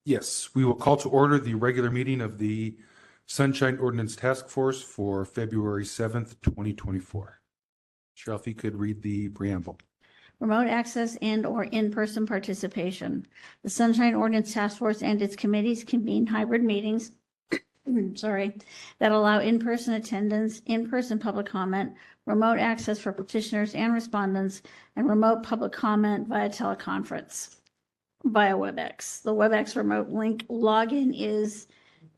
Yes, we will call to order the regular meeting of the Sunshine Ordinance Task Force for February 7th, 2024. Cheryl, if you could read the preamble. Remote access and/or in-person participation. The Sunshine Ordinance Task Force and its committees convene hybrid meetings that allow in-person attendance, in-person public comment, remote access for petitioners and respondents, and remote public comment via teleconference via WebEx. The WebEx remote link login is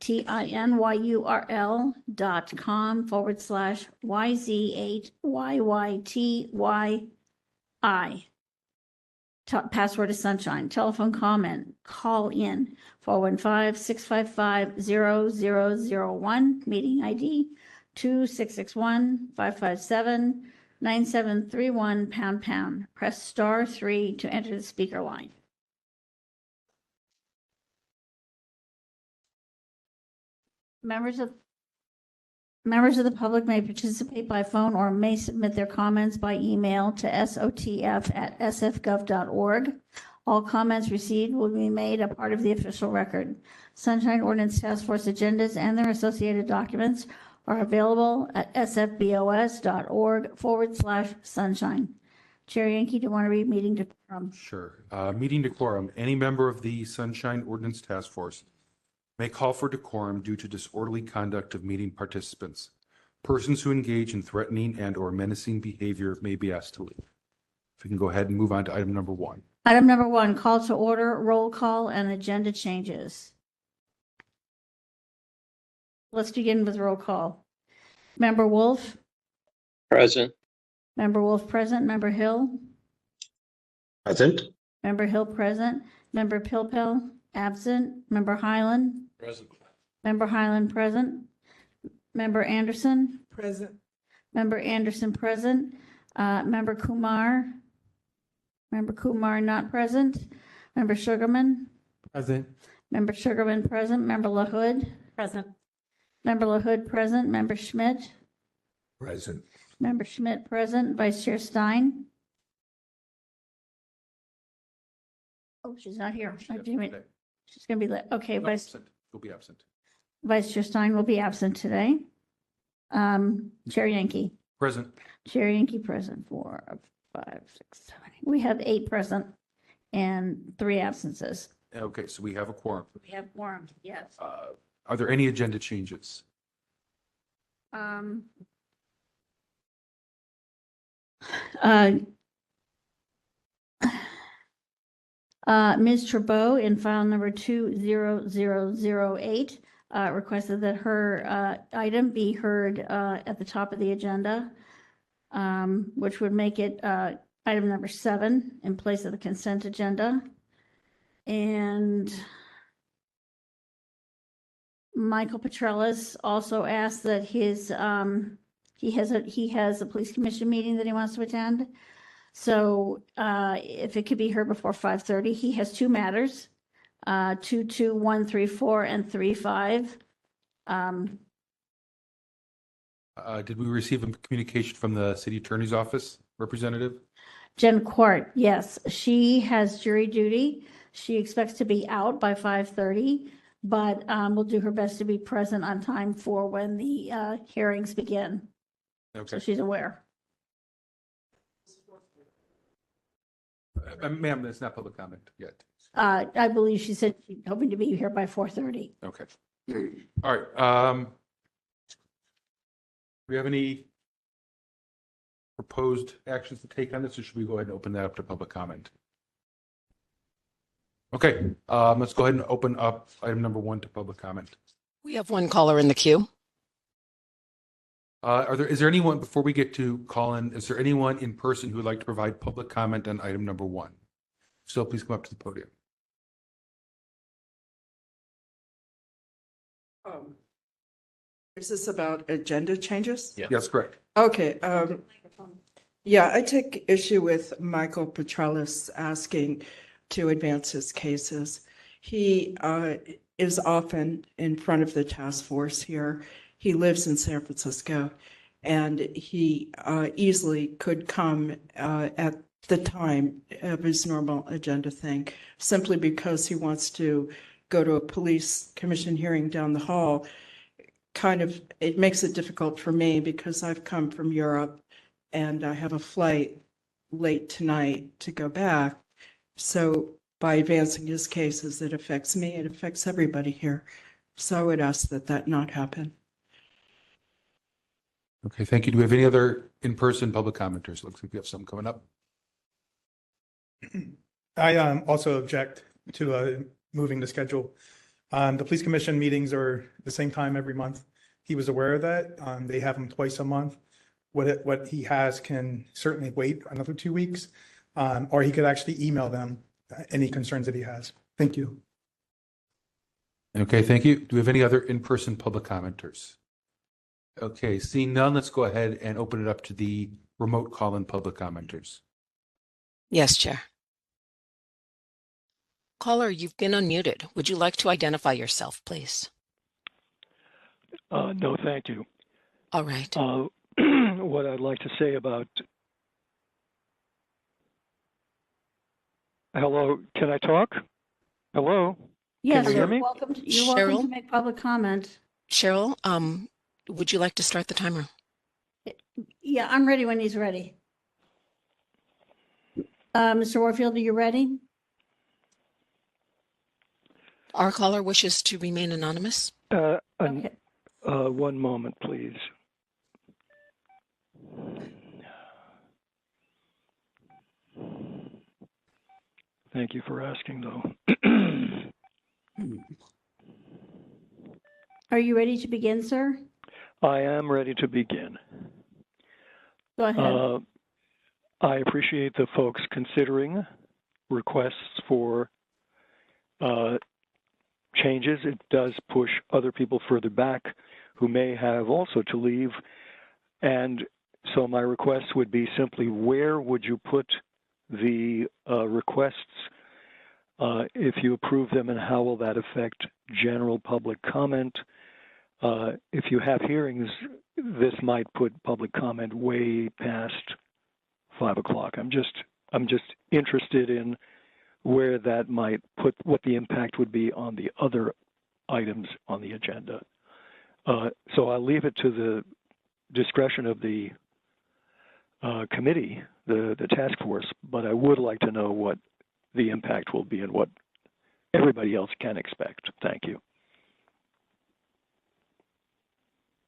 tinyurl.com/YZ8YYTY. Password is Sunshine. Telephone comment, call in 415-655-0001. Meeting ID 2661-557-9731 #. Press *3 to enter the speaker line. Members of the public may participate by phone or may submit their comments by email to sotf@sfgov.org. All comments received will be made a part of the official record. Sunshine Ordinance Task Force agendas and their associated documents are available at sfbos.org/sunshine. Chair Yankee, do you want to read meeting decorum? Sure. Meeting decorum. Any member of the Sunshine Ordinance Task Force may call for decorum due to disorderly conduct of meeting participants. Persons who engage in threatening and/or menacing behavior may be asked to leave. If we can go ahead and move on to item number 1. Item number 1, call to order, roll call, and agenda changes. Let's begin with roll call. Member Wolf? Present. Member Wolf present. Member Hill? Present. Member Hill present. Member Pilpel absent. Member Highland? Present. Member Highland present. Member Anderson? Present. Member Anderson present. Member Kumar? Member Kumar not present. Member Sugarman? Present. Member Sugarman present. Member LaHood? Present. Member LaHood present. Member Schmidt? Present. Member Schmidt present. Vice Chair Stein? Oh, she's not here. She's going to be late. Okay, Vice Chair Stein will be absent today. Chair Yankee? Present. Chair Yankee present. 4, 5, 6, 7. We have 8 present and 3 absences. Okay, so we have a quorum. We have quorum, yes. Are there any agenda changes? Ms. Trabeau in file number 20008 requested that her item be heard at the top of the agenda, which would make it item number 7 in place of the consent agenda. And Michael Petrellis also asked that his he has a police commission meeting that he wants to attend. So if it could be heard before 5:30, he has 2 matters, 22134 and 35. Did we receive a communication from the city attorney's office representative? Jen Quart, yes, she has jury duty. She expects to be out by 5:30, but will do her best to be present on time for when the hearings begin. Okay. So she's aware. Ma'am, that's not public comment yet. I believe she said she's hoping to be here by 4:30. Okay. All right. Do we have any proposed actions to take on this, or should we go ahead and open that up to public comment? Okay, let's go ahead and open up item number 1 to public comment. We have 1 caller in the queue. Is there anyone, before we get to call in, is there anyone in person who would like to provide public comment on item number 1? So please come up to the podium. Is this about agenda changes? Yeah. Yes, correct. Okay. Yeah, I take issue with Michael Petrellis asking to advance his cases. He is often in front of the task force here. He lives in San Francisco, and he easily could come at the time of his normal agenda thing, simply because he wants to go to a police commission hearing down the hall, it makes it difficult for me because I've come from Europe and I have a flight late tonight to go back. So by advancing his cases, it affects me, it affects everybody here. So I would ask that that not happen. Okay, thank you. Do we have any other in-person public commenters? Looks like we have some coming up. I also object to moving the schedule. The police commission meetings are the same time every month. He was aware of that. They have them twice a month. What he has can certainly wait another 2 weeks, or he could actually email them any concerns that he has. Thank you. Okay, thank you. Do we have any other in-person public commenters? Okay, seeing none, let's go ahead and open it up to the remote call-in public commenters. Yes, Chair. Caller, you've been unmuted. Would you like to identify yourself, please? No, thank you. All right. What I'd like to say about... Hello, can I talk? Hello? Yes, you hear you're me? welcome to Cheryl? make public comment. Cheryl, would you like to start the timer? Yeah, I'm ready when he's ready. Mr. Warfield, are you ready? Our caller wishes to remain anonymous. Okay. One moment, please. Thank you for asking, though. Are you ready to begin, sir? I am ready to begin. Go ahead. I appreciate the folks considering requests for changes. It does push other people further back who may have also to leave. And so my request would be simply, where would you put the requests if you approve them, and how will that affect general public comment? If you have hearings, this might put public comment way past 5 o'clock. I'm just interested in where that might put, what the impact would be on the other items on the agenda. So I'll leave it to the discretion of the committee, the task force, but I would like to know what the impact will be and what everybody else can expect. Thank you.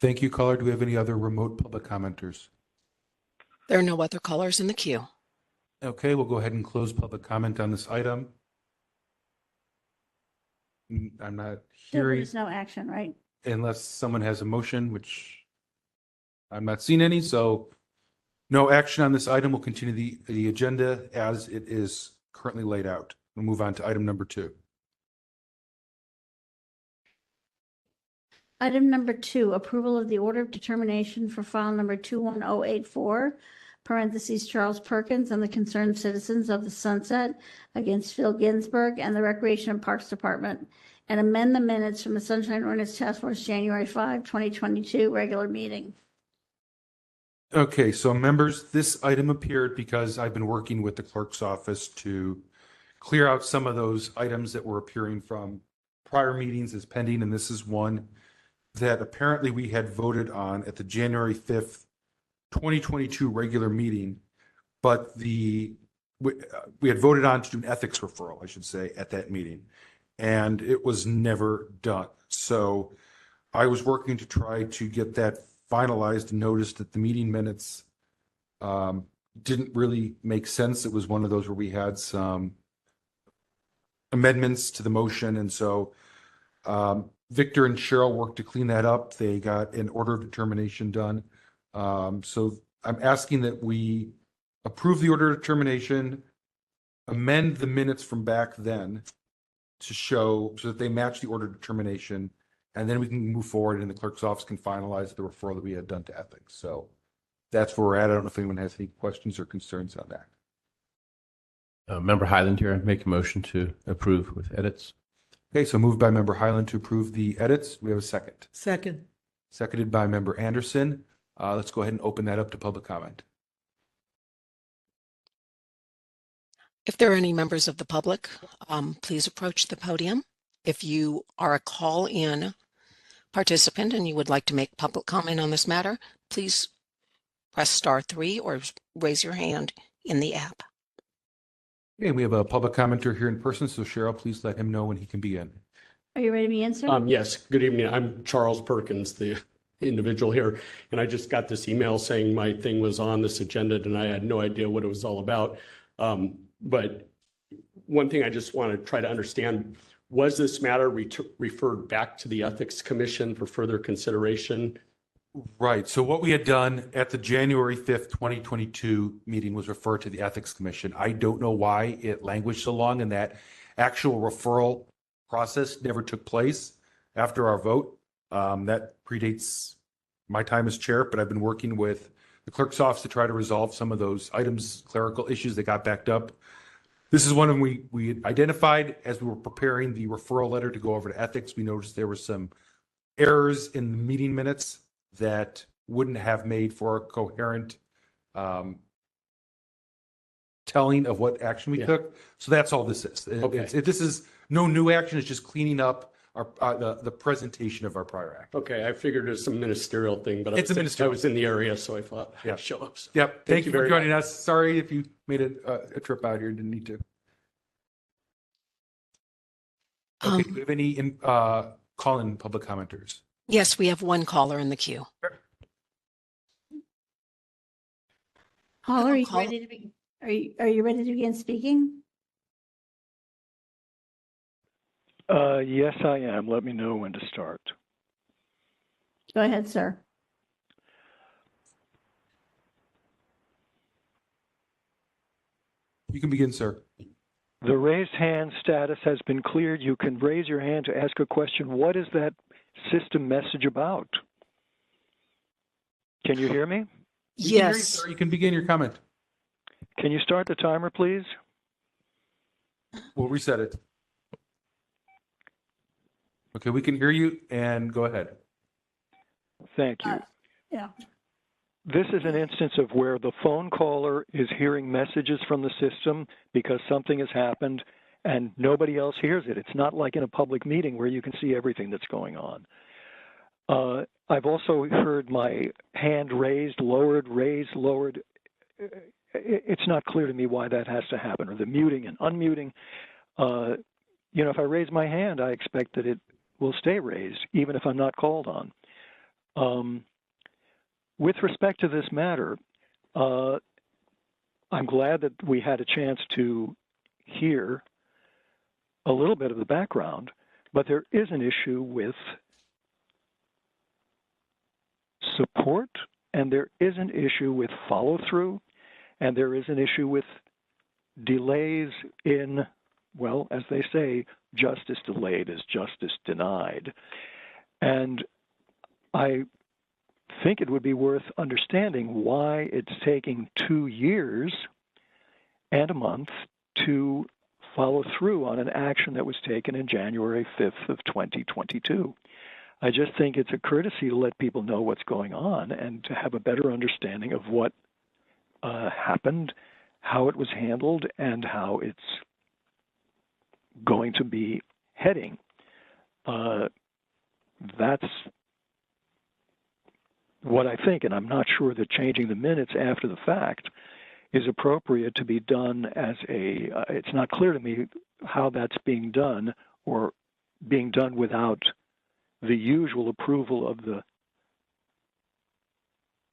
Thank you, caller. Do we have any other remote public commenters? There are no other callers in the queue. Okay, we'll go ahead and close public comment on this item. I'm not hearing, There's no action, right? unless someone has a motion, which I'm not seeing any, so no action on this item. We'll continue the agenda as it is currently laid out. We'll move on to item number 2. Item number 2, approval of the order of determination for file number 21084, parentheses Charles Perkins and the concerned citizens of the Sunset against Phil Ginsburg and the Recreation and Parks Department, and amend the minutes from the Sunshine Ordinance Task Force January 5, 2022 regular meeting. Okay, so members, this item appeared because I've been working with the clerk's office to clear out some of those items that were appearing from prior meetings as pending, and this is one that apparently we had voted on at the January 5th, 2022 regular meeting, but we had voted on to do an ethics referral, I should say, at that meeting, and it was never done. So I was working to try to get that finalized and noticed that the meeting minutes didn't really make sense. It was one of those where we had some amendments to the motion, and so Victor and Cheryl worked to clean that up. They got an order of determination done. So I'm asking that we approve the order of determination, amend the minutes from back then to show so that they match the order of determination, and then we can move forward and the clerk's office can finalize the referral that we had done to ethics. So that's where we're at. I don't know if anyone has any questions or concerns on that. Member Highland here, make a motion to approve with edits. Okay, so moved by Member Highland to approve the edits. We have a second. Second. Seconded by Member Anderson. Let's go ahead and open that up to public comment. If there are any members of the public, please approach the podium. If you are a call-in participant and you would like to make public comment on this matter, please press *3 or raise your hand in the app. Okay, we have a public commenter here in person, so Cheryl, please let him know when he can begin. Are you ready to begin, sir? Yes, good evening. I'm Charles Perkins, the individual here, and I just got this email saying my thing was on this agenda and I had no idea what it was all about. But one thing I just want to try to understand, was this matter referred back to the Ethics Commission for further consideration? Right. So what we had done at the January 5th, 2022 meeting was refer to the Ethics Commission. I don't know why it languished so long, and that actual referral process never took place after our vote. That predates my time as chair, but I've been working with the clerk's office to try to resolve some of those items, clerical issues that got backed up. This is one of them we identified as we were preparing the referral letter to go over to ethics. We noticed there were some errors in the meeting minutes that wouldn't have made for a coherent telling of what action we took. So that's all this is. Okay. This is no new action. It's just cleaning up our the presentation of our prior act. Okay, I figured it was some ministerial thing, but It's a ministerial. I was in the area, so I thought Yeah. I'd show up. So. Yep. Thank you for very joining us. Sorry if you made a trip out here and didn't need to. Okay. Do we have any call-in public commenters? Yes, we have one caller in the queue. Caller, are you Caller. ready to be, are you ready to begin speaking? Yes, I am. Let me know when to start. Go ahead, sir. You can begin, sir. The raised hand status has been cleared. You can raise your hand to ask a question. What is that system message about? Can you hear me? We can hear you, Yes. sir. You can begin your comment. Can you start the timer, please? We'll reset it. Okay, we can hear you, and go ahead. Thank you. Yeah. This is an instance of where the phone caller is hearing messages from the system because something has happened and nobody else hears it. It's not like in a public meeting where you can see everything that's going on. I've also heard my hand raised, lowered, raised, lowered. It's not clear to me why that has to happen, or the muting and unmuting. If I raise my hand, I expect that it will stay raised, even if I'm not called on. With respect to this matter, I'm glad that we had a chance to hear a little bit of the background, but there is an issue with support, and there is an issue with follow-through, and there is an issue with delays in, well, as they say, justice delayed is justice denied. And I think it would be worth understanding why it's taking 2 years and a month to follow through on an action that was taken in January 5th of 2022. I just think it's a courtesy to let people know what's going on and to have a better understanding of what happened, how it was handled, and how it's going to be heading. That's what I think, and I'm not sure that changing the minutes after the fact is appropriate to be done as it's not clear to me how that's being done, or being done without the usual approval of the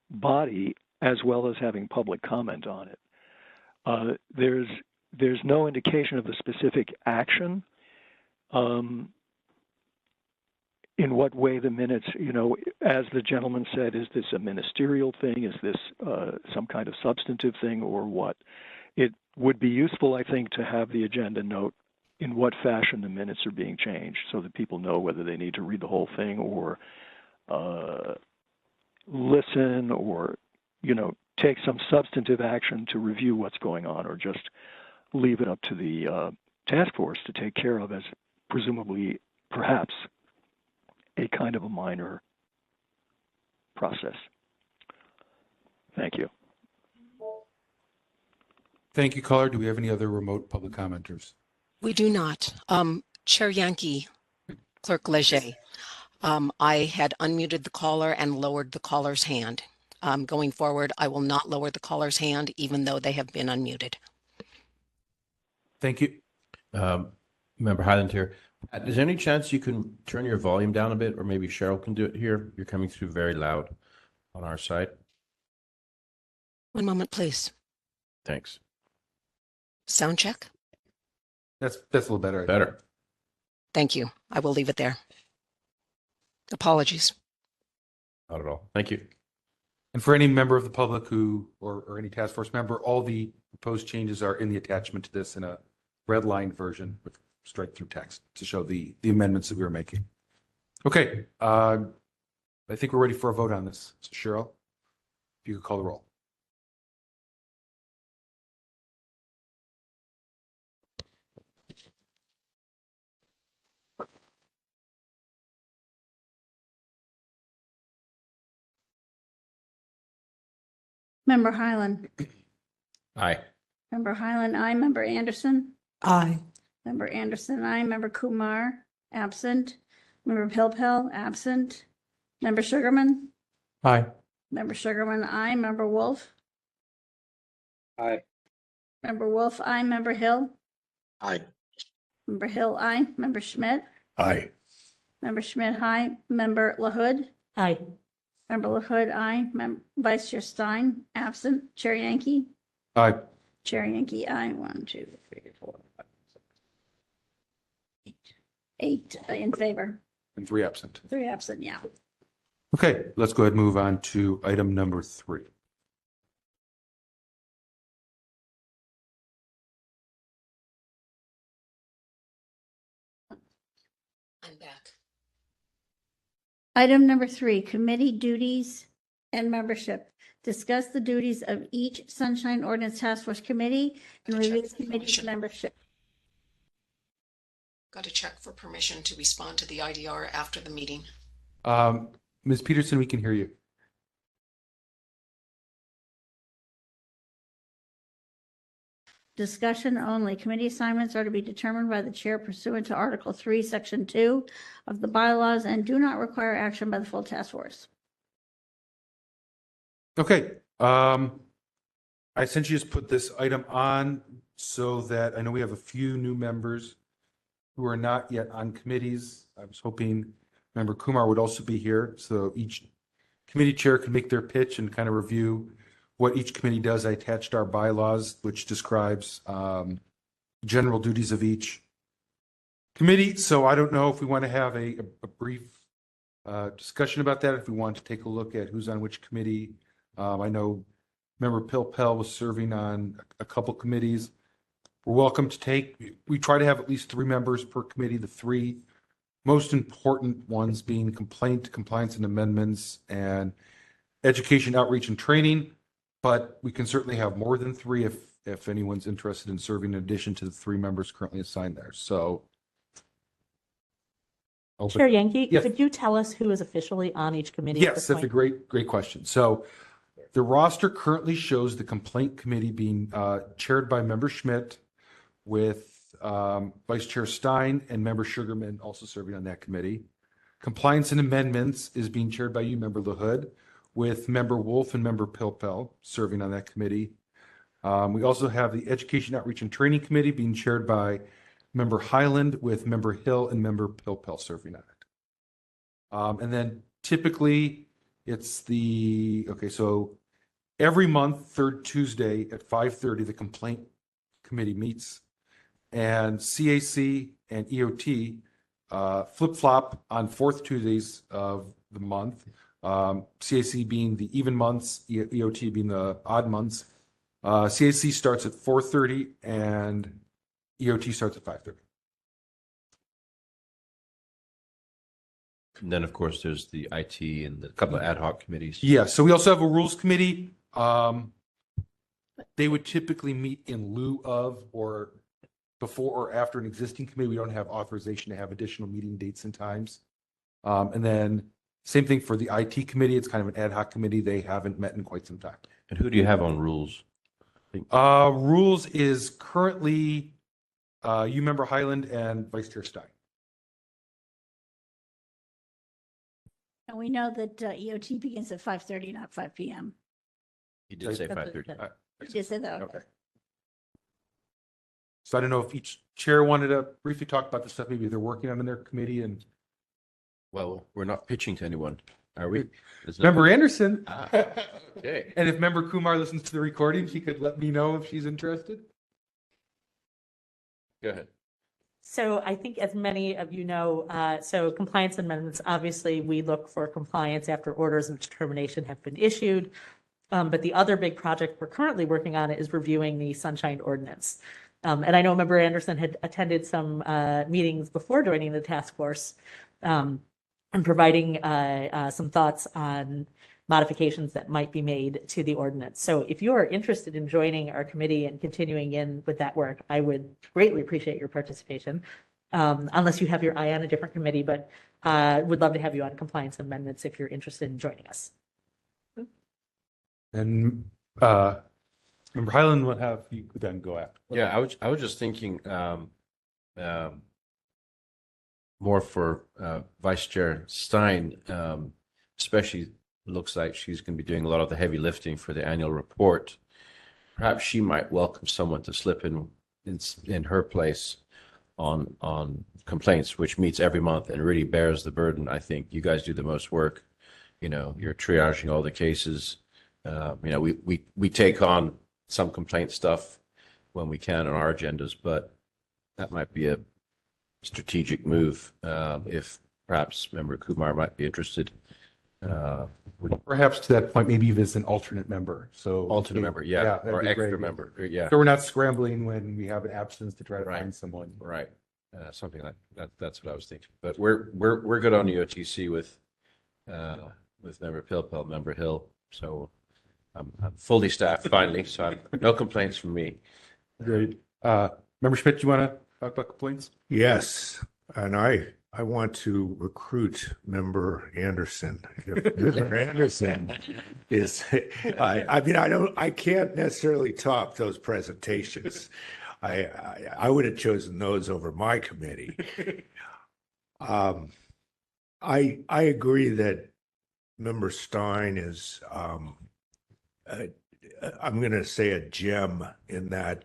body, as well as having public comment on it. There's no indication of the specific action. In what way the minutes, as the gentleman said, is this a ministerial thing? Is this some kind of substantive thing, or what? It would be useful, I think, to have the agenda note in what fashion the minutes are being changed so that people know whether they need to read the whole thing or listen or, take some substantive action to review what's going on, or just leave it up to the task force to take care of as presumably, perhaps, a kind of a minor process. Thank you. Thank you, caller. Do we have any other remote public commenters? We do not. Chair Yankee Clerk Leger. I had unmuted the caller and lowered the caller's hand. Going forward, I will not lower the caller's hand, even though they have been unmuted. Thank you. Member Highland here. Is there any chance you can turn your volume down a bit, or maybe Cheryl can do it here? You're coming through very loud on our side. One moment, please. Thanks. Sound check. That's a little better. Better. Thank you. I will leave it there. Apologies. Not at all. Thank you. And for any member of the public who, or any task force member, all the proposed changes are in the attachment to this in a red line version with strike through text to show the amendments that we were making. Okay. I think we're ready for a vote on this. So Cheryl, if you could call the roll. Member Highland. Aye. Member Highland, aye. Member Anderson. Aye. Member Anderson, aye. Member Kumar, absent. Member Pilpel, absent. Member Sugarman. Aye. Member Sugarman, aye. Member Wolf. Aye. Member Wolf, aye. Member Hill. Aye. Member Hill, aye. Member Schmidt. Aye. Member Schmidt, aye. Member LaHood. Aye. Member LaHood, aye. Vice Chair Stein, absent. Chair Yankee. Aye. Chair Yankee, aye. 1, 2, 3, 4, 5, 6, 8 in favor. And 3 absent. 3 absent, yeah. Okay, let's go ahead and move on to item number 3. I'm back. Item number 3, committee duties and membership. Discuss the duties of each Sunshine Ordinance Task Force committee and review the committee's membership. Got to check for permission to respond to the IDR after the meeting. Ms. Peterson, we can hear you. Discussion only. Committee assignments are to be determined by the chair pursuant to Article 3, Section 2 of the bylaws and do not require action by the full task force. Okay. I essentially just put this item on so that I know we have a few new members who are not yet on committees. I was hoping Member Kumar would also be here, so each committee chair can make their pitch and kind of review what each committee does. I attached our bylaws, which describes general duties of each committee. So I don't know if we want to have a brief discussion about that, if we want to take a look at who's on which committee. I know Member Pilpel was serving on a couple committees. We're welcome to take, we try to have at least 3 members per committee, the 3 most important ones being compliance and amendments, and education, outreach, and training. But we can certainly have more than 3 if anyone's interested in serving in addition to the 3 members currently assigned there. So. Chair Yankee, Yes. could you tell us who is officially on each committee? at Yes, this that's a point? great question. So the roster currently shows the complaint committee being chaired by Member Schmidt with Vice Chair Stein and Member Sugarman also serving on that committee. Compliance and amendments is being chaired by you, Member LaHood, with Member Wolf and Member Pilpel serving on that committee. We also have the Education, Outreach, and Training Committee being chaired by Member Highland with Member Hill and Member Pilpel serving on it. And then typically it's so every month, third Tuesday at 5:30, the complaint committee meets, and CAC and EOT flip-flop on 4th Tuesdays of the month. CAC being the even months, EOT being the odd months. CAC starts at 4:30 and EOT starts at 5:30. And then, of course, there's the IT and a couple of ad hoc committees. Yeah, so we also have a rules committee. They would typically meet in lieu of or before or after an existing committee. We don't have authorization to have additional meeting dates and times. And then same thing for the IT committee. It's kind of an ad hoc committee. They haven't met in quite some time. And who do you have on rules? Rules is currently you, Member Highland, and Vice Chair Stein. And we know that EOT begins at 5:30, not 5 PM. He did say That's 5:30. Did you say that? Okay. So I don't know if each chair wanted to briefly talk about the stuff maybe they're working on in their committee, and Well, we're not pitching to anyone, are we? There's no- Member Anderson. Ah, okay. And if Member Kumar listens to the recording, she could let me know if she's interested. Go ahead. So I think as many of you know, so compliance amendments, obviously we look for compliance after orders of determination have been issued. But the other big project we're currently working on is reviewing the Sunshine Ordinance. And I know Member Anderson had attended some meetings before joining the task force and providing some thoughts on modifications that might be made to the ordinance. So if you are interested in joining our committee and continuing in with that work, I would greatly appreciate your participation. Unless you have your eye on a different committee, but would love to have you on compliance amendments if you're interested in joining us. And Member Highland will have you then go after. Yeah, I was just thinking more for Vice Chair Stein, especially looks like she's going to be doing a lot of the heavy lifting for the annual report. Perhaps she might welcome someone to slip in her place on complaints, which meets every month and really bears the burden. I think you guys do the most work. You know, you're triaging all the cases. You know, we take on some complaint stuff when we can on our agendas, but that might be a strategic move if perhaps Member Kumar might be interested. Perhaps to that point, maybe even as an alternate member. So Alternate member, yeah, that'd or be extra great. member, yeah, So we're not scrambling when we have an absence to try to Right. find someone. right, something like that. That's what I was thinking. But we're good on the OTC with Member Pilpel, Member Hill. So I'm fully staffed finally. So no complaints from me. Great. Member Schmidt, you want to talk about complaints? Yes, and I want to recruit Member Anderson. If Member Anderson is, I mean, I can't necessarily top those presentations. I would have chosen those over my committee. I agree that Member Stein is, I'm going to say, a gem in that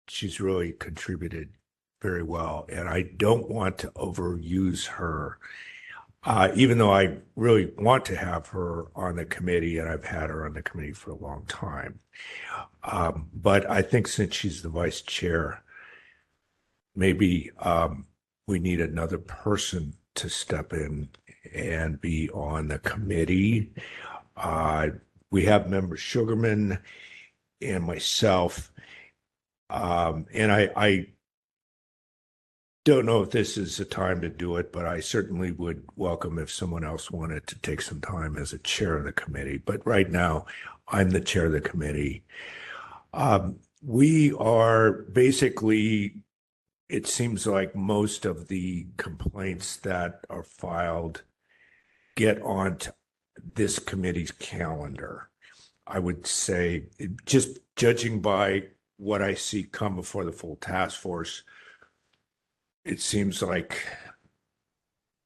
she's really contributed very well, and I don't want to overuse her, even though I really want to have her on the committee, and I've had her on the committee for a long time. But I think since she's the vice chair, maybe we need another person to step in and be on the committee. We have Member Sugarman and myself, and I don't know if this is the time to do it, but I certainly would welcome if someone else wanted to take some time as a chair of the committee. But right now, I'm the chair of the committee. We are basically, it seems like most of the complaints that are filed get onto this committee's calendar. I would say, just judging by what I see come before the full task force, it seems like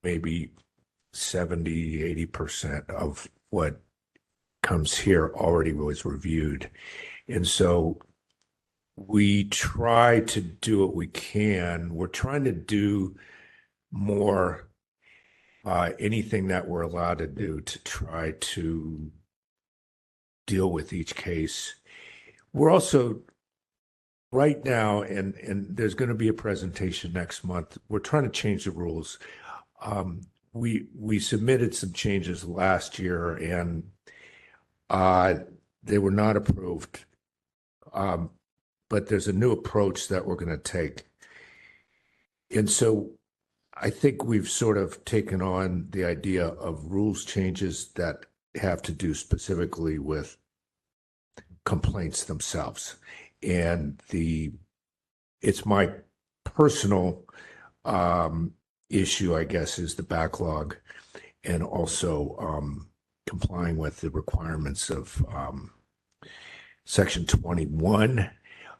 maybe 70, 80% of what comes here already was reviewed. And so we try to do what we can. We're trying to do more, anything that we're allowed to do to try to deal with each case. We're also right now, and there's going to be a presentation next month. We're trying to change the rules. We submitted some changes last year, and they were not approved. But there's a new approach that we're going to take. And so I think we've sort of taken on the idea of rules changes that have to do specifically with complaints themselves. And it's my personal issue, I guess, is the backlog, and also complying with the requirements of Section 21.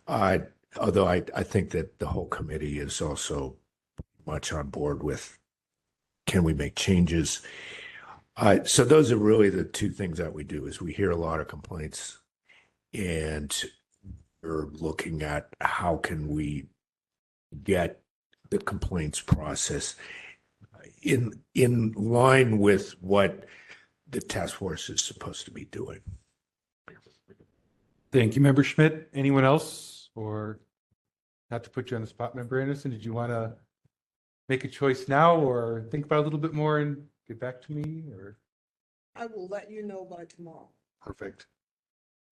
Although I think that the whole committee is also much on board with can we make changes? So those are really the two things that we do. Is we hear a lot of complaints, and we're looking at how can we get the complaints process in line with what the task force is supposed to be doing. Thank you, Member Schmidt. Anyone else? Or not to put you on the spot, Member Anderson, did you want to make a choice now or think about it a little bit more and get back to me? Or I will let you know by tomorrow. perfect.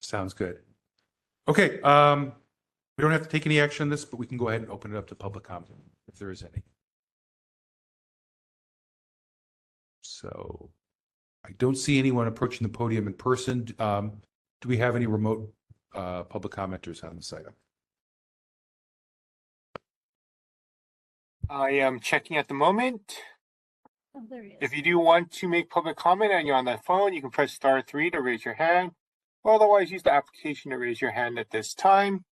Sounds good. Okay. We don't have to take any action on this, but we can go ahead and open it up to public comment if there is any. So I don't see anyone approaching the podium in person. Do we have any remote public commenters on this item? I am checking at the moment. Oh, there he is. If you do want to make public comment and you're on that phone, you can press *3 to raise your hand, or otherwise use the application to raise your hand at this time.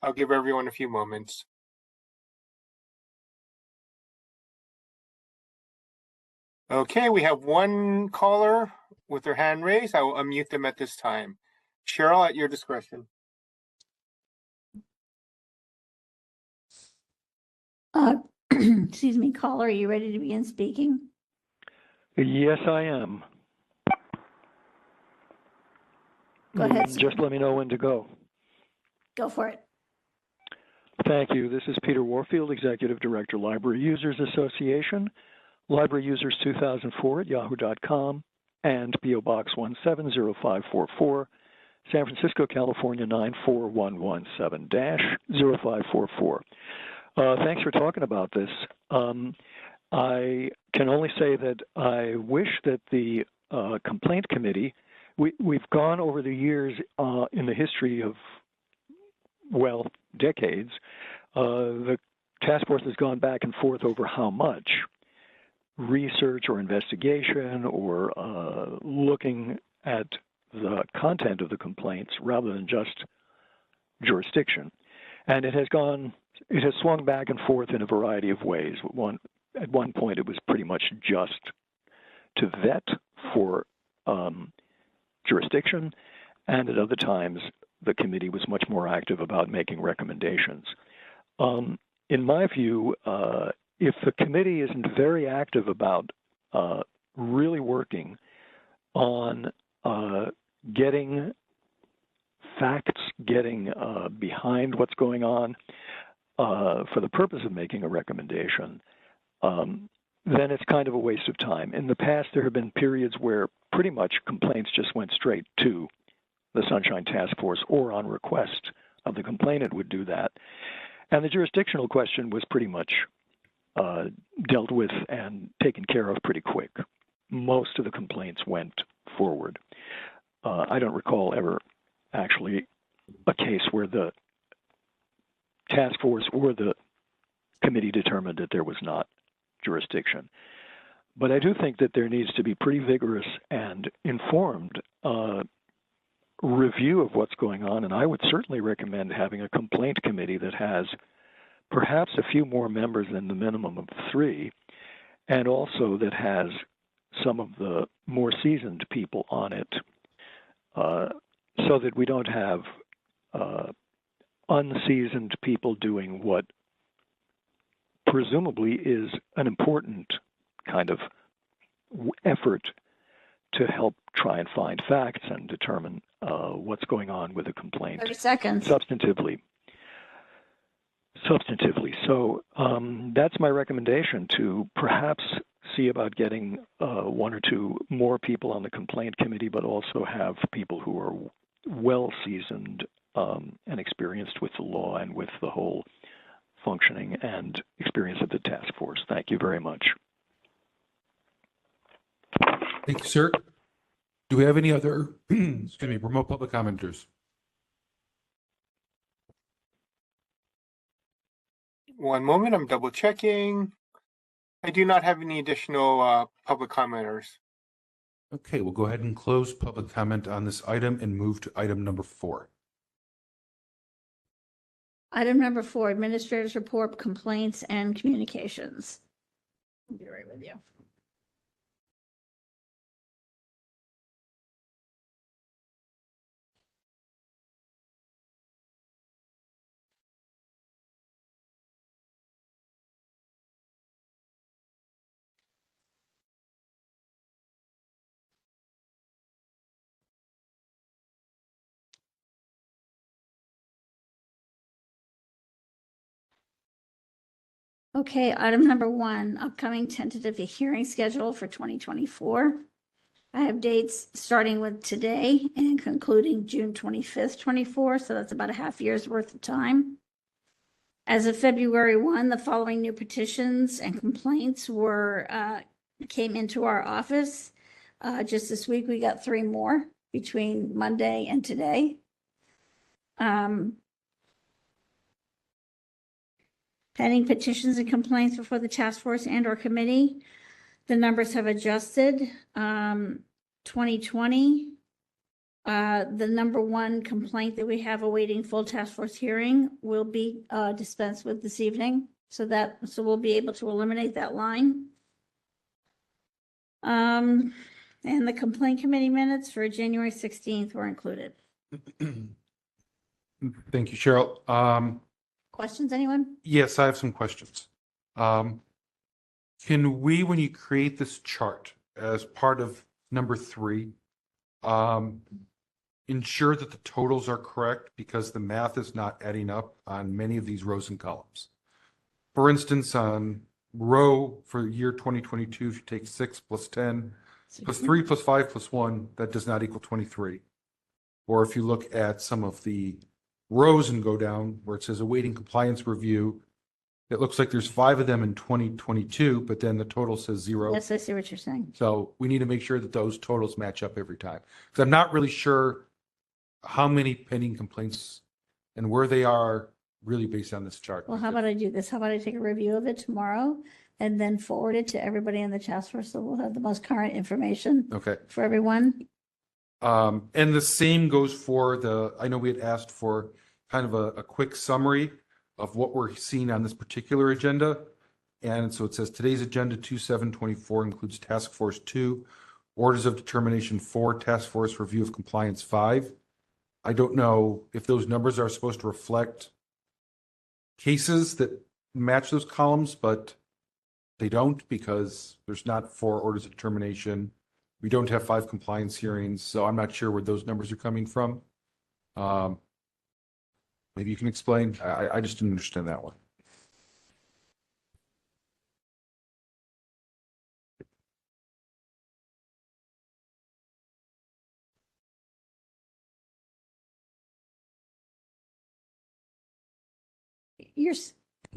I'll give everyone a few moments. Okay, we have one caller with their hand raised. I will unmute them at this time. Cheryl, at your discretion. Excuse me, caller, are you ready to begin speaking? Yes, I am. Go ahead, sir. Just let me know when to go. Go for it. Thank you. This is Peter Warfield, Executive Director, Library Users Association, Library Users 2004 at yahoo.com, and P.O. Box 170544, San Francisco, California 94117-0544. Thanks for talking about this. I can only say that I wish that the complaint committee, we've gone over the years in the history of, well, decades, the task force has gone back and forth over how much research or investigation or looking at the content of the complaints rather than just jurisdiction. And it has swung back and forth in a variety of ways. At one point, it was pretty much just to vet for jurisdiction, and at other times, the committee was much more active about making recommendations. In my view, if the committee isn't very active about really working on getting facts, getting behind what's going on for the purpose of making a recommendation, then it's kind of a waste of time. In the past, there have been periods where pretty much complaints just went straight to the Sunshine Task Force, or on request of the complainant would do that. And the jurisdictional question was pretty much dealt with and taken care of pretty quick. Most of the complaints went forward. I don't recall ever actually a case where the task force or the committee determined that there was not jurisdiction. But I do think that there needs to be pretty vigorous and informed review of what's going on, and I would certainly recommend having a complaint committee that has perhaps a few more members than the minimum of 3, and also that has some of the more seasoned people on it, so that we don't have unseasoned people doing what presumably is an important kind of effort to help try and find facts and determine what's going on with a complaint 30 seconds. substantively. So that's my recommendation, to perhaps see about getting 1 or 2 more people on the complaint committee, but also have people who are well seasoned and experienced with the law and with the whole functioning and experience of the task force. Thank you very much. Thank you, sir. Do we have any other, remote public commenters? One moment, I'm double checking. I do not have any additional public commenters. Okay, we'll go ahead and close public comment on this item and move to item number 4. Item number 4, Administrator's Report, Complaints and Communications. I'll be right with you. Okay, item number 1, upcoming tentative hearing schedule for 2024. I have dates starting with today and concluding June 25th, 24, so that's about a half year's worth of time. As of February 1, the following new petitions and complaints came into our office. Just this week, we got 3 more between Monday and today. Pending petitions and complaints before the task force and/or committee. The numbers have adjusted. 2020, the number 1 complaint that we have awaiting full task force hearing will be dispensed with this evening. So we'll be able to eliminate that line. And the complaint committee minutes for January 16th were included. Thank you, Cheryl. Questions, anyone? Yes, I have some questions. Can we, when you create this chart as part of number 3, ensure that the totals are correct because the math is not adding up on many of these rows and columns? For instance, on row for year 2022, if you take 6 plus 10 plus 3 plus 5 plus 1, that does not equal 23. Or if you look at some of the rows and go down where it says awaiting compliance review, it looks like there's 5 of them in 2022, but then the total says 0. Yes, I see what you're saying. So we need to make sure that those totals match up every time. Because I'm not really sure how many pending complaints and where they are really based on this chart. Well, how about I do this? How about I take a review of it tomorrow and then forward it to everybody in the task force so we'll have the most current information Okay. for everyone? And the same goes for I know we had asked for kind of a quick summary of what we're seeing on this particular agenda. And so it says today's agenda 2/7/24 includes task force 2, orders of determination 4, task force review of compliance 5. I don't know if those numbers are supposed to reflect cases that match those columns, but they don't because there's not 4 orders of determination. We don't have 5 compliance hearings, so I'm not sure where those numbers are coming from. Maybe you can explain. I just didn't understand that one.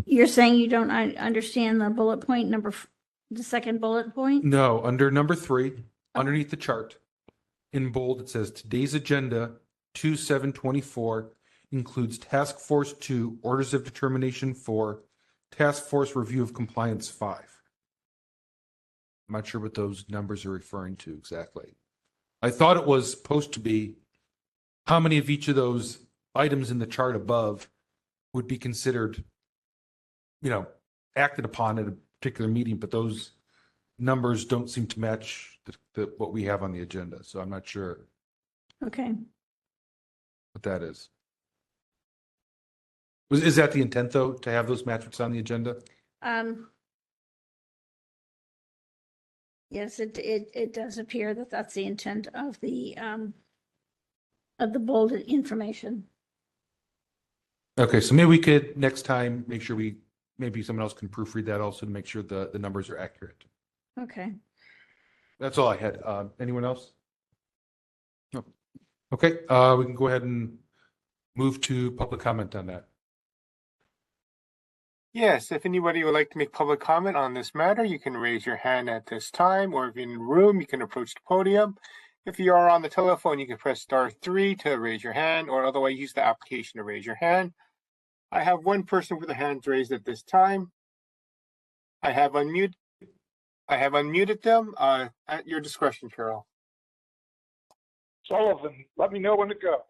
You're saying you don't understand the bullet point the second bullet point? No, under number 3, underneath the chart, in bold, it says today's agenda 2/7/24 includes task force 2, orders of determination 4, task force review of compliance 5. I'm not sure what those numbers are referring to exactly. I thought it was supposed to be how many of each of those items in the chart above would be considered, acted upon at a particular meeting, but those numbers don't seem to match what we have on the agenda. So I'm not sure Okay. what that is. Is that the intent, though, to have those metrics on the agenda? Yes, it does appear that that's the intent of the bolded information. Okay, so maybe we could next time make sure maybe someone else can proofread that also to make sure the numbers are accurate. Okay. That's all I had. Anyone else? No. Okay, we can go ahead and move to public comment on that. Yes, if anybody would like to make public comment on this matter, you can raise your hand at this time, or if you're in the room, you can approach the podium. If you are on the telephone, you can press *3 to raise your hand, or otherwise use the application to raise your hand. I have one person with their hands raised at this time. I have unmuted them at your discretion, Carol. Sullivan, let me know when to go.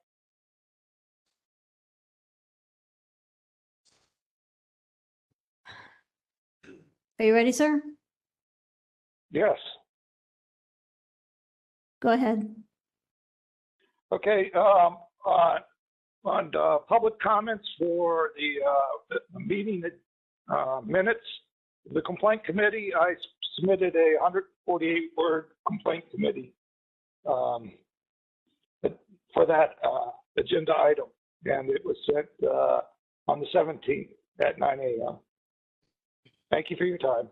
Are you ready, sir? Yes. Go ahead. Okay. On public comments for the meeting minutes, the complaint committee, I submitted a 148-word complaint committee for that agenda item, and it was sent on the 17th at 9 a.m. Thank you for your time.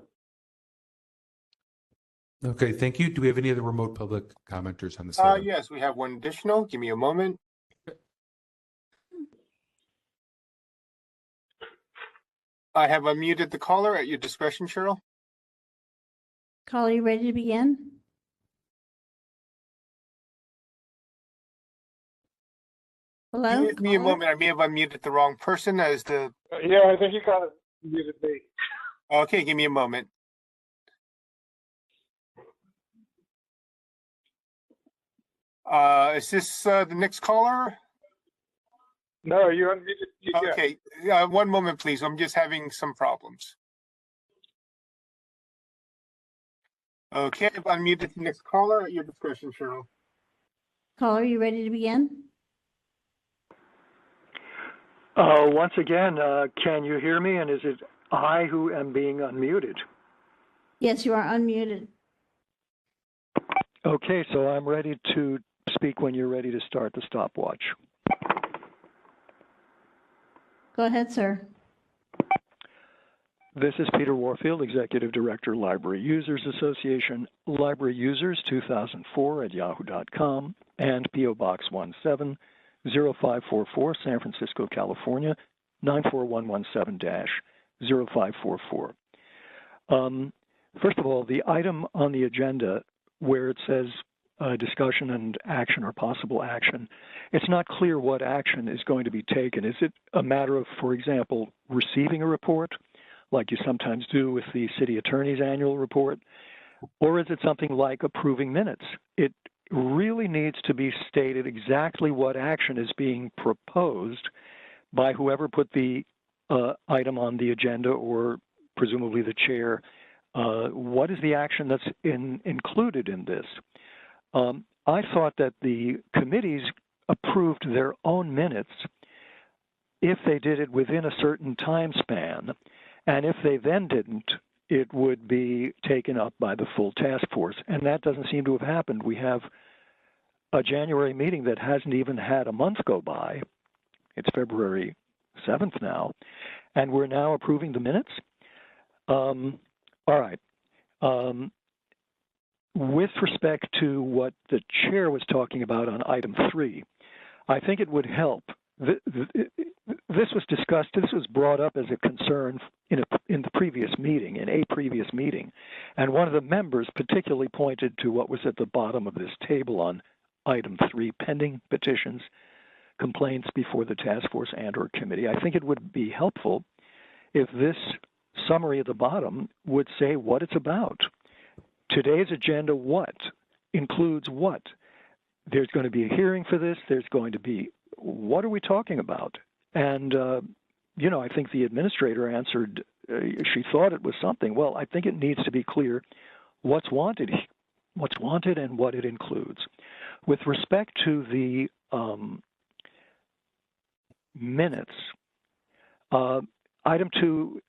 Okay, thank you. Do we have any other remote public commenters on this item? Yes, we have one additional. Give me a moment. I have unmuted the caller at your discretion, Cheryl. Caller, you ready to begin? Hello? Give me a moment. I may have unmuted the wrong person as the. Yeah, I think you kind of muted me. Okay, give me a moment. Is this the next caller? No, you unmuted. Okay, one moment, please. I'm just having some problems. Okay, I've unmuted the next caller at your discretion, Cheryl. Caller, you ready to begin? Once again, can you hear me? And is it I who am being unmuted? Yes, you are unmuted. Okay, so I'm ready to speak when you're ready to start the stopwatch. Go ahead, sir. This is Peter Warfield, Executive Director, Library Users Association, Library Users 2004 at yahoo.com, and P.O. Box 170544, San Francisco, California, 94117-0544. First of all, the item on the agenda where it says discussion and action or possible action, it's not clear what action is going to be taken. Is it a matter of, for example, receiving a report, like you sometimes do with the city attorney's annual report, or is it something like approving minutes? It really needs to be stated exactly what action is being proposed by whoever put the item on the agenda, or presumably the chair. What is the action that's included in this? I thought that the committees approved their own minutes if they did it within a certain time span, and if they then didn't, it would be taken up by the full task force, and that doesn't seem to have happened. We have a January meeting that hasn't even had a month go by. It's February 7th now, and we're now approving the minutes. All right. With respect to what the chair was talking about on item 3, I think it would help. This was discussed, this was brought up as a concern in the previous meeting, in a previous meeting. And one of the members particularly pointed to what was at the bottom of this table on item 3, pending petitions, complaints before the task force and or committee. I think it would be helpful if this summary at the bottom would say what it's about. Today's agenda, what? Includes what? There's going to be a hearing for this. There's going to be, what are we talking about? And, you know, I think the administrator answered, she thought it was something. Well, I think it needs to be clear what's wanted and what it includes. With respect to the minutes, item 2,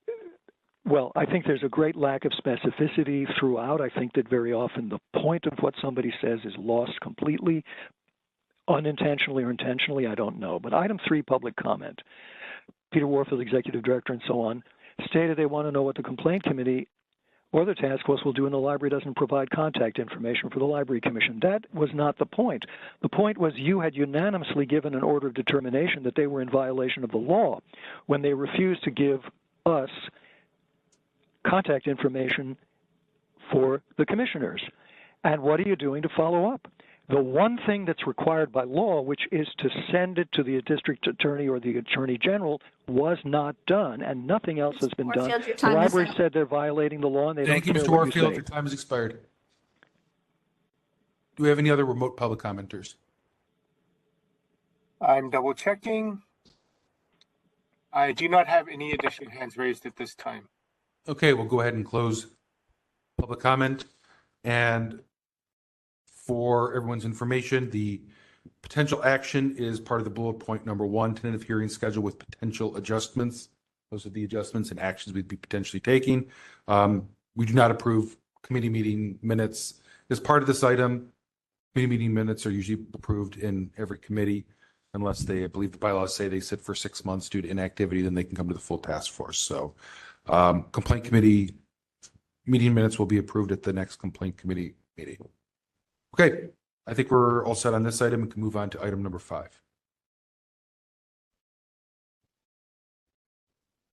well, I think there's a great lack of specificity throughout. I think that very often the point of what somebody says is lost completely, unintentionally or intentionally, I don't know. But item 3, public comment. Peter Warfield, Executive Director, and so on, stated they want to know what the complaint committee or the task force will do when the library doesn't provide contact information for the Library Commission. That was not the point. The point was you had unanimously given an order of determination that they were in violation of the law when they refused to give us contact information for the commissioners. And what are you doing to follow up? The one thing that's required by law, which is to send it to the district attorney or the attorney general, was not done, and nothing else has been done. The library said they're violating the law, and they don't care what you say. Thank you, Mr. Warfield. Your time has expired. Do we have any other remote public commenters? I'm double checking. I do not have any additional hands raised at this time. Okay, we'll go ahead and close public comment. And for everyone's information, the potential action is part of the bullet point number 1, tentative hearing schedule with potential adjustments. Those are the adjustments and actions we'd be potentially taking. We do not approve committee meeting minutes as part of this item. Committee meeting minutes are usually approved in every committee unless they, I believe the bylaws say they sit for 6 months due to inactivity, then they can come to the full task force. So Complaint committee meeting minutes will be approved at the next complaint committee meeting. Okay, I think we're all set on this item and can move on to item number 5.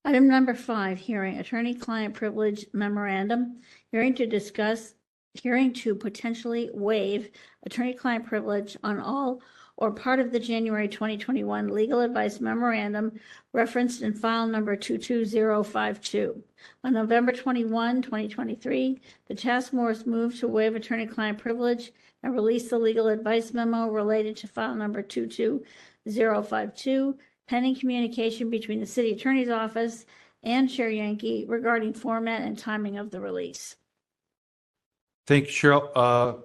Item number 5, hearing attorney-client privilege memorandum, hearing to potentially waive attorney-client privilege on all or part of the January 2021 legal advice memorandum referenced in file number 22052. On November 21, 2023, the task force moved to waive attorney-client privilege and release the legal advice memo related to file number 22052, pending communication between the city attorney's office and Chair Yankee regarding format and timing of the release. Thank you, Cheryl.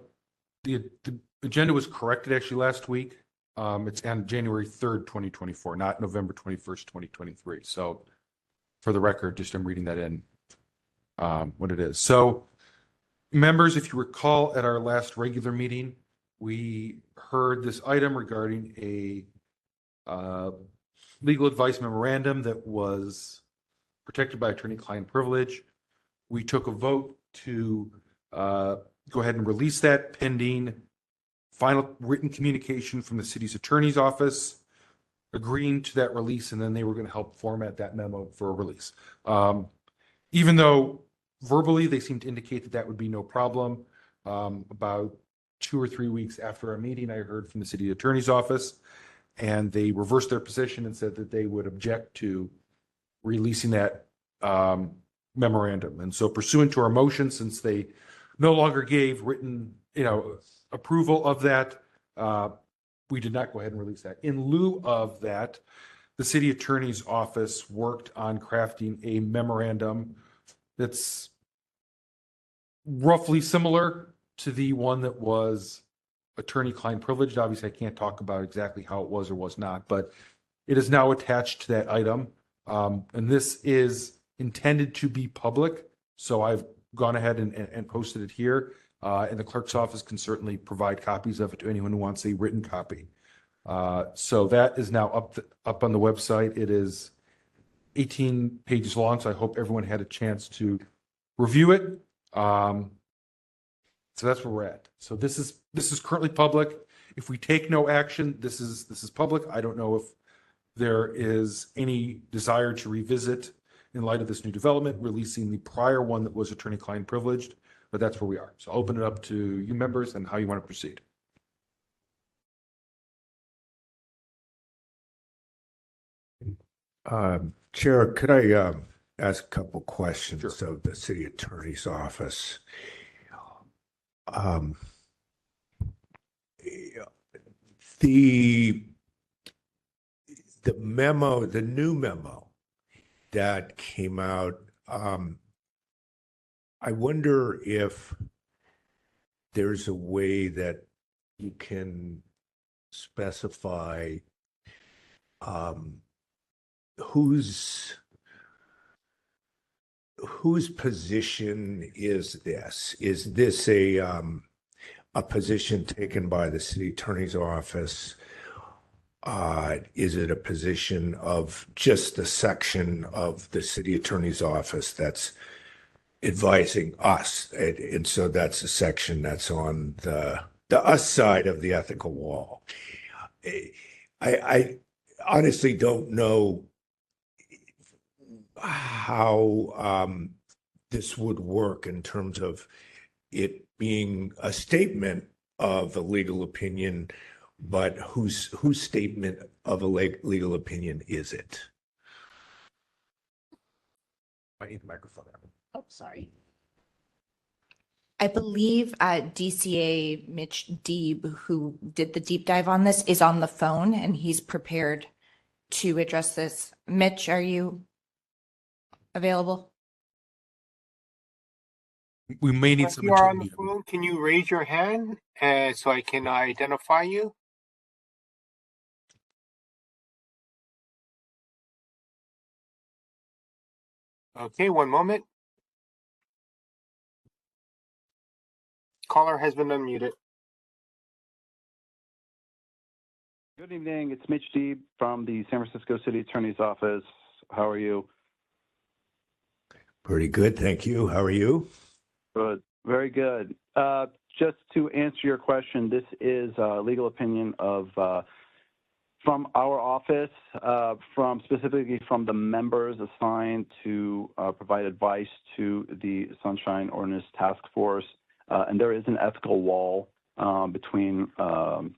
The agenda was corrected actually last week. It's on January 3rd, 2024, not November 21st, 2023. So for the record, just I'm reading that in what it is. So members, if you recall at our last regular meeting, we heard this item regarding a legal advice memorandum that was protected by attorney-client privilege. We took a vote to go ahead and release that pending final written communication from the city's attorney's office agreeing to that release, and then they were going to help format that memo for a release. Even though verbally they seemed to indicate that that would be no problem, about 2 or 3 weeks after our meeting, I heard from the city attorney's office, and they reversed their position and said that they would object to releasing that memorandum. And so pursuant to our motion, since they no longer gave written, approval of that, we did not go ahead and release that. In lieu of that, the city attorney's office worked on crafting a memorandum that's roughly similar to the one that was attorney-client privileged. Obviously, I can't talk about exactly how it was or was not, but it is now attached to that item. And this is intended to be public. So I've gone ahead and posted it here. And the clerk's office can certainly provide copies of it to anyone who wants a written copy. So that is now up on the website. It is 18 pages long, so I hope everyone had a chance to review it. So that's where we're at. So this is currently public. If we take no action, this is public. I don't know if there is any desire to revisit in light of this new development, releasing the prior one that was attorney-client privileged, but that's where we are. So I'll open it up to you members and how you want to proceed. Chair, could I ask a couple questions Sure. of the city attorney's office? The memo, the new memo that came out, I wonder if there's a way that you can specify whose position is this? Is this a position taken by the city attorney's office? Is it a position of just the section of the city attorney's office that's advising us? And so that's a section that's on the us side of the ethical wall. I honestly don't know how this would work in terms of it being a statement of a legal opinion, but whose statement of a legal opinion is it? I need the microphone. Oh, sorry. I believe DCA Mitch Deeb, who did the deep dive on this, is on the phone and he's prepared to address this. Mitch, are you available? We may need If some. you are on the phone, can you raise your hand so I can identify you? Okay, one moment. Caller has been unmuted. Good evening. It's Mitch Deeb from the San Francisco City Attorney's Office. How are you? Pretty good, thank you. How are you? Good. Very good. Just to answer your question, this is a legal opinion of from our office, specifically from the members assigned to provide advice to the Sunshine Ordinance Task Force. And there is an ethical wall between the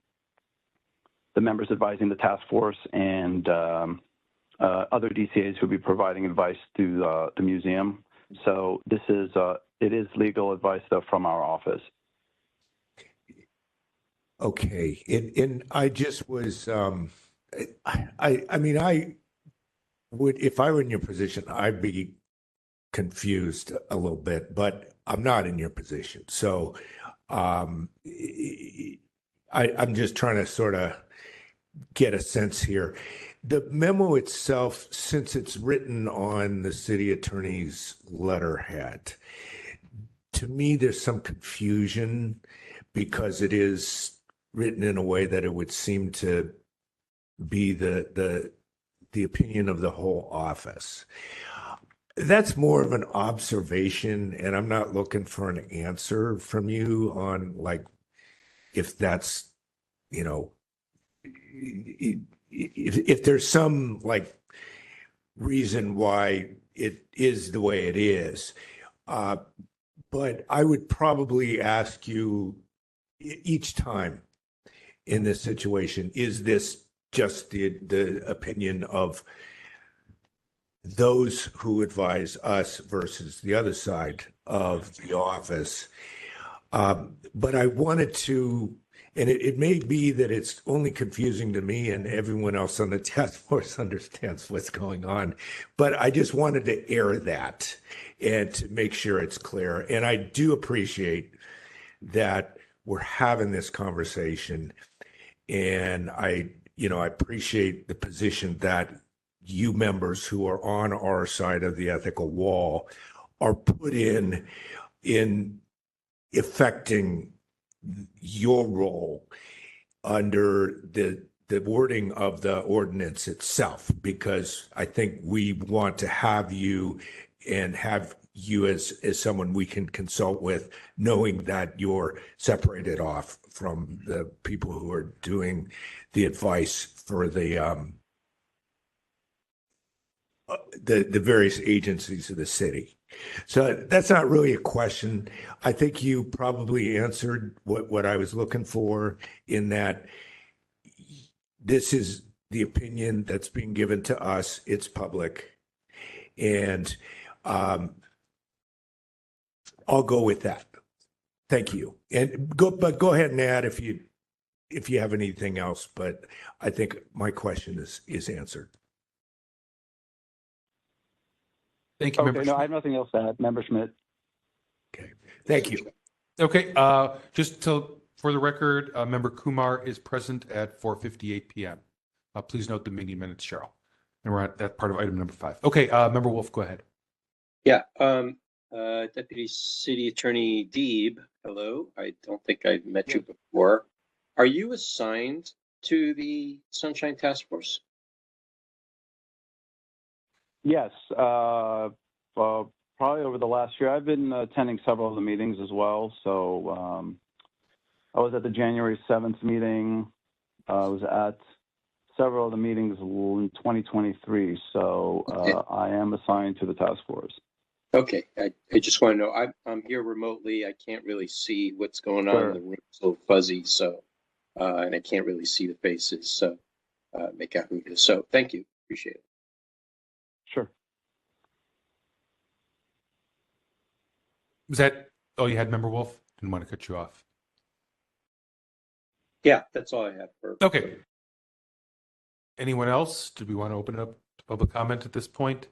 members advising the task force and other DCAs who will be providing advice to the museum. So this is it is legal advice though from our office. Okay, and I just was, I mean, I would, if I were in your position, I'd be confused a little bit, but I'm not in your position. So I'm just trying to sort of get a sense here. The memo itself, since it's written on the city attorney's letterhead, to me, there's some confusion because it is written in a way that it would seem to be the opinion of the whole office. That's more of an observation, and I'm not looking for an answer from you on like if that's, you know, if there's some like reason why it is the way it is. But I would probably ask you each time in this situation, is this just the opinion of those who advise us versus the other side of the office? But I wanted to, and it may be that it's only confusing to me and everyone else on the task force understands what's going on, but I just wanted to air that and to make sure it's clear. And I do appreciate that we're having this conversation, and I appreciate the position that you members who are on our side of the ethical wall are put in affecting your role under the wording of the ordinance itself, because I think we want to have you and have you as someone we can consult with, knowing that you're separated off from the people who are doing the advice for the various agencies of the city. So that's not really a question. I think you probably answered what I was looking for, in that this is the opinion that's being given to us. It's public. And I'll go with that. Thank you. And go ahead and add if you have anything else, but I think my question is answered. Thank you, Okay, Member no, I Schmidt. have nothing else to add. Member Schmidt. Okay, thank you. Okay, just for the record, Member Kumar is present at 4:58 p.m. Please note the meeting minutes, Cheryl. And we're at that part of item number 5. Okay, Member Wolf, go ahead. Yeah, Deputy City Attorney Deeb, hello. I don't think I've met you before. Are you assigned to the Sunshine Task Force? Yes, probably over the last year, I've been attending several of the meetings as well. So I was at the January 7th meeting. I was at several of the meetings in 2023. So I am assigned to the task force. Okay, I just want to know, I'm here remotely. I can't really see what's going on. Sure. The room's a little fuzzy, so, and I can't really see the faces, so make out who it is. So thank you, appreciate it. Sure. Was that all you had, Member Wolf? Didn't want to cut you off. Yeah, that's all I have for. Okay. Anyone else? Did we want to open it up to public comment at this point?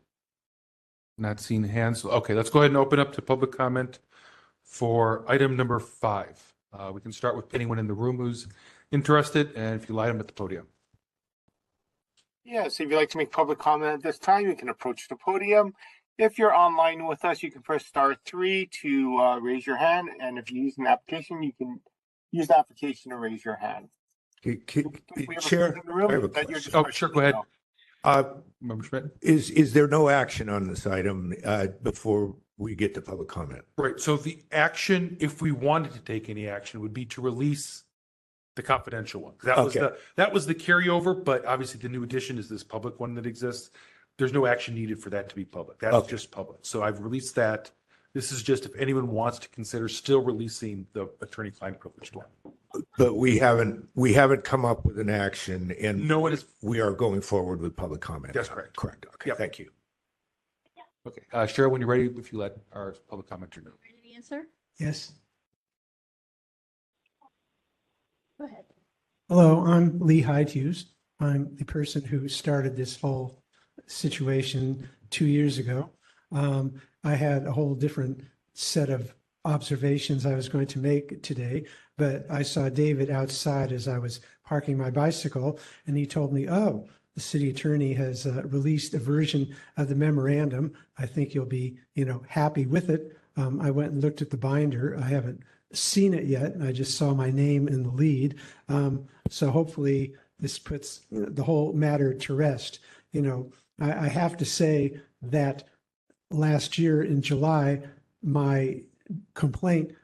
Not seeing hands. Okay, let's go ahead and open up to public comment for item number 5. We can start with anyone in the room who's interested, and if you light them at the podium. Yeah, so if you'd like to make public comment at this time, you can approach the podium. If you're online with us, you can press *3 to raise your hand. And if you use an application, you can use the application to raise your hand. Chair, I have a question. Oh, sure, go ahead. Member Schmidt? Is there no action on this item before we get to public comment? Right. So the action, if we wanted to take any action, would be to release the confidential one. That was Okay. that was the carryover, but obviously the new addition is this public one that exists. There's no action needed for that to be public. That's Okay. just public. So I've released that. This is just if anyone wants to consider still releasing the attorney-client privileged one. But we haven't come up with an action, and No one is. we are going forward with public comment. That's correct. Correct. Okay. Yep. Thank you. Okay. Cheryl, when you're ready, if you let our public commenter know. Ready to answer? Yes. Go ahead. Hello, I'm Lee Hyde-Hughes. I'm the person who started this whole situation 2 years ago. I had a whole different set of observations I was going to make today, but I saw David outside as I was parking my bicycle, and he told me, oh, the city attorney has released a version of the memorandum. I think you'll be, happy with it. I went and looked at the binder. I haven't seen it yet. I just saw my name in the lead. So hopefully this puts the whole matter to rest. I have to say that last year in July, my complaint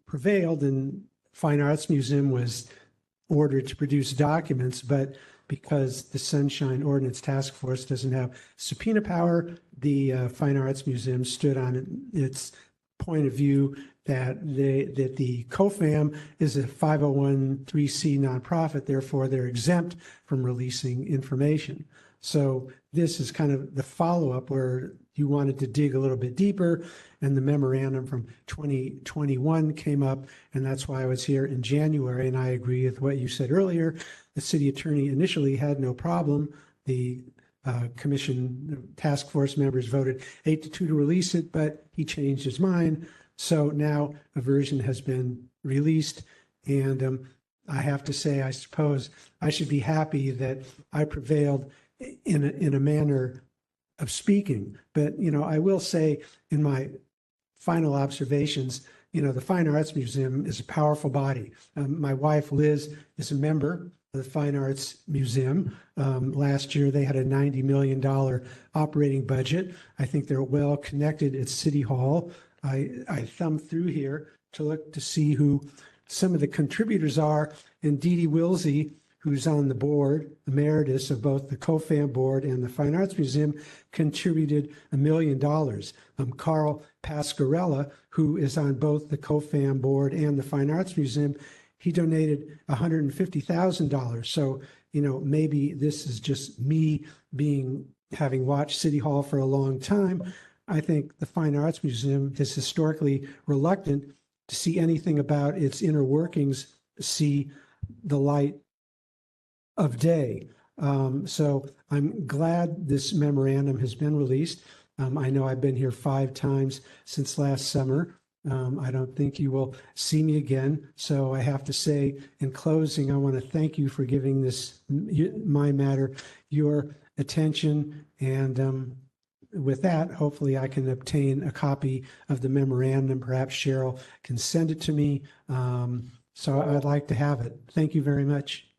prevailed and Fine Arts Museum was ordered to produce documents, but because the Sunshine Ordinance Task Force doesn't have subpoena power, the Fine Arts Museum stood on its point of view that the COFAM is a 501(c)(3) nonprofit, therefore they're exempt from releasing information. So this is kind of the follow-up where you wanted to dig a little bit deeper, and the memorandum from 2021 came up, and that's why I was here in January, and I agree with what you said earlier. The city attorney initially had no problem. The commission task force members voted 8-2 to release it, but he changed his mind. So now a version has been released, and I have to say, I suppose I should be happy that I prevailed in a manner of speaking. But, I will say in my final observations, the Fine Arts Museum is a powerful body. My wife, Liz, is a member of the Fine Arts Museum. Last year, they had a $90 million operating budget. I think they're well connected at City Hall. I thumbed through here to look to see who some of the contributors are, and Dee Dee Wilsey, who's on the board, emeritus of both the COFAM board and the Fine Arts Museum, contributed $1 million. Carl Pascarella, who is on both the COFAM board and the Fine Arts Museum, he donated $150,000. So, maybe this is just me having watched City Hall for a long time. I think the Fine Arts Museum is historically reluctant to see anything about its inner workings see the light of day. So I'm glad this memorandum has been released. I know I've been here 5 times since last summer. I don't think you will see me again. So I have to say, in closing, I want to thank you for giving this, my matter, your attention. And with that, hopefully I can obtain a copy of the memorandum. Perhaps Cheryl can send it to me. So I'd like to have it. Thank you very much.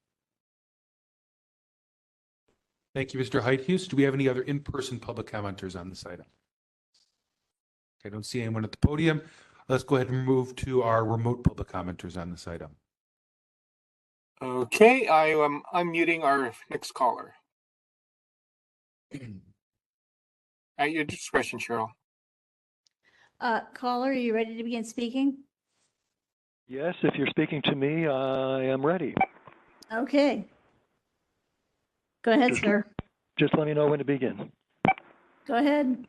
Thank you, Mr. Hyde-Hughes. Do we have any other in-person public commenters on this item? I don't see anyone at the podium. Let's go ahead and move to our remote public commenters on this item. Okay, I am unmuting our next caller. At your discretion, Cheryl. Caller, are you ready to begin speaking? Yes, if you're speaking to me, I am ready. Okay. Go ahead, sir. Just let me know when to begin. Go ahead.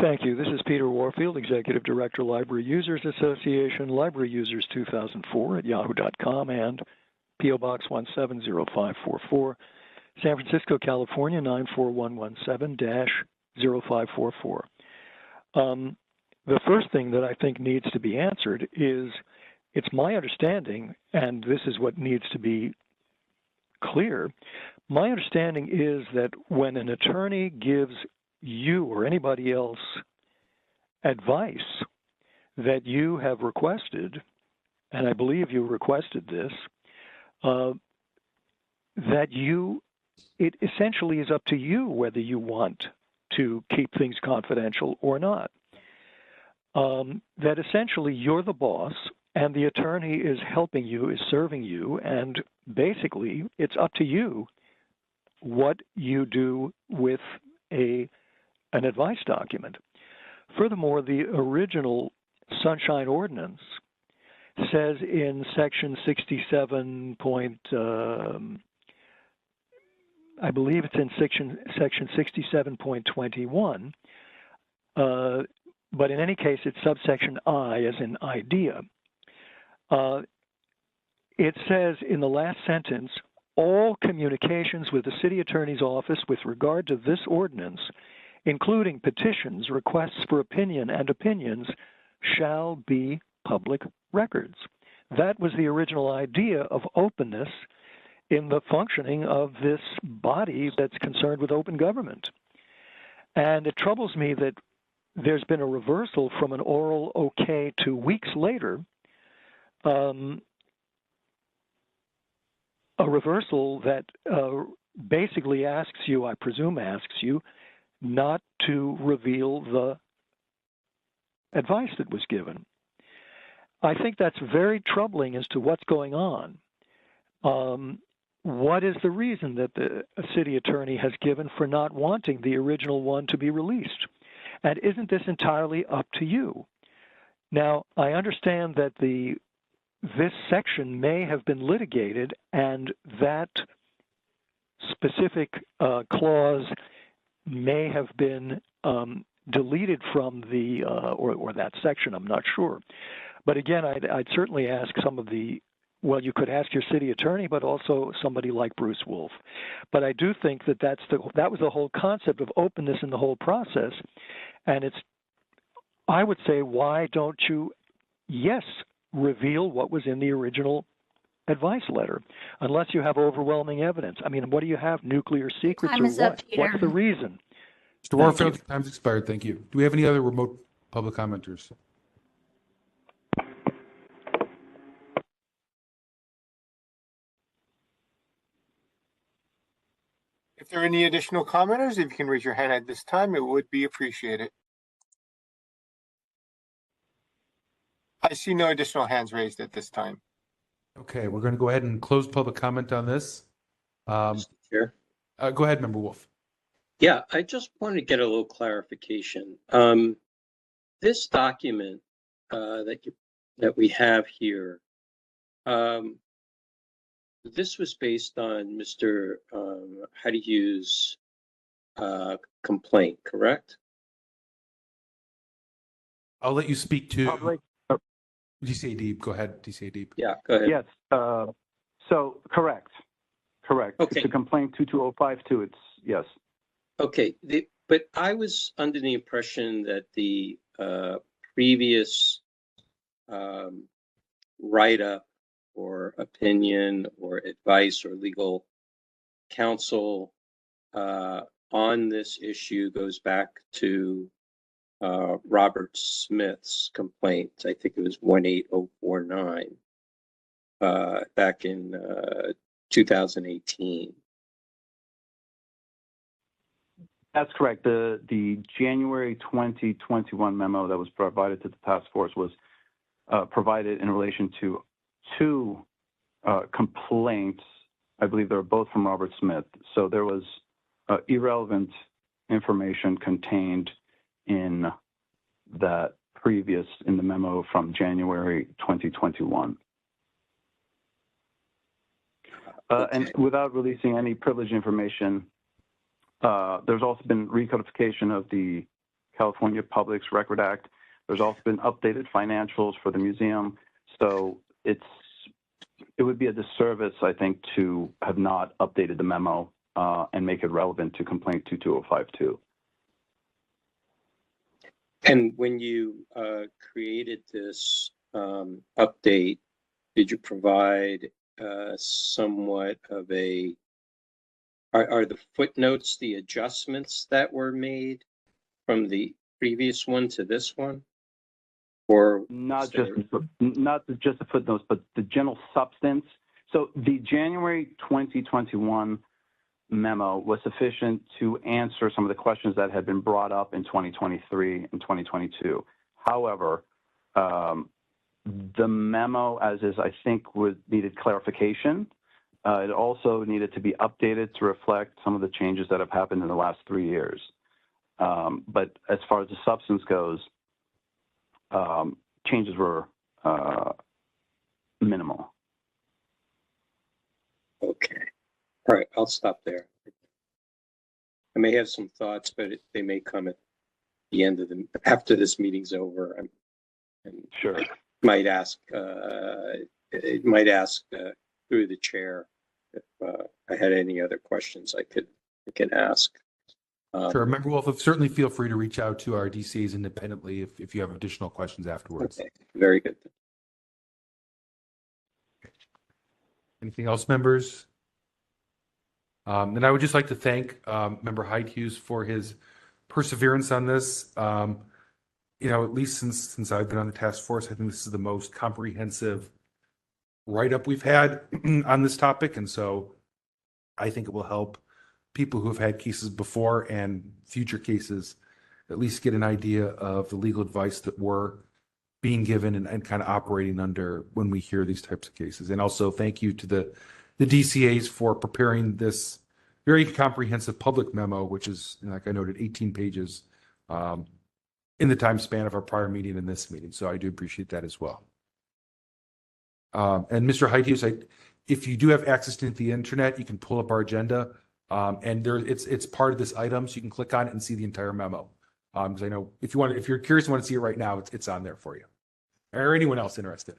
Thank you. This is Peter Warfield, Executive Director, Library Users Association, Library Users 2004 at yahoo.com, and P.O. Box 170544, San Francisco, California, 94117-0544. The first thing that I think needs to be answered is, it's my understanding, and this is what needs to be clear, my understanding is that when an attorney gives you or anybody else advice that you have requested, and I believe you requested this, that it essentially is up to you whether you want to keep things confidential or not. That essentially you're the boss and the attorney is helping you, is serving you, and basically it's up to you what you do with an advice document. Furthermore, the original Sunshine Ordinance says in section 67 I believe it's in section 67.21, but in any case, it's subsection I as in idea. It says in the last sentence, all communications with the city attorney's office with regard to this ordinance, including petitions, requests for opinion, and opinions, shall be public records. That was the original idea of openness in the functioning of this body that's concerned with open government. And it troubles me that there's been a reversal from an oral okay to weeks later, a reversal that basically asks you, I presume asks you, not to reveal the advice that was given. I think that's very troubling as to what's going on. What is the reason that the city attorney has given for not wanting the original one to be released? And isn't this entirely up to you? Now, I understand that this section may have been litigated and that specific clause may have been deleted from the, or that section, I'm not sure. But again, I'd certainly ask some of well, you could ask your city attorney, but also somebody like Bruce Wolf. But I do think that that was the whole concept of openness in the whole process. And I would say, why don't you, yes, reveal what was in the original advice letter, unless you have overwhelming evidence. I mean, what do you have, nuclear secrets Time or is up, what? Peter. What's the reason? Mr. Warfield, time's expired. Thank you. Do we have any other remote public commenters? If there are any additional commenters, if you can raise your hand at this time, it would be appreciated. I see no additional hands raised at this time. Okay, we're going to go ahead and close public comment on this. Chair. Go ahead, Member Wolf. Yeah, I just want to get a little clarification. This document that we have here, this was based on Mr. Hadihu's complaint, correct? I'll let you speak to DCA Deeb. Go ahead, DCA Deeb. Yeah, go ahead. Yes. So correct. Okay. It's a complaint 22052. It's yes. Okay, but I was under the impression that the previous write-up or opinion or advice or legal counsel on this issue goes back to Robert Smith's complaint. I think it was 18049 back in 2018. That's correct. The January 2021 memo that was provided to the task force was provided in relation to two complaints. I believe they were both from Robert Smith. So there was irrelevant information contained in that in the memo from January 2021. And without releasing any privileged information, there's also been recodification of the California Public Records Act. There's also been updated financials for the museum. So it would be a disservice, I think, to have not updated the memo and make it relevant to complaint 22052. And when you created this update, did you provide somewhat of are the footnotes the adjustments that were made from the previous one to this one? Or not just the footnotes, but the general substance. So the January 2021 memo was sufficient to answer some of the questions that had been brought up in 2023 and 2022. However, the memo, as is, I think, needed clarification. It also needed to be updated to reflect some of the changes that have happened in the last 3 years. But as far as the substance goes, changes were minimal. Okay. All right, I'll stop there. I may have some thoughts, but they may come at the end of after this meeting's over. And sure. Might ask through the chair if I had any other questions I could ask. Sure. Member Wolf, certainly feel free to reach out to our DCAs independently if you have additional questions afterwards. Okay, very good. Anything else, members? And I would just like to thank Member Hyde-Hughes for his perseverance on this. At least since I've been on the task force, I think this is the most comprehensive write-up we've had on this topic. And so I think it will help people who have had cases before and future cases at least get an idea of the legal advice that we're being given and kind of operating under when we hear these types of cases. And also thank you to the DCAs for preparing this very comprehensive public memo, which is, like I noted, 18 pages in the time span of our prior meeting and this meeting. So I do appreciate that as well. And Mr. Hyde-Hughes, if you do have access to the internet, you can pull up our agenda. And it's part of this item, so you can click on it and see the entire memo. Because I know if you're curious and want to see it right now, it's on there for you. Or anyone else interested.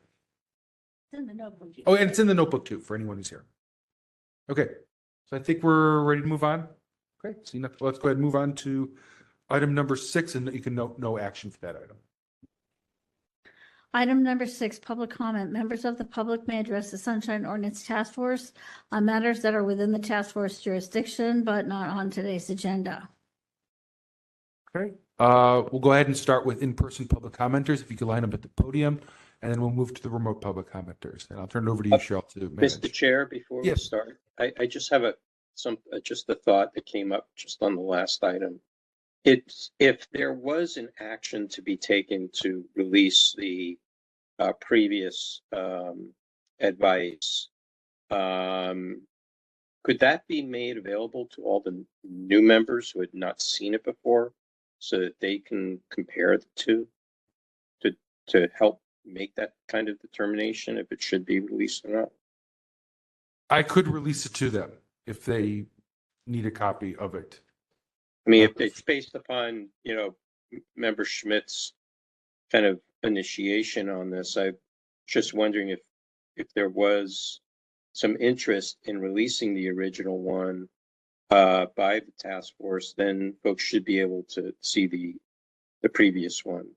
It's in the notebook. Oh, and it's in the notebook too for anyone who's here. Okay, so I think we're ready to move on. Okay, so let's go ahead and move on to item number 6, and you can note no action for that item. Item number 6, public comment. Members of the public may address the Sunshine Ordinance Task Force on matters that are within the task force jurisdiction, but not on today's agenda. Okay, we'll go ahead and start with in-person public commenters. If you could line up at the podium, and then we'll move to the remote public commenters. And I'll turn it over to you, Cheryl, to manage. Mr. Chair, before we start, I just have just a thought that came up just on the last item. If there was an action to be taken to release the previous advice, could that be made available to all the new members who had not seen it before, so that they can compare the two to help make that kind of determination if it should be released or not? I could release it to them if they need a copy of it. I mean, if it's based upon, Member Schmidt's kind of initiation on this, I'm just wondering if there was some interest in releasing the original one by the task force, then folks should be able to see the previous one.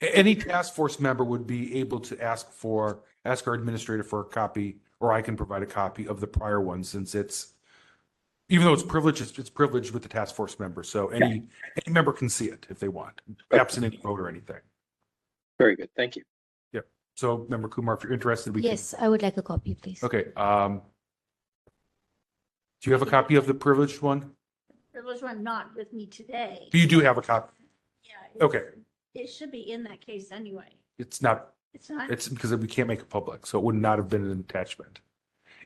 Any task force member would be able to ask our administrator for a copy, or I can provide a copy of the prior one, since even though it's privileged, it's privileged with the task force member. So any member can see it if they want, absent any vote or anything. Very good. Thank you. Yeah. So Member Kumar, if you're interested, we Yes, I would like a copy, please. Okay. Do you have a copy of the privileged one? There was one not with me today. You do have a copy? Yeah. Okay. It should be in that case anyway. It's not. It's not? It's because we can't make it public, so it would not have been an attachment.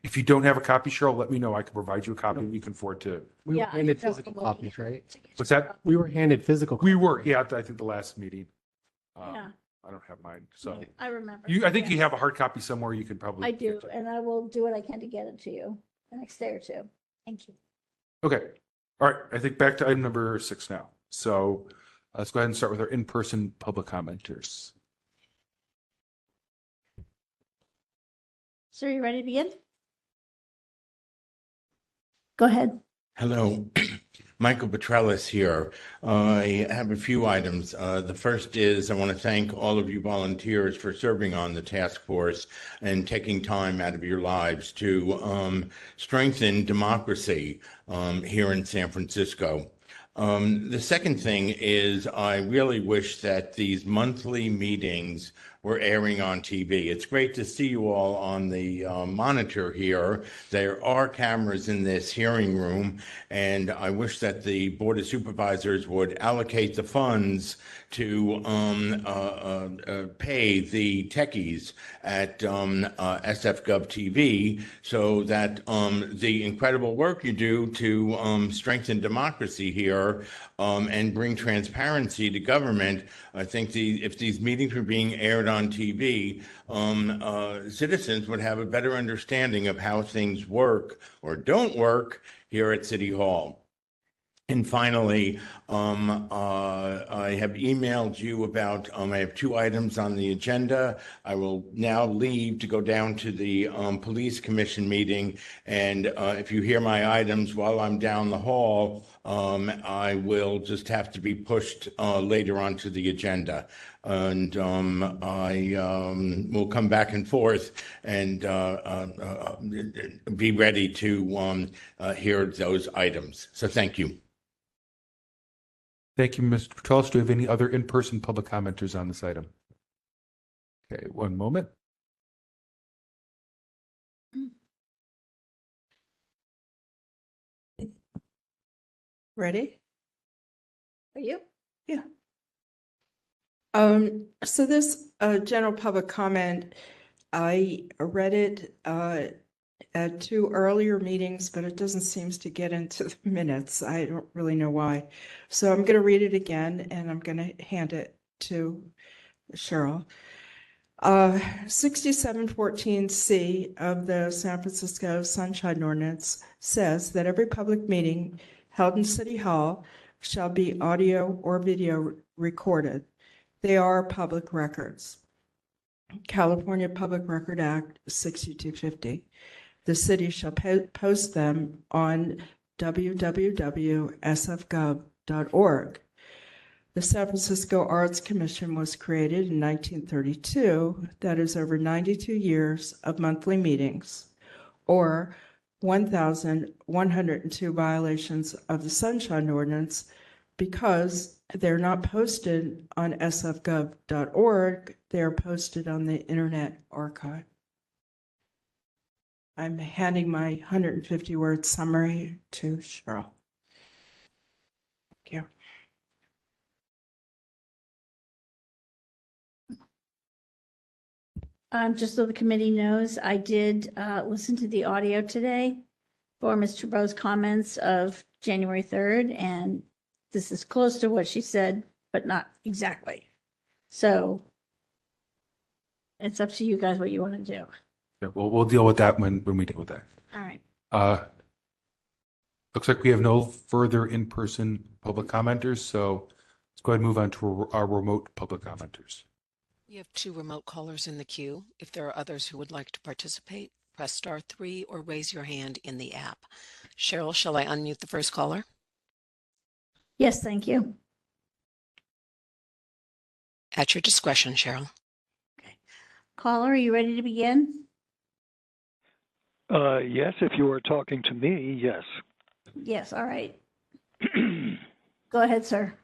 If you don't have a copy, Cheryl, let me know. I can provide you a copy and you can forward to. We Yeah, were handed I don't physical believe- copies, right? What's that? We were handed physical copies. We were, yeah, I think the last meeting. Yeah. I don't have mine, so. I remember. I think Yeah. you have a hard copy somewhere. You can probably. I do, and I will do what I can to get it to you the next day or two. Thank you. Okay. All right. I think back to item number 6 now. So let's go ahead and start with our in-person public commenters. So are you ready to begin? Go ahead. Hello, Michael Petrellis here. I have a few items. The first is I want to thank all of you volunteers for serving on the task force and taking time out of your lives to strengthen democracy here in San Francisco. The second thing is I really wish that these monthly meetings were airing on TV. It's great to see you all on the monitor here. There are cameras in this hearing room, and I wish that the Board of Supervisors would allocate the funds to pay the techies at SFGov TV so that the incredible work you do to strengthen democracy here and bring transparency to government. I think if these meetings were being aired on TV, citizens would have a better understanding of how things work or don't work here at City Hall. And finally, I have emailed you about, I have 2 items on the agenda. I will now leave to go down to the Police Commission meeting. And if you hear my items while I'm down the hall, I will just have to be pushed later onto the agenda. And I will come back and forth and be ready to hear those items. So thank you. Thank you, Mr. Petralis. Do we have any other in-person public commenters on this item? Okay, one moment. Ready? Are you? Yeah. So this general public comment, I read it at 2 earlier meetings, but it doesn't seem to get into the minutes. I don't really know why. So I'm going to read it again, and I'm going to hand it to Cheryl. 6714C of the San Francisco Sunshine Ordinance says that every public meeting held in City Hall shall be audio or video recorded. They are public records. California Public Record Act 6250. The city shall post them on www.sfgov.org. The San Francisco Arts Commission was created in 1932. That is over 92 years of monthly meetings, or 1,102 violations of the Sunshine Ordinance, because they're not posted on sfgov.org, they're posted on the Internet Archive. I'm handing my 150-word summary to Cheryl. Thank you. Just so the committee knows, I did listen to the audio today for Ms. Trudeau's comments of January 3rd, and this is close to what she said, but not exactly. So it's up to you guys what you want to do. Yeah, we'll deal with that when we deal with that. All right. Looks like we have no further in-person public commenters, so let's go ahead and move on to our remote public commenters. We have 2 remote callers in the queue. If there are others who would like to participate, press *3 or raise your hand in the app. Cheryl, shall I unmute the first caller? Yes, thank you. At your discretion, Cheryl. Okay. Caller, are you ready to begin? Yes, if you are talking to me, yes. Yes, all right. Go ahead, sir.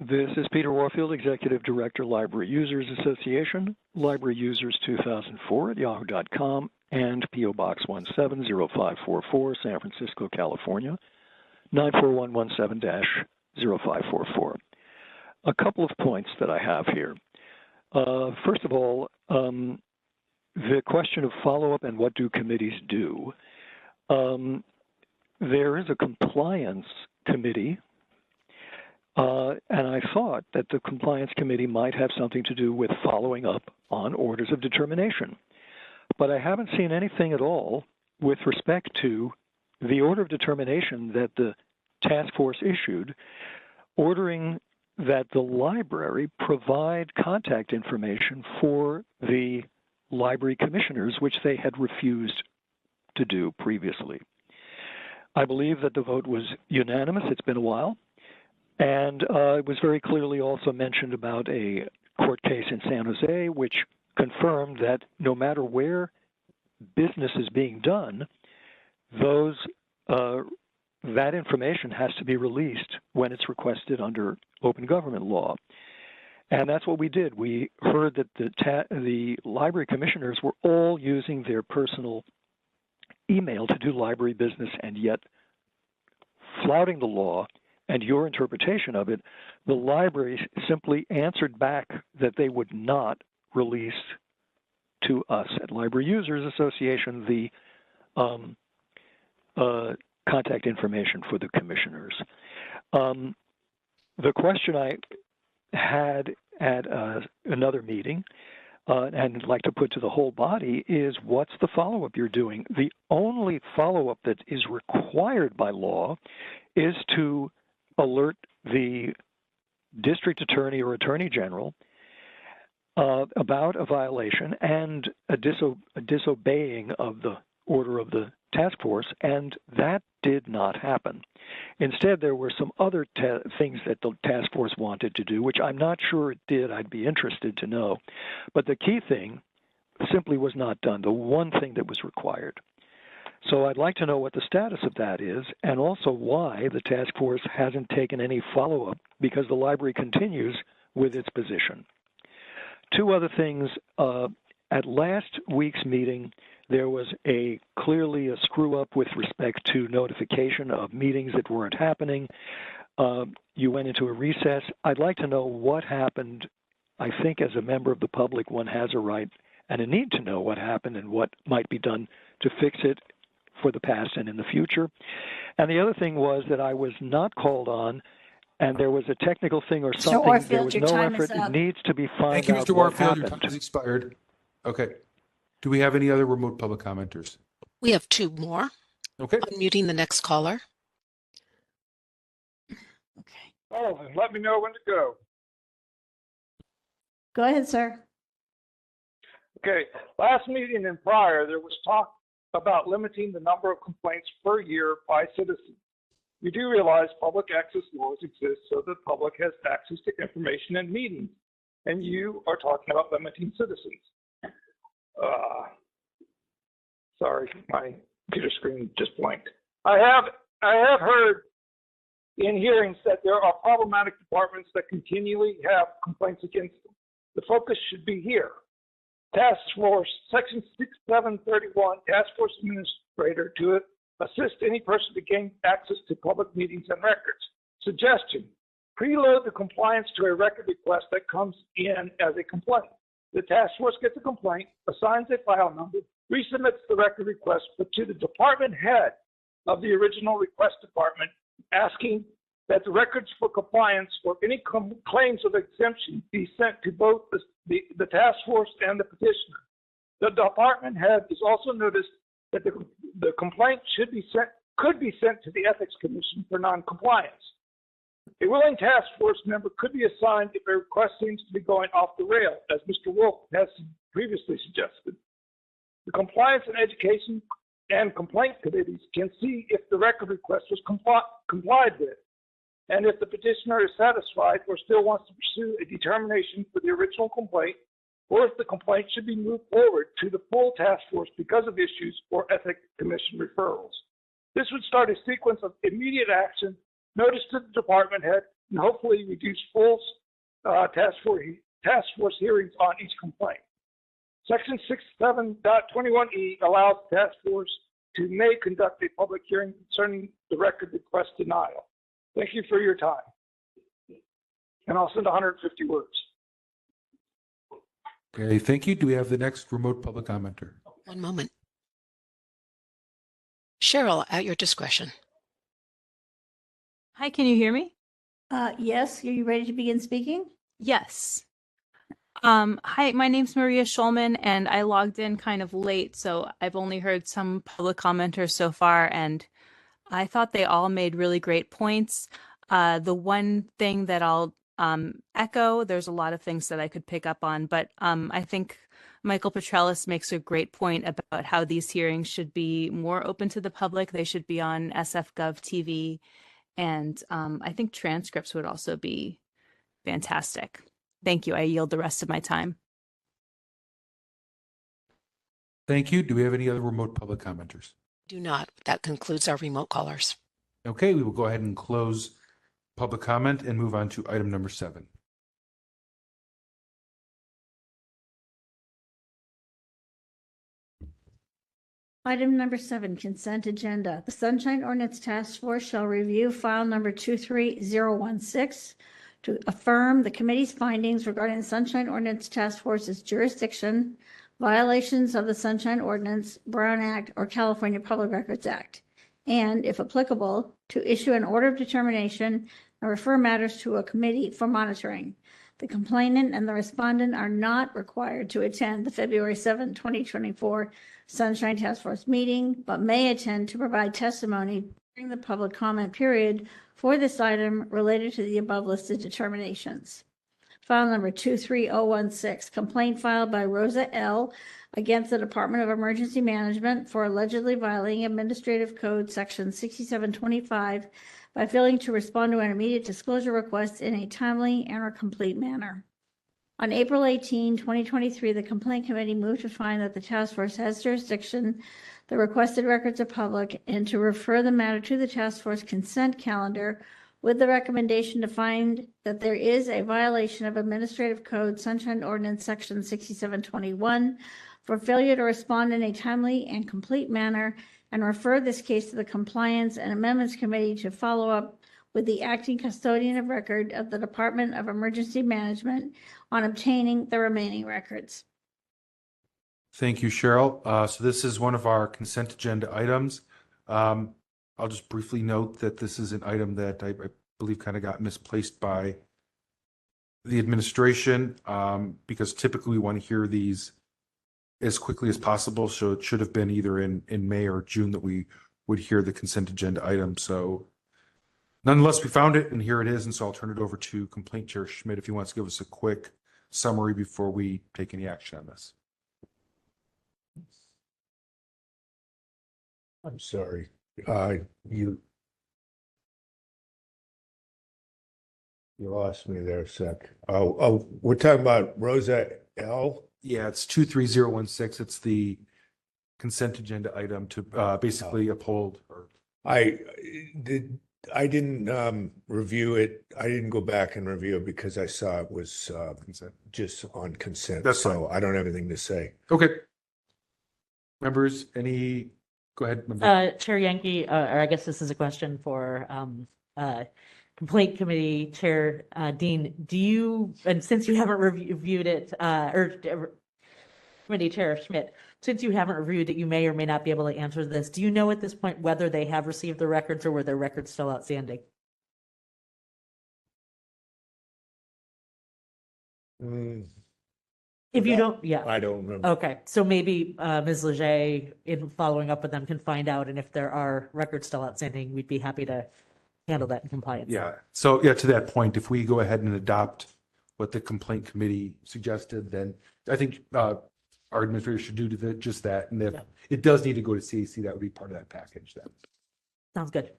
This is Peter Warfield, Executive Director, Library Users Association, Library Users 2004 at yahoo.com, and P.O. Box 170544, San Francisco, California, 94117-0544. A couple of points that I have here. First of all, the question of follow-up and what do committees do. There is a compliance committee, and I thought that the compliance committee might have something to do with following up on orders of determination. But I haven't seen anything at all with respect to the order of determination that the task force issued, ordering that the library provide contact information for the library commissioners, which they had refused to do previously. I believe that the vote was unanimous. It's been a while. And it was very clearly also mentioned about a court case in San Jose, which confirmed that no matter where business is being done, that information has to be released when it's requested under open government law. And that's what we did. We heard that the library commissioners were all using their personal email to do library business, and yet flouting the law and your interpretation of it, the library simply answered back that they would not release to us at Library Users Association the contact information for the commissioners. The question I had at another meeting, and I'd like to put to the whole body, is what's the follow-up you're doing? The only follow-up that is required by law is to alert the district attorney or attorney general about a violation and a disobeying of the order of the task force, and that did not happen. Instead, there were some other things that the task force wanted to do, which I'm not sure it did. I'd be interested to know. But the key thing simply was not done, the one thing that was required. So I'd like to know what the status of that is, and also why the task force hasn't taken any follow-up, because the library continues with its position. Two other things. At last week's meeting, there was clearly a screw-up with respect to notification of meetings that weren't happening. You went into a recess. I'd like to know what happened. I think as a member of the public, one has a right and a need to know what happened and what might be done to fix it for the past and in the future. And the other thing was that I was not called on, and there was a technical thing or something. Warfield, there was your no time effort. is up. It needs to be found Thank you, out Mr. what Warfield. Your happened. time has expired. Okay. Do we have any other remote public commenters? We have two more. Okay. Unmuting the next caller. Oh, then let me know when to go. Go ahead, sir. Okay, last meeting and prior, there was talk about limiting the number of complaints per year by citizens. You do realize public access laws exist so the public has access to information and meetings, and you are talking about limiting citizens. Sorry, my computer screen just blanked. I have heard in hearings that there are problematic departments that continually have complaints against them. The focus should be here. Task Force, Section 6731, Task Force Administrator to assist any person to gain access to public meetings and records. Suggestion, preload the compliance to a record request that comes in as a complaint. The task force gets a complaint, assigns a file number, resubmits the record request, but to the department head of the original request department, asking that the records for compliance or any claims of exemption be sent to both the task force and the petitioner. The department head is also noticed that the complaint could be sent to the Ethics Commission for non-compliance. A willing task force member could be assigned if a request seems to be going off the rail, as Mr. Wolf has previously suggested. The Compliance and Education and Complaint Committees can see if the record request was complied with, and if the petitioner is satisfied or still wants to pursue a determination for the original complaint, or if the complaint should be moved forward to the full task force because of issues or Ethics Commission referrals. This would start a sequence of immediate action, notice to the department head, and hopefully reduce full task force hearings on each complaint. Section 67.21e allows the task force to may conduct a public hearing concerning the record request denial. Thank you for your time. And I'll send 150 words. Okay, thank you. Do we have the next remote public commenter? One moment. Cheryl, at your discretion. Hi, can you hear me? Yes, are you ready to begin speaking? Yes. Hi, my name's Maria Schulman, and I logged in kind of late, so I've only heard some public commenters so far, and I thought they all made really great points. The one thing that I'll echo, there's a lot of things that I could pick up on, but I think Michael Petralis makes a great point about how these hearings should be more open to the public. They should be on SF.gov TV, and I think transcripts would also be fantastic. Thank you. I yield the rest of my time. Thank you. Do we have any other remote public commenters? Do not. That concludes our remote callers. Okay, we will go ahead and close public comment and move on to item number 7. Item number 7, consent agenda. The Sunshine Ordinance Task Force shall review file number 23016 to affirm the committee's findings regarding the Sunshine Ordinance Task Force's jurisdiction, violations of the Sunshine Ordinance, Brown Act, or California Public Records Act, and, if applicable, to issue an order of determination and refer matters to a committee for monitoring. The complainant and the respondent are not required to attend the February 7, 2024 Sunshine Task Force meeting, but may attend to provide testimony during the public comment period for this item related to the above listed determinations. File number 23016, complaint filed by Rosa L. against the Department of Emergency Management for allegedly violating Administrative Code Section 6725 by failing to respond to an immediate disclosure request in a timely and or complete manner. On April 18, 2023, the Complaint Committee moved to find that the task force has jurisdiction, the requested records are public, and to refer the matter to the task force consent calendar with the recommendation to find that there is a violation of Administrative Code Sunshine Ordinance Section 6721 for failure to respond in a timely and complete manner, and refer this case to the Compliance and Amendments Committee to follow up with the acting custodian of record of the Department of Emergency Management on obtaining the remaining records. Thank you, Cheryl. So this is one of our consent agenda items. I'll just briefly note that this is an item that I believe kind of got misplaced by the administration because typically we want to hear these as quickly as possible. So it should have been either in May or June that we would hear the consent agenda item. So nonetheless, we found it and here it is. And so I'll turn it over to Complaint Chair Schmidt if he wants to give us a quick summary before we take any action on this. I'm sorry. You lost me there a sec. Oh, we're talking about Rosa L. Yeah, it's 23016. It's the consent agenda item to basically uphold. Or I didn't review it. I didn't go back and review it because I saw it was consent. Just on consent. That's so fine. I don't have anything to say. Okay. Members, any? Go ahead. Chair Yankee, or I guess this is a question for Complaint Committee Chair Dean. Do you, and since you haven't reviewed it, or Committee Chair Schmidt, since you haven't reviewed it, you may or may not be able to answer this. Do you know at this point whether they have received the records or were their records still outstanding? If you don't, yeah. I don't remember. Okay, so maybe Ms. Leger, in following up with them, can find out, and if there are records still outstanding, we'd be happy to handle that in compliance. Yeah. So yeah, to that point, if we go ahead and adopt what the Complaint Committee suggested, then I think our administrator should do just that. And if it does need to go to CAC, that would be part of that package then. Sounds good.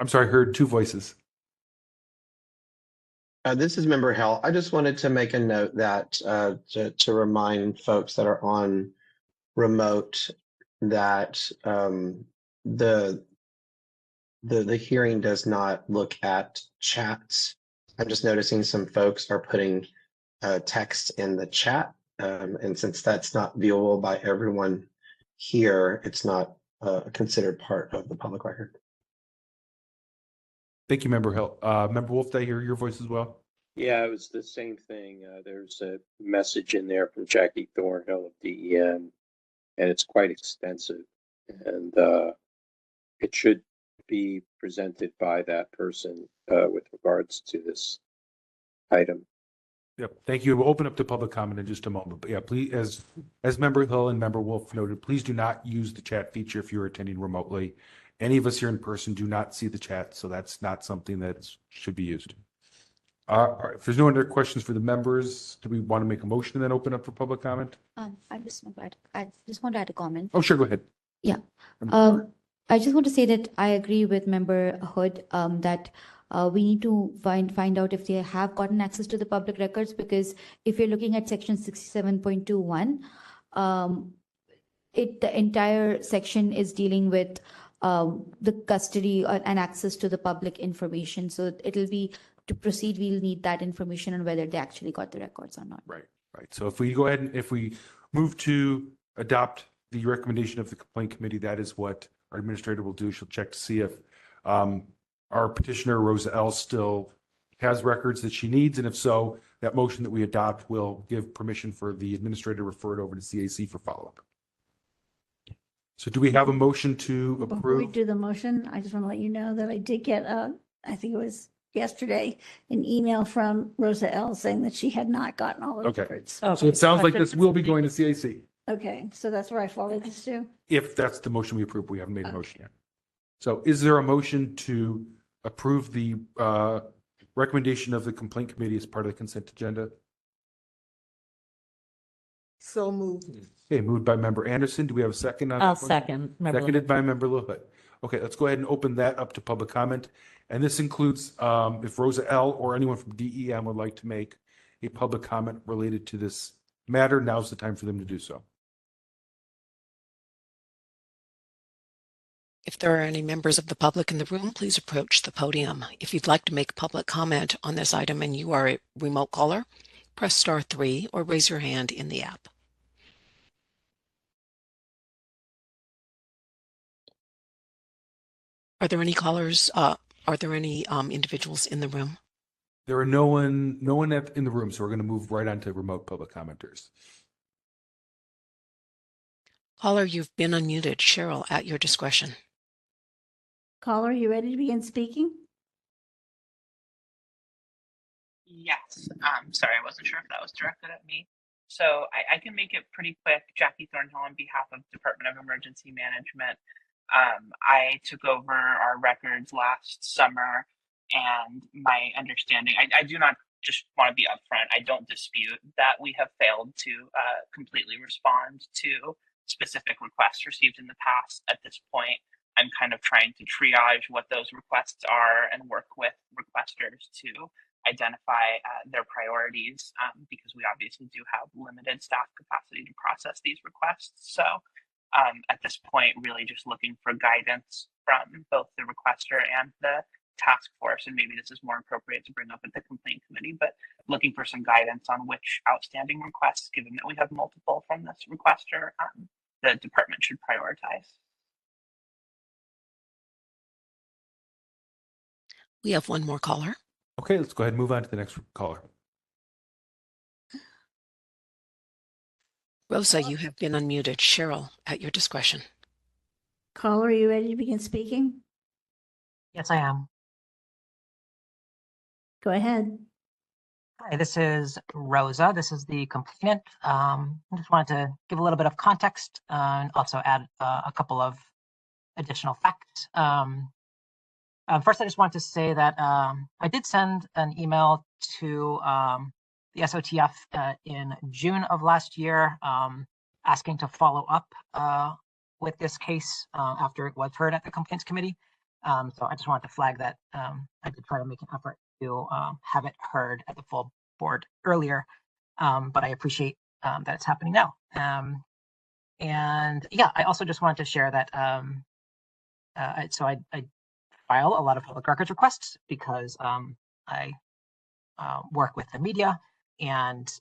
I'm sorry, I heard two voices. This is Member Hell. I just wanted to make a note that to remind folks that are on remote that the hearing does not look at chats. I'm just noticing some folks are putting text in the chat, and since that's not viewable by everyone here, it's not considered part of the public record. Thank you, Member Hill. Member Wolf, did I hear your voice as well? Yeah, it was the same thing. There's a message in there from Jackie Thornhill of DEM, and it's quite extensive. And it should be presented by that person with regards to this item. Yep. Thank you. We'll open up to public comment in just a moment. But yeah, please, as Member Hill and Member Wolf noted, please do not use the chat feature if you're attending remotely. Any of us here in person do not see the chat, so that's not something that should be used. All right. If there's no other questions for the members, do we want to make a motion and then open up for public comment? I just want to add a comment. Oh, sure. Go ahead. Yeah. I just want to say that I agree with Member Hood that we need to find out if they have gotten access to the public records, because if you're looking at section 67.21, the entire section is dealing with the custody and access to the public information. So it'll be, to proceed, we'll need that information on whether they actually got the records or not. Right. So if we go ahead and if we move to adopt the recommendation of the complaint committee, that is what our administrator will do. She'll check to see if our petitioner, Rosa L., still has records that she needs. And if so, that motion that we adopt will give permission for the administrator to refer it over to CAC for follow-up. So do we have a motion to Before we approve? do the motion, I just want to let you know that I did get I think it was yesterday, an email from Rosa L. saying that she had not gotten all the Okay. records. So it sounds like this will be going to CAC. Okay, so that's where I forwarded this to. If that's the motion we approve, we haven't made a motion yet. So is there a motion to approve the recommendation of the complaint committee as part of the consent agenda? So moved. Okay, moved by member Anderson. Do we have a second on that? I'll one? second. Member Seconded by member LaHood. Okay, let's go ahead and open that up to public comment. And this includes if Rosa L. or anyone from DEM would like to make a public comment related to this matter, now's the time for them to do so. If there are any members of the public in the room, please approach the podium. If you'd like to make public comment on this item and you are a remote caller, press *3 or raise your hand in the app. Are there any callers? Are there any individuals in the room? There are no one in the room, so we're going to move right on to remote public commenters. Caller, you've been unmuted. Cheryl, at your discretion. Caller, you ready to begin speaking? Yes. Sorry, I wasn't sure if that was directed at me. So I can make it pretty quick. Jackie Thornhill on behalf of Department of Emergency Management. I took over our records last summer, and my understanding, I do not just want to be upfront. I don't dispute that we have failed to completely respond to specific requests received in the past. At this point, I'm kind of trying to triage what those requests are and work with requesters to identify their priorities, because we obviously do have limited staff capacity to process these requests. So at this point, really just looking for guidance from both the requester and the task force, and maybe this is more appropriate to bring up at the complaint committee, but looking for some guidance on which outstanding requests, given that we have multiple from this requester, the department should prioritize. We have one more caller. Okay, let's go ahead and move on to the next caller. Rosa, you have been unmuted. Cheryl, at your discretion. Caller, are you ready to begin speaking? Yes, I am. Go ahead. Hi, this is Rosa. This is the complainant. I just wanted to give a little bit of context and also add a couple of additional facts. First, I just want to say that I did send an email to the SOTF in June of last year, asking to follow up with this case after it was heard at the complaints committee. So I just wanted to flag that I did try to make an effort to have it heard at the full board earlier, but I appreciate that it's happening now. And yeah, I also just wanted to share that I file a lot of public records requests because I work with the media, and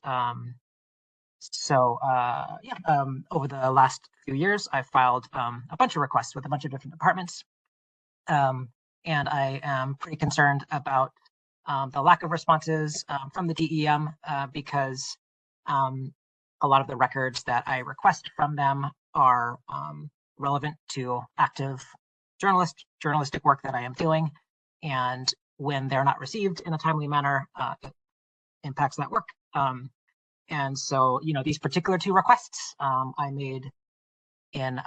over the last few years, I've filed a bunch of requests with a bunch of different departments, and I am pretty concerned about the lack of responses from the DEM because a lot of the records that I request from them are relevant to active journalistic work that I am doing, and when they're not received in a timely manner, it impacts that work. And so, these particular two requests I made in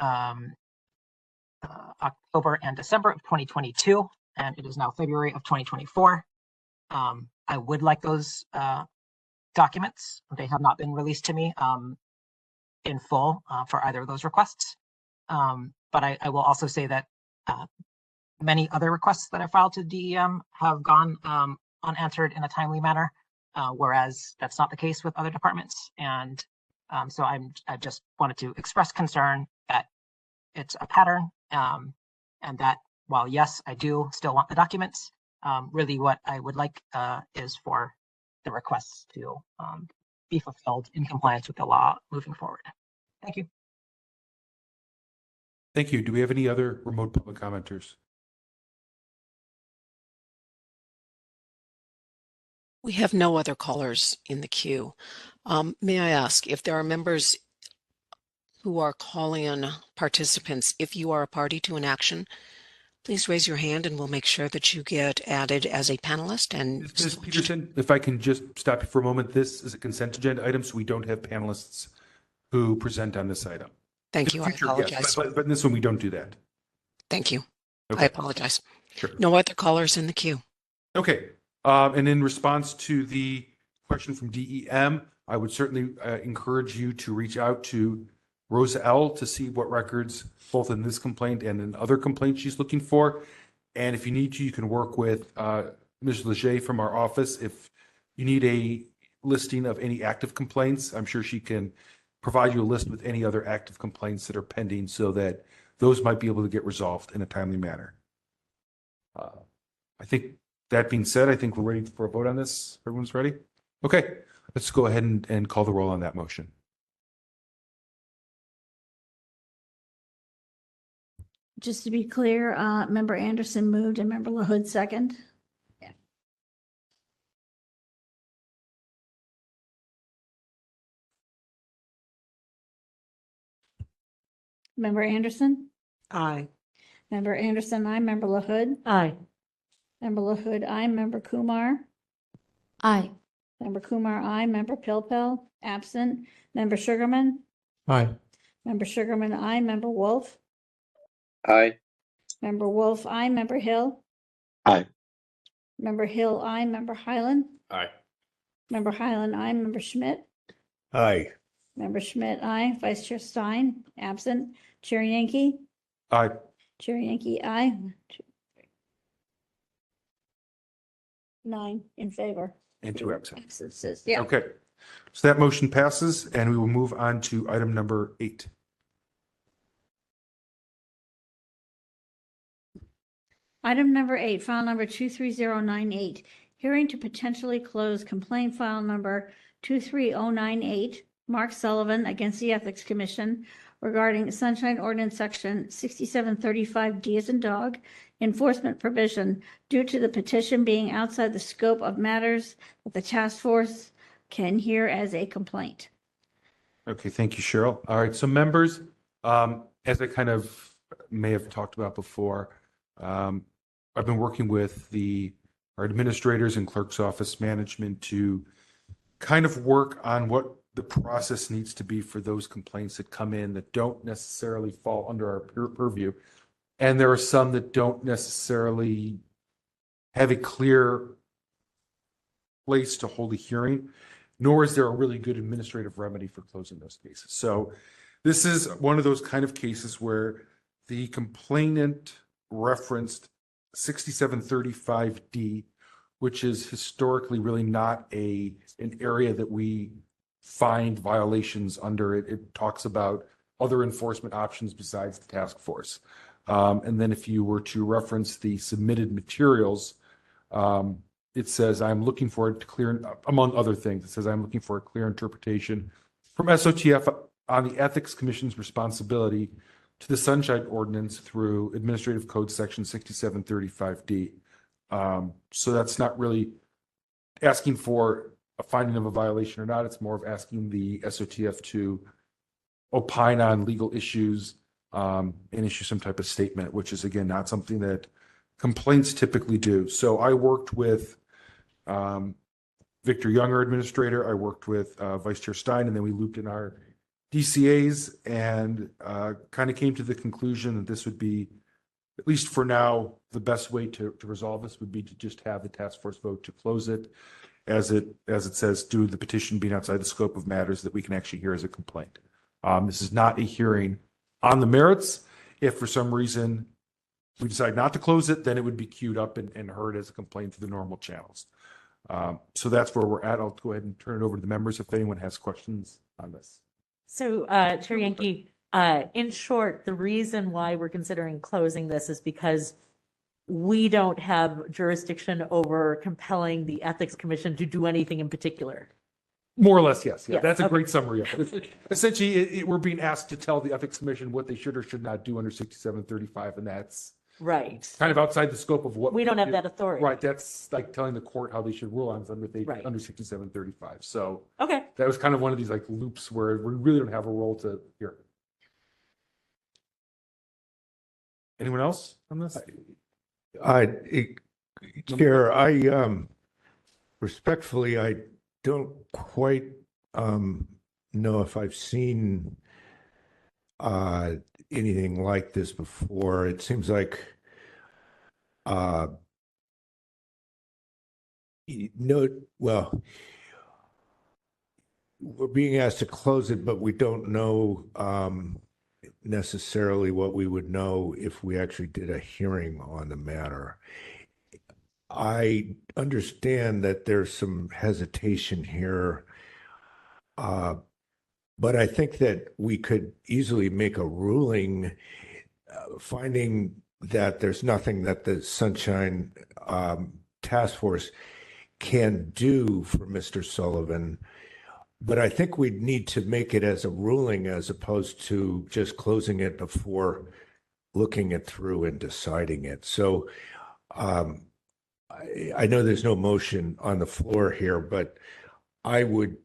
October and December of 2022, and it is now February of 2024. I would like those documents. They have not been released to me in full for either of those requests. But I will also say that many other requests that I filed to DEM have gone unanswered in a timely manner, whereas that's not the case with other departments. And so I just wanted to express concern that it's a pattern, and that while, yes, I do still want the documents, really what I would like is for the requests to be fulfilled in compliance with the law moving forward. Thank you. Thank you. Do we have any other remote public commenters? We have no other callers in the queue. May I ask if there are members who are call-in participants, if you are a party to an action, please raise your hand and we'll make sure that you get added as a panelist. And Ms. Peterson, if I can just stop you for a moment, this is a consent agenda item, so we don't have panelists who present on this item. Thank you. I Future, yes, apologize. but in this one, we don't do that. Thank you. Okay. I apologize. Sure. No other callers in the queue. Okay. And in response to the question from DEM, I would certainly encourage you to reach out to Rosa L. to see what records, both in this complaint and in other complaints she's looking for. And if you need to, you can work with Ms. Leger from our office. If you need a listing of any active complaints, I'm sure she can provide you a list with any other active complaints that are pending so that those might be able to get resolved in a timely manner. I think that being said, I think we're ready for a vote on this. Everyone's ready? Okay, let's go ahead and call the roll on that motion. Just to be clear, Member Anderson moved and Member LaHood second. Yeah. Member Anderson? Aye. Member Anderson, aye. Member LaHood? Aye. Member LaHood, aye. Member Kumar? Aye. Member Kumar, aye. Member Pilpel, absent. Member Sugarman? Aye. Member Sugarman, aye. Member Wolf? Aye. Member Wolf, aye. Member Hill? Aye. Member Hill, aye. Member Highland? Aye. Member Highland, aye. Member Schmidt? Aye. Member Schmidt, aye. Vice Chair Stein, absent. Chair Yankee? Aye. Chair Yankee, aye. 1, 2, 3. 9 in favor. And 2 absent. Absences, yeah. Okay, so that motion passes and we will move on to item number 8. Item number 8, file number 23098, hearing to potentially close complaint file number 23098, Mark Sullivan against the Ethics Commission regarding Sunshine Ordinance Section 6735D as in dog, enforcement provision due to the petition being outside the scope of matters that the task force can hear as a complaint. Okay, thank you, Cheryl. All right, so members, as I kind of may have talked about before, I've been working with our administrators and clerk's office management to kind of work on what the process needs to be for those complaints that come in that don't necessarily fall under our purview. And there are some that don't necessarily have a clear place to hold a hearing, nor is there a really good administrative remedy for closing those cases. So this is one of those kind of cases where the complainant referenced 6735D, which is historically really not an area that we find violations under. It talks about other enforcement options besides the task force. And then if you were to reference the submitted materials, it says, I'm looking for it to clear, among other things, it says, I'm looking for a clear interpretation from SOTF on the Ethics Commission's responsibility to the Sunshine Ordinance through Administrative Code Section 6735D. So that's not really asking for a finding of a violation or not. It's more of asking the SOTF to opine on legal issues and issue some type of statement, which is, again, not something that complaints typically do. So I worked with Victor Young, our administrator. I worked with Vice Chair Stein, and then we looped in our DCAs and kind of came to the conclusion that this would be, at least for now, the best way to resolve this would be to just have the task force vote to close it, as it says, due to the petition being outside the scope of matters that we can actually hear as a complaint. This is not a hearing on the merits. If for some reason we decide not to close it, then it would be queued up and heard as a complaint through the normal channels. So that's where we're at. I'll go ahead and turn it over to the members if anyone has questions on this. So, Chair Yankee, in short, the reason why we're considering closing this is because we don't have jurisdiction over compelling the Ethics Commission to do anything in particular. More or less, yes. Yeah, Yes, that's a okay. great summary of it. Essentially, we're being asked to tell the Ethics Commission what they should or should not do under 6735, and that's Right. kind of outside the scope of what We don't have that authority. Right, that's like telling the court how they should rule on something Right. under 6735. So Okay. that was kind of one of these like loops where we really don't have a role to here. Anyone else on this? Chair, respectfully, I don't quite know if I've seen anything like this before. It seems like well, we're being asked to close it, but we don't know necessarily what we would know if we actually did a hearing on the matter. I understand that there's some hesitation here, but I think that we could easily make a ruling finding that there's nothing that the Sunshine Task Force can do for Mr. Sullivan. But I think we'd need to make it as a ruling as opposed to just closing it before looking it through and deciding it. So I know there's no motion on the floor here, but I would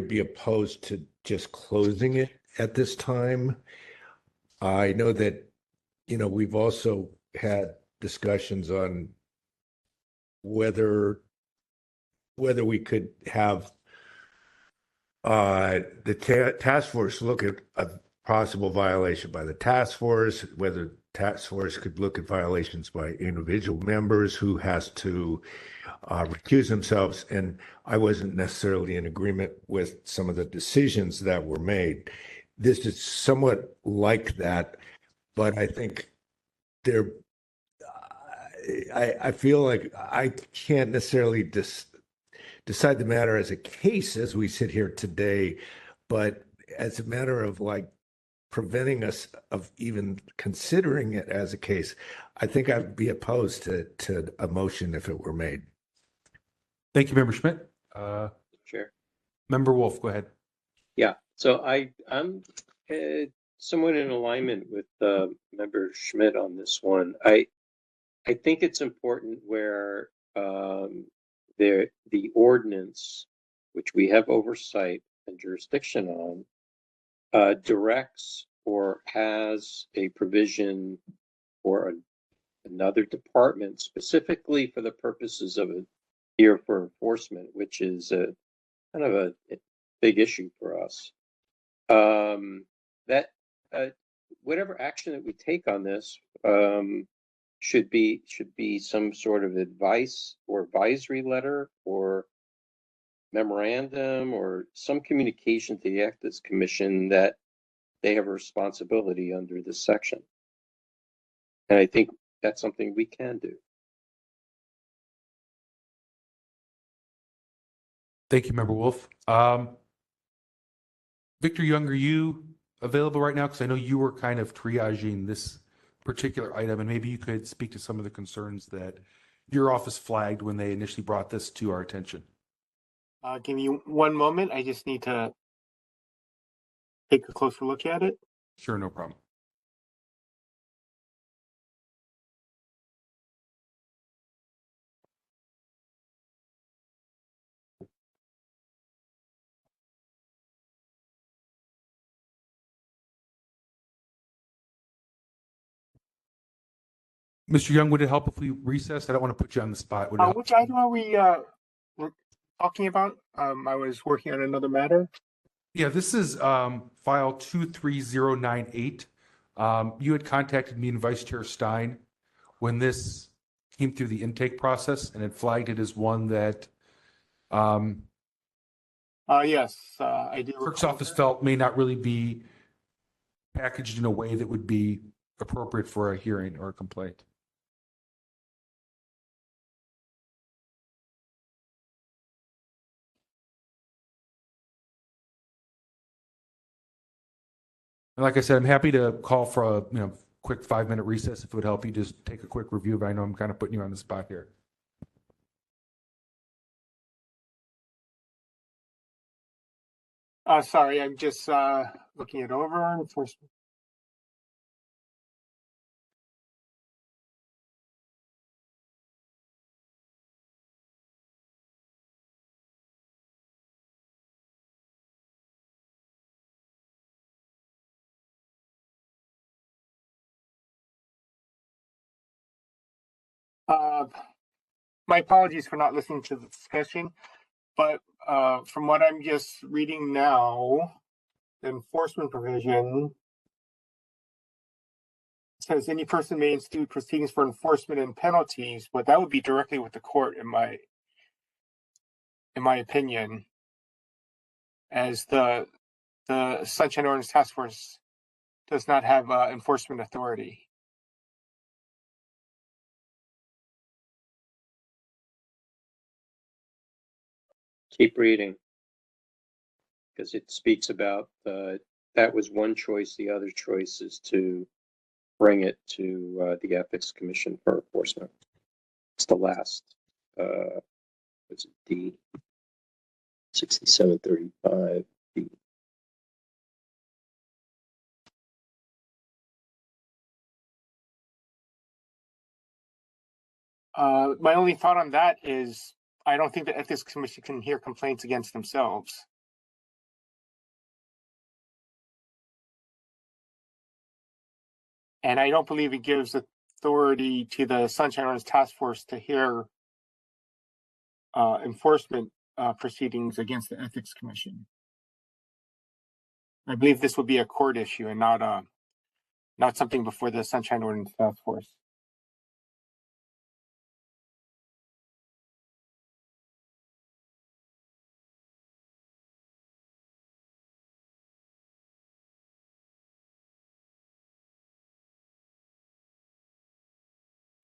be opposed to just closing it at this time. I know that, we've also had discussions on whether we could have the task force look at a possible violation by the task force, whether the task force could look at violations by individual members who has to recuse themselves. And I wasn't necessarily in agreement with some of the decisions that were made. This is somewhat like that, but I think I feel like I can't necessarily decide the matter as a case as we sit here today, but as a matter of like preventing us of even considering it as a case, I think I'd be opposed to a motion if it were made. Thank you, Member Schmidt. Sure. Member Wolf, go ahead. Yeah, so I'm somewhat in alignment with Member Schmidt on this one. I think it's important where the ordinance, which we have oversight and jurisdiction on, directs or has a provision for another department specifically for the purposes of a here for enforcement, which is a kind of a big issue for us. That whatever action that we take on this should be some sort of advice or advisory letter or memorandum or some communication to the Ethics Commission that they have a responsibility under this section. And I think that's something we can do. Thank you, Member Wolf. Victor Young, are you available right now? Because I know you were kind of triaging this particular item, and maybe you could speak to some of the concerns that your office flagged when they initially brought this to our attention. Give me one moment. I just need to take a closer look at it. Sure, no problem. Mr. Young, would it help if we recessed? I don't want to put you on the spot. Would it help? Which item are we talking about? I was working on another matter. Yeah, this is file 23098. You had contacted me and Vice Chair Stein when this came through the intake process, and it flagged it as one that Yes, I do. clerk's office felt may not really be packaged in a way that would be appropriate for a hearing or a complaint. And like I said, I'm happy to call for a quick 5-minute recess if it would help you just take a quick review. But I know I'm kind of putting you on the spot here. Sorry, I'm just looking it over. Enforcement. My apologies for not listening to the discussion, but from what I'm just reading now, the enforcement provision says any person may institute proceedings for enforcement and penalties, but that would be directly with the court, in my opinion, as the Sunshine Ordinance Task Force does not have enforcement authority. Keep reading, because it speaks about that was one choice. The other choice is to bring it to the Ethics Commission for enforcement. It's the last. What's it? D 6735. D. My only thought on that is I don't think the Ethics Commission can hear complaints against themselves. And I don't believe it gives authority to the Sunshine Ordinance Task Force to hear enforcement proceedings against the Ethics Commission. I believe this would be a court issue and not something before the Sunshine Ordinance Task Force.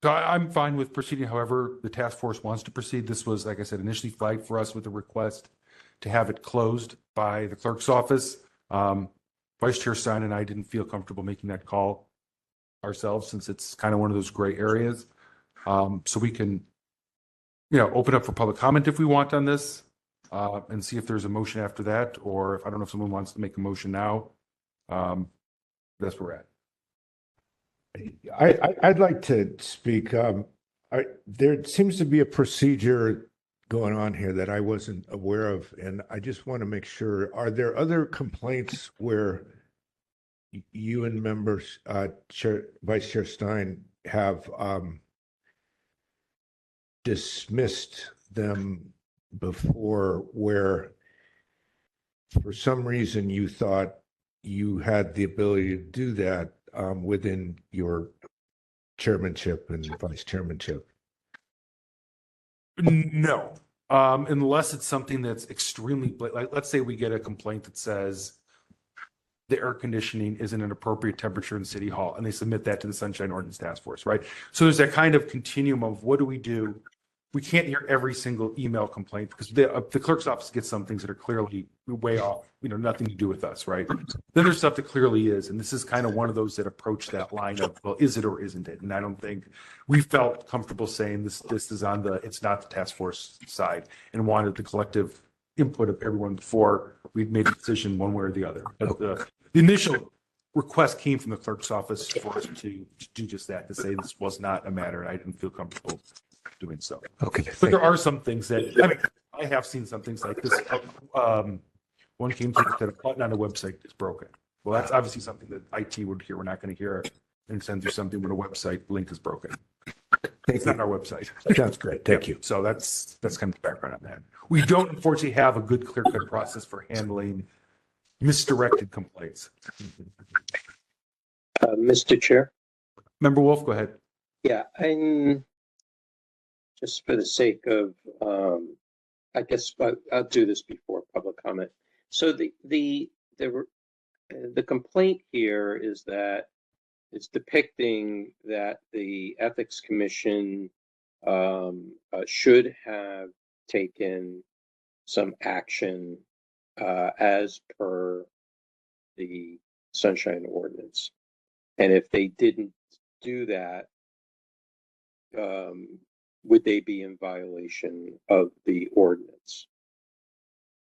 So I'm fine with proceeding however the task force wants to proceed. This was, like I said, initially flagged for us with a request to have it closed by the clerk's office. Vice Chair Stein and I didn't feel comfortable making that call ourselves since it's kind of one of those gray areas. So we can, open up for public comment if we want on this and see if there's a motion after that, or if I don't know if someone wants to make a motion now. That's where we're at. I'd like to speak. There seems to be a procedure going on here that I wasn't aware of, and I just want to make sure. Are there other complaints where you and members, Vice Chair Stein, have dismissed them before, where for some reason you thought you had the ability to do that within your chairmanship and vice chairmanship? No, unless it's something that's extremely, like, let's say we get a complaint that says the air conditioning isn't an appropriate temperature in City Hall, and they submit that to the Sunshine Ordinance Task Force, right? So there's that kind of continuum of what do we do? We can't hear every single email complaint because the clerk's office gets some things that are clearly way off, nothing to do with us, right? Then there's stuff that clearly is, and this is kind of one of those that approach that line of, well, is it or isn't it? And I don't think we felt comfortable saying this is on it's not the task force side, and wanted the collective input of everyone before we'd made a decision one way or the other. But the initial request came from the clerk's office for us to do just that, to say this was not a matter, and I didn't feel comfortable doing so. Okay. But there are some things that, I have seen some things like this. One came to that a button on a website is broken. Well, that's obviously something that IT would hear. We're not going to hear and send through something when a website link is broken. It's not on our website. Sounds great. Thank you. So that's kind of the background on that. We don't unfortunately have a good clear-cut process for handling misdirected complaints. Mr. Chair? Member Wolf, go ahead. Yeah, I'm just for the sake of, I guess I'll do this before public comment. So the complaint here is that it's depicting that the Ethics Commission should have taken some action as per the Sunshine Ordinance. And if they didn't do that, would they be in violation of the ordinance?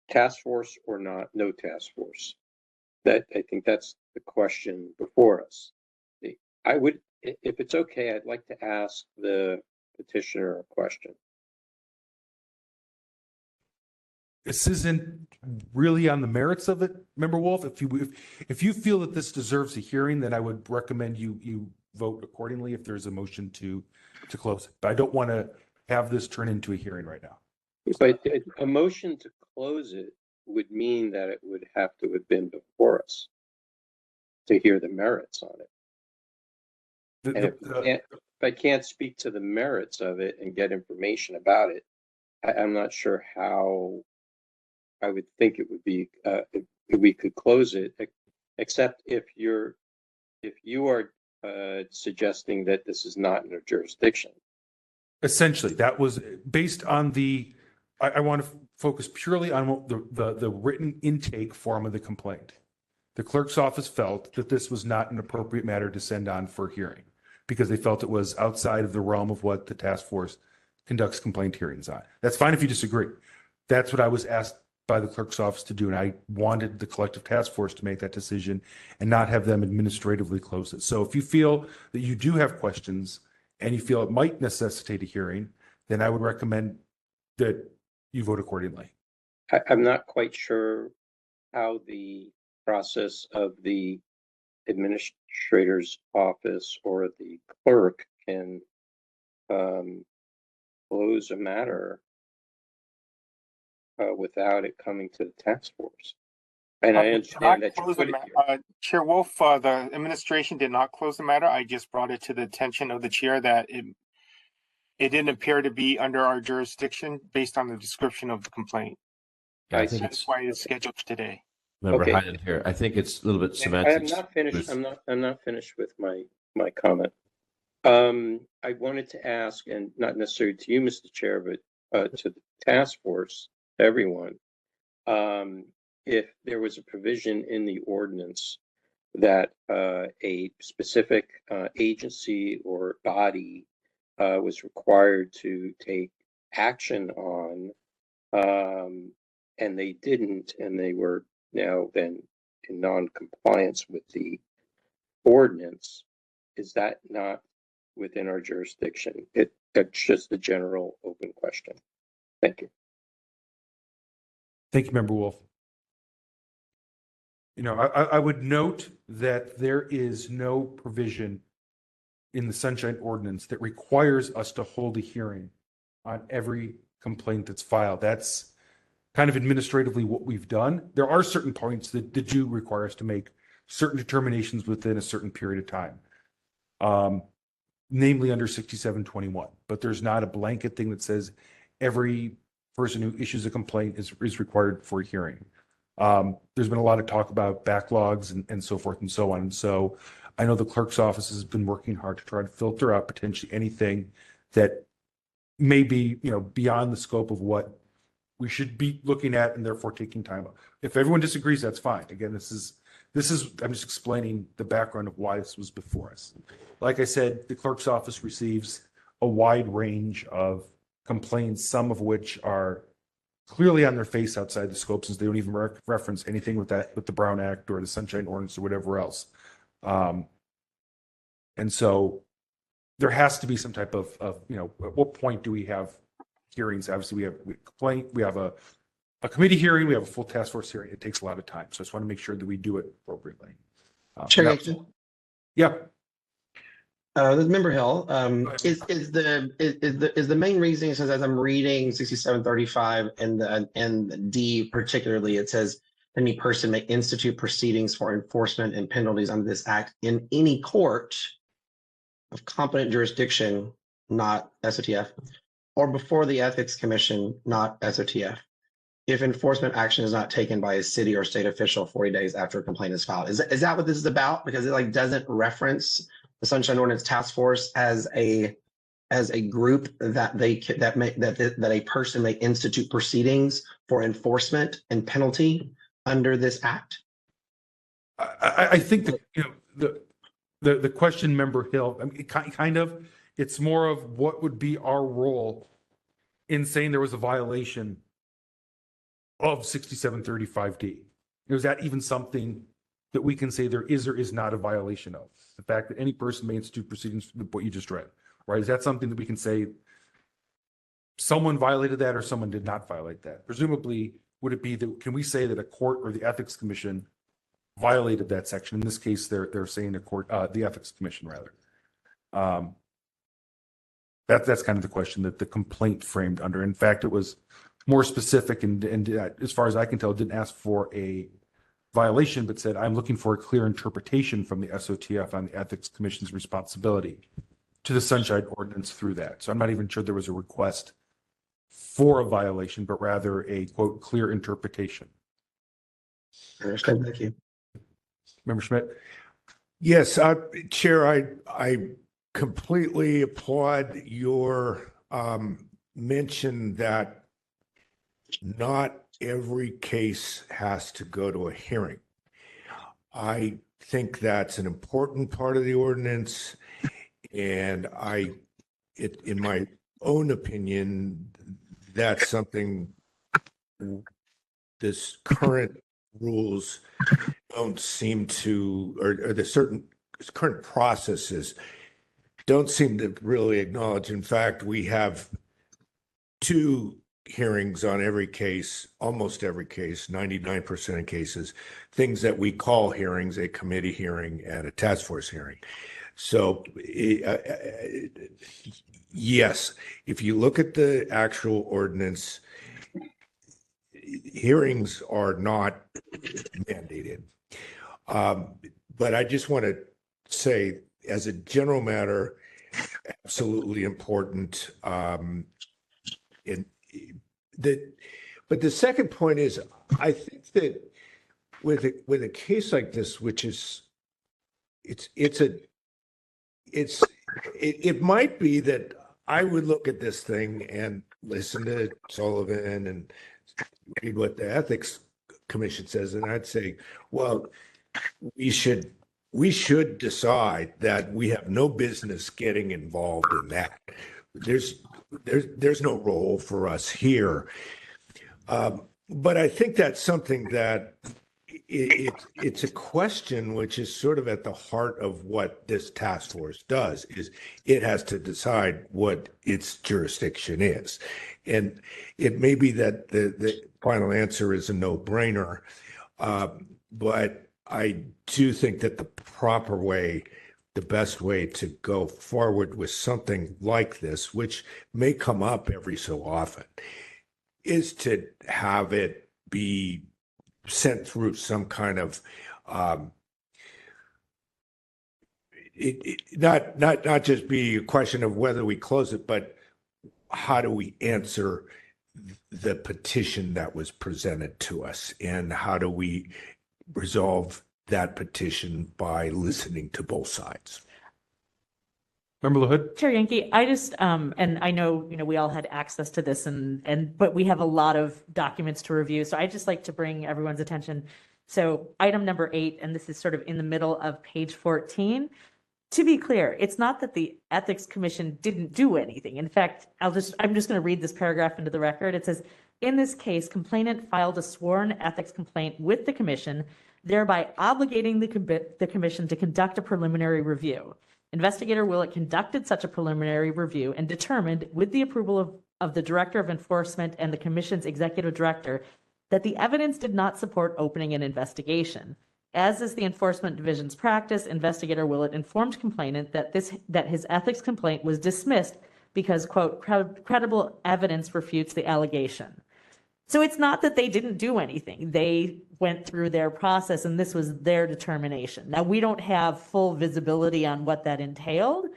task force or not, no task force? That, I think that's the question before us. I would, if it's okay, I'd like to ask the petitioner a question. This isn't really on the merits of it, Member Wolf. If you feel that this deserves a hearing, then I would recommend you vote accordingly if there's a motion to close it. But I don't want to have this turn into a hearing right now. But a motion to close it would mean that it would have to have been before us to hear the merits on it. And if I can't speak to the merits of it and get information about it, I'm not sure how I would think it would be if we could close it, except if you are suggesting that this is not in a jurisdiction. Essentially, that was based on I want to focus purely on the written intake form of the complaint. The clerk's office felt that this was not an appropriate matter to send on for hearing because they felt it was outside of the realm of what the task force conducts complaint hearings on. That's fine if you disagree. That's what I was asked by the clerk's office to do, and I wanted the collective task force to make that decision and not have them administratively close it. So if you feel that you do have questions and you feel it might necessitate a hearing, then I would recommend that you vote accordingly. I'm not quite sure how the process of the administrator's office or the clerk can close a matter without it coming to the task force. And I understand that you put it here. Chair Wolf, the administration did not close the matter. I just brought it to the attention of the chair that it didn't appear to be under our jurisdiction based on the description of the complaint. Yeah, I think that's why it's scheduled for today. Member Okay. Hyden here. I think it's a little bit I semantics. am not finished. I'm not finished with my comment. I wanted to ask, and not necessarily to you, Mr. Chair, but to the task force, everyone, if there was a provision in the ordinance that a specific agency or body was required to take action on, and they didn't, and they were now then in non-compliance with the ordinance, is that not within our jurisdiction? That's just a general open question. Thank you. Thank you, Member Wolf. I would note that there is no provision in the Sunshine Ordinance that requires us to hold a hearing on every complaint that's filed. That's kind of administratively what we've done. There are certain points that do require us to make certain determinations within a certain period of time, namely under 6721. But there's not a blanket thing that says every person who issues a complaint is required for a hearing. There's been a lot of talk about backlogs and so forth and so on. And so I know the clerk's office has been working hard to try to filter out potentially anything that may be, beyond the scope of what we should be looking at and therefore taking time. If everyone disagrees, that's fine. Again, this is, I'm just explaining the background of why this was before us. Like I said, the clerk's office receives a wide range of complaints, some of which are clearly on their face outside the scope, since they don't even reference anything with the Brown Act or the Sunshine Ordinance or whatever else. And so there has to be some type of at what point do we have hearings? Obviously, we have a complaint, we have a committee hearing, we have a full task force hearing. It takes a lot of time. So I just want to make sure that we do it appropriately. Chair, yeah. Member Hill, is the main reasoning, it says, as I'm reading 6735 and D particularly, it says any person may institute proceedings for enforcement and penalties under this act in any court of competent jurisdiction, not SOTF, or before the Ethics Commission, not SOTF, if enforcement action is not taken by a city or state official 40 days after a complaint is filed. Is that what this is about? Because it doesn't reference the Sunshine Ordinance Task Force as a group that a person may institute proceedings for enforcement and penalty under this act. I think that the question, Member Hill, I mean, kind of, it's more of what would be our role in saying there was a violation of 6735D. Is that even something that we can say there is or is not a violation of? The fact that any person may institute proceedings, what you just read, right? Is that something that we can say someone violated that or someone did not violate that? Presumably, would it be that, can we say that a court or the Ethics Commission violated that section? In this case, they're saying the court, the Ethics Commission rather. That's kind of the question that the complaint framed under. In fact, it was more specific and as far as I can tell, didn't ask for a violation, but said, I'm looking for a clear interpretation from the SOTF on the Ethics Commission's responsibility to the Sunshine Ordinance through that. So I'm not even sure there was a request for a violation, but rather a, quote, clear interpretation. Understood. Thank you. Member Schmidt? Yes, Chair, I completely applaud your mention that not every case has to go to a hearing. I think that's an important part of the ordinance, and in my own opinion, that's something this current rules don't seem to, or the certain current processes don't seem to really acknowledge. In fact, we have 2 hearings on every case, almost every case, 99% of cases, things that we call hearings, a committee hearing and a task force hearing. So yes, if you look at the actual ordinance, hearings are not mandated. But I just want to say, as a general matter, absolutely important. But the second point is, I think that with a case like this, which is, it might be that I would look at this thing and listen to Sullivan and read what the Ethics Commission says, and I'd say, well, we should decide that we have no business getting involved in that. There's no role for us here. But I think that's something that it's a question which is sort of at the heart of what this task force does, is it has to decide what its jurisdiction is. And it may be that the final answer is a no-brainer, but I do think that the proper way, the best way to go forward with something like this, which may come up every so often, is to have it be sent through some kind of not just be a question of whether we close it, but how do we answer the petition that was presented to us, and how do we resolve that petition by listening to both sides. Member LaHood? Chair Yankee, I just, and I know, we all had access to this but we have a lot of documents to review. So I just like to bring everyone's attention. So item number 8, and this is sort of in the middle of page 14. To be clear, it's not that the Ethics Commission didn't do anything. In fact, I'm just going to read this paragraph into the record. It says, in this case, complainant filed a sworn ethics complaint with the commission, thereby obligating the commission to conduct a preliminary review. Investigator Willett conducted such a preliminary review and determined, with the approval of the Director of Enforcement and the Commission's Executive Director, that the evidence did not support opening an investigation. As is the Enforcement Division's practice, Investigator Willett informed complainant that his ethics complaint was dismissed because, quote, credible evidence refutes the allegation. So it's not that they didn't do anything. They went through their process and this was their determination. Now, we don't have full visibility on what that entailed,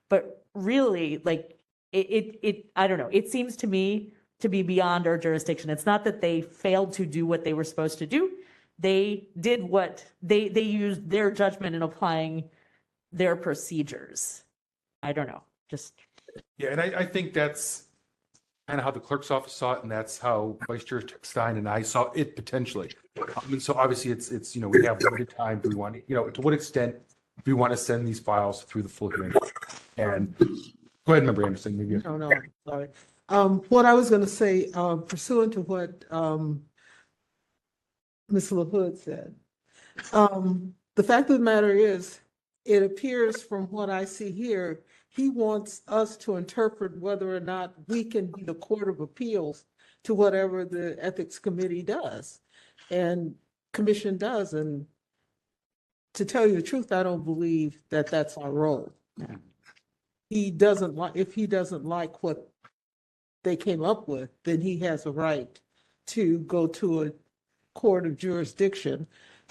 but really, like, I don't know, it seems to me to be beyond our jurisdiction. It's not that they failed to do what they were supposed to do. They did what they used their judgment in applying their procedures. I don't know, just. Yeah, and I think that's kind of how the clerk's office saw it, and that's how Vice Chair Stein and I saw it potentially. And so obviously it's we have limited time. Do we want to what extent do we want to send these files through the full hearing? And go ahead, Member Anderson. Maybe. No, sorry. What I was going to say, pursuant to what Ms. LaHood said. The fact of the matter is, it appears from what I see here, he wants us to interpret whether or not we can be the Court of Appeals to whatever the Ethics Committee does and Commission does. And to tell you the truth, I don't believe that that's our role. If he doesn't like what they came up with, then he has a right to go to a court of jurisdiction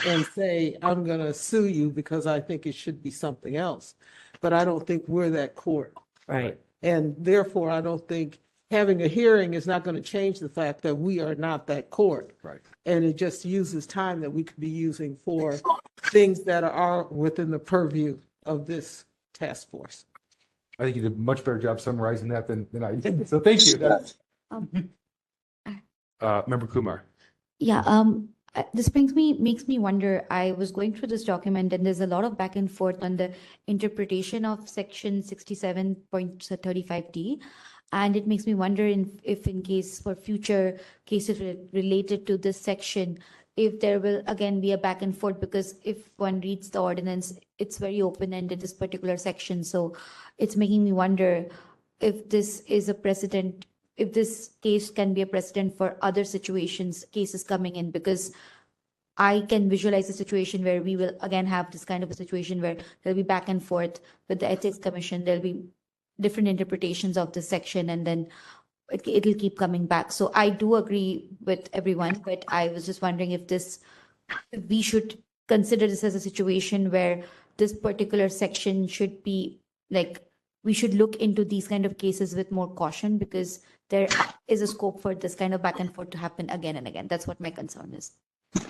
and say, I'm going to sue you because I think it should be something else. But I don't think we're that court. Right. And therefore, I don't think having a hearing is not going to change the fact that we are not that court. Right. And it just uses time that we could be using for things that are within the purview of this task force. I think you did a much better job summarizing that than I did. So thank you. Member Kumar. Yeah, this makes me wonder. I was going through this document and there's a lot of back and forth on the interpretation of section 67.35D. And it makes me wonder if in case for future cases related to this section, if there will again be a back and forth, because if one reads the ordinance, it's very open-ended, this particular section. So it's making me wonder if this is a precedent, if this case can be a precedent for other situations, cases coming in, because I can visualize a situation where we will again have this kind of a situation where there'll be back and forth with the Ethics Commission. There'll be different interpretations of this section, and then it'll keep coming back. So I do agree with everyone, but I was just wondering if we should consider this as a situation where this particular section should be like, we should look into these kind of cases with more caution, because there is a scope for this kind of back and forth to happen again and again. That's what my concern is.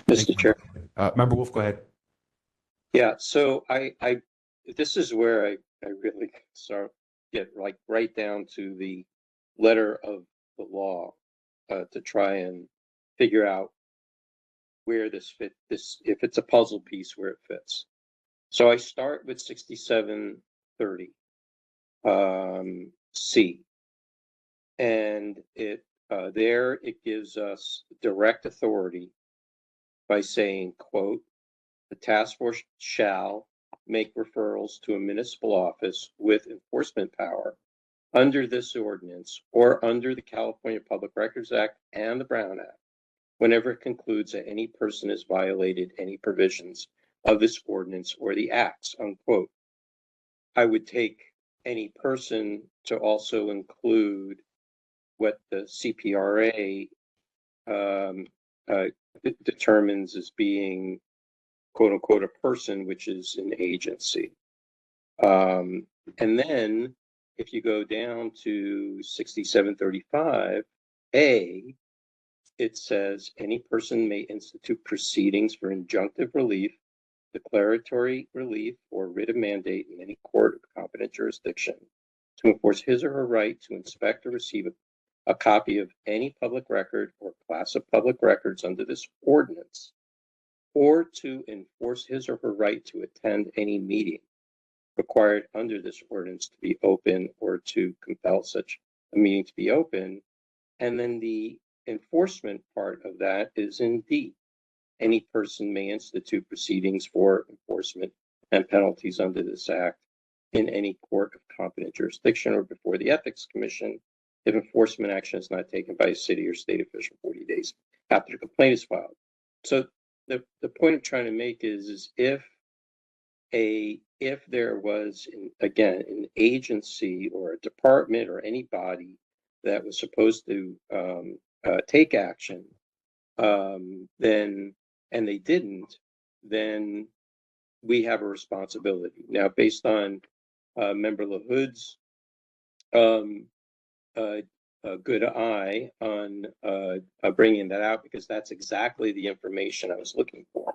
Mr. Chair. Member Wolf, go ahead. Yeah, so this is where I really get like right down to the letter of the law to try and figure out where this if it's a puzzle piece, where it fits. So I start with 6730 C, and it gives us direct authority by saying, quote, the task force shall make referrals to a municipal office with enforcement power under this ordinance or under the California Public Records Act and the Brown Act, whenever it concludes that any person has violated any provisions of this ordinance or the acts, unquote. I would take any person to also include what the CPRA determines as being, quote unquote, a person, which is an agency. And then if you go down to 6735A, it says any person may institute proceedings for injunctive relief, declaratory relief, or writ of mandate in any court of competent jurisdiction to enforce his or her right to inspect or receive a copy of any public record or class of public records under this ordinance, or to enforce his or her right to attend any meeting required under this ordinance to be open, or to compel such a meeting to be open. And then the enforcement part of that is in D. Any person may institute proceedings for enforcement and penalties under this act in any court of competent jurisdiction or before the Ethics Commission if enforcement action is not taken by a city or state official 40 days after the complaint is filed. So the point I'm trying to make is if there was, again, an agency or a department or any body that was supposed to take action, then, and they didn't, then we have a responsibility. Now, based on Member LaHood's good eye on bringing that out, because that's exactly the information I was looking for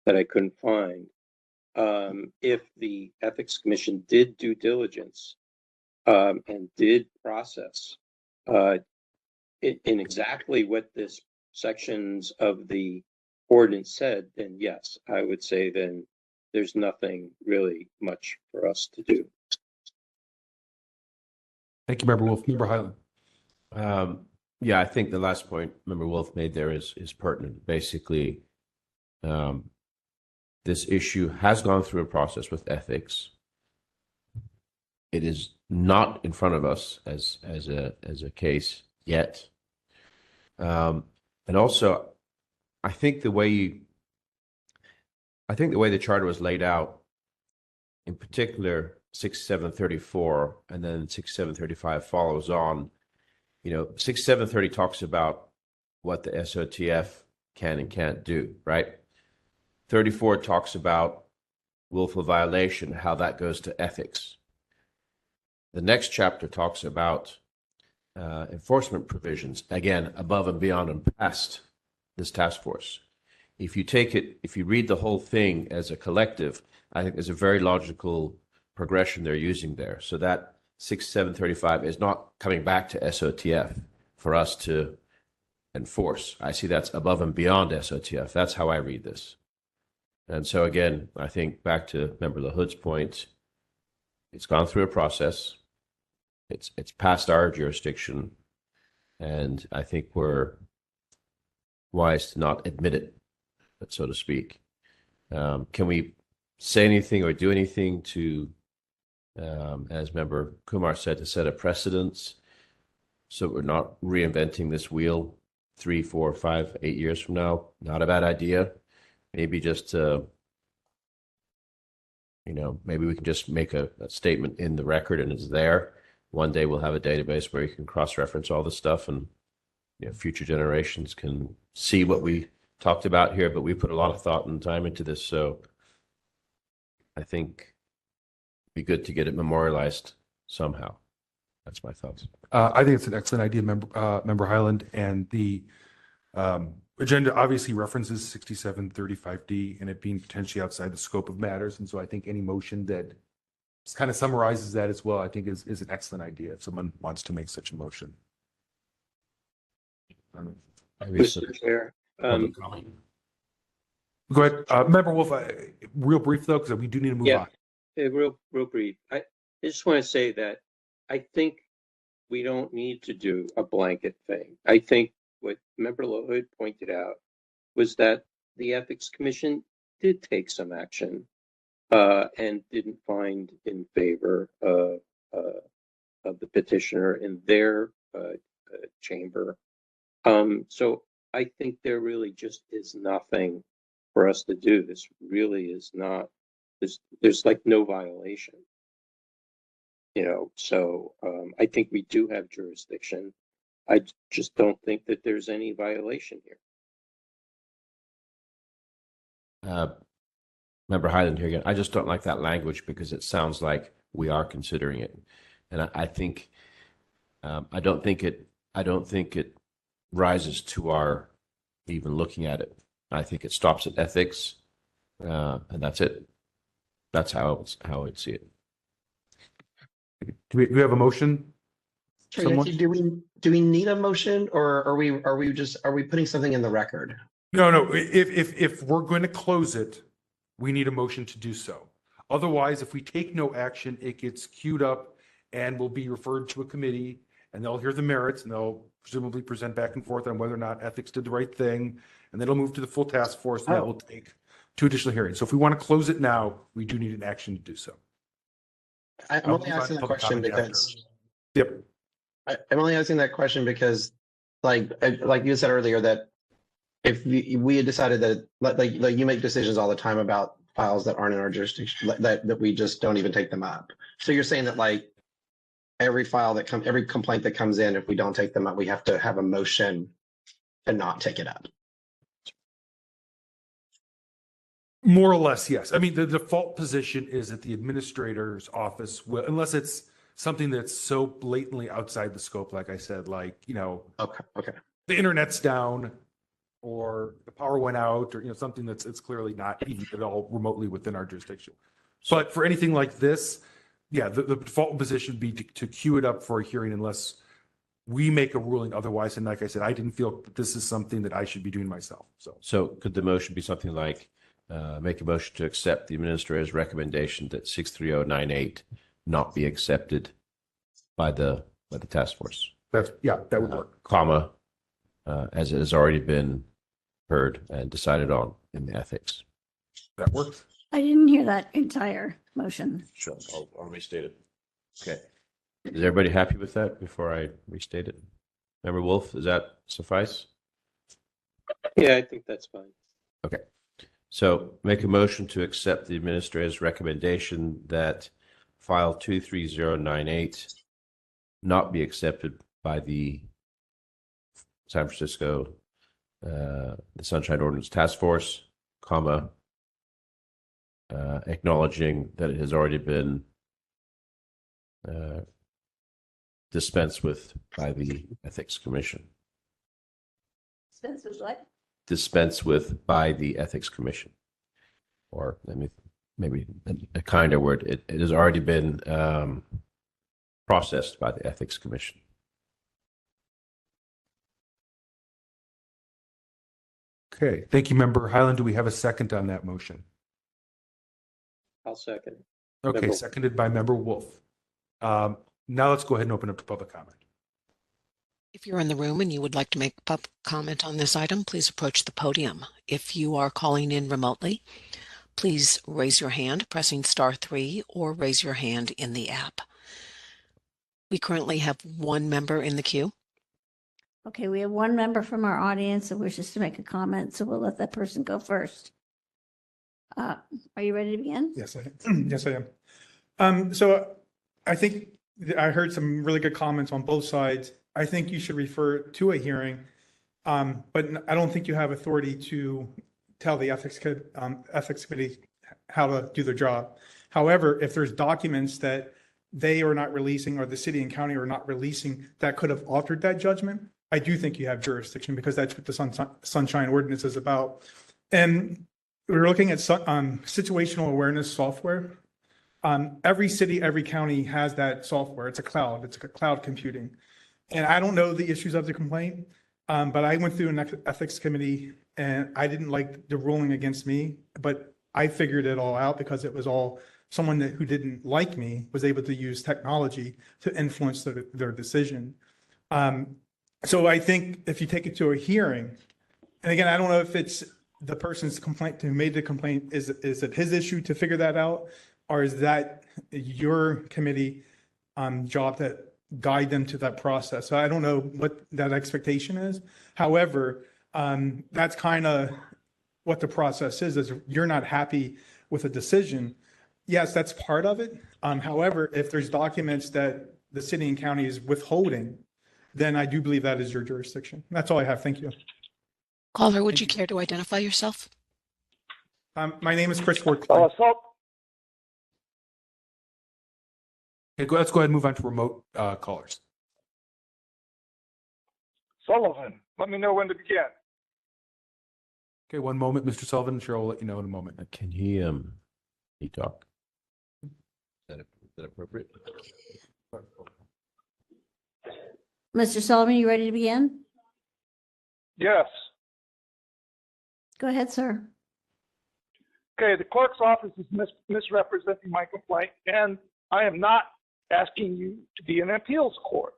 that I couldn't find. If the Ethics Commission did due diligence and did process in exactly what this sections of the ordinance said, then yes, I would say then there's nothing really much for us to do. Thank you, Member Wolf. Member Highland. Yeah, I think the last point Member Wolf made there is pertinent. Basically, This issue has gone through a process with ethics. It is not in front of us as a case yet. And also, I think the way the charter was laid out, in particular 6734 and then 6735 follows on. 6730 talks about what the SOTF can and can't do, right? 34 talks about willful violation, how that goes to ethics. The next chapter talks about enforcement provisions, again, above and beyond and past this task force. If you read the whole thing as a collective, I think there's a very logical progression they're using there. So that 6735 is not coming back to SOTF for us to enforce. I see that's above and beyond SOTF. That's how I read this. And so again, I think back to Member LaHood's point, it's gone through a process. It's past our jurisdiction, and I think we're wise to not admit it, so to speak. Can we say anything or do anything to, as Member Kumar said, to set a precedence so we're not reinventing this wheel 3, 4, 5, 8 years from now? Not a bad idea. Maybe just, maybe we can just make a statement in the record and it's there. One day we'll have a database where you can cross-reference all this stuff, and future generations can see what we talked about here. But we put a lot of thought and time into this, so I think it'd be good to get it memorialized somehow. That's my thoughts. I think it's an excellent idea, Member Highland, and the agenda obviously references 6735D and it being potentially outside the scope of matters. And so I think any motion that kind of summarizes that as well, I think is an excellent idea if someone wants to make such a motion. Mr. Chair. Go ahead. Member Wolf, real brief though, because we do need to move on. Real brief. I just want to say that I think we don't need to do a blanket thing. I think what Member LaHood pointed out was that the Ethics Commission did take some action and didn't find in favor of the petitioner in their chamber. So I think there really just is nothing for us to do. This really is not, there's like no violation. So I think we do have jurisdiction. I just don't think that there's any violation here. Member Highland here again. I just don't like that language because it sounds like we are considering it, and I think I don't think it rises to our even looking at it. I think it stops at ethics, and that's it. That's how I would see it. Do we have a motion? Do we need a motion, or are we putting something in the record? No. If we're going to close it, we need a motion to do so. Otherwise, if we take no action, it gets queued up and will be referred to a committee, and they'll hear the merits, and they'll presumably present back and forth on whether or not ethics did the right thing, and then it'll move to the full task force, and that will take 2 additional hearings. So if we want to close it now, we do need an action to do so. I'm only asking that question because. Yep. I'm only asking that question because, like you said earlier, that if we had decided that, like you make decisions all the time about files that aren't in our jurisdiction, that we just don't even take them up. So you're saying that like every complaint that comes in, if we don't take them up, we have to have a motion to not take it up. More or less, yes. I mean, the default position is that the administrator's office will, unless it's something that's so blatantly outside the scope, like I said, like, okay, the internet's down or the power went out, or something it's clearly not even at all remotely within our jurisdiction. But for anything like this, yeah, the default position would be to queue it up for a hearing unless we make a ruling otherwise. And like I said, I didn't feel that this is something that I should be doing myself. So could the motion be something like make a motion to accept the administrator's recommendation that 63098 not be accepted by the task force? That would work. Comma, as it has already been heard and decided on. in the ethics. That works. I didn't hear that entire motion. Sure, I'll restate it. Okay. Is everybody happy with that before I restate it? Member Wolf, does that suffice? Yeah, I think that's fine. Okay. So make a motion to accept the administrator's recommendation that file 23098 not be accepted by the San Francisco, the Sunshine Ordinance Task Force, comma, acknowledging that it has already been dispensed with by the Ethics Commission. Dispense with what? Dispensed with by the Ethics Commission. Or maybe a kinder word, it has already been processed by the Ethics Commission. Okay, thank you, Member Highland. Do we have a second on that motion? I'll second. Okay, Member- seconded by Member Wolf. Now let's go ahead and open up to public comment. If you're in the room and you would like to make public comment on this item, please approach the podium. If you are calling in remotely, please raise your hand pressing *3 or raise your hand in the app. We currently have one member in the queue. Okay, we have one member from our audience that wishes to make a comment, so we'll let that person go first. Are you ready to begin? Yes, yes, I am. So I think I heard some really good comments on both sides. I think you should refer to a hearing, but I don't think you have authority to tell the ethics committee how to do their job. However, if there's documents that they are not releasing or the city and county are not releasing that could have altered that judgment, I do think you have jurisdiction because that's what the Sunshine Ordinance is about. And we're looking at situational awareness software. Every city, every county has that software. It's a cloud computing. And I don't know the issues of the complaint, but I went through an ethics committee and I didn't like the ruling against me, but I figured it all out because it was all someone who didn't like me was able to use technology to influence their decision. So I think if you take it to a hearing, and again, I don't know if it's the person's complaint who made the complaint, is it his issue to figure that out? Or is that your committee job to guide them to that process? So I don't know what that expectation is. However, that's kind of what the process is you're not happy with a decision. Yes, that's part of it. However, if there's documents that the city and county is withholding, then I do believe that is your jurisdiction. That's all I have. Thank you. Caller, would you care to identify yourself? My name is Chris Ford. Okay, let's go ahead and move on to remote callers. Sullivan, let me know when to begin. Okay, one moment, Mr. Sullivan. Sure, I'll let you know in a moment. Can he talk? Is that appropriate? Mr. Sullivan, you ready to begin? Yes. Go ahead, sir. Okay, the clerk's office is misrepresenting my complaint, and I am not asking you to be in an appeals court.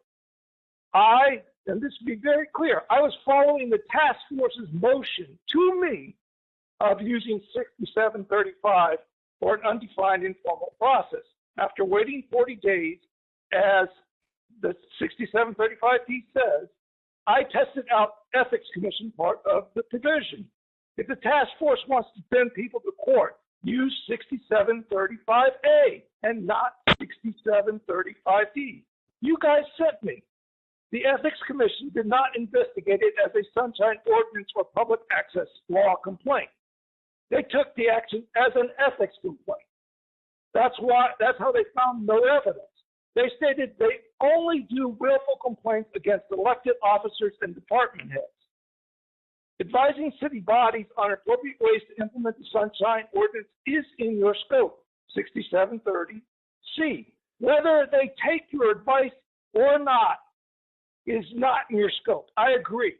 And this to be very clear, I was following the task force's motion to me of using 6735 for an undefined informal process. After waiting 40 days, as the 6735P says, I tested out Ethics Commission part of the provision. If the task force wants to send people to court, use 6735A and not 6735D. You guys sent me. The Ethics Commission did not investigate it as a Sunshine Ordinance or public access law complaint. They took the action as an ethics complaint. That's how they found no evidence. They stated they only do willful complaints against elected officers and department heads. Advising city bodies on appropriate ways to implement the Sunshine Ordinance is in your scope, 6730C. Whether they take your advice or not is not in your scope. I agree.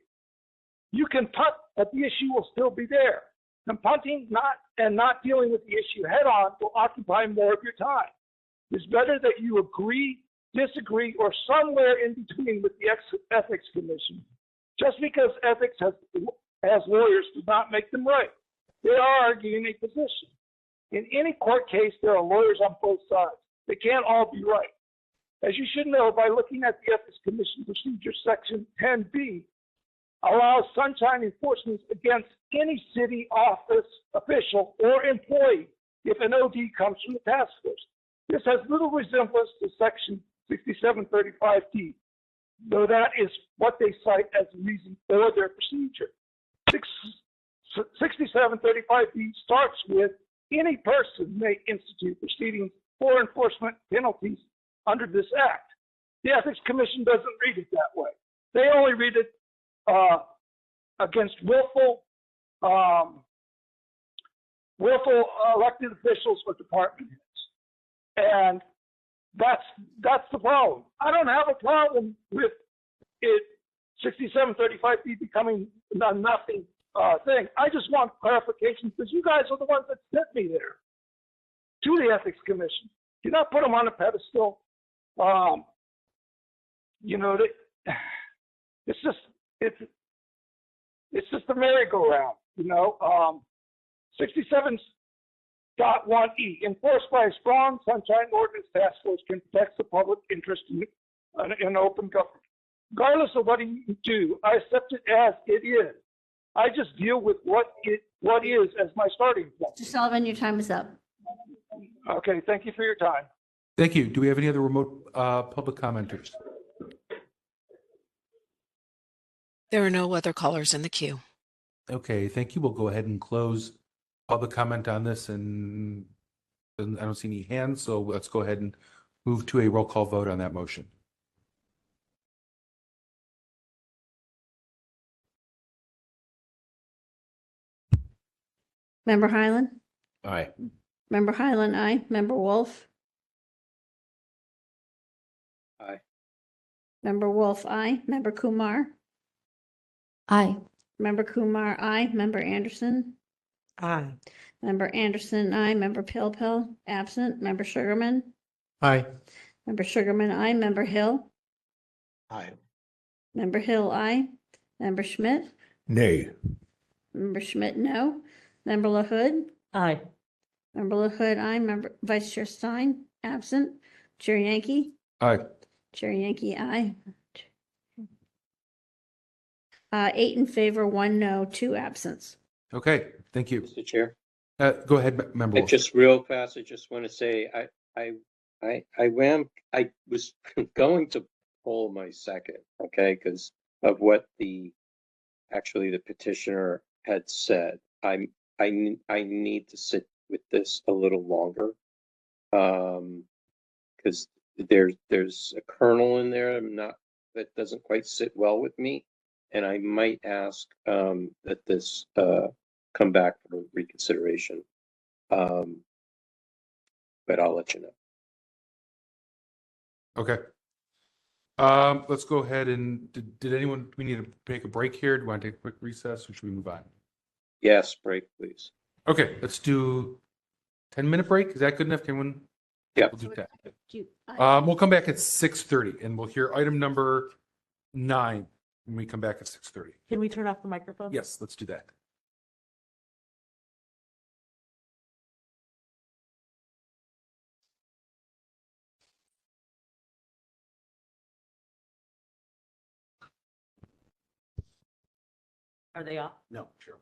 You can punt, but the issue will still be there. And punting and not dealing with the issue head on will occupy more of your time. It's better that you agree, disagree, or somewhere in between with the Ethics Commission. Just because ethics has lawyers does not make them right. They are arguing a position. In any court case, there are lawyers on both sides. They can't all be right. As you should know, by looking at the Ethics Commission Procedure Section 10B, allows sunshine enforcement against any city office official or employee if an OD comes from the task force. This has little resemblance to Section 6735D, though that is what they cite as the reason for their procedure. 6735D starts with any person may institute proceedings for enforcement penalties under this act. The Ethics Commission doesn't read it that way. They only read it against willful elected officials or department heads. And that's the problem. I don't have a problem with it 6735B becoming a nothing thing. I just want clarification because you guys are the ones that sent me there to the Ethics Commission. Do not put them on a pedestal. You know, it's just a merry-go-round. You know, 67.1E, enforced by a strong sunshine ordinance task force can protect the public interest in open government. Regardless of what you do, I accept it as it is. I just deal with what is as my starting point. Mr. Sullivan, your time is up. Okay, thank you for your time. Thank you. Do we have any other remote public commenters? There are no other callers in the queue. Okay, thank you. We'll go ahead and close public comment on this, and I don't see any hands, so let's go ahead and move to a roll call vote on that motion. Member Highland? Aye. Member Highland, aye. Member Wolf? Aye. Member Wolf, aye. Member Kumar? Aye. Member Kumar, aye. Member Anderson? Aye. Member Anderson, aye. Member Pilpil, absent. Member Sugarman? Aye. Member Sugarman, aye. Member Hill? Aye. Member Hill, aye. Member Schmidt? Nay. Member Schmidt, no. Member LaHood? Aye. Member LaHood, aye. Member Vice Chair Stein, absent. Chair Yankee? Aye. Chair Yankee, aye. 8 in favor, 1 no, 2 absence. Okay, thank you. Mr. Chair. Go ahead, Member Wolf. Just real fast, I just want to say I was going to pull my second, okay, because of what the petitioner had said. I need to sit with this a little longer, because there's a kernel in there that doesn't quite sit well with me, and I might ask that this come back for reconsideration. But I'll let you know. Okay. Let's go ahead and did anyone, we need to take a break here? Do you want to take a quick recess or should we move on? Yes, break, please. Okay, let's do 10-minute break. Is that good enough? Can yeah, we'll do that. We'll come back at 6:30 and we'll hear item number 9 when we come back at 6:30. Can we turn off the microphone? Yes, let's do that. Are they off? No, sure.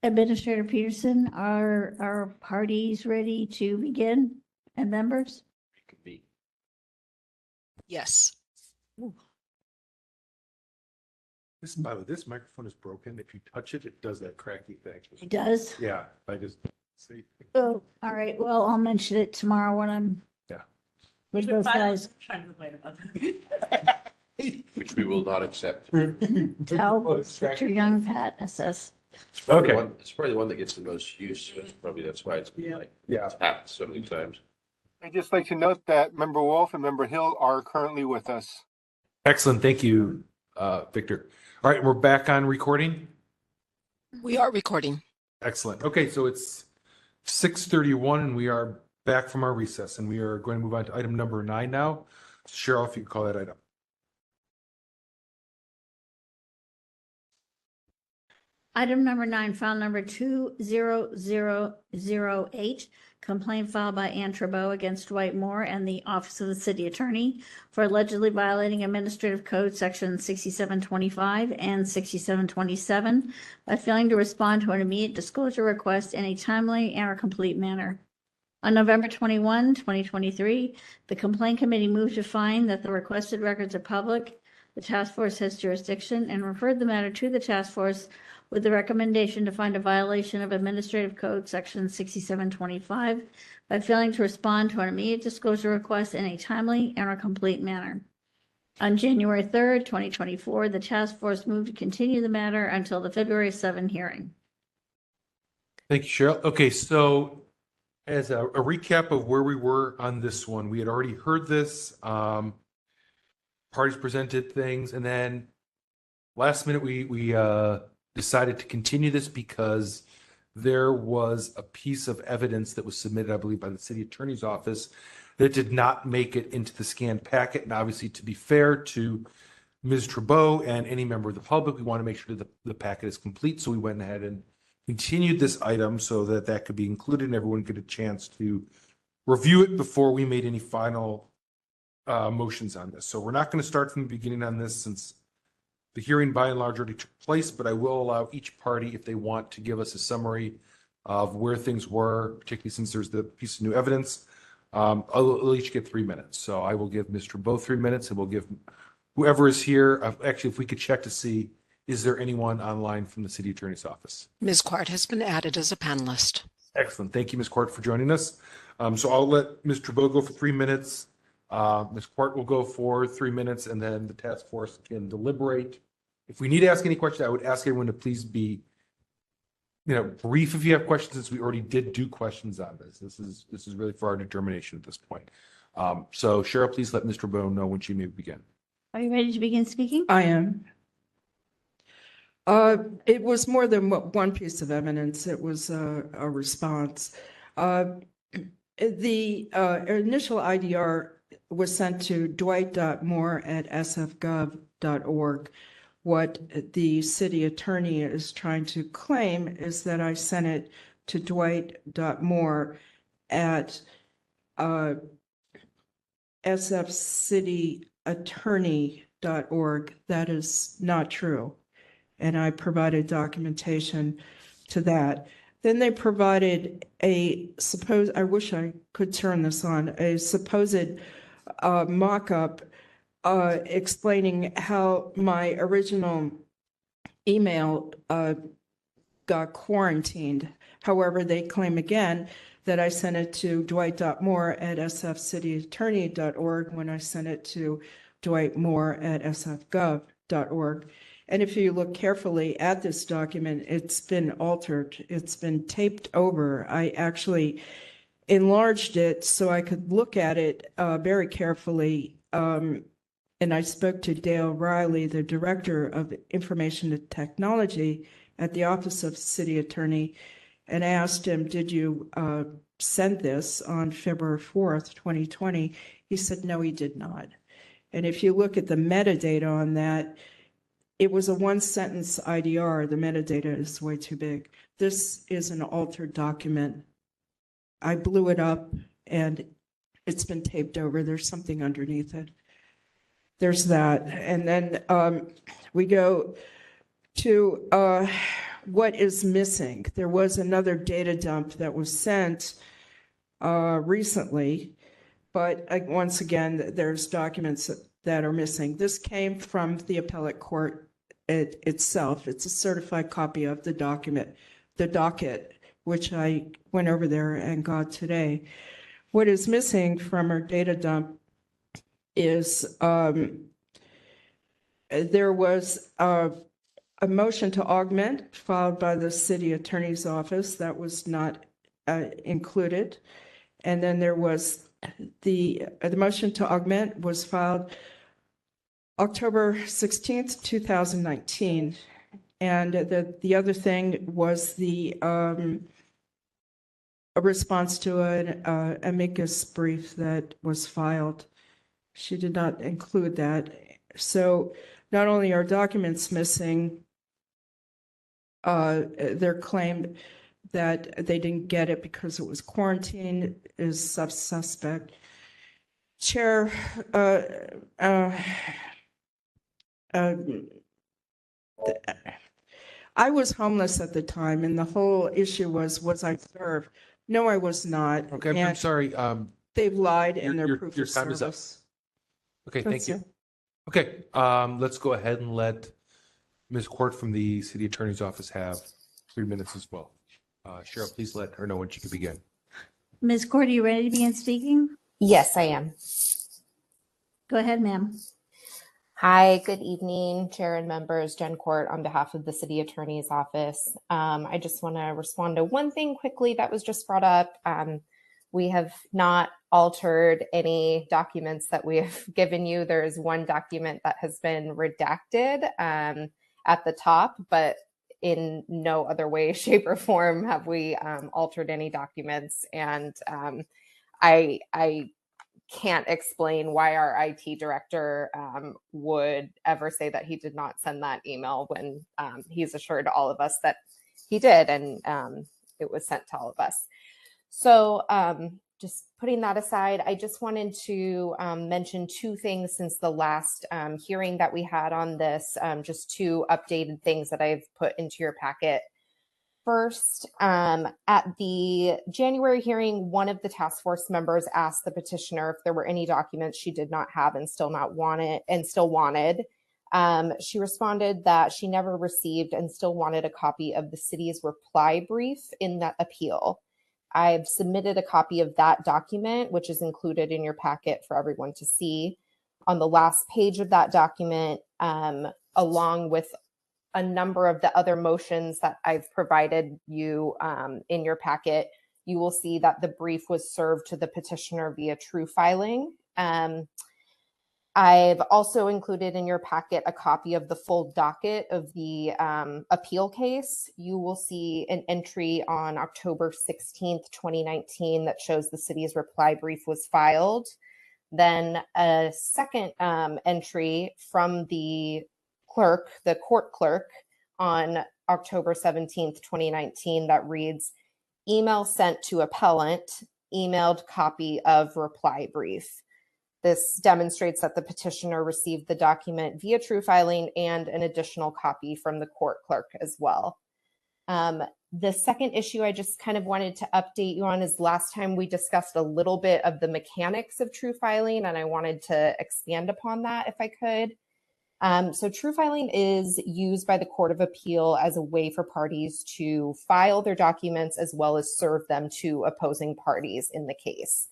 Administrator Peterson, are parties ready to begin and members? Yes. By the way, this microphone is broken. If you touch it, it does that cracky thing. It does? Yeah, I just see. Oh, all right. Well, I'll mention it tomorrow when I'm Yeah. with those guys. Which we will not accept. Tell Mr. Young Pat SS. Okay. It's probably the one that gets the most use. So probably that's why it's been like tapped so many times. I'd just like to note that Member Wolf and Member Hill are currently with us. Excellent. Thank you, Victor. All right, we're back on recording. We are recording. Excellent. Okay, so it's 6:31 and we are back from our recess and we are going to move on to item number 9 now. Cheryl, if you could call that item. Item number 9, file number 20008, complaint filed by Ann Trabeau against Dwight Moore and the Office of the City Attorney for allegedly violating Administrative Code Section 6725 and 6727 by failing to respond to an immediate disclosure request in a timely and or complete manner. On November 21, 2023, the Complaint Committee moved to find that the requested records are public, the task force has jurisdiction, and referred the matter to the task force with the recommendation to find a violation of Administrative Code Section 6725 by failing to respond to an immediate disclosure request in a timely and or complete manner. On January 3rd, 2024, the task force moved to continue the matter until the February 7 hearing. Thank you, Cheryl. Okay, so as a recap of where we were on this one, we had already heard this. Parties presented things, and then last minute we decided to continue this because there was a piece of evidence that was submitted, I believe, by the city attorney's office that did not make it into the scanned packet. And obviously, to be fair to Ms. Trabeau and any member of the public, we want to make sure that the packet is complete. So we went ahead and continued this item so that that could be included and everyone get a chance to review it before we made any final motions on this. So we're not going to start from the beginning on this since the hearing by and large already took place, but I will allow each party, if they want, to give us a summary of where things were, particularly since there's the piece of new evidence. I'll each get 3 minutes. So I will give Mr. Both 3 minutes, and we'll give whoever is here. Actually, if we could check to see, is there anyone online from the city attorney's office? Ms. Quart has been added as a panelist. Excellent. Thank you, Ms. Quart, for joining us. So I'll let Ms. Trabeau go for 3 minutes. Ms. Quart will go for 3 minutes, and then the task force can deliberate. If we need to ask any questions, I would ask everyone to please be, brief if you have questions, since we already did do questions on this. This is really for our determination at this point. So Cheryl, please let Mr. Trabeau know when she may begin. Are you ready to begin speaking? I am. It was more than one piece of evidence. It was a response. The initial IDR was sent to dwight.moore@sfgov.org. What the city attorney is trying to claim is that I sent it to dwight.moore@sfcityattorney.org. That is not true. And I provided documentation to that. Then they provided I wish I could turn this on, a supposed mock-up explaining how my original email got quarantined. However, they claim again that I sent it to dwight.moore@sfcityattorney.org when I sent it to dwight.moore@sfgov.org. And if you look carefully at this document, it's been altered. It's been taped over. I actually enlarged it so I could look at it very carefully. And I spoke to Dale Riley, the Director of Information and Technology at the Office of City Attorney, and asked him, did you send this on February 4th, 2020? He said, no, he did not. And if you look at the metadata on that, it was a one-sentence IDR. The metadata is way too big. This is an altered document. I blew it up, and it's been taped over. There's something underneath it. There's that. And then we go to what is missing. There was another data dump that was sent recently, but once again, there's documents that are missing. This came from the appellate court itself. It's a certified copy of the docket, which I went over there and got today. What is missing from our data dump is there was a motion to augment filed by the city attorney's office that was not included. And then there was the motion to augment was filed October 16th, 2019. And the other thing was a response to an amicus brief that was filed. She did not include that. So not only are documents missing, their claim that they didn't get it because it was quarantined is suspect. Chair, I was homeless at the time, and the whole issue was I served? No, I was not. Okay, I'm And sorry. they've lied in their proof Your of time is up. service. Okay, thank That's you. it. Okay, let's go ahead and let Ms. Court from the city attorney's office have 3 minutes as well. Cheryl, please let her know when she can begin. Ms. Court, are you ready to begin speaking? Yes, I am. Go ahead, ma'am. Hi, good evening, Chair and members. Jen Court on behalf of the City Attorney's Office. I just want to respond to one thing quickly that was just brought up. We have not altered any documents that we have given you. There is one document that has been redacted at the top, but in no other way, shape, or form have we altered any documents. And I can't explain why our IT director would ever say that he did not send that email when he's assured all of us that he did, and it was sent to all of us. So just putting that aside, I just wanted to mention two things since the last hearing that we had on this, just two updated things that I've put into your packet. First, at the January hearing, one of the task force members asked the petitioner if there were any documents she did not have and still wanted. She responded that she never received and still wanted a copy of the city's reply brief in that appeal. I've submitted a copy of that document, which is included in your packet for everyone to see. On the last page of that document, along with a number of the other motions that I've provided you in your packet, you will see that the brief was served to the petitioner via true filing. I've also included in your packet a copy of the full docket of the appeal case. You will see an entry on October 16th, 2019 that shows the city's reply brief was filed. Then a second entry from the clerk, the court clerk, on October 17th, 2019 that reads, email sent to appellant, emailed copy of reply brief. This demonstrates that the petitioner received the document via true filing and an additional copy from the court clerk as well. The second issue I just kind of wanted to update you on is last time we discussed a little bit of the mechanics of true filing, and I wanted to expand upon that if I could. So true filing is used by the Court of Appeal as a way for parties to file their documents as well as serve them to opposing parties in the case.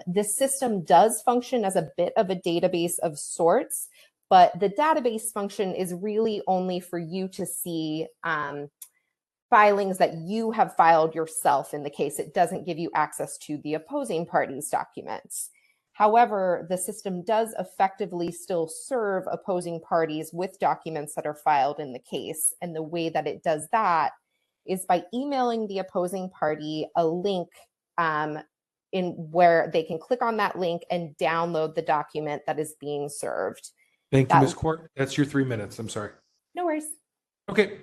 This system does function as a bit of a database of sorts, but the database function is really only for you to see filings that you have filed yourself in the case. It doesn't give you access to the opposing party's documents. However, the system does effectively still serve opposing parties with documents that are filed in the case. And the way that it does that is by emailing the opposing party a link in where they can click on that link and download the document that is being served. Thank you, Ms. Court. That's your 3 minutes. I'm sorry. No worries. Okay.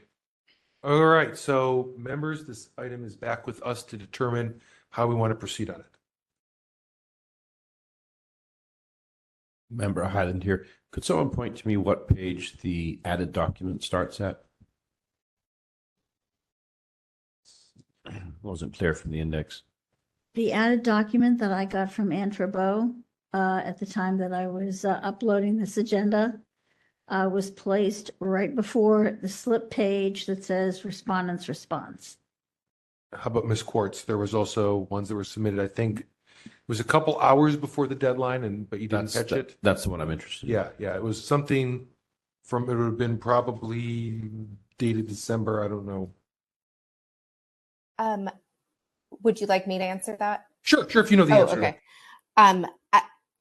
All right. So members, this item is back with us to determine how we want to proceed on it. Member Highland here. Could someone point to me what page the added document starts at? Wasn't clear from the index. The added document that I got from Ann Trabeau at the time that I was uploading this agenda was placed right before the slip page that says respondent's response. How about Ms. Quartz? There was also ones that were submitted, I think, it was a couple hours before the deadline, but you didn't catch it. That's the one I'm interested in. Yeah, it was something it would have been probably dated December, I don't know. Would you like me to answer that? Sure, if you know the answer. Okay.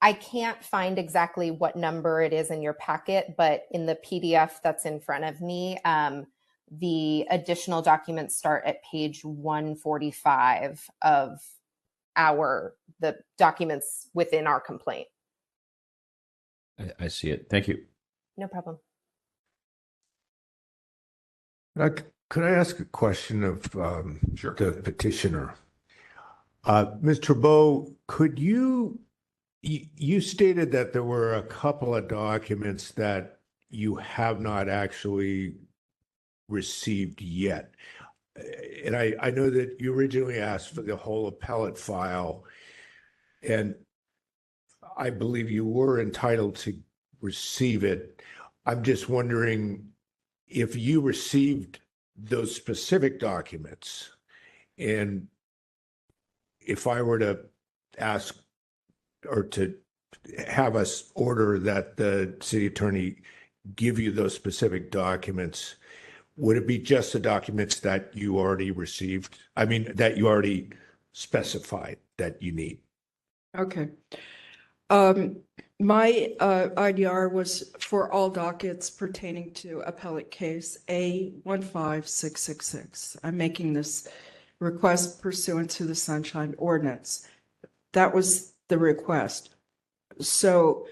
I can't find exactly what number it is in your packet, but in the PDF that's in front of me, the additional documents start at page 145 of the documents within our complaint. I see it. Thank you. No problem. Could I ask a question of the petitioner? Ms. Trabeau, could you stated that there were a couple of documents that you have not actually received yet. And I know that you originally asked for the whole appellate file, and I believe you were entitled to receive it. I'm just wondering if you received those specific documents, and if I were to ask or to have us order that the city attorney give you those specific documents, would it be just the documents that you already received? I mean, that you already specified that you need? Okay. My IDR was for all dockets pertaining to appellate case A15666. I'm making this request pursuant to the Sunshine Ordinance. That was the request. So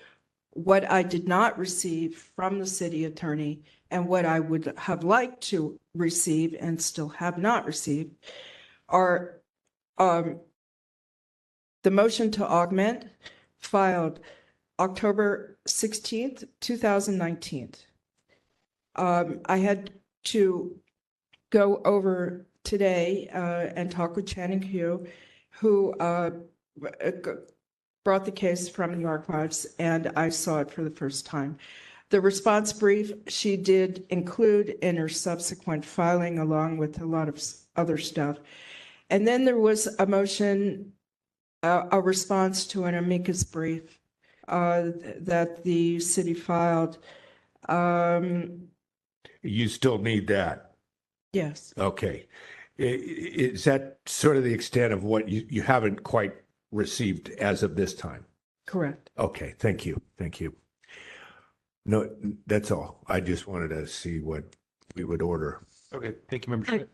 what I did not receive from the city attorney and what I would have liked to receive and still have not received are the motion to augment filed October 16th, 2019. I had to go over today and talk with Channing Hugh, who brought the case from the archives, and I saw it for the first time. The response brief she did include in her subsequent filing, along with a lot of other stuff. And then there was a motion, a response to an amicus brief that the city filed. You still need that? Yes. Okay. Is that sort of the extent of what you haven't quite received as of this time? Correct. Okay, thank you. No, that's all. I just wanted to see what we would order. Okay, thank you, Member Schmidt.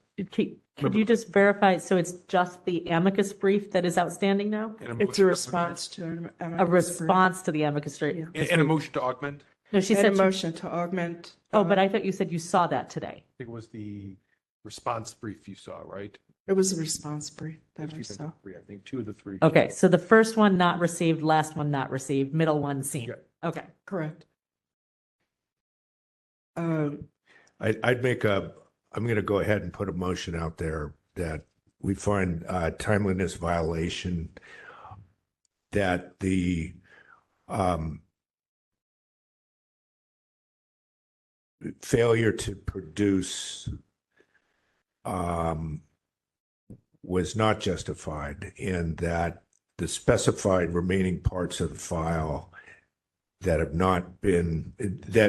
Could you just verify, so it's just the amicus brief that is outstanding now? It's a response to an amicus A response to the amicus brief. And a motion to augment? No, she and said a motion to augment. Oh, but I thought you said you saw that today. I think it was the response brief you saw, right? It was a response brief that I saw. I think 2 of the 3. Okay, so the first one not received, last one not received, middle one seen. Okay. Correct. I'm going to go ahead and put a motion out there that we find timeliness violation, that the failure to produce was not justified, and that the specified remaining parts of the file that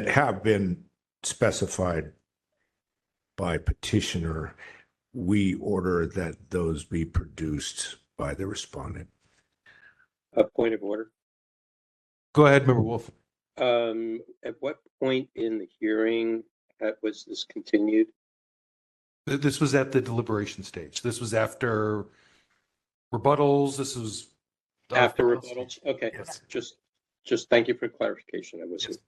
have been specified by petitioner, we order that those be produced by the respondent. A point of order. Go ahead, Member Wolf. At what point in the hearing was this continued? This was at the deliberation stage. This was after rebuttals. This was After rebuttals? Okay. Yes. Just thank you for clarification. I wasn't.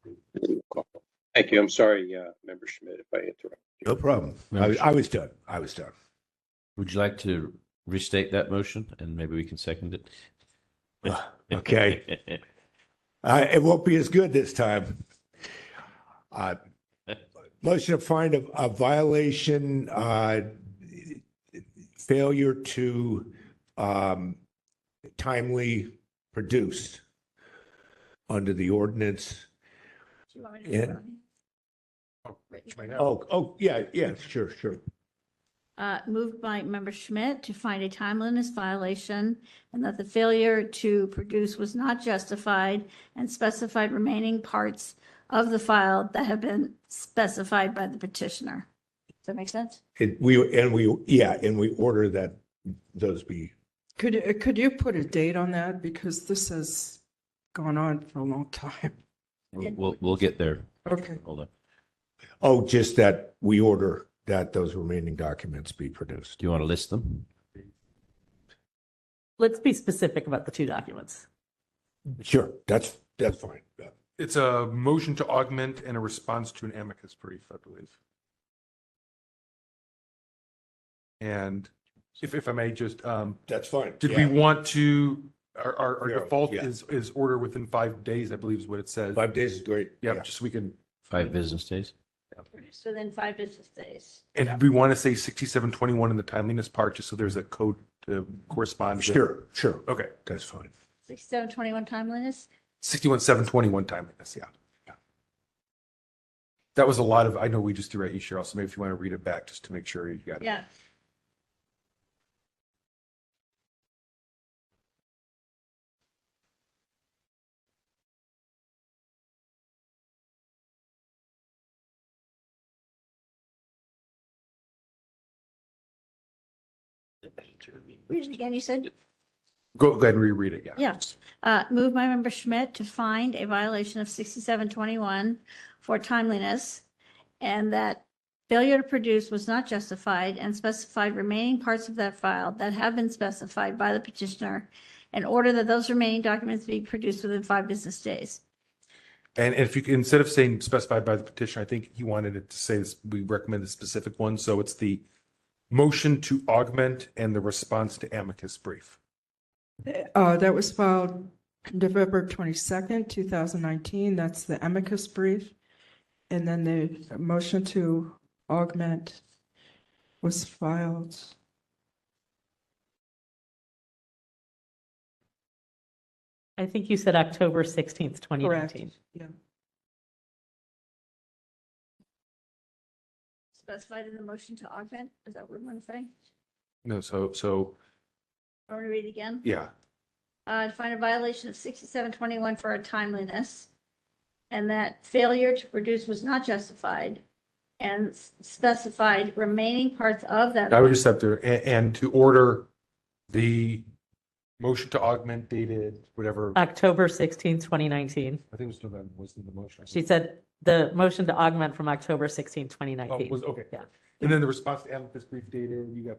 Thank you. I'm sorry, Member Schmidt, if I interrupted you. No problem. I was done. Would you like to restate that motion and maybe we can second it? Okay. It won't be as good this time. Motion to find a violation failure to timely produce under the ordinance. Do you want me to And, vote? yeah, sure. Moved by Member Schmidt to find a timeliness violation and that the failure to produce was not justified and specified remaining parts of the file that have been specified by the petitioner. Does that make sense? We order that those be. Could you put a date on that? Because this has gone on for a long time. We'll get there. Okay. Hold on. Oh, just that we order that those remaining documents be produced. Do you want to list them? Let's be specific about the two documents. Sure, that's fine. Yeah. It's a motion to augment and a response to an amicus brief, I believe. And if I may just, that's fine. Did we want to, our Yeah, default yeah. is order within 5 days, I believe is what it says. 5 days is great. Yeah, just so we can. 5 business days. So then 5 business days. And we want to say 6721 in the timeliness part, just so there's a code to correspond with. Sure. Okay. That's fine. 6721 timeliness. 61721 timeliness, yeah. That was a lot of, I know we just threw at you, Cheryl, so maybe if you want to read it back just to make sure you got it. Yeah. Read it again, you said? Go ahead and reread it, yeah. Yeah. Moved by Member Schmidt to find a violation of 6721 for timeliness and that failure to produce was not justified and specified remaining parts of that file that have been specified by the petitioner in order that those remaining documents be produced within 5 business days. And if you can, instead of saying specified by the petitioner, I think he wanted it to say this, we recommend a specific one. So it's the motion to augment and the response to amicus brief. That was filed November 22nd, 2019. That's the amicus brief. And then the motion to augment was filed. I think you said October 16th, 2019. Correct. Yeah. Specified in the motion to augment, is that what we're going to say? No, so I want to read it again? yeah. To find a violation of 6721 for a timeliness and that failure to produce was not justified and specified remaining parts of that. I would just have to, and to order the motion to augment dated, whatever. October 16th, 2019. I think it was November, wasn't the motion? She said the motion to augment from October 16th, Oh, 2019. was, okay. Yeah. And then the response to amicus brief dated, you got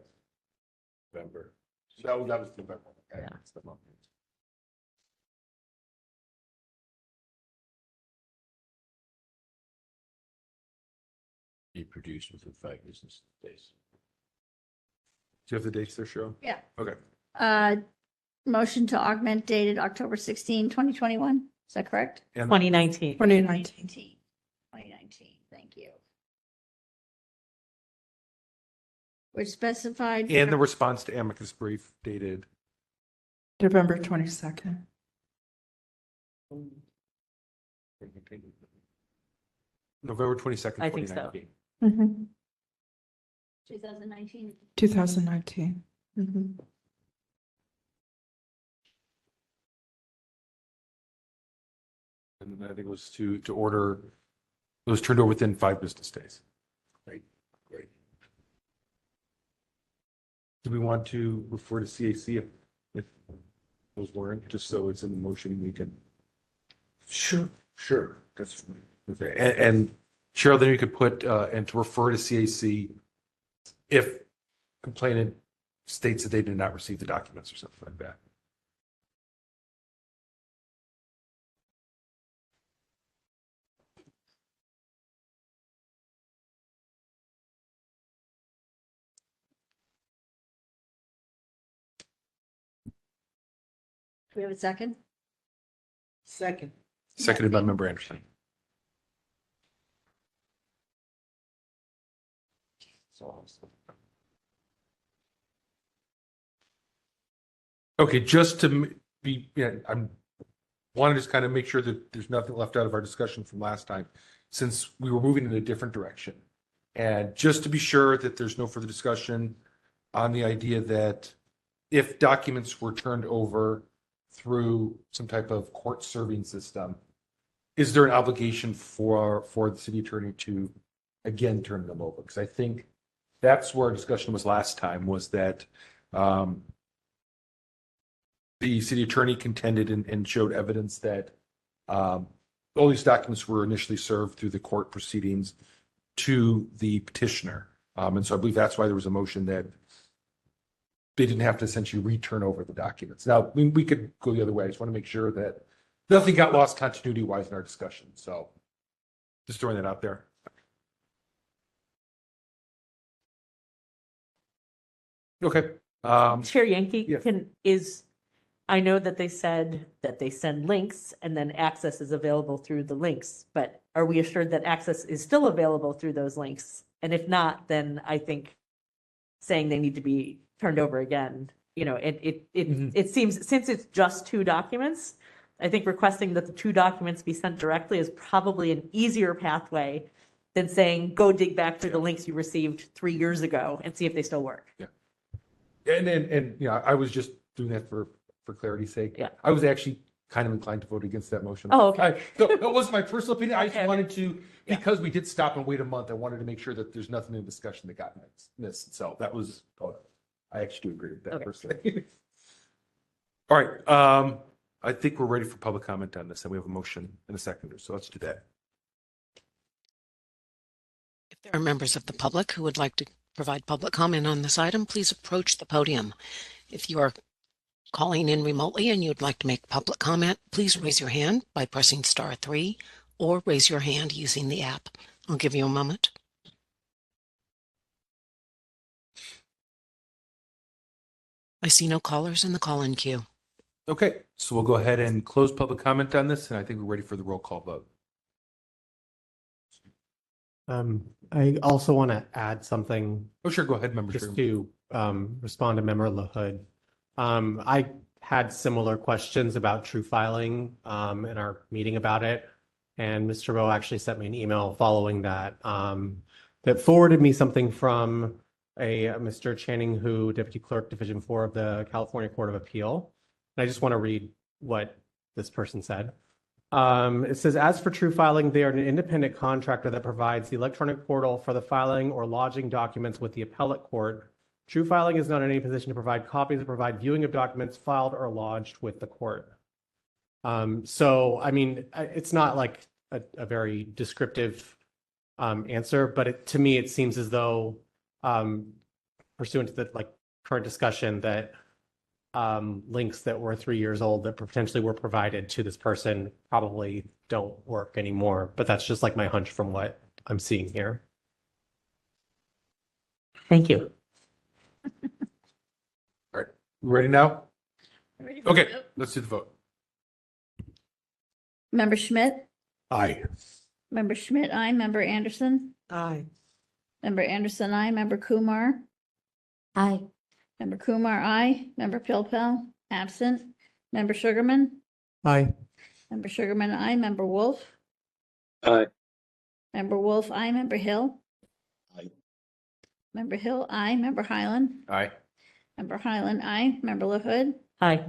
November. So that was November. Okay. Yeah. That's the month. Be produced within 5 business days. Do you have the dates there, Cheryl? Yeah. Okay. Motion to augment dated October 16, 2021. Is that correct? And 2019. 2019. 2019. Thank you. Which specified. and the response to amicus brief dated. November 22nd. November 22nd, I think so. 2019. Mm-hmm. 2019. 2019. Mm-hmm. And then I think it was to order, it was turned over within 5 business days. Great. Do we want to refer to CAC if those weren't, just so it's in the motion, we can. Sure. That's fine. Okay, and Cheryl, then you could put, and to refer to CAC if complainant states that they did not receive the documents or something like that. Do we have a second? Second. Seconded by Member Anderson. Okay, just to be, yeah, I'm want to just kind of make sure that there's nothing left out of our discussion from last time, since we were moving in a different direction. And just to be sure that there's no further discussion on the idea that if documents were turned over through some type of court serving system, is there an obligation for the city attorney to again turn them over? Because I think that's where our discussion was last time, was that the city attorney contended and showed evidence that all these documents were initially served through the court proceedings to the petitioner. And so I believe that's why there was a motion that they didn't have to essentially return over the documents. Now, we could go the other way. I just want to make sure that nothing got lost continuity-wise in our discussion. So just throwing that out there. Okay. Chair Yankee, yes. I know that they said that they send links and then access is available through the links, but are we assured that access is still available through those links? And if not, then I think saying they need to be turned over again, it seems, since it's just 2 documents, I think requesting that the 2 documents be sent directly is probably an easier pathway than saying, go dig back through the links you received 3 years ago and see if they still work. Yeah. And I was just doing that for clarity's sake. Yeah. I was actually kind of inclined to vote against that motion. Oh, okay. So that wasn't my personal opinion. I just Okay. wanted to, because we did stop and wait a month, I wanted to make sure that there's nothing in discussion that got missed. So that was, I actually do agree with that Okay. personally. All right. I think we're ready for public comment on this, and we have a motion and a seconder. So let's do that. If there are members of the public who would like to provide public comment on this item, please approach the podium. If you are calling in remotely and you'd like to make public comment, please raise your hand by pressing *3 or raise your hand using the app. I'll give you a moment. I see no callers in the call-in queue. Okay, so we'll go ahead and close public comment on this, and I think we're ready for the roll call vote. I also want to add something. Oh, sure. Go ahead, Member Just Sherman. to respond to Member LaHood. I had similar questions about true filing in our meeting about it. And Mr. Rowe actually sent me an email following that that forwarded me something from a Mr. Channing, who Deputy Clerk, Division 4 of the California Court of Appeal. And I just want to read what this person said. It says, as for true filing, they are an independent contractor that provides the electronic portal for the filing or lodging documents with the appellate court. True filing is not in any position to provide copies or provide viewing of documents filed or lodged with the court. So, I mean, it's not like a very descriptive answer, but to me, it seems as though, pursuant to the current discussion, that links that were 3 years old that potentially were provided to this person probably don't work anymore. But that's just like my hunch from what I'm seeing here. Thank you. All right, we ready now? Ready for Okay, the vote? let's do the vote. Member Schmidt? Aye. Member Schmidt, aye. Member Anderson? Aye. Member Anderson, aye. Member Kumar? Aye. Member Kumar, aye. Member Pilpel, absent. Member Sugarman? Aye. Member Sugarman, aye. Member Wolf? Aye. Member Wolf, aye. Member Hill? Aye. Member Hill, aye. Member Highland? Aye. Member Highland, aye. Member LaHood? Aye.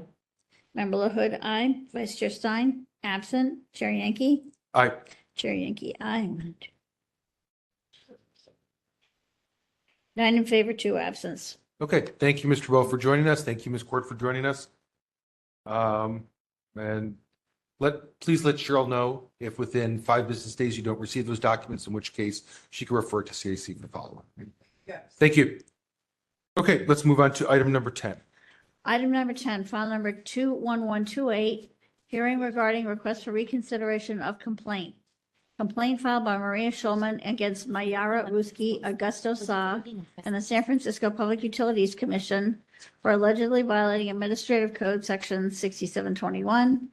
Member LaHood, aye. Vice Chair Stein, absent. Chair Yankee? Aye. Chair Yankee, aye. 9 in favor, 2 absence. Okay, thank you, Mr. Rowe, for joining us. Thank you, Ms. Court, for joining us. And please let Cheryl know if within 5 business days you don't receive those documents, in which case she can refer to CAC for follow-up. Yes. Thank you. Okay, let's move on to item number 10. Item number 10, file number 21128, hearing regarding request for reconsideration of complaint. Complaint filed by Maria Schulman against Mayara Ruski, Augusto Sa, and the San Francisco Public Utilities Commission for allegedly violating Administrative Code Section 6721,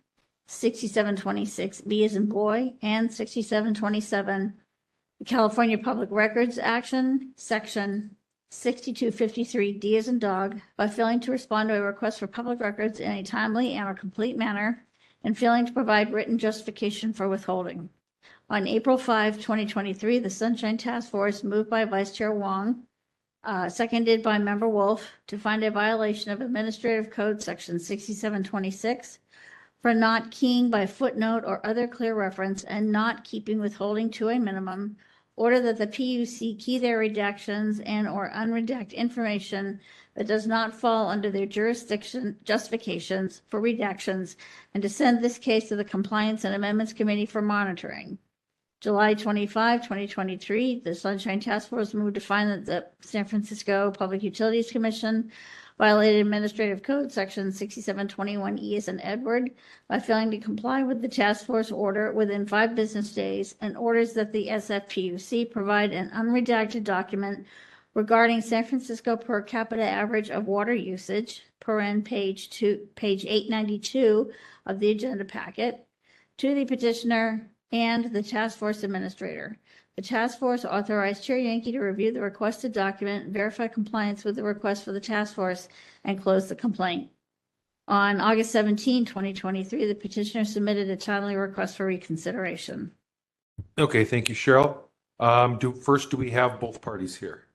6726B as in boy, and 6727, the California Public Records Action, Section 6253 D as in dog by failing to respond to a request for public records in a timely and or complete manner and failing to provide written justification for withholding. On April 5, 2023, the Sunshine Task Force, moved by Vice Chair Wong, seconded by Member Wolf, to find a violation of Administrative Code Section 6726 for not keying by footnote or other clear reference and not keeping withholding to a minimum, order that the PUC key their redactions and or unredact information that does not fall under their jurisdiction justifications for redactions, and to send this case to the Compliance and Amendments Committee for monitoring. July 25, 2023, the Sunshine Task Force moved to find that the San Francisco Public Utilities Commission violated Administrative Code Section 6721E as in Edward by failing to comply with the task force order within 5 business days, and orders that the SFPUC provide an unredacted document regarding San Francisco per capita average of water usage, page 892 of the agenda packet, to the petitioner and the task force administrator. The task force authorized Chair Yankee to review the requested document, verify compliance with the request for the task force, and close the complaint. On August 17, 2023, the petitioner submitted a timely request for reconsideration. Okay, thank you, Cheryl. First, do we have both parties here?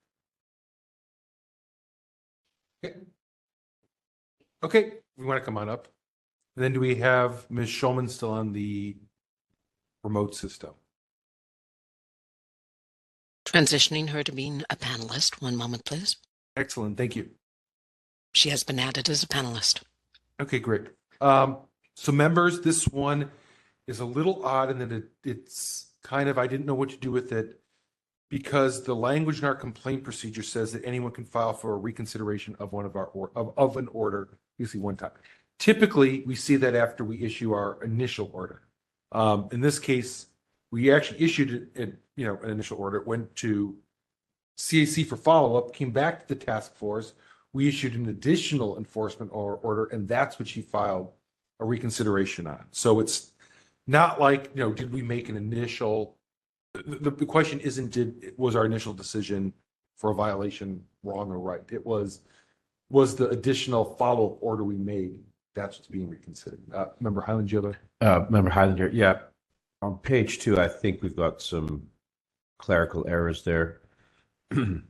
Okay, we want to come on up. And then do we have Ms. Schulman still on the remote system? Transitioning her to being a panelist. One moment, please. Excellent, thank you. She has been added as a panelist. Okay, great. So members, this one is a little odd in that it's kind of, I didn't know what to do with it because the language in our complaint procedure says that anyone can file for a reconsideration of one of our of an order, usually one time. Typically, we see that after we issue our initial order. In this case, we actually issued an initial order. It went to CAC for follow-up, came back to the task force. We issued an additional enforcement order, and that's what she filed a reconsideration on. So it's not like, did we make an initial, the question isn't, was our initial decision for a violation wrong or right? It was the additional follow-up order we made, that's what's being reconsidered. Member Highland, do you have Member Highland here, yeah. On page 2, I think we've got some clerical errors there. Hearing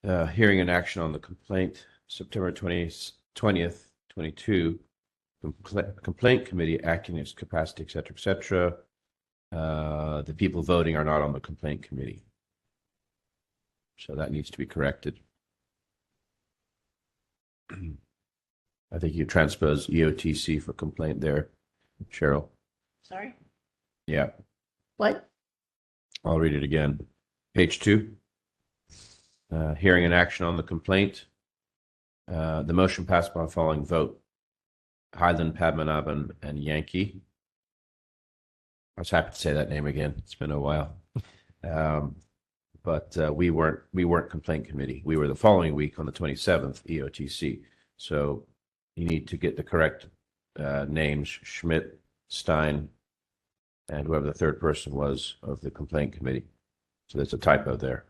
and action on the complaint, September 20th, 22, complaint committee acting in its capacity, et cetera, et cetera. The people voting are not on the complaint committee. So that needs to be corrected. I think you transpose EOTC for complaint there, Cheryl. Sorry? Yeah. What? I'll read it again. Page 2. Hearing and action on the complaint. The motion passed by following vote. Highland, Padmanabhan, and Yankee. I was happy to say that name again. It's been a while. But we weren't complaint committee. We were the following week on the 27th, EOTC. So you need to get the correct names, Schmidt, Stein, and whoever the third person was of the complaint committee. So there's a typo there.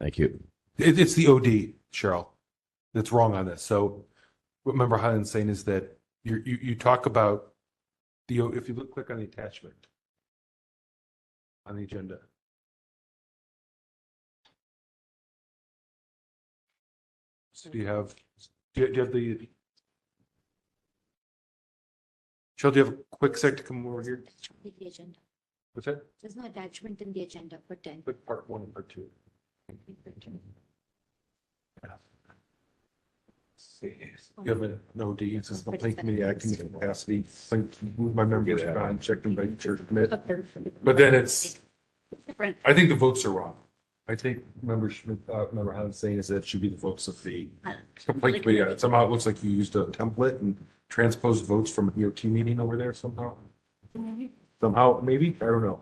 Thank you. It's the OD, Cheryl, that's wrong on this. So what Member Highland's saying is that you talk about if you click on the attachment on the agenda. So do you have the Cheryl, do you have a quick sec to come over here? The agenda. What's that? There's no attachment in the agenda for 10. Click part 1 and part 2. You have an OD, it says complaint committee acting in capacity. Move my members around, check them by Chair Schmidt. But then it's, I think the votes are wrong. I think Member Schmidt, Member Highland's saying is that it should be the votes of the complaint committee. Somehow it looks like you used a template and transposed votes from an EOT meeting over there somehow. Somehow, maybe, I don't know.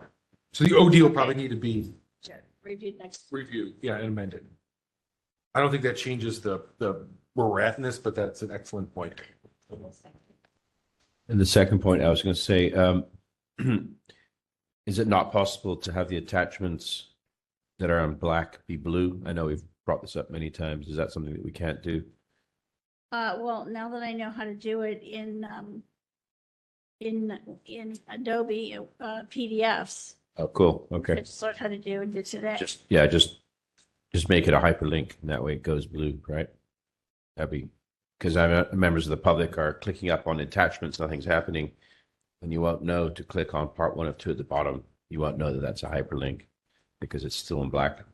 So the OD will probably need to be Reviewed next. reviewed, yeah, and amended. I don't think that changes the where we're at in this, but that's an excellent point. And the second point I was going to say, is it not possible to have the attachments that are in black be blue? I know we've brought this up many times. Is that something that we can't do? Well, now that I know how to do it in Adobe PDFs, Oh, cool. I Okay. just learned how to do it today. Just make it a hyperlink, and that way it goes blue, right? That'd be because members of the public are clicking up on attachments, nothing's happening, and you won't know to click on part 1 of 2 at the bottom. You won't know that that's a hyperlink because it's still in black.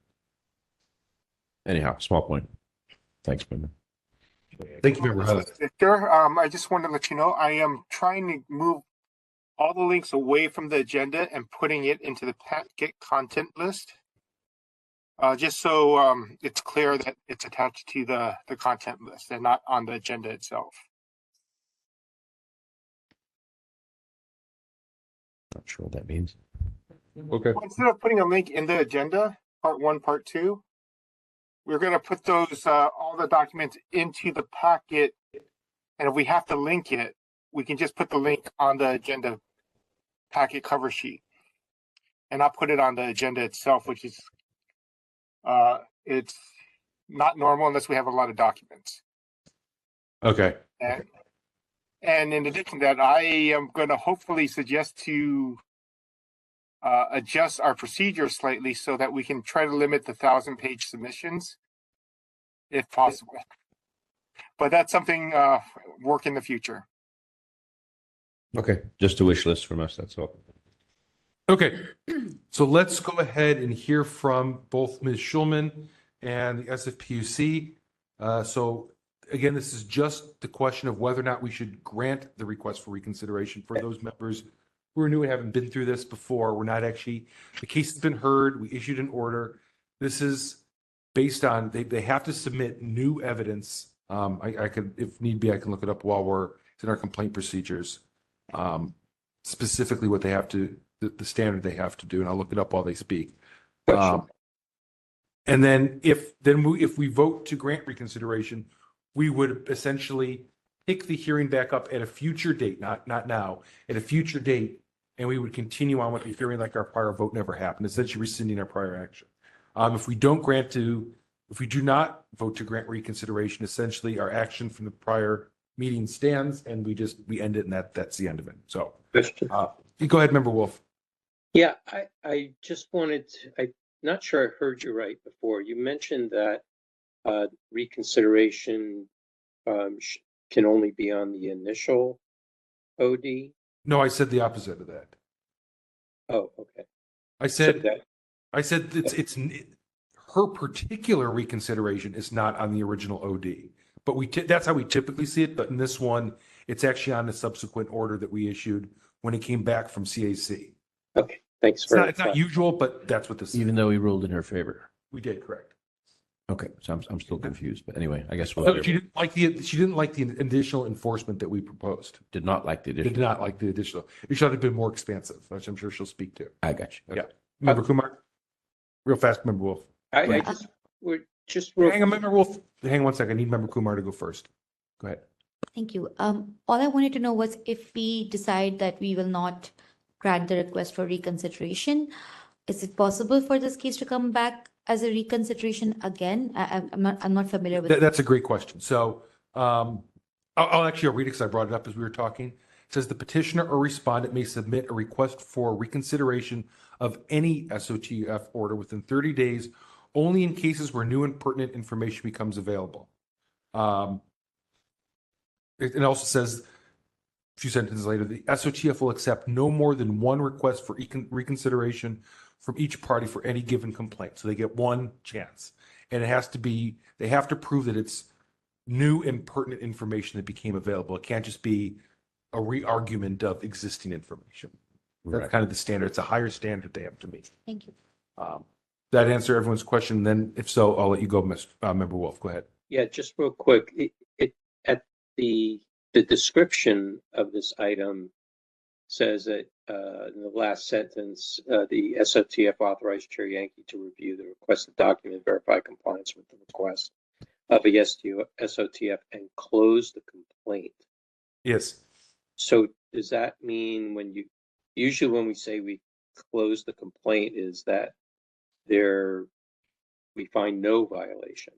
Anyhow, small point. Thanks, member. Thank you, Member Hutt. Victor, I just wanted to let you know I am trying to move all the links away from the agenda and putting it into the packet content list. Just so it's clear that it's attached to the content list and not on the agenda itself. Not sure what that means. Okay. Instead of putting a link in the agenda, part 1, part 2, we're going to put those all the documents into the packet, and if we have to link it, we can just put the link on the agenda packet cover sheet, and I'll put it on the agenda itself, which is it's not normal unless we have a lot of documents. Okay. And in addition to that, I am going to hopefully suggest to adjust our procedure slightly so that we can try to limit the 1,000-page submissions, if possible. But that's something work in the future. Okay. Just a wish list from us. That's all. Okay, so let's go ahead and hear from both Ms. Schulman and the SFPUC. So again, this is just the question of whether or not we should grant the request for reconsideration for those members who are new and haven't been through this before. We're not actually, the case has been heard, we issued an order. This is based on, they have to submit new evidence. I could, if need be, I can look it up while it's in our complaint procedures. Specifically what they have to, the standard they have to do, and I'll look it up while they speak. And then if we vote to grant reconsideration, we would essentially pick the hearing back up at a future date, not now, at a future date, and we would continue on with the hearing like our prior vote never happened, essentially rescinding our prior action. If we do not vote to grant reconsideration, essentially our action from the prior meeting stands, and we end it, and that's the end of it. So, go ahead, Member Wolf. Yeah, I just wanted to, I'm not sure I heard you right before. You mentioned that reconsideration can only be on the initial OD. No, I said the opposite of that. Oh, okay. I said it's her particular reconsideration is not on the original OD, but that's how we typically see it. But in this one, it's actually on the subsequent order that we issued when it came back from CAC. Okay, thanks. It's not usual, but that's what this is. Even though we ruled in her favor. We did, correct. Okay, so I'm still confused, but anyway, I guess she didn't like the additional enforcement that we proposed. Did not like the additional. Did not like the additional. It should have been more expansive, which I'm sure she'll speak to. I got you. Okay. Yeah, Member Kumar, real fast, Member Wolf. Hang on, Member Wolf. Hang on 1 second. I need Member Kumar to go first. Go ahead. Thank you. All I wanted to know was if we decide that we will not grant the request for reconsideration, is it possible for this case to come back as a reconsideration again? I'm not familiar with That's a great question. So I'll read it because I brought it up as we were talking. It says the petitioner or respondent may submit a request for reconsideration of any SOTF order within 30 days, only in cases where new and pertinent information becomes available. It also says, a few sentences later, the SOTF will accept no more than one request for reconsideration from each party for any given complaint. So they get one chance. And they have to prove that it's new and pertinent information that became available. It can't just be a re-argument of existing information. That's kind of the standard. It's a higher standard they have to meet. Thank you. That answer everyone's question? Then if so, I'll let you go, Member Wolf. Go ahead. Yeah, just real quick. At the description of this item says that in the last sentence, the SOTF authorized Chair Yankee to review the requested document, verify compliance with the request of a SOTF, and close the complaint. Yes. So does that mean usually when we say we close the complaint, is that we find no violation.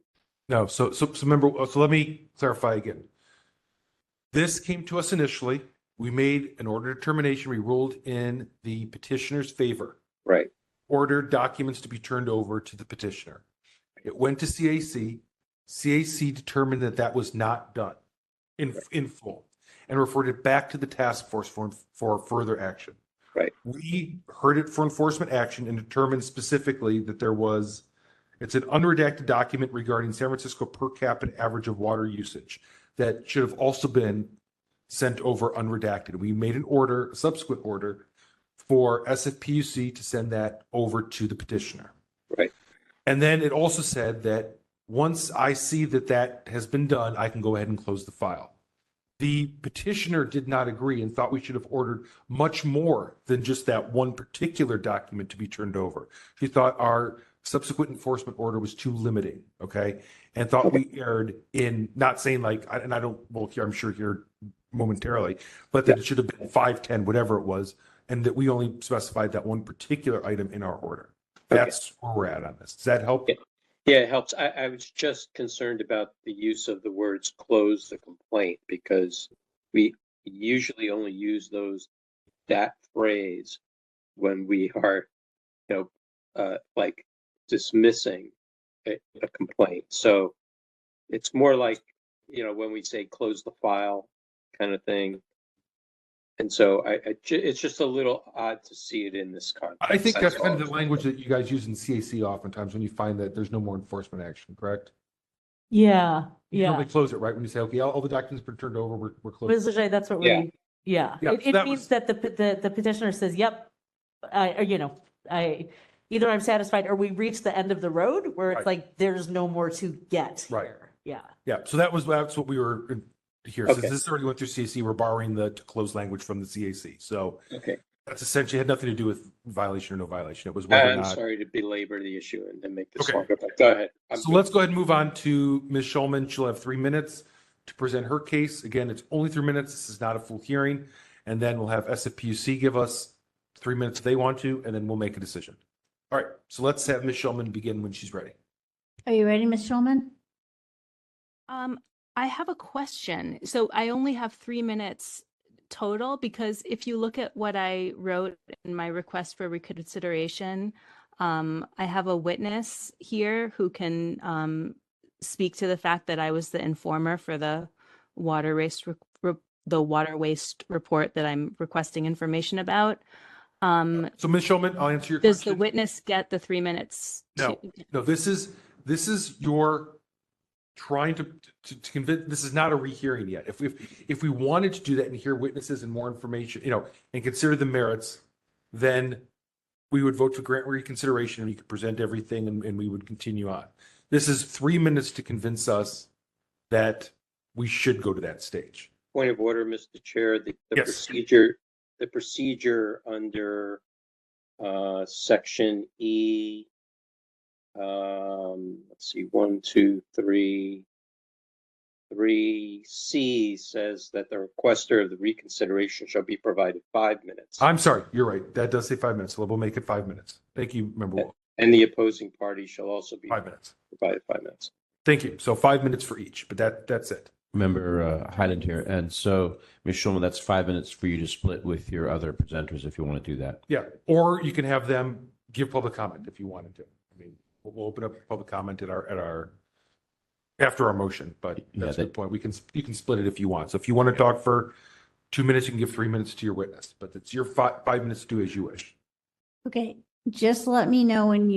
No, so remember, so let me clarify again. This came to us initially. We made an order determination. We ruled in the petitioner's favor. Right. Ordered documents to be turned over to the petitioner. It went to CAC. CAC determined that that was not done in full and referred it back to the task force for further action. Right. We heard it for enforcement action and determined specifically that it's an unredacted document regarding San Francisco per capita average of water usage that should have also been sent over unredacted. We made an order, a subsequent order, for SFPUC to send that over to the petitioner. Right. And then it also said that once I see that that has been done, I can go ahead and close the file. The petitioner did not agree and thought we should have ordered much more than just that one particular document to be turned over. She thought our subsequent enforcement order was too limiting, okay? And thought we erred in not saying like, and I don't, well, I'm sure here momentarily, but that it should have been 5, 10, whatever it was, and that we only specified that one particular item in our order. That's where we're at on this. Does that help? Yeah, it helps. I was just concerned about the use of the words close the complaint, because we usually only use that phrase when we are, like dismissing a complaint. So it's more like, when we say close the file kind of thing. And so it's just a little odd to see it in this context. I think that's kind of the language that you guys use in CAC oftentimes when you find that there's no more enforcement action, correct? Yeah. You Yeah. normally close it, right? When you say, okay, all the documents have been turned over, we're closed. Mr. J, that's what Yeah. yeah. Yeah, It that means was- that the petitioner says, yep, either I'm satisfied or we reach the end of the road where it's Right. like, there's no more to get Right. here. Yeah. Yeah, so that's what we were here. Okay. Since this already went through CAC, we're borrowing the to close language from the CAC. So Okay. that's essentially had nothing to do with violation or no violation. It was whether or I'm not. sorry to belabor the issue and make this Okay. longer, but go ahead. So let's go ahead and move on to Ms. Schulman. She'll have 3 minutes to present her case. Again, it's only 3 minutes. This is not a full hearing. And then we'll have SFPUC give us 3 minutes if they want to, and then we'll make a decision. All right, so let's have Ms. Schulman begin when she's ready. Are you ready, Ms. Schulman? I have a question. So I only have 3 minutes total, because if you look at what I wrote in my request for reconsideration, I have a witness here who can speak to the fact that I was the informer for the water waste report that I'm requesting information about. So Ms. Schulman, I'll answer your Does question. the witness get the 3 minutes? No, this is your trying to convince. This is not a rehearing yet. If we wanted to do that and hear witnesses and more information, and consider the merits, then we would vote to grant reconsideration and you could present everything and we would continue on. This is 3 minutes to convince us that we should go to that stage. Point of order, Mr. Chair. The Yes. procedure under section E. Let's see, 1, 2, 3. 3C says that the requester of the reconsideration shall be provided 5 minutes. I'm sorry, you're right. That does say 5 minutes. So we'll make it 5 minutes. Thank you, Member Wall. And the opposing party shall also be 5 minutes. provided 5 minutes. Thank you. So 5 minutes for each, but that's it. Member Highland here. And so, Ms. Schulman, that's 5 minutes for you to split with your other presenters if you want to do that. Yeah, or you can have them give public comment if you wanted to. I mean, we'll open up public comment after our motion, but that's a good point. You can split it if you want. So if you want to talk for 2 minutes, you can give 3 minutes to your witness, but it's your 5 minutes to do as you wish. Okay, just let me know when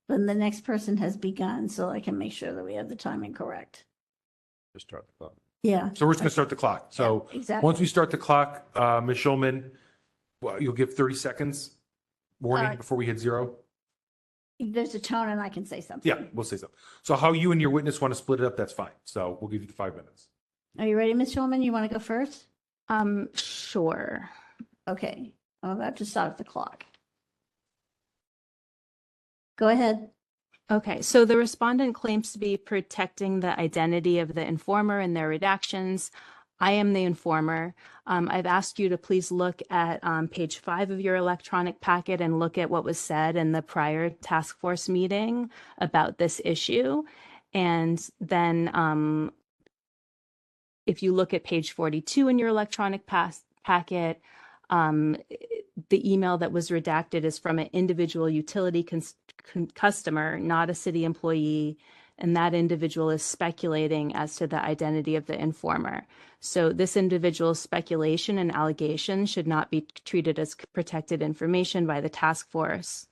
the next person has begun so I can make sure that we have the timing correct. Just start the clock. Yeah. So we're just going to start the clock. So Yeah, exactly. once we start the clock, Ms. Schulman, you'll give 30 seconds warning before we hit 0. There's a tone and I can say something. Yeah, we'll say so. So how you and your witness want to split it up, that's fine. So we'll give you the 5 minutes. Are you ready, Ms. Schulman? You want to go first? Sure. Okay, I'm about to start the clock. Go ahead. Okay, so the respondent claims to be protecting the identity of the informer in their redactions. I am the informer. I've asked you to please look at page 5 of your electronic packet and look at what was said in the prior task force meeting about this issue. And then if you look at page 42 in your electronic packet, the email that was redacted is from an individual utility customer, not a city employee, and that individual is speculating as to the identity of the informer. So this individual's speculation and allegation should not be treated as protected information by the task force.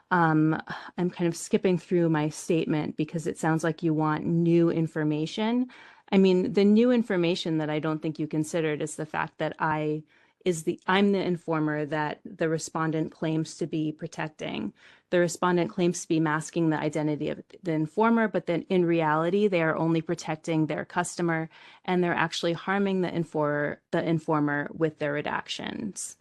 I'm kind of skipping through my statement because it sounds like you want new information. I mean, the new information that I don't think you considered is the fact that I'm the informer that the respondent claims to be protecting. The respondent claims to be masking the identity of the informer, but then in reality, they are only protecting their customer, and they're actually harming the informer with their redactions.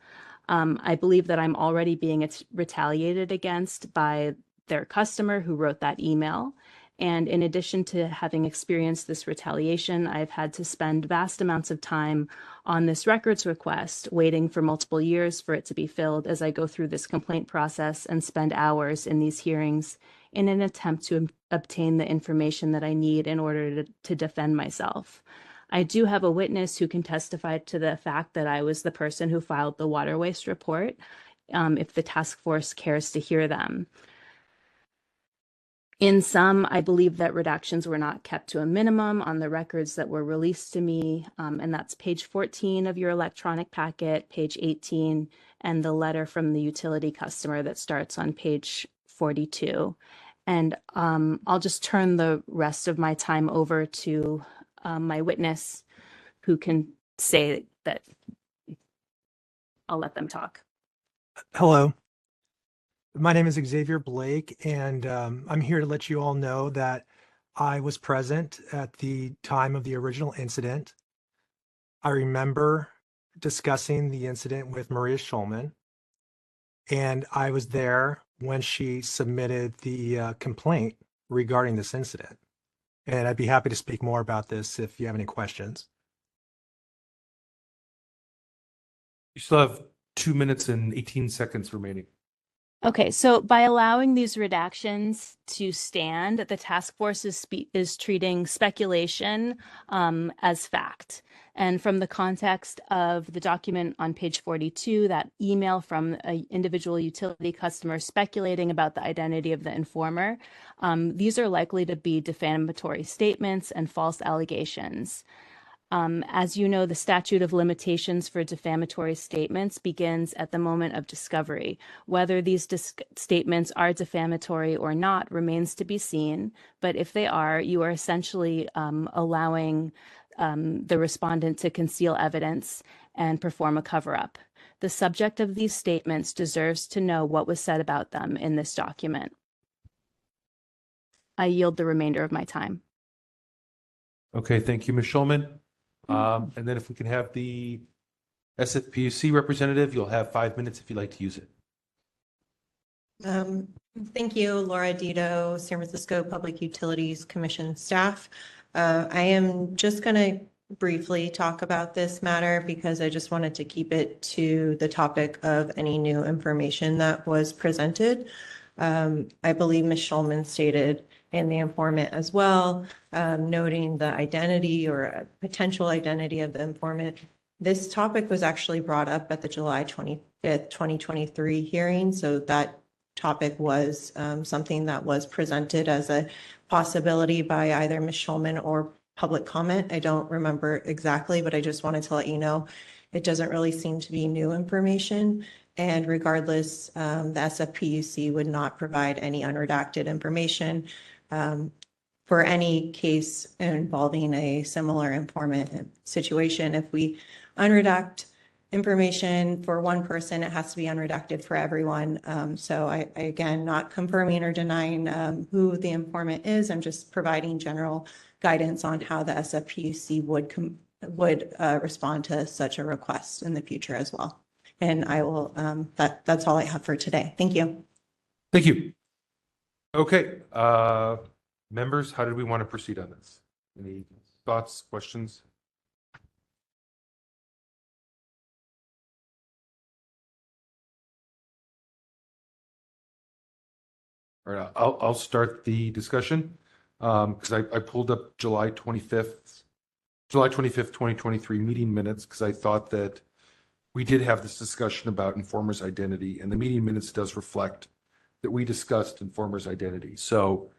I believe that I'm already being retaliated against by their customer who wrote that email. And in addition to having experienced this retaliation, I've had to spend vast amounts of time on this records request, waiting for multiple years for it to be filled as I go through this complaint process and spend hours in these hearings in an attempt to obtain the information that I need in order to defend myself. I do have a witness who can testify to the fact that I was the person who filed the water waste report, if the task force cares to hear them. In sum, I believe that redactions were not kept to a minimum on the records that were released to me, and that's page 14 of your electronic packet, page 18, and the letter from the utility customer that starts on page 42. And I'll just turn the rest of my time over to my witness, who can say that I'll let them talk. Hello. My name is Xavier Blake, and I'm here to let you all know that I was present at the time of the original incident. I remember discussing the incident with Maria Schulman, and I was there when she submitted the complaint regarding this incident. And I'd be happy to speak more about this if you have any questions. You still have 2 minutes and 18 seconds remaining. Okay, so by allowing these redactions to stand, the task force is treating speculation as fact. And from the context of the document on page 42, that email from an individual utility customer speculating about the identity of the informer, these are likely to be defamatory statements and false allegations. As you know, the statute of limitations for defamatory statements begins at the moment of discovery. Whether these statements are defamatory or not remains to be seen, but if they are, you are essentially allowing the respondent to conceal evidence and perform a cover-up. The subject of these statements deserves to know what was said about them in this document. I yield the remainder of my time. Okay, thank you, Ms. Schulman. And then if we can have the SFPUC representative, you'll have 5 minutes if you'd like to use it. Thank you, Laura Dito, San Francisco Public Utilities Commission staff. I am just going to briefly talk about this matter because I just wanted to keep it to the topic of any new information that was presented. I believe Ms. Schulman stated in the informant as well, noting the identity or potential identity of the informant. This topic was actually brought up at the July 25th, 2023 hearing. So that topic was something that was presented as a possibility by either Ms. Schulman or public comment. I don't remember exactly, but I just wanted to let you know it doesn't really seem to be new information. And regardless, the SFPUC would not provide any unredacted information for any case involving a similar informant situation. If we unredact information for one person, it has to be unredacted for everyone. So I again, not confirming or denying who the informant is. I'm just providing general guidance on how the SFPUC would respond to such a request in the future as well. And I will, that's all I have for today. Thank you. Thank you. Okay, members, how did we want to proceed on this? Any thoughts, questions? All right, I'll start the discussion because I pulled up July 25th, 2023 meeting minutes because I thought that we did have this discussion about informer's identity, and the meeting minutes does reflect that we discussed informer's identity. So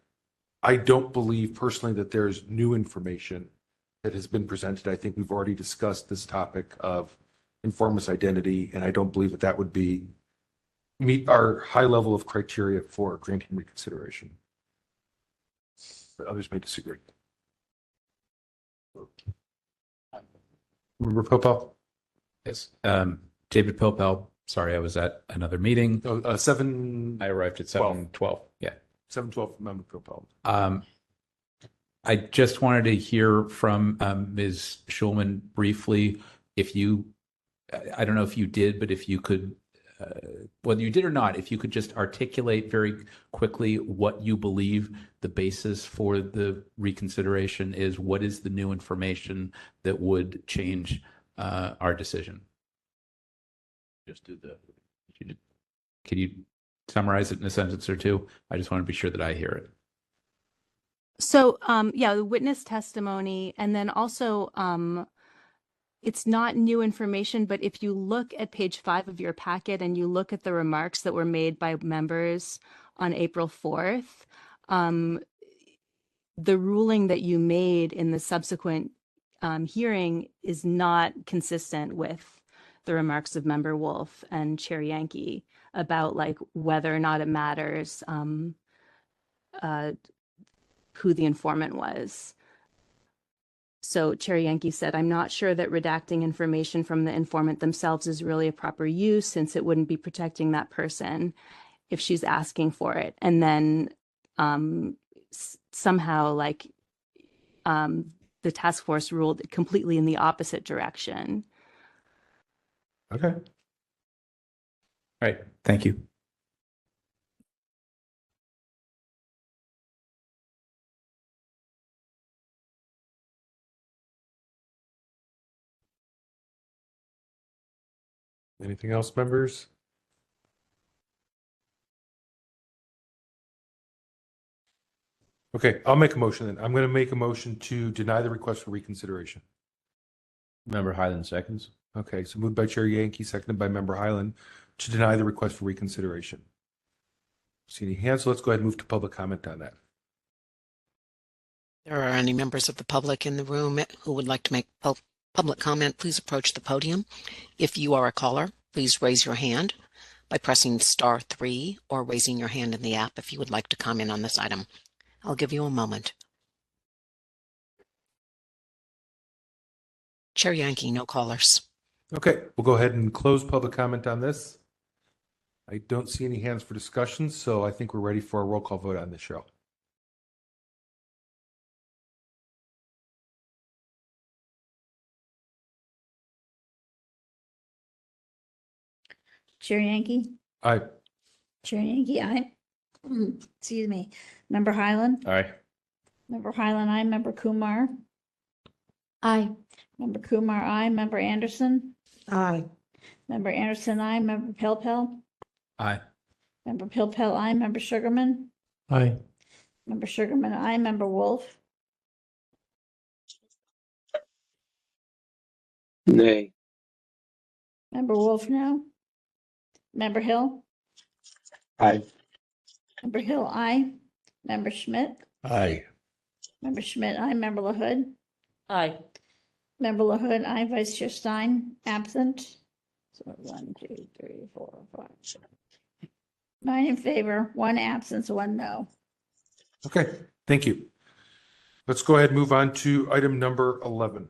I don't believe personally that there's new information that has been presented. I think we've already discussed this topic of informer's identity, and I don't believe that that would meet our high level of criteria for granting reconsideration. But others may disagree. Member Popel? Yes. David Popel. Sorry, I was at another meeting. I arrived at 7:12. Yeah. 7:12, Member Popel. I just wanted to hear from Ms. Schulman briefly. If you, I don't know if you did, but if you could, whether you did or not, if you could just articulate very quickly what you believe the basis for the reconsideration is. What is the new information that would change our decision? Just do the. Can you summarize it in a sentence or two? I just want to be sure that I hear it. So, yeah, the witness testimony, and then also, it's not new information, but if you look at page 5 of your packet and you look at the remarks that were made by members on April 4th, the ruling that you made in the subsequent hearing is not consistent with the remarks of Member Wolf and Chair Yankee about like whether or not it matters who the informant was. So Chair Yankee said, I'm not sure that redacting information from the informant themselves is really a proper use since it wouldn't be protecting that person if she's asking for it. And then somehow like the task force ruled completely in the opposite direction. Okay. All right. Thank you. Anything else, members? Okay, I'll make a motion then. I'm going to make a motion to deny the request for reconsideration. Member Highland seconds. Okay, so moved by Chair Yankee, seconded by Member Highland to deny the request for reconsideration. See any hands? So let's go ahead and move to public comment on that. There are any members of the public in the room who would like to make public comment, please approach the podium. If you are a caller, please raise your hand by pressing *3 or raising your hand in the app if you would like to comment on this item. I'll give you a moment. Chair Yankee, no callers. Okay, we'll go ahead and close public comment on this. I don't see any hands for discussion, so I think we're ready for a roll call vote on this show. Chair Yankee? Aye. Chair Yankee, aye. Excuse me. Member Highland? Aye. Member Highland, aye. Member Kumar? Aye. Member Kumar, aye. Member Anderson? Aye. Member Anderson, aye. Member Pilpel? Aye. Member Pilpel, aye. Member Sugarman? Aye. Member Sugarman, aye. Member Wolf? Nay. Member Wolf, no. Member Hill? Aye. Member Hill, aye. Member Schmidt? Aye. Member Schmidt, aye. Member LaHood? Aye. Member LaHood, aye. Vice Chair Stein, absent. So 1, 2, 3, 4, 5, 6. 9 in favor, 1 absence, 1 no. Okay, thank you. Let's go ahead and move on to item number 11.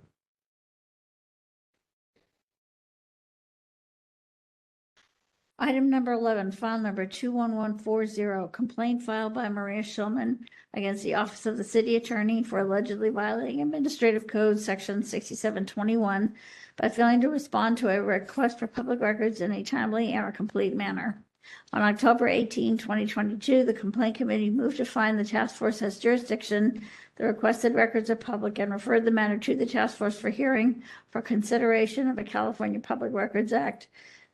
Item number 11, file number 21140, complaint filed by Maria Schulman against the Office of the City Attorney for allegedly violating Administrative Code Section 6721 by failing to respond to a request for public records in a timely and complete manner. On October 18, 2022, the Complaint Committee moved to find the task force has jurisdiction. The requested records are public and referred the matter to the task force for hearing for consideration of the California Public Records Act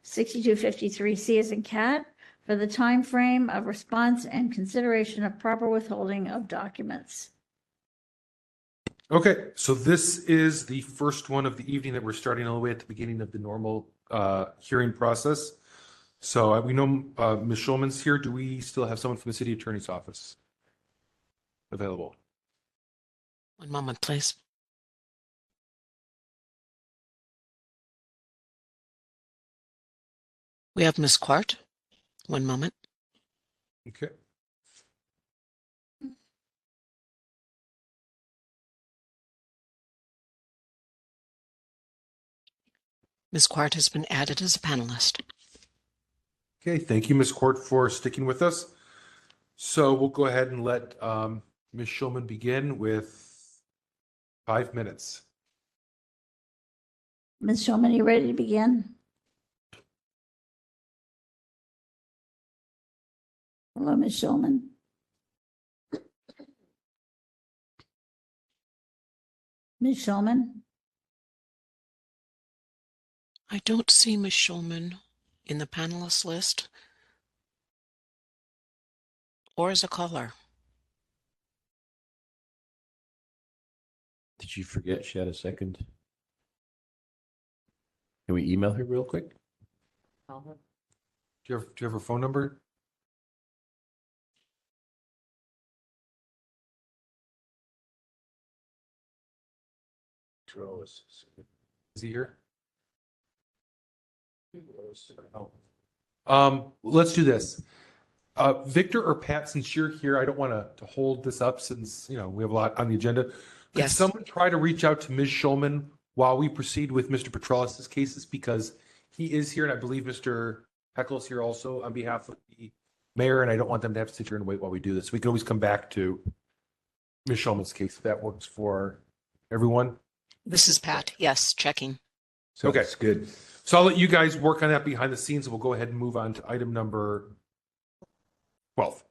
6253C as in cat for the time frame of response and consideration of proper withholding of documents. Okay, so this is the first one of the evening that we're starting all the way at the beginning of the normal hearing process. So we know Ms. Schulman's here. Do we still have someone from the city attorney's office available? One moment, please. We have Ms. Quart. One moment. Okay. Ms. Quart has been added as a panelist. Okay, thank you, Ms. Court, for sticking with us. So we'll go ahead and let Ms. Schulman begin with 5 minutes. Ms. Schulman, you ready to begin? Hello, Ms. Schulman. Ms. Schulman? I don't see Ms. Schulman in the panelist list or as a caller. Did you forget she had a second? Can we email her real quick? Do you have her phone number? Is he here? Let's do this. Victor or Pat, since you're here, I don't want to hold this up since, we have a lot on the agenda. Could Yes. someone try to reach out to Ms. Schulman while we proceed with Mr. Petralis' cases? Because he is here, and I believe Mr. Heckel's here also on behalf of the mayor, and I don't want them to have to sit here and wait while we do this. We can always come back to Ms. Schulman's case if that works for everyone. This is Pat. Yes, checking. Okay. That's good. So I'll let you guys work on that behind the scenes, and we'll go ahead and move on to item number 12.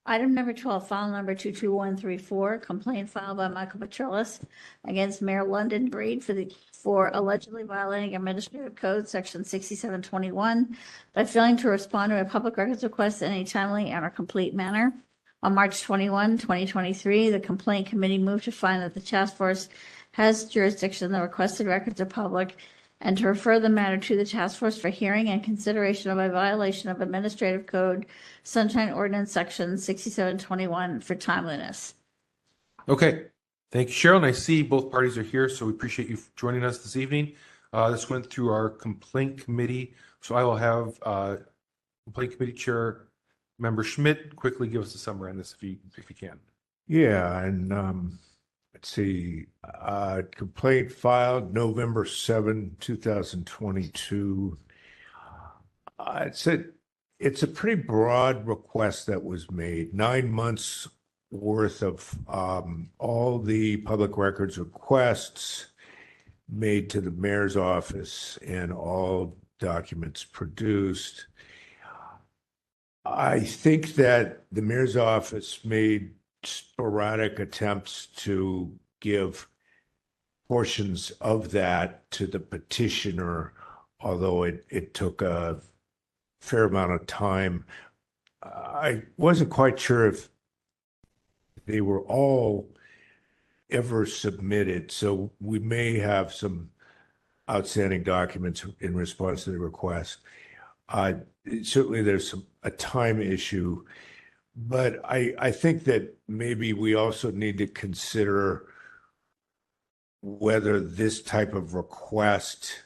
Item number 12, file number 22134, complaint filed by Michael Petralis against Mayor London Breed for allegedly violating Administrative Code Section 6721 by failing to respond to a public records request in a timely and or complete manner. On March 21, 2023, the complaint committee moved to find that the task force has jurisdiction. The requested records are public, and to refer the matter to the task force for hearing and consideration of a violation of Administrative Code Sunshine Ordinance Section 6721 for timeliness. Okay. Thank you, Cheryl. And I see both parties are here, so we appreciate you joining us this evening. This went through our complaint committee. So I will have complaint committee chair member Schmidt quickly give us a summary on this if you can. Yeah, and let's see, complaint filed November 7, 2022. It's a pretty broad request that was made, 9 months worth of all the public records requests made to the mayor's office and all documents produced. I think that the mayor's office made sporadic attempts to give portions of that to the petitioner, although it took a fair amount of time. I wasn't quite sure if they were all ever submitted, so we may have some outstanding documents in response to the request. Certainly there's a time issue, but I think that maybe we also need to consider whether this type of request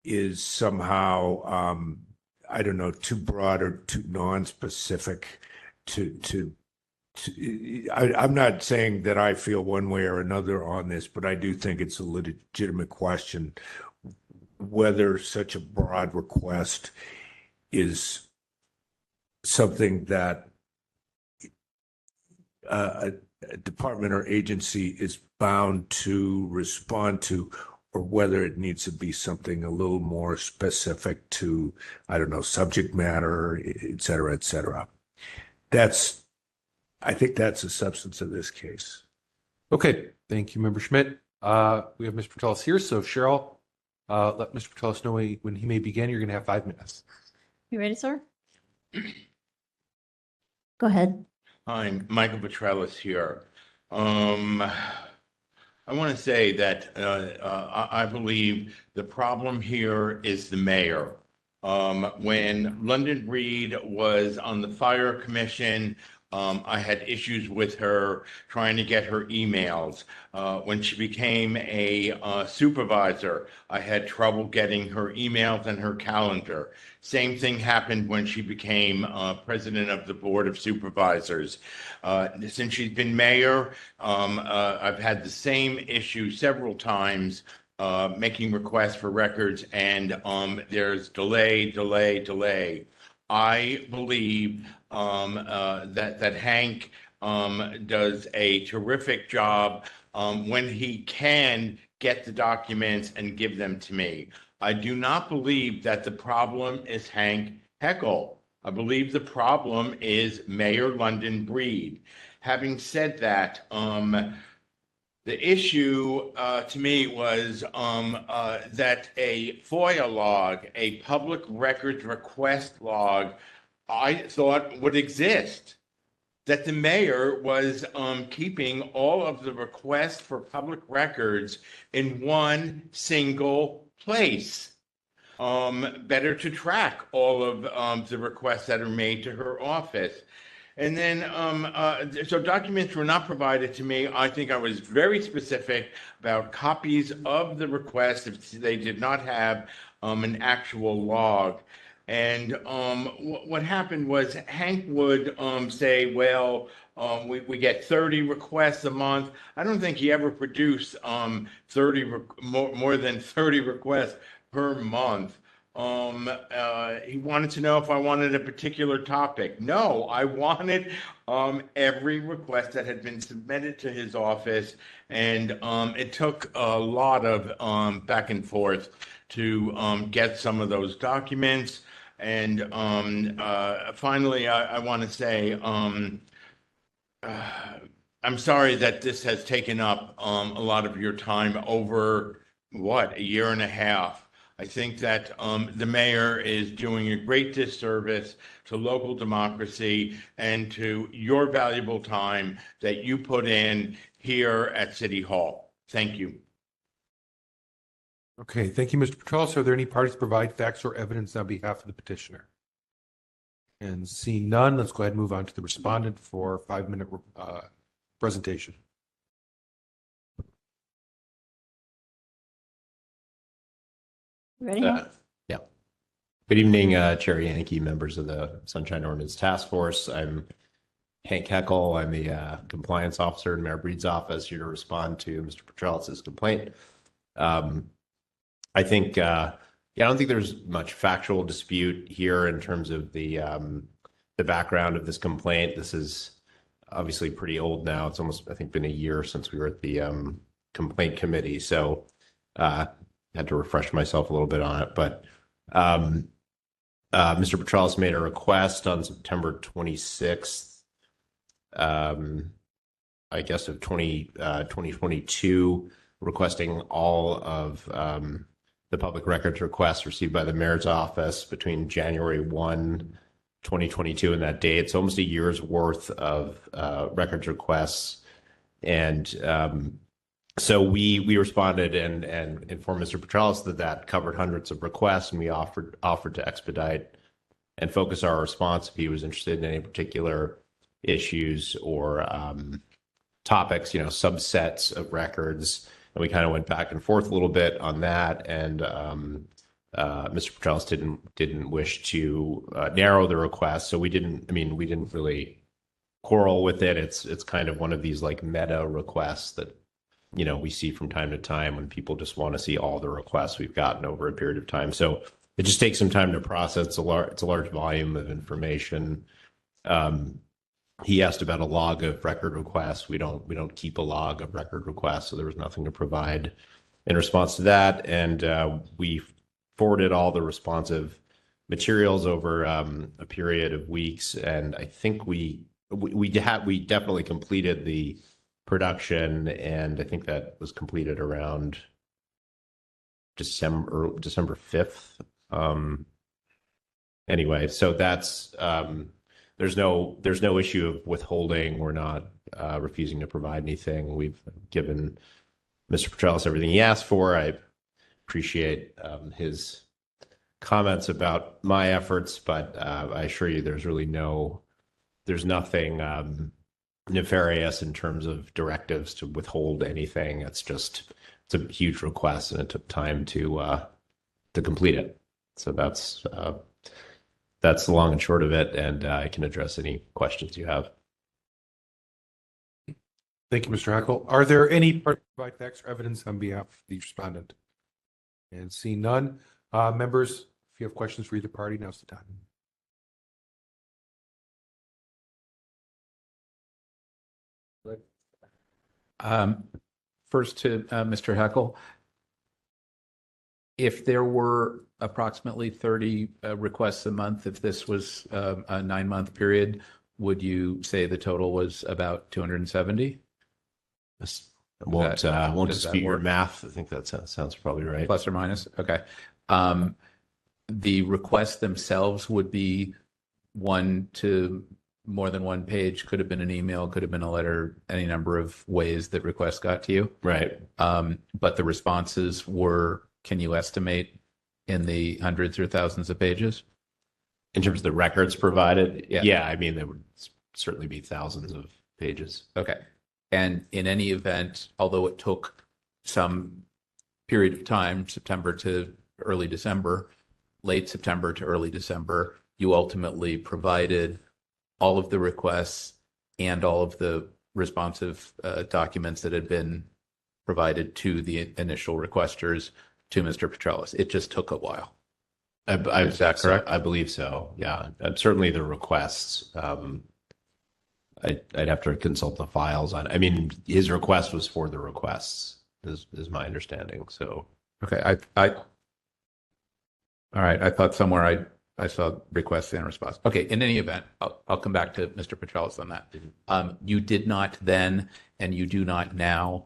is somehow, I don't know, too broad or too non-specific I'm not saying that I feel one way or another on this, but I do think it's a legitimate question whether such a broad request is something that a department or agency is bound to respond to, or whether it needs to be something a little more specific to, I don't know, subject matter, et cetera, et cetera. I think that's the substance of this case. Okay. Thank you, Member Schmidt. We have Mr. Petralis here. So Cheryl, Let Mr. Petralis know when he may begin. You're going to have 5 minutes. You ready, sir? Go ahead. Hi, Michael Petralis here. I want to say that I believe the problem here is the mayor. When London Breed was on the fire commission, I had issues with her trying to get her emails. When she became a supervisor, I had trouble getting her emails and her calendar. Same thing happened when she became president of the Board of Supervisors. Since she's been mayor, I've had the same issue several times making requests for records, and there's delay. I believe that Hank does a terrific job when he can get the documents and give them to me. I do not believe that the problem is Hank Heckel. I believe the problem is Mayor London Breed. Having said that, the issue to me was that a FOIA log, a public records request log, I thought would exist. That the mayor was keeping all of the requests for public records in one single place. Better to track all of the requests that are made to her office. And then, so documents were not provided to me. I think I was very specific about copies of the request if they did not have an actual log. And what happened was Hank would say, well, we get 30 requests a month. I don't think he ever produced more than 30 requests per month. He wanted to know if I wanted a particular topic. No, I wanted every request that had been submitted to his office, and it took a lot of back and forth to get some of those documents. And finally, I want to say I'm sorry that this has taken up a lot of your time over, a year and a half. I think that the mayor is doing a great disservice to local democracy and to your valuable time that you put in here at City Hall. Thank you. Okay, thank you, Mr. Petralis. Are there any parties to provide facts or evidence on behalf of the petitioner? And seeing none, let's go ahead and move on to the respondent for a 5-minute presentation. Ready? Yeah. Good evening, Chair Yankee, members of the Sunshine Ordinance Task Force. I'm Hank Heckel. I'm the compliance officer in Mayor Breed's office, here to respond to Mr. Petralis' complaint. I think, I don't think there's much factual dispute here in terms of the background of this complaint. This is obviously pretty old now. It's almost, I think, been a year since we were at the complaint committee. So I had to refresh myself a little bit on it. But Mr. Petralis made a request on September 26th, I guess, of 2022, requesting all of the public records requests received by the mayor's office between January 1, 2022 and that date. It's almost a year's worth of records requests. And so we responded and informed Mr. Petralis that covered hundreds of requests, and we offered to expedite and focus our response if he was interested in any particular issues or topics, subsets of records. And we kind of went back and forth a little bit on that. And Mr. Petralis didn't wish to narrow the request. So we didn't really quarrel with it. It's kind of one of these like meta requests that, we see from time to time when people just want to see all the requests we've gotten over a period of time. So it just takes some time to process. It's a large volume of information. He asked about a log of record requests. We don't keep a log of record requests, so there was nothing to provide in response to that. And we forwarded all the responsive materials over a period of weeks. And I think we definitely completed the production, and I think that was completed around December 5th. Anyway, so that's there's no issue of withholding. We're not refusing to provide anything. We've given Mr. Petralis everything he asked for. I appreciate his comments about my efforts, but I assure you there's nothing nefarious in terms of directives to withhold anything. It's a huge request, and it took time to complete it. So that's the long and short of it, and I can address any questions you have. Thank you, Mr. Hackle. Are there any provide facts or evidence on behalf of the respondent? And seeing none, members, if you have questions for either party, now's the time. First to Mr. Hackle, if there were approximately 30 requests a month, if this was a 9-month period, would you say the total was about 270? I won't dispute your math. I think that sounds probably right. Plus or minus? Okay. The requests themselves would be one to more than one page, could have been an email, could have been a letter, any number of ways that requests got to you. Right. But the responses were, can you estimate, in the hundreds or thousands of pages? In terms of the records provided? Yeah. I mean, there would certainly be thousands of pages. Okay. And in any event, although it took some period of time, September to early December, late September to early December, you ultimately provided all of the requests and all of the responsive documents that had been provided to the initial requesters to Mr. Petralis. It just took a while. Is that correct? I believe so. Yeah. And certainly the requests. I'd have to consult the files on. I mean, his request was for the requests, is my understanding. So okay, all right. I thought somewhere I saw requests and response. Okay. In any event, I'll come back to Mr. Petralis on that. You did not then, and you do not now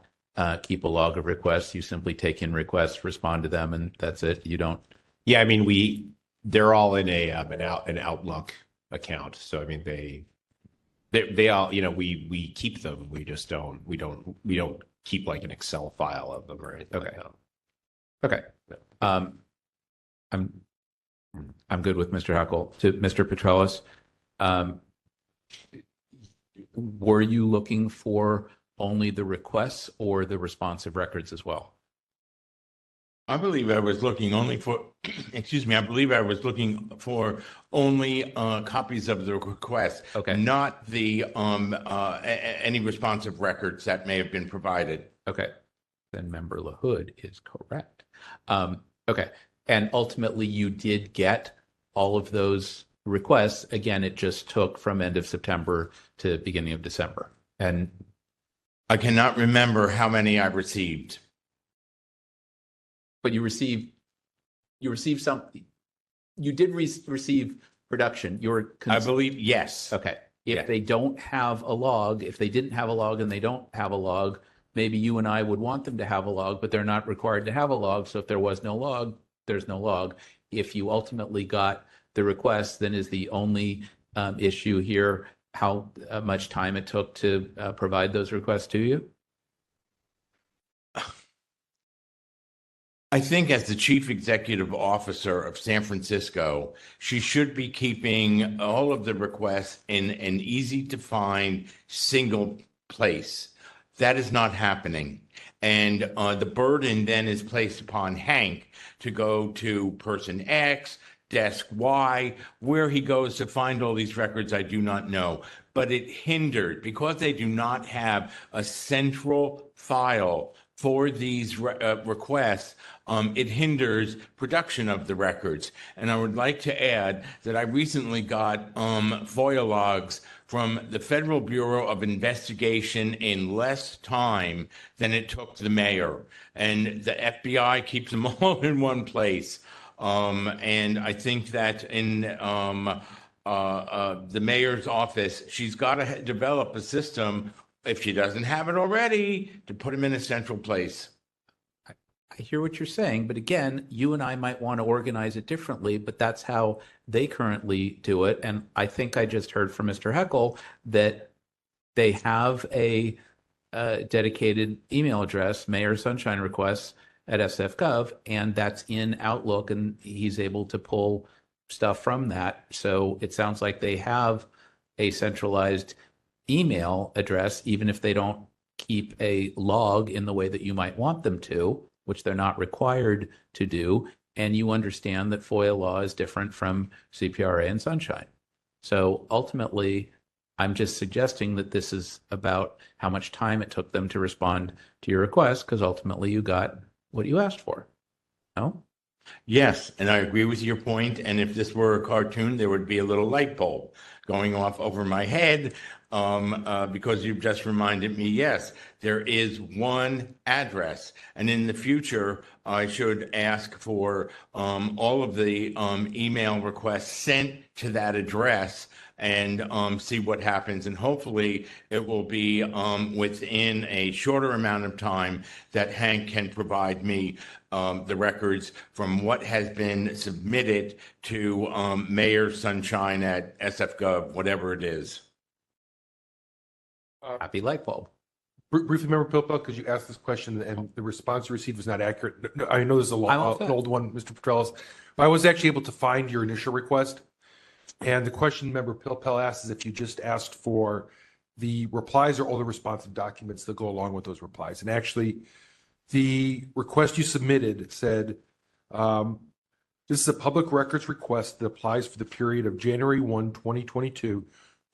keep a log of requests. You simply take in requests, respond to them, and that's it. You don't. Yeah, I mean, they're all in an Outlook account. So I mean, they all, we keep them. We just don't keep like an Excel file of them or anything like that. Okay. I'm good with Mr. Hackle. To Mr. Petralis, were you looking for only the requests or the responsive records as well? I believe I was looking only for, I believe I was looking for only copies of the request, not the any responsive records that may have been provided. Okay. Then Member LaHood is correct. Okay. And ultimately you did get all of those requests. Again, it just took from end of September to beginning of December. And I cannot remember how many I received. But you received something. You did receive production. I believe, yes. Okay. If they don't have a log, if they didn't have a log and they don't have a log, maybe you and I would want them to have a log, but they're not required to have a log. So if there was no log, there's no log. If you ultimately got the request, then is the only issue here how much time it took to provide those requests to you? I think as the chief executive officer of San Francisco, she should be keeping all of the requests in an easy to find single place. That is not happening. And the burden then is placed upon Hank to go to person X, desk Y, where he goes to find all these records, I do not know. But it hindered, because they do not have a central file for these requests, it hinders production of the records. And I would like to add that I recently got FOIA logs from the Federal Bureau of Investigation in less time than it took the mayor. And the FBI keeps them all in one place. And I think that in the mayor's office, she's got to develop a system, if she doesn't have it already, to put them in a central place. I I hear what you're saying, but again, you and I might want to organize it differently, but that's how they currently do it. And I think I just heard from Mr. Heckel that they have a dedicated email address, Mayor Sunshine Requests at SF.gov, and that's in Outlook, and he's able to pull stuff from that. So it sounds like they have a centralized email address, even if they don't keep a log in the way that you might want them to, which they're not required to do. And you understand that FOIA law is different from CPRA and Sunshine. So ultimately, I'm just suggesting that this is about how much time it took them to respond to your request, because ultimately you got what you asked for. No? Yes, and I agree with your point. And if this were a cartoon, there would be a little light bulb going off over my head, because you've just reminded me, yes, there is one address. And in the future, I should ask for all of the email requests sent to that address and see what happens. And hopefully it will be within a shorter amount of time that Hank can provide me the records from what has been submitted to Mayor Sunshine at SF.gov, whatever it is. Happy light bulb. Briefly, Member Pilpel, because you asked this question and the response you received was not accurate. No, I know this is an old one, Mr. Petrellis. I was actually able to find your initial request. And the question Member Pilpel asked is if you just asked for the replies or all the responsive documents that go along with those replies. And actually, the request you submitted said, this is a public records request that applies for the period of January 1, 2022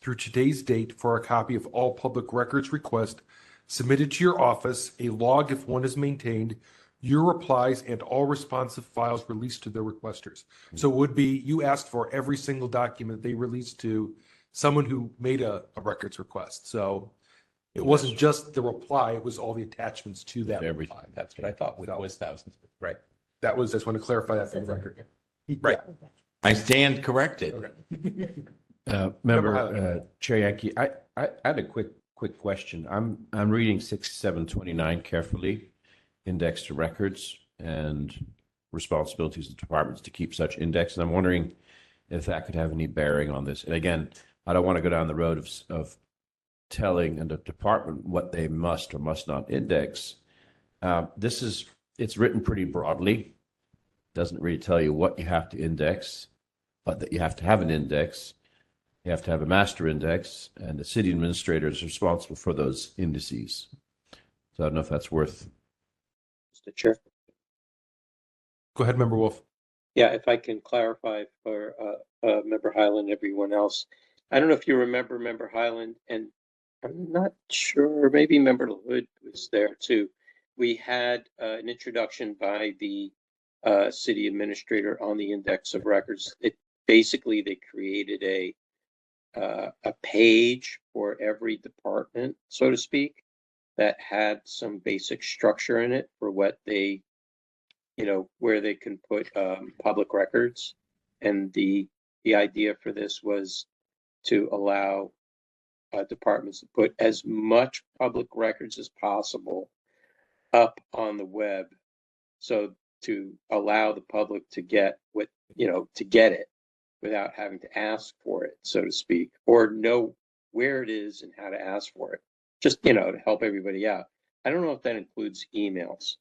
through today's date for a copy of all public records requests submitted to your office, a log if one is maintained, your replies, and all responsive files released to their requesters. So it would be, you asked for every single document they released to someone who made a records request. So it wasn't just the reply, it was all the attachments to that reply. That's what I thought was thousands. Right. That was, I just want to clarify that for the record. Right. I stand corrected. Member Chair Yankee, I had a quick question. I'm reading 6729 carefully, index to records and responsibilities of departments to keep such index. And I'm wondering if that could have any bearing on this. And again, I don't want to go down the road of telling a department what they must or must not index. It's written pretty broadly. Doesn't really tell you what you have to index, but that you have to have an index. You have to have a master index, and the city administrator is responsible for those indices. So I don't know if that's worth. Mr. Chair. Go ahead, Member Wolf. Yeah, if I can clarify for Member Highland, everyone else. I don't know if you remember Member Highland, and I'm not sure, maybe Member Hood was there too. We had an introduction by the city administrator on the index of records. Basically, they created a page for every department, so to speak, that had some basic structure in it for what they, where they can put public records. And the idea for this was to allow departments to put as much public records as possible up on the web, so to allow the public to get to get it without having to ask for it, so to speak, or know where it is and how to ask for it, just to help everybody out. I don't know if that includes emails.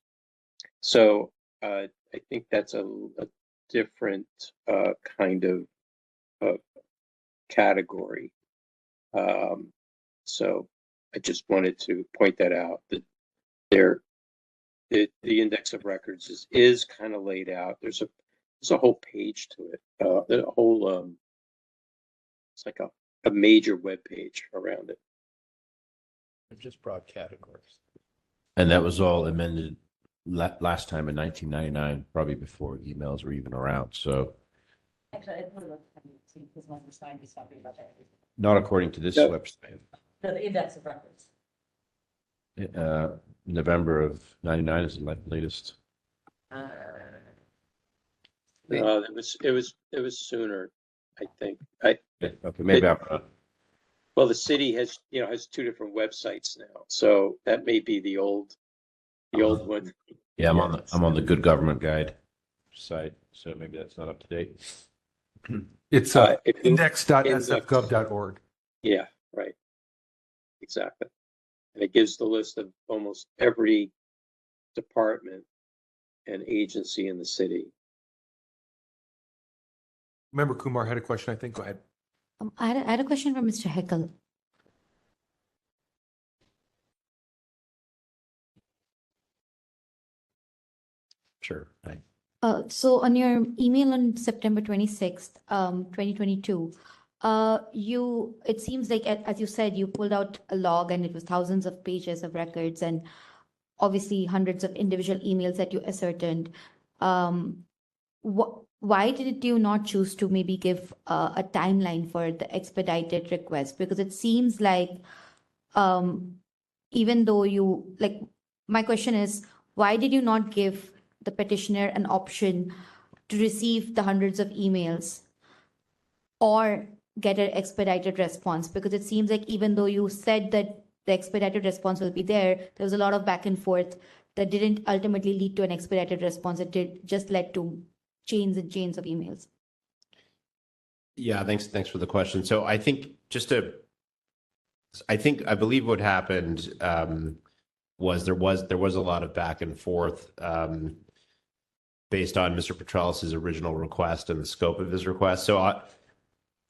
So I think that's a different kind of category. So I just wanted to point that out, that the index of records is kind of laid out. There's a whole page to it. The whole it's like a major web page around it. They're just broad categories. And that was all amended last time in 1999, probably before emails were even around. So not according to this website. No, the index of records. November of 99 is the latest. It was sooner, I think. Okay, maybe I'm wrong. Well, the city has two different websites now, so that may be the old one. Yeah, I'm on the Good Government Guide site, so maybe that's not up to date. It's index.sfgov.org. Yeah, right. Exactly. And it gives the list of almost every department and agency in the city. Member Kumar had a question, I think. Go ahead. I had a question for Mr. Heckel. Sure. Hi. So on your email on September 26th, 2022, it seems like, as you said, you pulled out a log and it was thousands of pages of records and obviously hundreds of individual emails that you ascertained. Why did you not choose to maybe give a timeline for the expedited request? Because it seems like even though my question is, why did you not give the petitioner an option to receive the hundreds of emails or get an expedited response? Because it seems like even though you said that the expedited response will be there was a lot of back and forth that didn't ultimately lead to an expedited response. It just led to chains and chains of emails. Yeah, thanks for the question. So I think I believe what happened was there was a lot of back and forth based on Mr. Petralis' original request and the scope of his request. So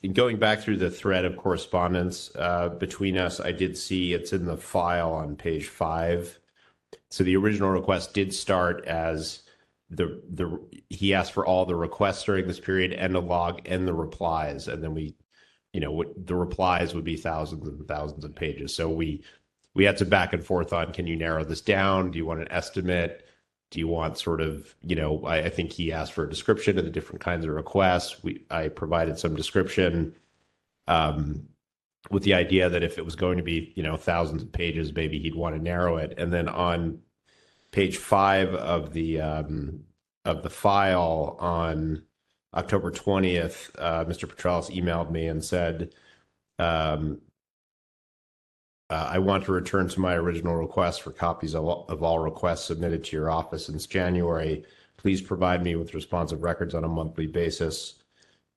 in going back through the thread of correspondence between us, I did see it's in the file on page 5. So the original request did start as he asked for all the requests during this period and a log and the replies, and then the replies would be thousands and thousands of pages. So we had some back and forth on, can you narrow this down? Do you want an estimate? Do you want sort of, I think he asked for a description of the different kinds of requests. I provided some description with the idea that if it was going to be, thousands of pages, maybe he'd want to narrow it. And then on page 5 of the file on October 20th, Mr. Petralis emailed me and said, I want to return to my original request for copies of all requests submitted to your office since January. Please provide me with responsive records on a monthly basis,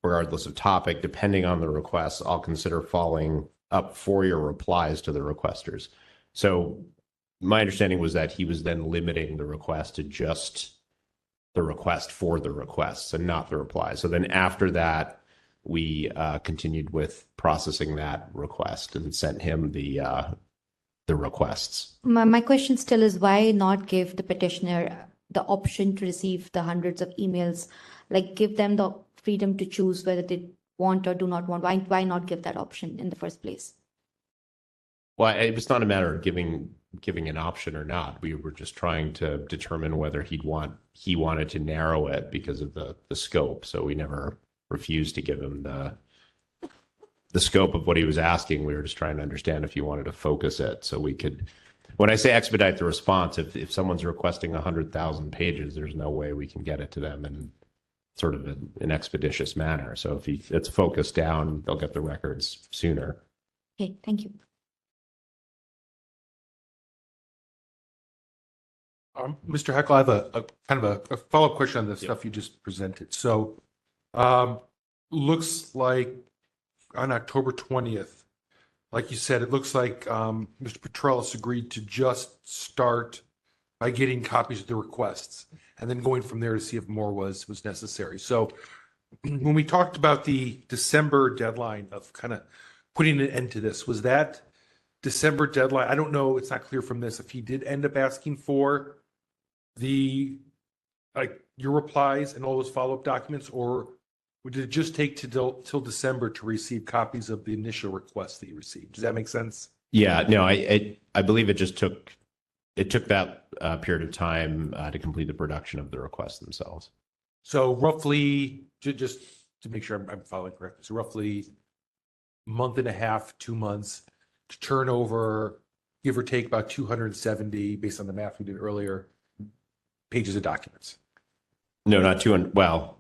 regardless of topic. Depending on the requests, I'll consider following up for your replies to the requesters. So my understanding was that he was then limiting the request to just the request for the requests and not the replies. So then after that, we continued with processing that request and sent him the requests. My question still is, why not give the petitioner the option to receive the hundreds of emails? Like, give them the freedom to choose whether they want or do not want. Why not give that option in the first place? Well, it was not a matter of giving an option or not. We were just trying to determine whether he wanted to narrow it because of the scope. So we never refused to give him the scope of what he was asking. We were just trying to understand if he wanted to focus it so we could. When I say expedite the response, if someone's requesting 100,000 pages, there's no way we can get it to them in sort of an expeditious manner. So if it's focused down, they'll get the records sooner. Okay, thank you. Mr. Heckel, I have a kind of a follow-up question on the stuff you just presented. So looks like on October 20th, like you said, it looks like Mr. Petralis agreed to just start by getting copies of the requests and then going from there to see if more was necessary. So when we talked about the December deadline of kind of putting an end to this, was that December deadline? I don't know. It's not clear from this if he did end up asking for your replies and all those follow-up documents, or did it just take till December to receive copies of the initial requests that you received? Does that make sense? Yeah, no, I believe it just took that period of time to complete the production of the requests themselves. So roughly, just to make sure I'm following correctly, so roughly a month and a half, 2 months to turn over, give or take about 270, based on the math we did earlier, pages of documents. No, not 200. Well,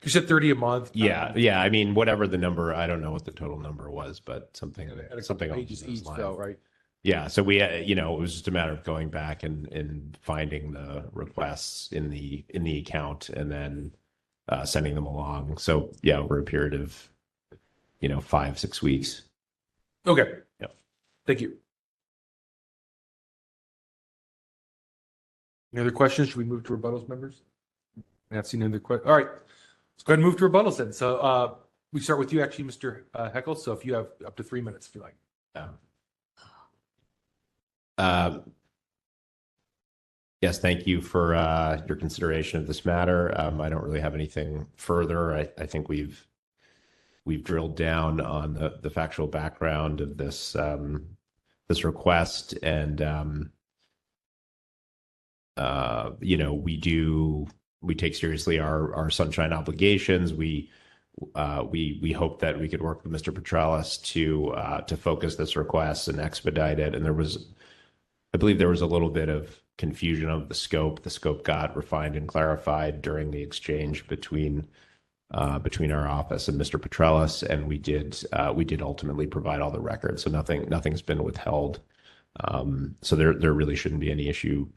you said 30 a month. Yeah. I mean, whatever the number, I don't know what the total number was, but something along pages those each, lines. though, right? Yeah, so we, you know, it was just a matter of going back and finding the requests in the account and then sending them along. So yeah, over a period of, you know, 5-6 weeks. Okay. Yeah. Thank you. Any other questions? Should we move to rebuttals, members? I have seen any other questions. All right, let's go ahead and move to rebuttals then. So we start with you, actually, Mr. Heckel. So if you have up to 3 minutes, if you like. Yes, thank you for your consideration of this matter. I don't really have anything further. I think we've drilled down on the factual background of this this request, and you know, we take seriously our sunshine obligations. We hope that we could work with Mr. Petralis to focus this request and expedite it. And I believe there was a little bit of confusion of the scope. The scope got refined and clarified during the exchange between our office and Mr. Petralis, and we did ultimately provide all the records. So nothing's been withheld. So there really shouldn't be any issue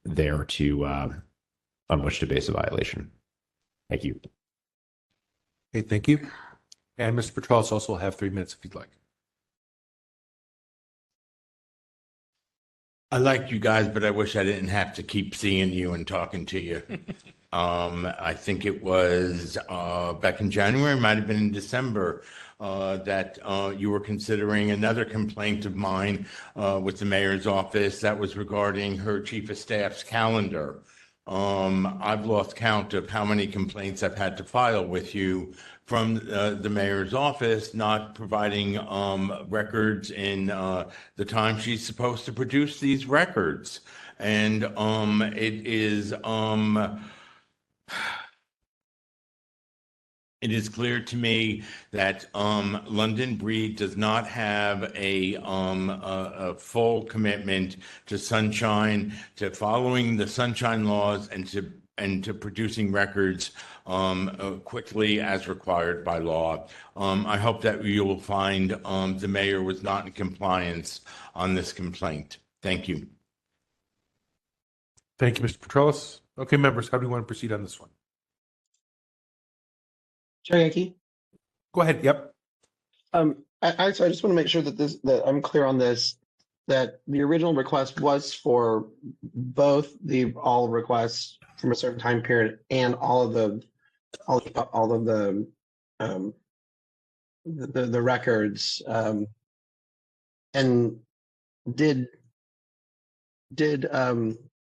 there on which to base a violation. Thank you. Okay, thank you. And Mr. Petralis also will have 3 minutes if you'd like. I like you guys, but I wish I didn't have to keep seeing you and talking to you. I think it was back in January, might have been in December, that you were considering another complaint of mine with the mayor's office that was regarding her chief of staff's calendar. I've lost count of how many complaints I've had to file with you from the mayor's office not providing records in the time she's supposed to produce these records. And it is clear to me that London Breed does not have a full commitment to sunshine, to following the sunshine laws, and to producing records quickly as required by law. I hope that you will find the mayor was not in compliance on this complaint. Thank you. Thank you, Mr. Petralis. Okay, members, how do you want to proceed on this one? Chair Yankee? Go ahead. Yep. So I just want to make sure that I'm clear on this, that the original request was for both all requests from a certain time period and all of the records. And did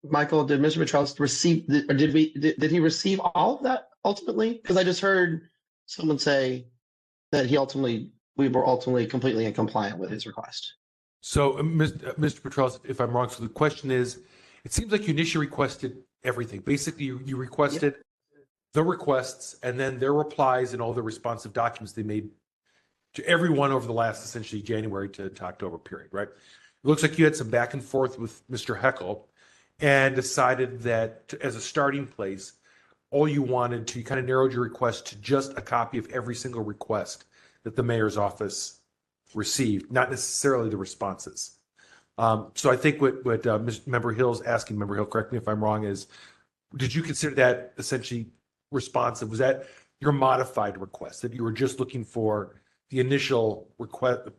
Michael, did Mr. Petralis receive, or did he receive all of that ultimately? Because I just heard someone say that we were ultimately completely in compliant with his request. So, Mr. Petralis, if I'm wrong, so the question is, it seems like you initially requested everything. Basically, you requested the requests and then their replies and all the responsive documents they made to everyone over the last essentially January to October period, right? It looks like you had some back and forth with Mr. Heckel and decided that as a starting place, all you wanted to, you kind of narrowed your request to just a copy of every single request that the mayor's office received, not necessarily the responses. So I think what Member Hill's asking, Member Hill, correct me if I'm wrong, is did you consider that essentially responsive? Was that your modified request, that you were just looking for the initial request,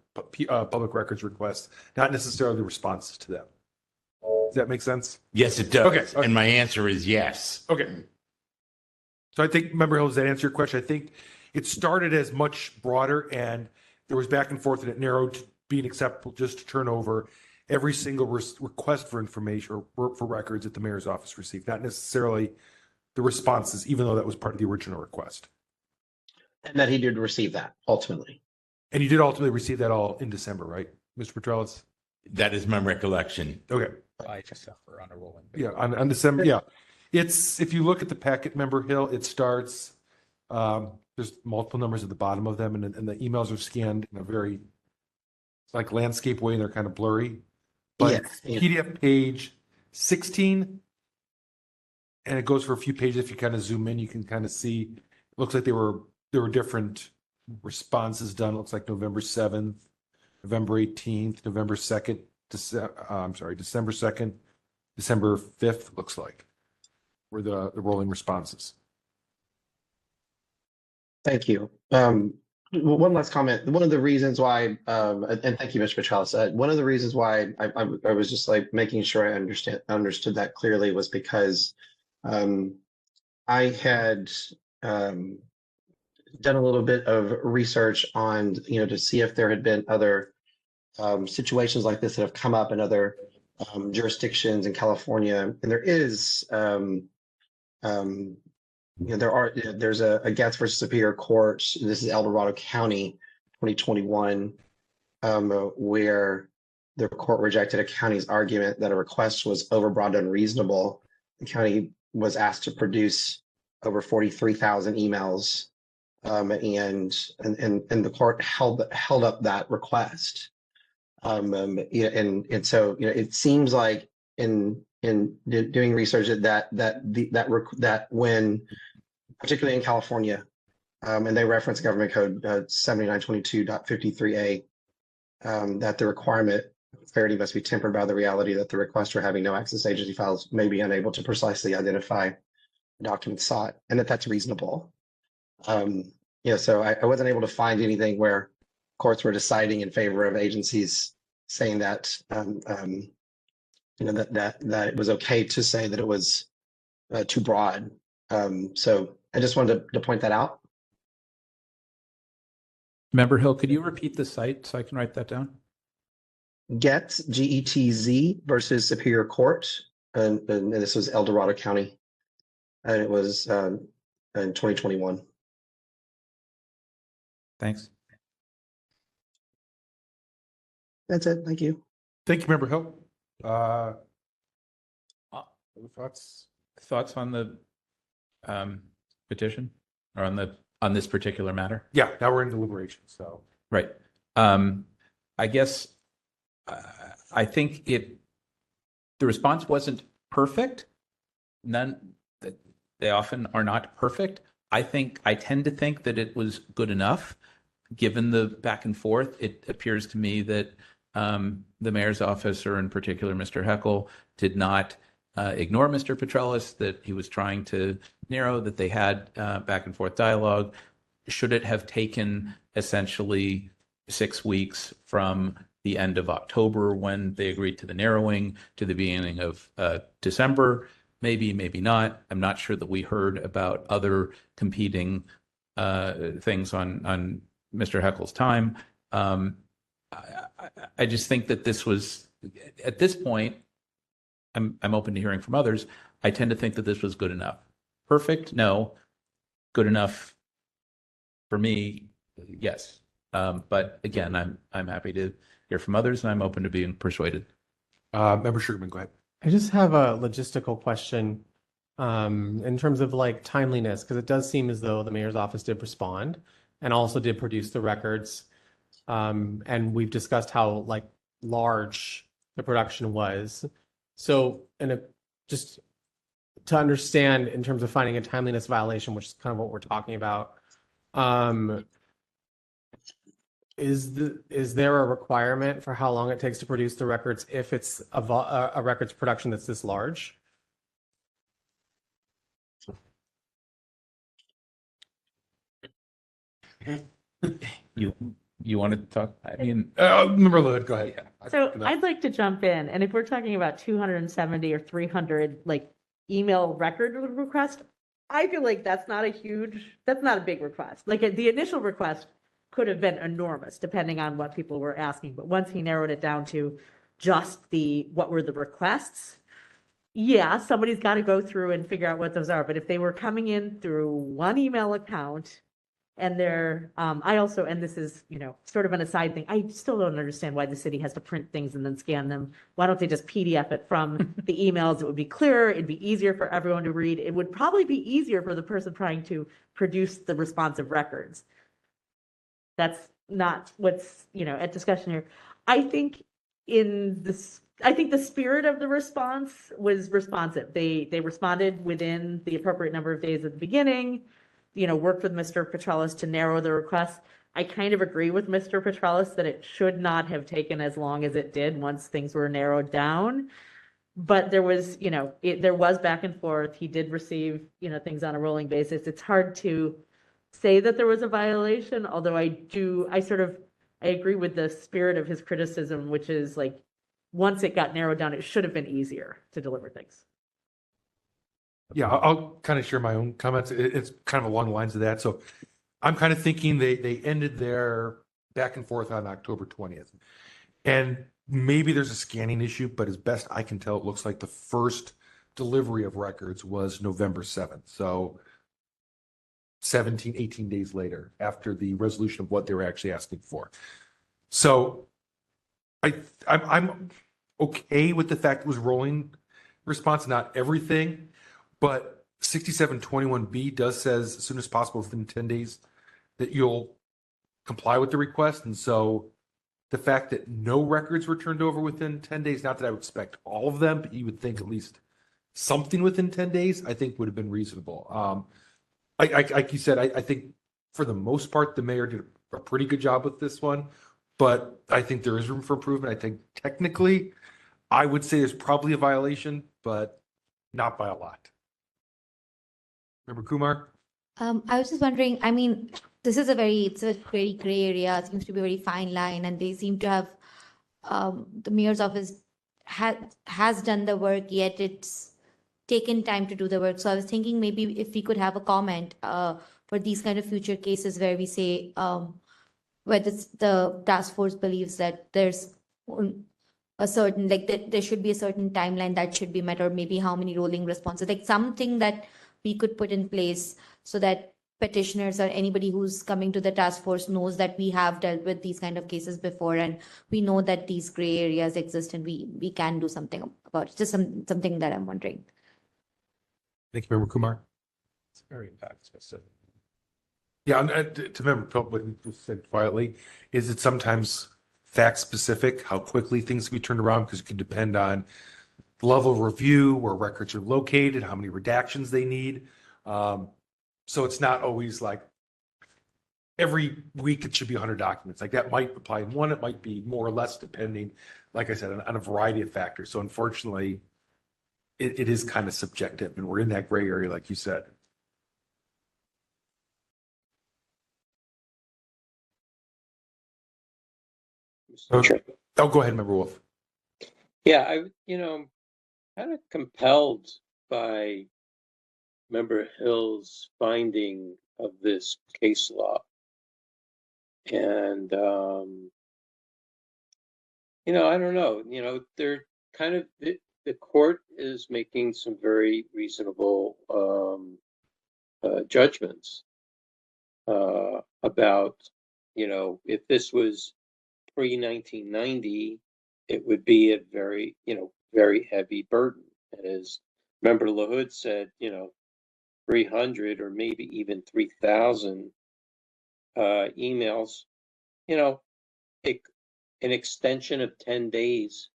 public records request, not necessarily the responses to them? Does that make sense? Yes, it does. Okay. And my answer is yes. Okay. So I think, Member Hill, does that answer your question? I think it started as much broader and there was back and forth and it narrowed to being acceptable just to turn over every single request for information or for records that the mayor's office received, not necessarily the responses, even though that was part of the original request. And that he did receive that ultimately. And you did ultimately receive that all in December, right, Mr. Petralis? That is my recollection. Okay. IHSF or on a rolling. Yeah, on December. Yeah, it's, if you look at the packet, Member Hill, it starts. There's multiple numbers at the bottom of them, and the emails are scanned in a very like landscape way, and they're kind of blurry. But yes. PDF page 16, and it goes for a few pages. If you kind of zoom in, you can kind of see. It looks like there were different responses done. It looks like November 7th, November 18th, November 2nd. December 2nd, December 5th, looks like, were the rolling responses. Thank you. One last comment. One of the reasons why, and thank you, Mr. Petralis. One of the reasons why I was just like making sure I understood that clearly was because I had done a little bit of research on, to see if there had been other situations like this that have come up in other jurisdictions in California, and there is. There's a Getz versus Superior Court. This is El Dorado County, 2021, where the court rejected a county's argument that a request was overbroad and unreasonable. The county was asked to produce over 43,000 emails, and the court held up that request. And so it seems like in doing research that when, particularly in California, and they reference Government Code 7922.53a, that the requirement of clarity must be tempered by the reality that the requester having no access to agency files may be unable to precisely identify the documents sought, and that's reasonable. So I wasn't able to find anything where courts were deciding in favor of agencies saying that that it was okay to say that it was too broad. So I just wanted to point that out. Member Hill, could you repeat the site so I can write that down? Getz, Getz versus Superior Court, and this was El Dorado County, and it was in 2021. Thanks. That's it. Thank you. Thank you, Member Hill. Thoughts on the petition, or on this particular matter? Yeah, now we're in deliberation. So right. I guess I think the response wasn't perfect. They often are not perfect. I tend to think that it was good enough, given the back and forth. It appears to me that the mayor's office, or in particular Mr. Heckel, did not ignore Mr. Petralis, that he was trying to narrow, that they had back and forth dialogue. Should it have taken essentially 6 weeks from the end of October, when they agreed to the narrowing, to the beginning of December? Maybe, maybe not. I'm not sure that we heard about other competing things on Mr. Heckel's time. I just think that this was, at this point, I'm open to hearing from others. I tend to think that this was good enough. Perfect? No. Good enough for me? Yes. But again, I'm happy to hear from others, and I'm open to being persuaded. Member Sugarman, go ahead. I just have a logistical question in terms of like timeliness, because it does seem as though the mayor's office did respond and also did produce the records. And we've discussed how like large the production was. So, just to understand in terms of finding a timeliness violation, which is kind of what we're talking about, is there a requirement for how long it takes to produce the records if it's a records production that's this large? You want to talk? I mean, Member Lloyd, go ahead. Yeah. So I'd like to jump in, and if we're talking about 270 or 300 like email record requests, I feel like that's not a big request. Like the initial request could have been enormous depending on what people were asking, but once he narrowed it down to just what were the requests, yeah, somebody's got to go through and figure out what those are. But if they were coming in through one email account, and and this is, sort of an aside thing, I still don't understand why the city has to print things and then scan them. Why don't they just PDF it from the emails? It would be clearer. It'd be easier for everyone to read. It would probably be easier for the person trying to produce the responsive records. That's not what's, at discussion here. I think the spirit of the response was responsive. They responded within the appropriate number of days at the beginning, worked with Mr. Petralis to narrow the request. I kind of agree with Mr. Petralis that it should not have taken as long as it did once things were narrowed down. But there was, there was back and forth. He did receive, things on a rolling basis. It's hard to say that there was a violation, although I agree with the spirit of his criticism, which is like, once it got narrowed down, it should have been easier to deliver things. Yeah, I'll kind of share my own comments. It's kind of along the lines of that. So I'm kind of thinking they ended their back and forth on October 20th. And maybe there's a scanning issue, but as best I can tell, it looks like the first delivery of records was November 7th. So 17, 18 days later, after the resolution of what they were actually asking for. So I'm okay with the fact it was rolling response, not everything, but 6721B does says as soon as possible within 10 days that you'll comply with the request. And so the fact that no records were turned over within 10 days, not that I would expect all of them, but you would think at least something within 10 days, I think would have been reasonable. Like you said, I think for the most part, the mayor did a pretty good job with this one, but I think there is room for improvement. I think technically, I would say there's probably a violation, but not by a lot. Member Kumar? I was just wondering, I mean, it's a very gray area. It seems to be a very fine line, and they seem to have, the mayor's office has done the work, yet it's taken time to do the work. So I was thinking maybe if we could have a comment for these kind of future cases where we say whether the task force believes that there's a certain, like that there should be a certain timeline that should be met, or maybe how many rolling responses, like something that we could put in place so that petitioners or anybody who's coming to the task force knows that we have dealt with these kind of cases before, and we know that these gray areas exist, and we can do something about it. Just something that I'm wondering. Thank you, Member Kumar. It's very fact specific. Yeah, and to Member what he just said quietly, is it sometimes fact specific, how quickly things can be turned around, because it can depend on the level of review, where records are located, how many redactions they need. So it's not always like every week it should be 100 documents. Like that might apply in one, it might be more or less depending, like I said, on a variety of factors. So unfortunately, it is kind of subjective, and we're in that gray area, like you said. Sure. Oh, go ahead, Member Wolf. Yeah, I kind of compelled by Member Hill's finding of this case law. And, I don't know, they're kind of, the court is making some very reasonable judgments about, if this was pre-1990, it would be a very, very heavy burden. And as Member LaHood said, 300 or maybe even 3,000 emails, an extension of 10 days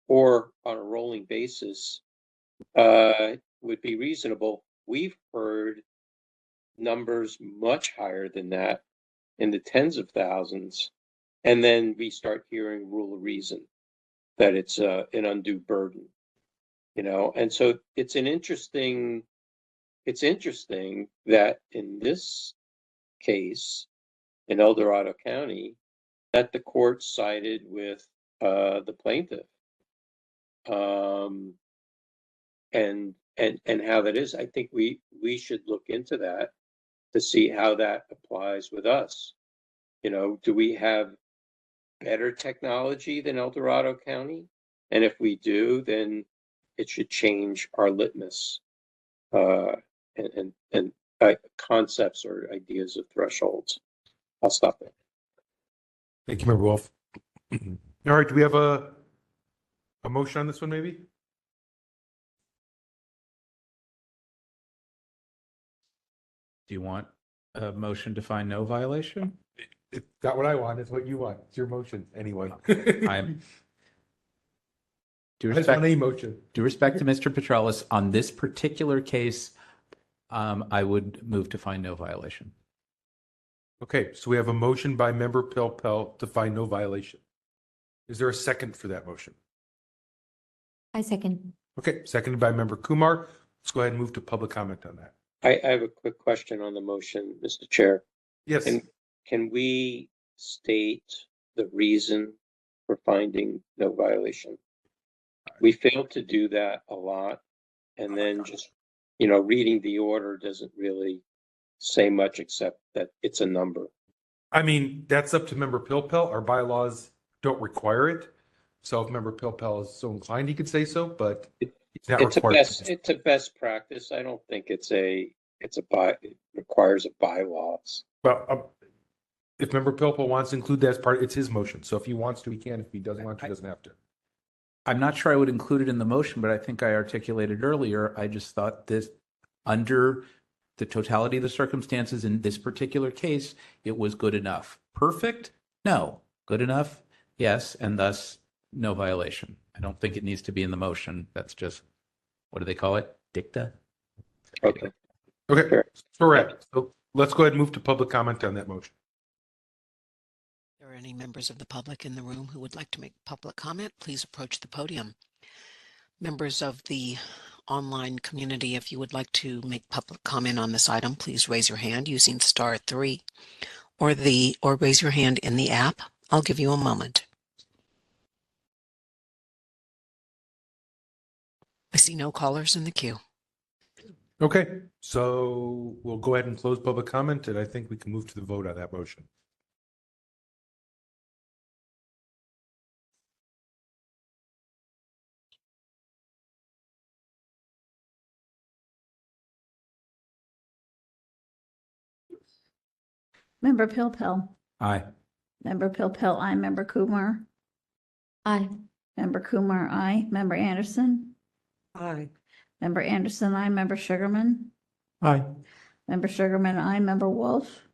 or on a rolling basis would be reasonable. We've heard numbers much higher than that, in the tens of thousands. And then we start hearing rule of reason that it's an undue burden, and so it's interesting that in this case, in El Dorado County, that the court sided with the plaintiff, and how that is. I think we should look into that to see how that applies with us. Do we have better technology than El Dorado County? And if we do, then it should change our litmus and concepts or ideas of thresholds. I'll stop there. Thank you, Member Wolf. All right, do we have a motion on this one, maybe? Do you want a motion to find no violation? It's not what I want, it's what you want. It's your motion, anyway. I'm I just want a motion. Due respect to Mr. Petralis, on this particular case, I would move to find no violation. Okay, so we have a motion by member Pilpel to find no violation. Is there a second for that motion? I second. Okay, seconded by member Kumar. Let's go ahead and move to public comment on that. I have a quick question on the motion, Mr. Chair. Yes. Can we state the reason for finding no violation? We fail to do that a lot, and then just, reading the order doesn't really say much except that it's a number. I mean, that's up to member Pilpel. Our bylaws don't require it. So if member Pilpel is so inclined, he could say so, but it's not required. It's a best practice. I don't think it requires a bylaws. Well, if member Pilpel wants to include that as part, it's his motion. So if he wants to, he can. If he doesn't want to, he doesn't have to. I'm not sure I would include it in the motion, but I think I articulated earlier. I just thought this, under the totality of the circumstances in this particular case, it was good enough. Perfect? No. Good enough? Yes. And thus, no violation. I don't think it needs to be in the motion. That's just, what do they call it? Dicta? Okay. Okay. Correct. So let's go ahead and move to public comment on that motion. If there are any members of the public in the room who would like to make public comment, please approach the podium. Members of the online community, if you would like to make public comment on this item, please raise your hand using *3 or raise your hand in the app. I'll give you a moment. I see no callers in the queue. Okay, so we'll go ahead and close public comment, and I think we can move to the vote on that motion. Member Pilpel. Aye. Member Pilpel, aye. Member Kumar. Aye. Member Kumar, aye. Member Anderson. Aye. Member Anderson, aye. Member Sugarman. Aye. Member Sugarman, aye. Member Wolf.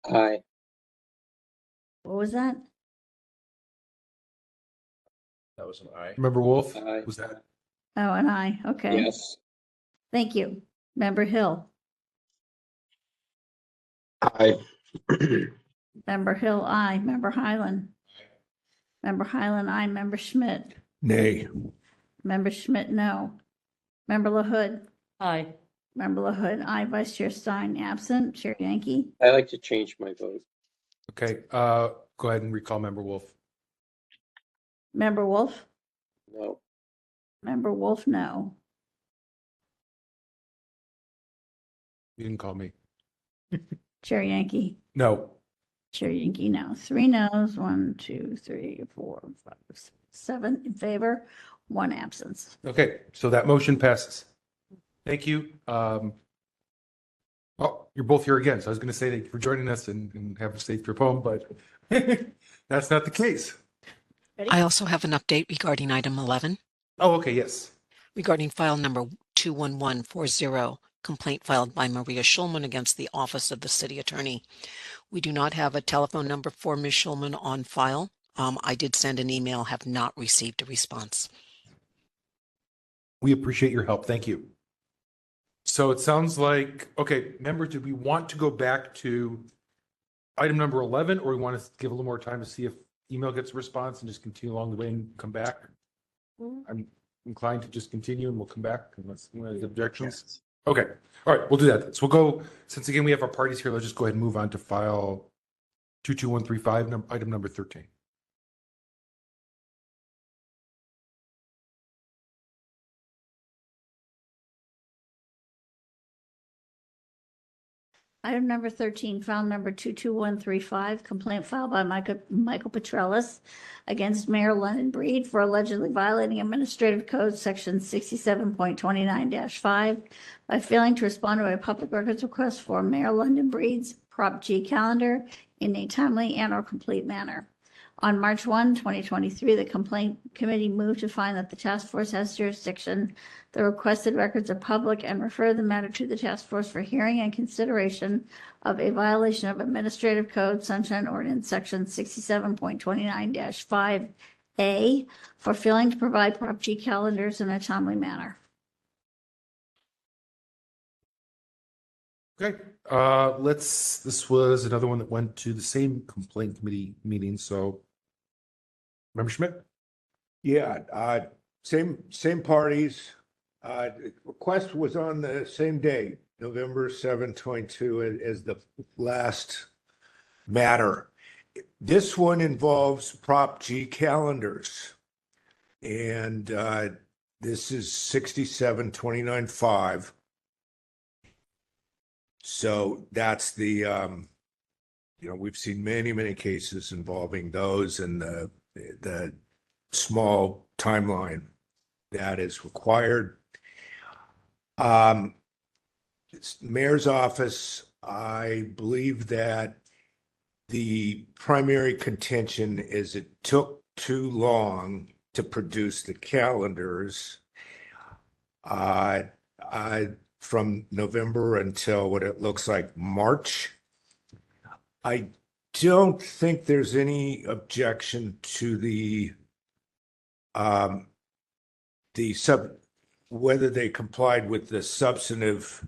Aye. What was that? That was an aye. Member Wolf, Aye. was that? Oh, an aye. Okay. Yes. Thank you. Member Hill. Aye. Member Hill, aye. Member Highland. Member Highland, aye. Member Schmidt. Nay. Member Schmidt, no. Member LaHood. Aye. Member LaHood, aye. Vice Chair Stein, absent. Chair Yankee. I like to change my vote. Okay, go ahead and recall member Wolf. Member Wolf. No. Member Wolf, no. You didn't call me. Chair Yankee. No. Chair Yankee, no. 3 noes, 1, 2, 3, 4, 5, 6, 7 in favor, 1 absence. Okay, so that motion passes. Thank you. Oh, you're both here again. So I was going to say thank you for joining us and have a safe trip home, but that's not the case. I also have an update regarding item 11. Oh, okay, yes. Regarding file number 21140, complaint filed by Maria Schulman against the Office of the City Attorney. We do not have a telephone number for Ms. Schulman on file. I did send an email, have not received a response. We appreciate your help. Thank you. So it sounds like, okay, members, do we want to go back to item number 11, or we want to give a little more time to see if email gets a response and just continue along the way and come back? I'm inclined to just continue and we'll come back unless anyone has objections. Okay. All right. We'll do that. So we'll go, since again, we have our parties here, let's just go ahead and move on to file 22135, item number 13. Item number 13, file number 22135, complaint filed by Michael Petrellis against Mayor London Breed for allegedly violating Administrative Code Section 67.29-5 by failing to respond to a public records request for Mayor London Breed's Prop G calendar in a timely and/or complete manner. On March 1, 2023, the complaint committee moved to find that the task force has jurisdiction. The requested records are public and refer the matter to the task force for hearing and consideration of a violation of Administrative Code Sunshine Ordinance Section 67.29-5A for failing to provide Prop G calendars in a timely manner. Okay, this was another one that went to the same complaint committee meeting, so. Member Schmidt? Yeah, same parties. Request was on the same day, November 7, 22, as the last matter. This one involves Prop G calendars. And this is 67-29-5. So that's the, we've seen many cases involving those and the small timeline that is required. Mayor's office, I believe that the primary contention is it took too long to produce the calendars from November until what it looks like March. I don't think there's any objection to whether they complied with the substantive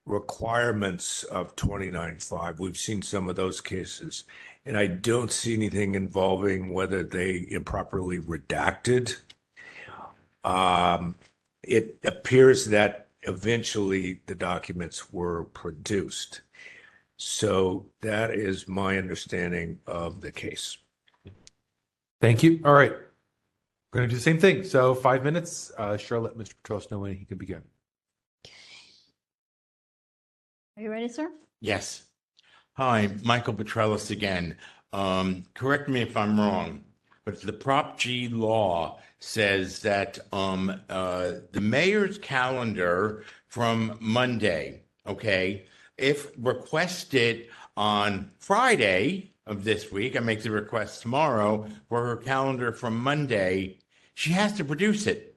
requirements of 29.5. We've seen some of those cases, and I don't see anything involving whether they improperly redacted. It appears that eventually the documents were produced. So that is my understanding of the case. Thank you. All right. We're going to do the same thing. So 5 minutes. Cheryl, let Mr. Petros know when he can begin. Are you ready, sir? Yes. Hi, Michael Petrellis again. Correct me if I'm wrong, but the Prop G law says that the mayor's calendar from Monday, okay, if requested on Friday of this week, I make the request tomorrow for her calendar from Monday, she has to produce it.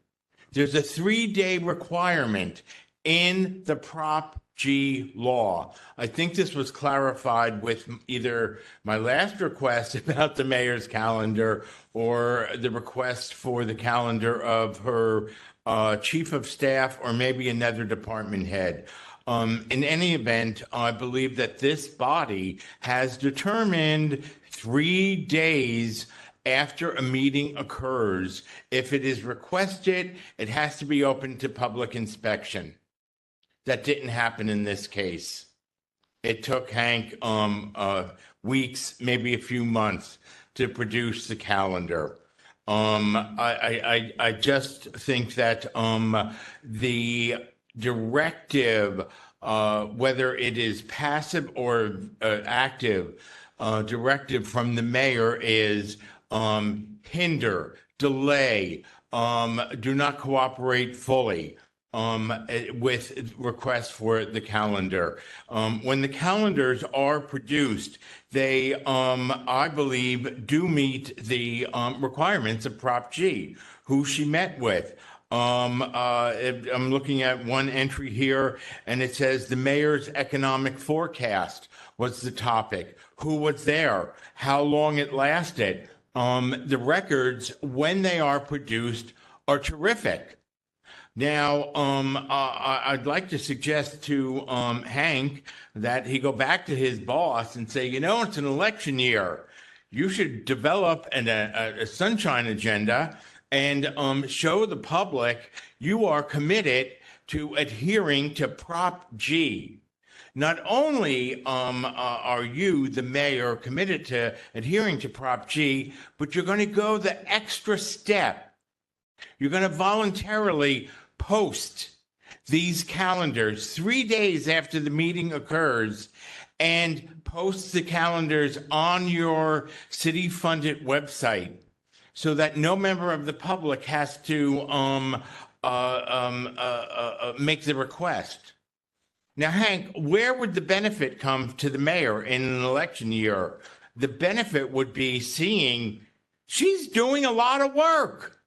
There's a 3-day requirement in the Prop G law. I think this was clarified with either my last request about the mayor's calendar or the request for the calendar of her chief of staff or maybe another department head. In any event, I believe that this body has determined 3 days after a meeting occurs, if it is requested, it has to be open to public inspection. That didn't happen in this case. It took Hank weeks, maybe a few months to produce the calendar. I just think that the directive, whether it is passive or active, directive from the mayor is hinder, delay, do not cooperate fully with requests for the calendar. When the calendars are produced, they, I believe, do meet the requirements of Prop G, who she met with. I'm looking at one entry here, and it says the mayor's economic forecast was the topic. Who was there? How long it lasted? The records, when they are produced, are terrific. Now, I'd like to suggest to Hank that he go back to his boss and say, it's an election year. You should develop a sunshine agenda and show the public you are committed to adhering to Prop G. Not only are you, the mayor, committed to adhering to Prop G, but you're going to go the extra step. You're going to voluntarily post these calendars 3 days after the meeting occurs and post the calendars on your city-funded website so that no member of the public has to make the request. Now, Hank, where would the benefit come to the mayor in an election year? The benefit would be seeing she's doing a lot of work.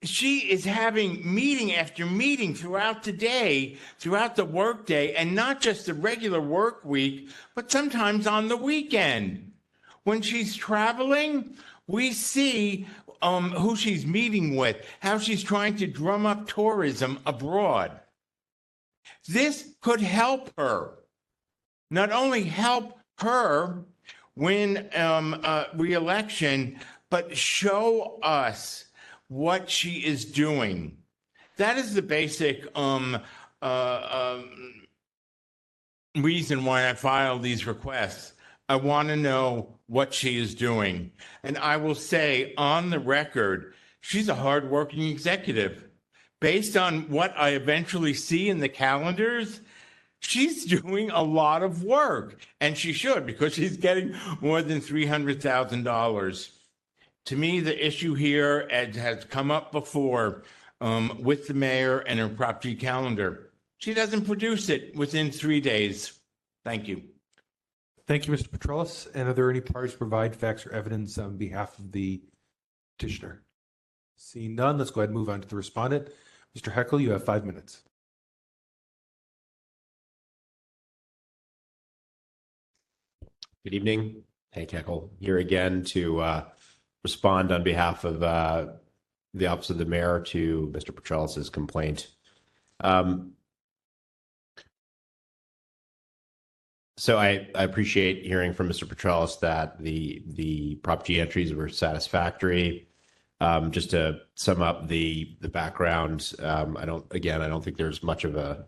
She is having meeting after meeting throughout the day, throughout the workday, and not just the regular work week, but sometimes on the weekend. When she's traveling, we see who she's meeting with, how she's trying to drum up tourism abroad. This could help her. Not only help her win re-election, but show us what she is doing. That is the basic reason why I filed these requests. I want to know what she is doing. And I will say on the record, she's a hardworking executive. Based on what I eventually see in the calendars, she's doing a lot of work, and she should, because she's getting more than $300,000. To me, the issue here, as has come up before with the mayor and her Prop G calendar, she doesn't produce it within 3 days. Thank you. Thank you, Mr. Petralis. And are there any parties to provide facts or evidence on behalf of the petitioner? Seeing none, let's go ahead and move on to the respondent. Mr. Heckel, you have 5 minutes. Good evening. Hank Heckel here again to respond on behalf of the Office of the Mayor to Mr. Petralis' complaint. So I appreciate hearing from Mr. Petralis that the Prop G entries were satisfactory. Just to sum up the background, I don't think there's much of a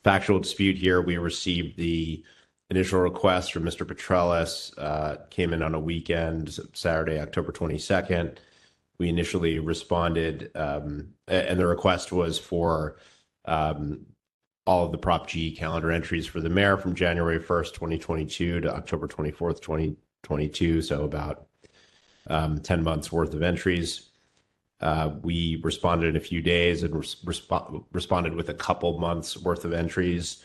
factual dispute here. We received the initial request from Mr. Petralis, came in on a weekend, Saturday, October 22nd. We initially responded, and the request was for all of the Prop G calendar entries for the mayor from January 1st, 2022 to October 24th, 2022, so about 10 months worth of entries. We responded in a few days and responded with a couple months worth of entries.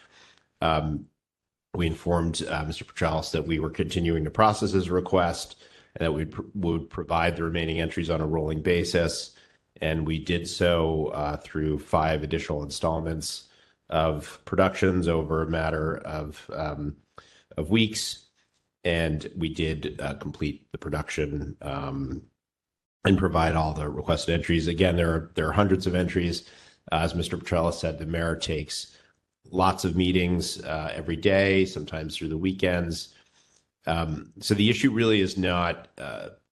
We informed Mr. Petralis that we were continuing to process his request and that we would provide the remaining entries on a rolling basis. And we did so through 5 additional installments of productions over a matter of weeks. And we did complete the production and provide all the requested entries. Again, there are hundreds of entries. As Mr. Petralis said, the mayor takes lots of meetings every day, sometimes through the weekends. So the issue really is not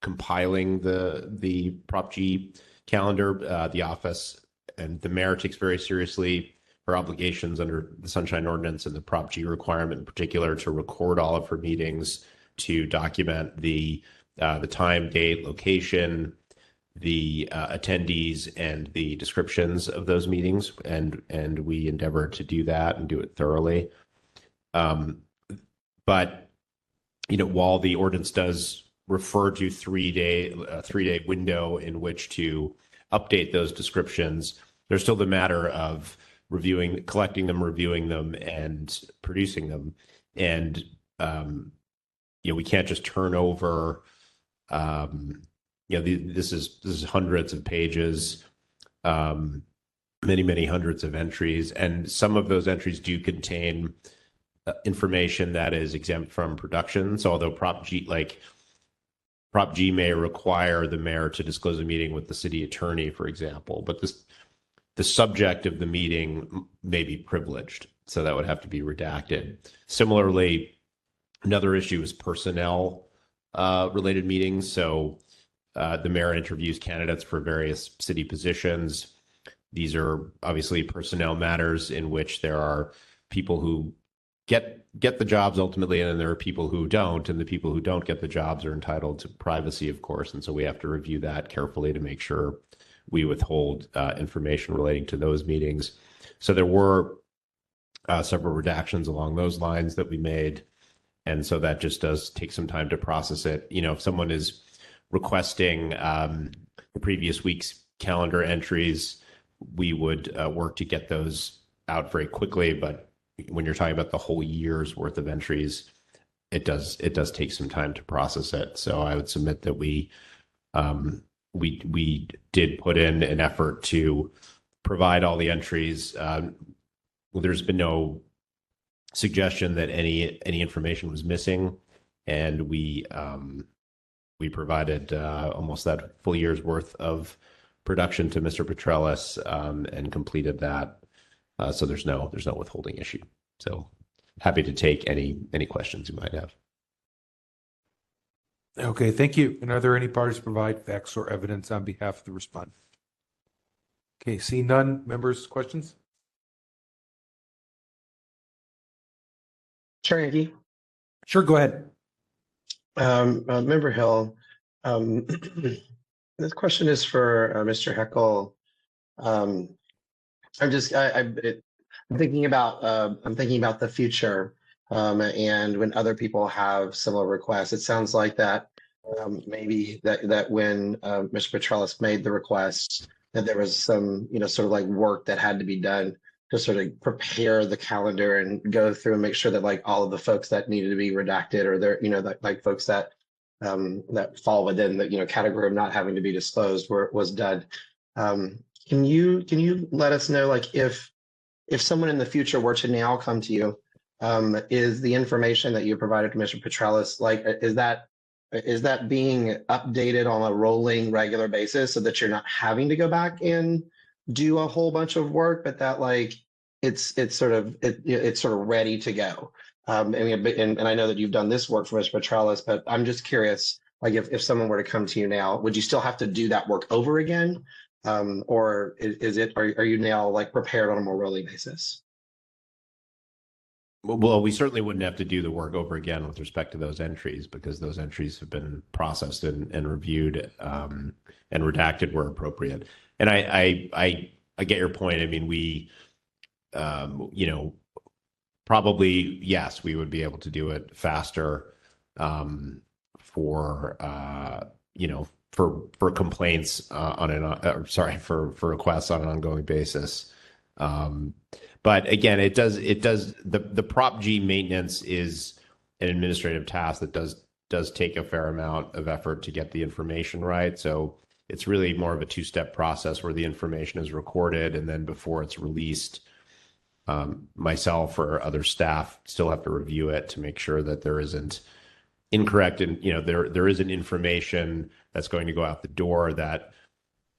compiling the Prop G calendar. The office and the mayor takes very seriously her obligations under the Sunshine Ordinance and the Prop G requirement in particular to record all of her meetings, to document the time, date, location, the attendees, and the descriptions of those meetings, and we endeavor to do that and do it thoroughly. But while the ordinance does refer to 3-day window in which to update those descriptions, there's still the matter of collecting them, reviewing them, and producing them. And we can't just turn over. This is hundreds of pages, many hundreds of entries, and some of those entries do contain information that is exempt from production. So although Prop G may require the mayor to disclose a meeting with the city attorney, for example, but the subject of the meeting may be privileged, so that would have to be redacted. Similarly, another issue is personnel related meetings. So the mayor interviews candidates for various city positions. These are obviously personnel matters in which there are people who get the jobs ultimately, and then there are people who don't, and the people who don't get the jobs are entitled to privacy, of course. And so we have to review that carefully to make sure we withhold information relating to those meetings. So there were several redactions along those lines that we made. And so that just does take some time to process it. If someone is requesting the previous week's calendar entries, we would work to get those out very quickly. But when you're talking about the whole year's worth of entries, it does take some time to process it. So I would submit that we did put in an effort to provide all the entries. There's been no suggestion that any information was missing, and we provided almost that full year's worth of production to Mr. Petralis and completed that. So there's no withholding issue. So happy to take any questions you might have. Okay, thank you. And are there any parties to provide facts or evidence on behalf of the respondent? Okay, see none. Members, questions? Sure, Yankee. Sure, go ahead. Member Hill, this question is for Mr. Heckel. I'm thinking about the future, and when other people have similar requests, it sounds like that maybe that when Mr. Petralis made the request, that there was some sort of like work that had to be done to sort of prepare the calendar and go through and make sure that like all of the folks that needed to be redacted, or there like folks that that fall within the category of not having to be disclosed was done. Can you let us know, like, if someone in the future were to now come to you, is the information that you provided to Mr. Petralis, like, is that being updated on a rolling regular basis so that you're not having to go back and do a whole bunch of work, but that like it's sort of ready to go? I mean, and I know that you've done this work for Mr. Petralis, but I'm just curious, like, if someone were to come to you now, would you still have to do that work over again? Or are you now like prepared on a more rolling basis? Well, we certainly wouldn't have to do the work over again with respect to those entries, because those entries have been processed and reviewed and redacted where appropriate. And I get your point. I mean, we, probably, yes, we would be able to do it faster for complaints for requests on an ongoing basis. But again, it does the Prop G maintenance is an administrative task that does take a fair amount of effort to get the information right. So it's really more of a two-step process where the information is recorded, and then before it's released, myself or other staff still have to review it to make sure that there isn't incorrect, and there isn't information that's going to go out the door that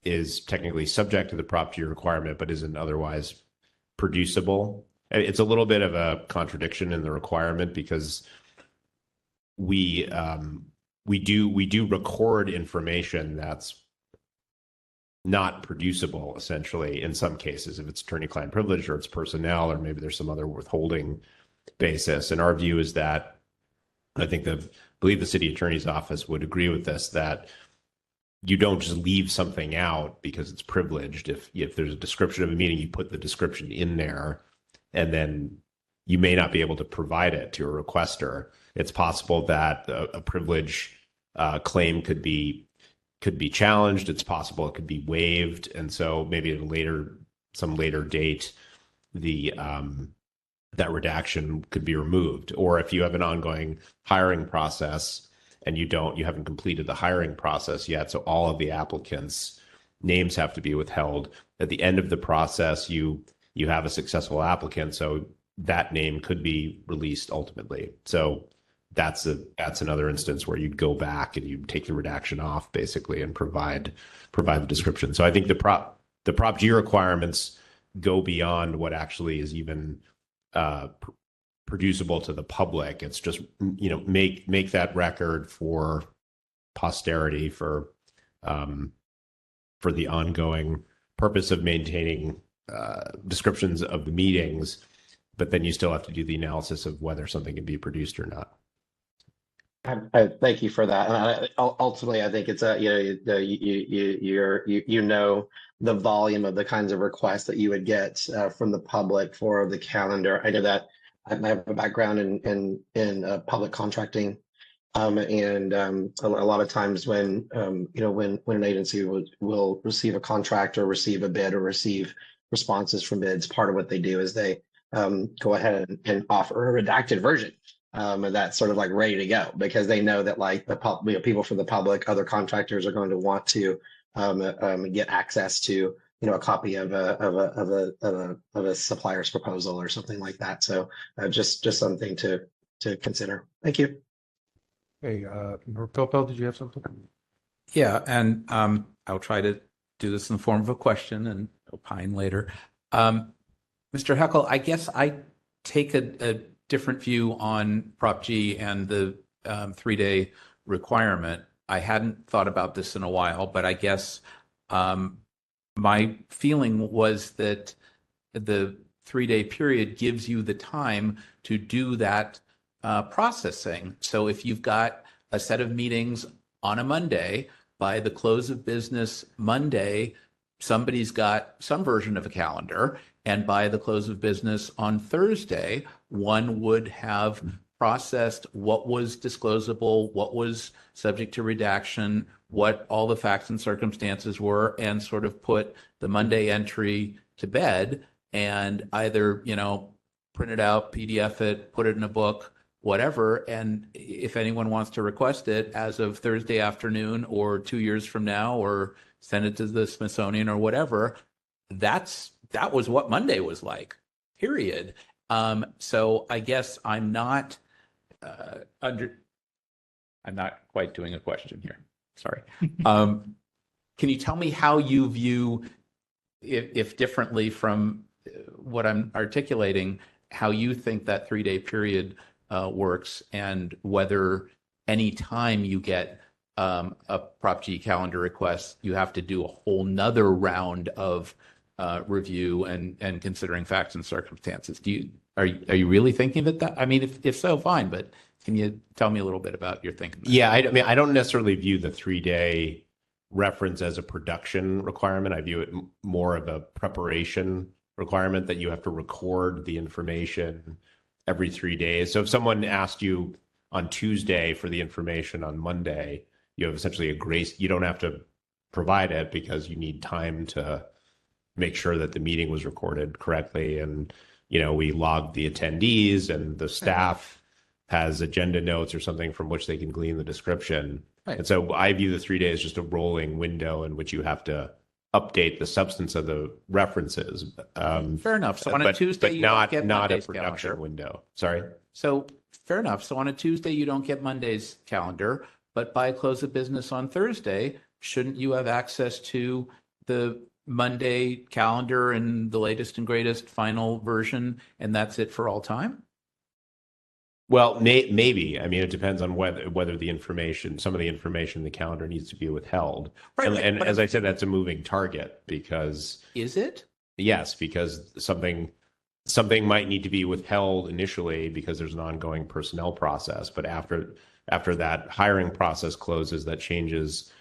is technically subject to the Prop G requirement but isn't otherwise producible. It's a little bit of a contradiction in the requirement, because we do record information that's not producible, essentially, in some cases, if it's attorney-client privilege or it's personnel, or maybe there's some other withholding basis. And our view is that, I believe the city attorney's office would agree with this, that you don't just leave something out because it's privileged. If there's a description of a meeting, you put the description in there, and then you may not be able to provide it to a requester. It's possible that a privilege claim could be challenged. It's possible it could be waived, and so maybe at some later date, that redaction could be removed. Or if you have an ongoing hiring process and you haven't completed the hiring process yet, so all of the applicants' names have to be withheld. At the end of the process, you have a successful applicant, so that name could be released ultimately. So that's another instance where you'd go back and you'd take the redaction off, basically, and provide the description. So I think the Prop G requirements go beyond what actually is even producible to the public. It's just, make that record for posterity, for the ongoing purpose of maintaining descriptions of the meetings, but then you still have to do the analysis of whether something can be produced or not. I thank you for that. And ultimately, I think it's the volume of the kinds of requests that you would get from the public for the calendar. I know that I have a background in public contracting, and a lot of times when an agency will receive a contract or receive a bid or receive responses from bids, part of what they do is they go ahead and offer a redacted version. That's sort of like ready to go, because they know that like people from the public, other contractors are going to want to get access to a copy of a supplier's proposal or something like that. So just something to consider. Thank you. Hey, Pelpel, did you have something? Yeah, and I'll try to do this in the form of a question and opine later. Mr. Heckel, I guess I take a different view on Prop G and the 3-day requirement. I hadn't thought about this in a while, but I guess my feeling was that the 3-day period gives you the time to do that processing. So if you've got a set of meetings on a Monday, by the close of business Monday, somebody's got some version of a calendar. And by the close of business on Thursday, one would have processed what was disclosable, what was subject to redaction, what all the facts and circumstances were, and sort of put the Monday entry to bed and either, print it out, PDF it, put it in a book, whatever. And if anyone wants to request it as of Thursday afternoon or 2 years from now, or send it to the Smithsonian or whatever, that was what Monday was like, period. So I guess I'm not quite doing a question here. Sorry. Can you tell me how you view, if differently from what I'm articulating, how you think that 3-day period works, and whether any time you get a Prop G calendar request, you have to do a whole nother round of review and considering facts and circumstances? Are you really thinking that? I mean, if so, fine. But can you tell me a little bit about your thinking? Yeah, I mean, I don't necessarily view the 3-day reference as a production requirement. I view it more of a preparation requirement, that you have to record the information every 3 days. So if someone asked you on Tuesday for the information on Monday, you have essentially a grace. You don't have to provide it because you need time to make sure that the meeting was recorded correctly. And, we log the attendees, and the staff has agenda notes or something from which they can glean the description. Right. And so I view the 3 days as just a rolling window in which you have to update the substance of the references. Fair enough. So on a Tuesday, but you not don't get not a Monday's production calendar. window. Sorry. So fair enough. So on a Tuesday, you don't get Monday's calendar, but by close of business on Thursday, shouldn't you have access to the Monday calendar and the latest and greatest final version, and that's it for all time? Well, maybe. I mean, it depends on whether the information, some of the information in the calendar needs to be withheld. Right. And as I said, that's a moving target, because is it? Yes, because something might need to be withheld initially because there's an ongoing personnel process, but after that hiring process closes, that changes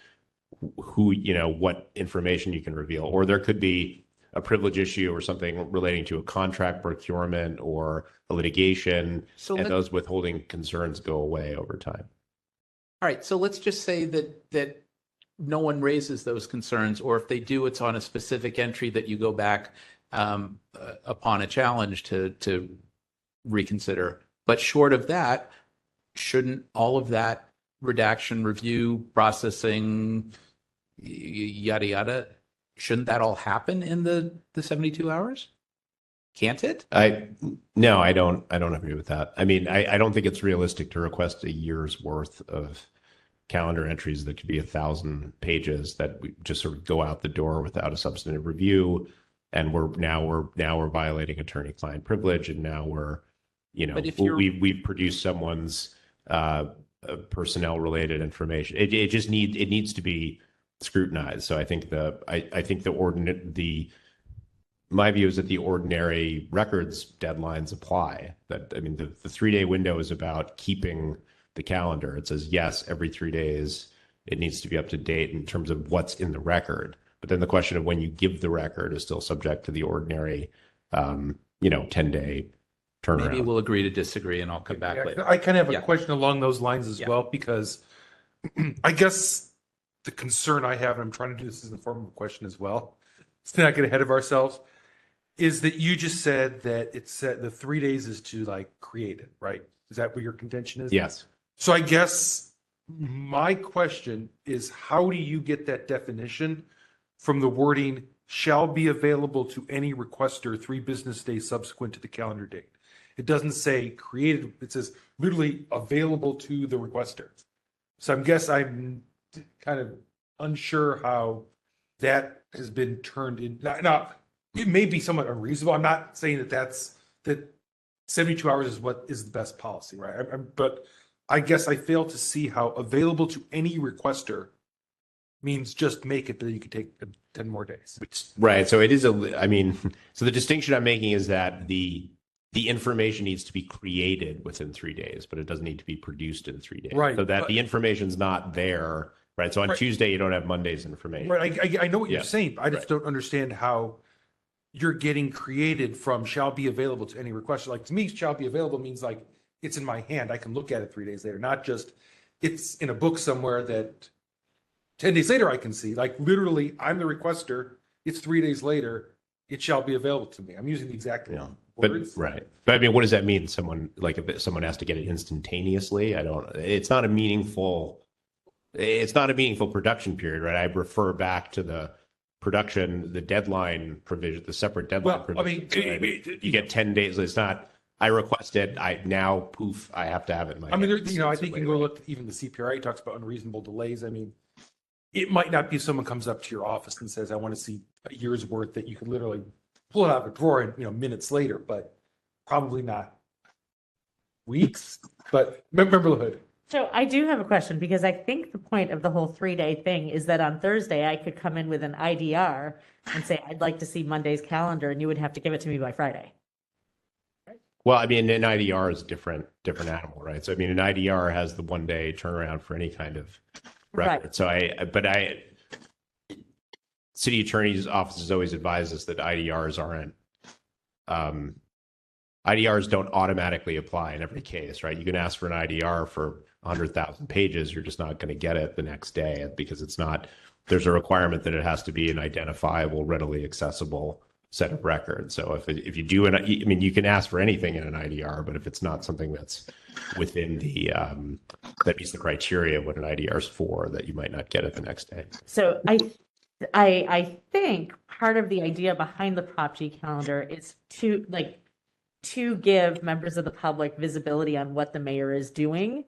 who, what information you can reveal. Or there could be a privilege issue or something relating to a contract procurement or a litigation, and those withholding concerns go away over time. All right, so let's just say that no one raises those concerns, or if they do, it's on a specific entry that you go back upon a challenge to reconsider. But short of that, shouldn't all of that redaction, review, processing, yada yada, shouldn't that all happen in the 72 hours? Can't it? No, I don't agree with that. I mean, I don't think it's realistic to request a year's worth of calendar entries that could be 1,000 pages that we just sort of go out the door without a substantive review. And we're violating attorney-client privilege, and now we've produced someone's personnel-related information. It just needs to be scrutinized. So I think my view is that the ordinary records deadlines apply. That, I mean, the 3-day window is about keeping the calendar. It says, yes, every 3 days it needs to be up to date in terms of what's in the record. But then the question of when you give the record is still subject to the ordinary, 10-day turnaround. Maybe we'll agree to disagree, and I'll come back later. I kind of have a question along those lines as well, because I guess the concern I have, and I'm trying to do this in the form of a question as well, let's not get ahead of ourselves, is that you just said that it's set, the 3 days is to create it, right? Is that what your contention is? Yes. So I guess my question is, how do you get that definition from the wording shall be available to any requester 3 business days subsequent to the calendar date? It doesn't say created, it says literally available to the requester. So I'm kind of unsure how that has been turned in. Now, it may be somewhat unreasonable. I'm not saying that 72 hours is what is the best policy, right? But I guess I fail to see how available to any requester means just make it that you could take 10 more days. Right. So it is I mean, so the distinction I'm making is that the information needs to be created within 3 days, but it doesn't need to be produced in 3 days. Right, So that but- the information's not there. Right. So on Right. Tuesday, you don't have Monday's information. Right. I know what Yeah. you're saying. I just don't understand how you're getting created from shall be available to any requester. Like to me, shall be available means like it's in my hand. I can look at it 3 days later, not just it's in a book somewhere that 10 days later I can see. Like literally, I'm the requester. It's 3 days later. It shall be available to me. I'm using the exact But words. right. But I mean, what does that mean? Someone like if someone has to get it instantaneously, it's not a meaningful production period, right? I refer back to the deadline provision, the separate deadline Well, I mean, provision. Right? You get 10 days. It's not, I request it. Poof, I have to have it in my I mean, hand. I think you can go look, even the CPRA talks about unreasonable delays. I mean, it might not be if someone comes up to your office and says, I want to see a year's worth that you could literally pull it out of a drawer and, minutes later, but probably not weeks. But remember the hood. So I do have a question because I think the point of the whole 3-day thing is that on Thursday I could come in with an IDR and say, I'd like to see Monday's calendar, and you would have to give it to me by Friday. Well, I mean, an IDR is a different animal, right? So, I mean, an IDR has the 1 day turnaround for any kind of record. Right. So city attorney's offices always advise us that IDRs don't automatically apply in every case, right? You can ask for an IDR for 100,000 pages. You're just not going to get it the next day because there's a requirement that it has to be an identifiable, readily accessible set of records. So if you do you can ask for anything in an IDR, but if it's not something that's within that meets the criteria of what an IDR is for, that you might not get it the next day. So I think part of the idea behind the Prop G calendar is to give members of the public visibility on what the mayor is doing,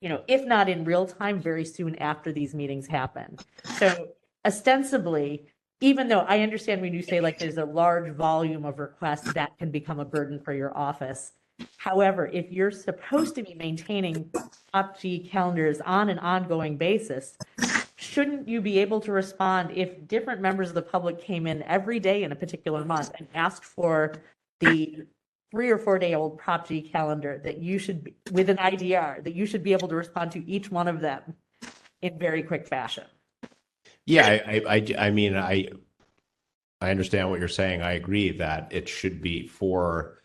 if not in real time, very soon after these meetings happen. So ostensibly, even though I understand when you say there's a large volume of requests that can become a burden for your office. However, if you're supposed to be maintaining Prop G calendars on an ongoing basis, shouldn't you be able to respond if different members of the public came in every day in a particular month and asked for the 3 or 4 day old Prop G calendar that you should, with an IDR, that you should be able to respond to each one of them in very quick fashion? Yeah, I mean, I understand what you're saying. I agree that it should be for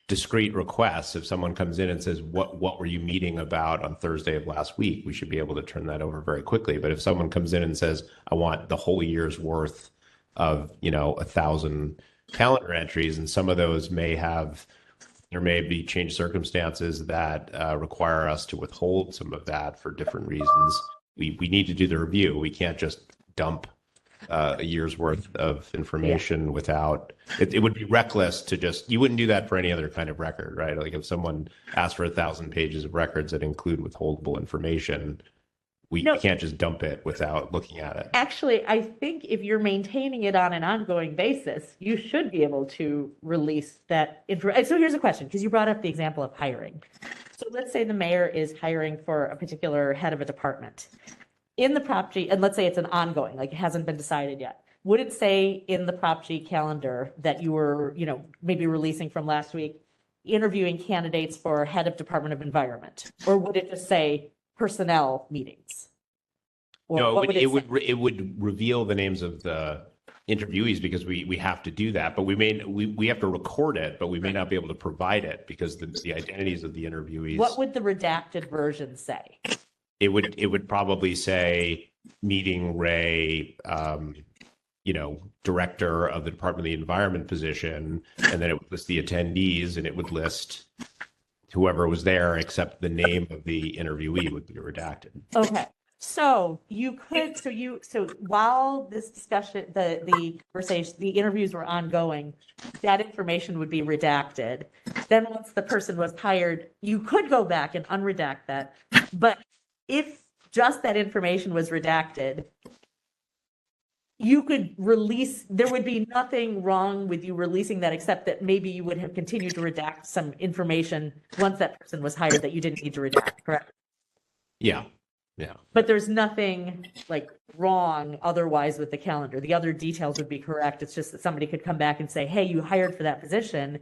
discrete requests. If someone comes in and says, what were you meeting about on Thursday of last week? We should be able to turn that over very quickly. But if someone comes in and says, I want the whole year's worth of, 1,000 calendar entries, and some of those there may be changed circumstances that require us to withhold some of that for different reasons. We need to do the review. We can't just dump a year's worth of information without it would be reckless to you wouldn't do that for any other kind of record, right? Like if someone asked for 1,000 pages of records that include withholdable information, we can't just dump it without looking at it. Actually, I think if you're maintaining it on an ongoing basis, you should be able to release that information. So here's a question, because you brought up the example of hiring. So let's say the mayor is hiring for a particular head of a department. In the Prop G, and let's say it's an ongoing, it hasn't been decided yet. Would it say in the Prop G calendar that you were, maybe releasing from last week, interviewing candidates for head of Department of Environment? Or would it just say personnel meetings? Or No, what it would reveal the names of the interviewees because we have to do that, but we have to record it, but we may not be able to provide it because the identities of the interviewees. What would the redacted version say? It would probably say meeting Ray, director of the Department of the Environment position, and then it would list the attendees, and it would list whoever was there, except the name of the interviewee would be redacted. Okay. So you could, so while this discussion, the conversation, the interviews were ongoing, that information would be redacted. Then once the person was hired, you could go back and unredact that. But if just that information was redacted, you could release, there would be nothing wrong with you releasing that, except that maybe you would have continued to redact some information once that person was hired that you didn't need to redact, correct? Yeah. Yeah. But there's nothing like wrong otherwise with the calendar. The other details would be correct. It's just that somebody could come back and say, hey, you hired for that position.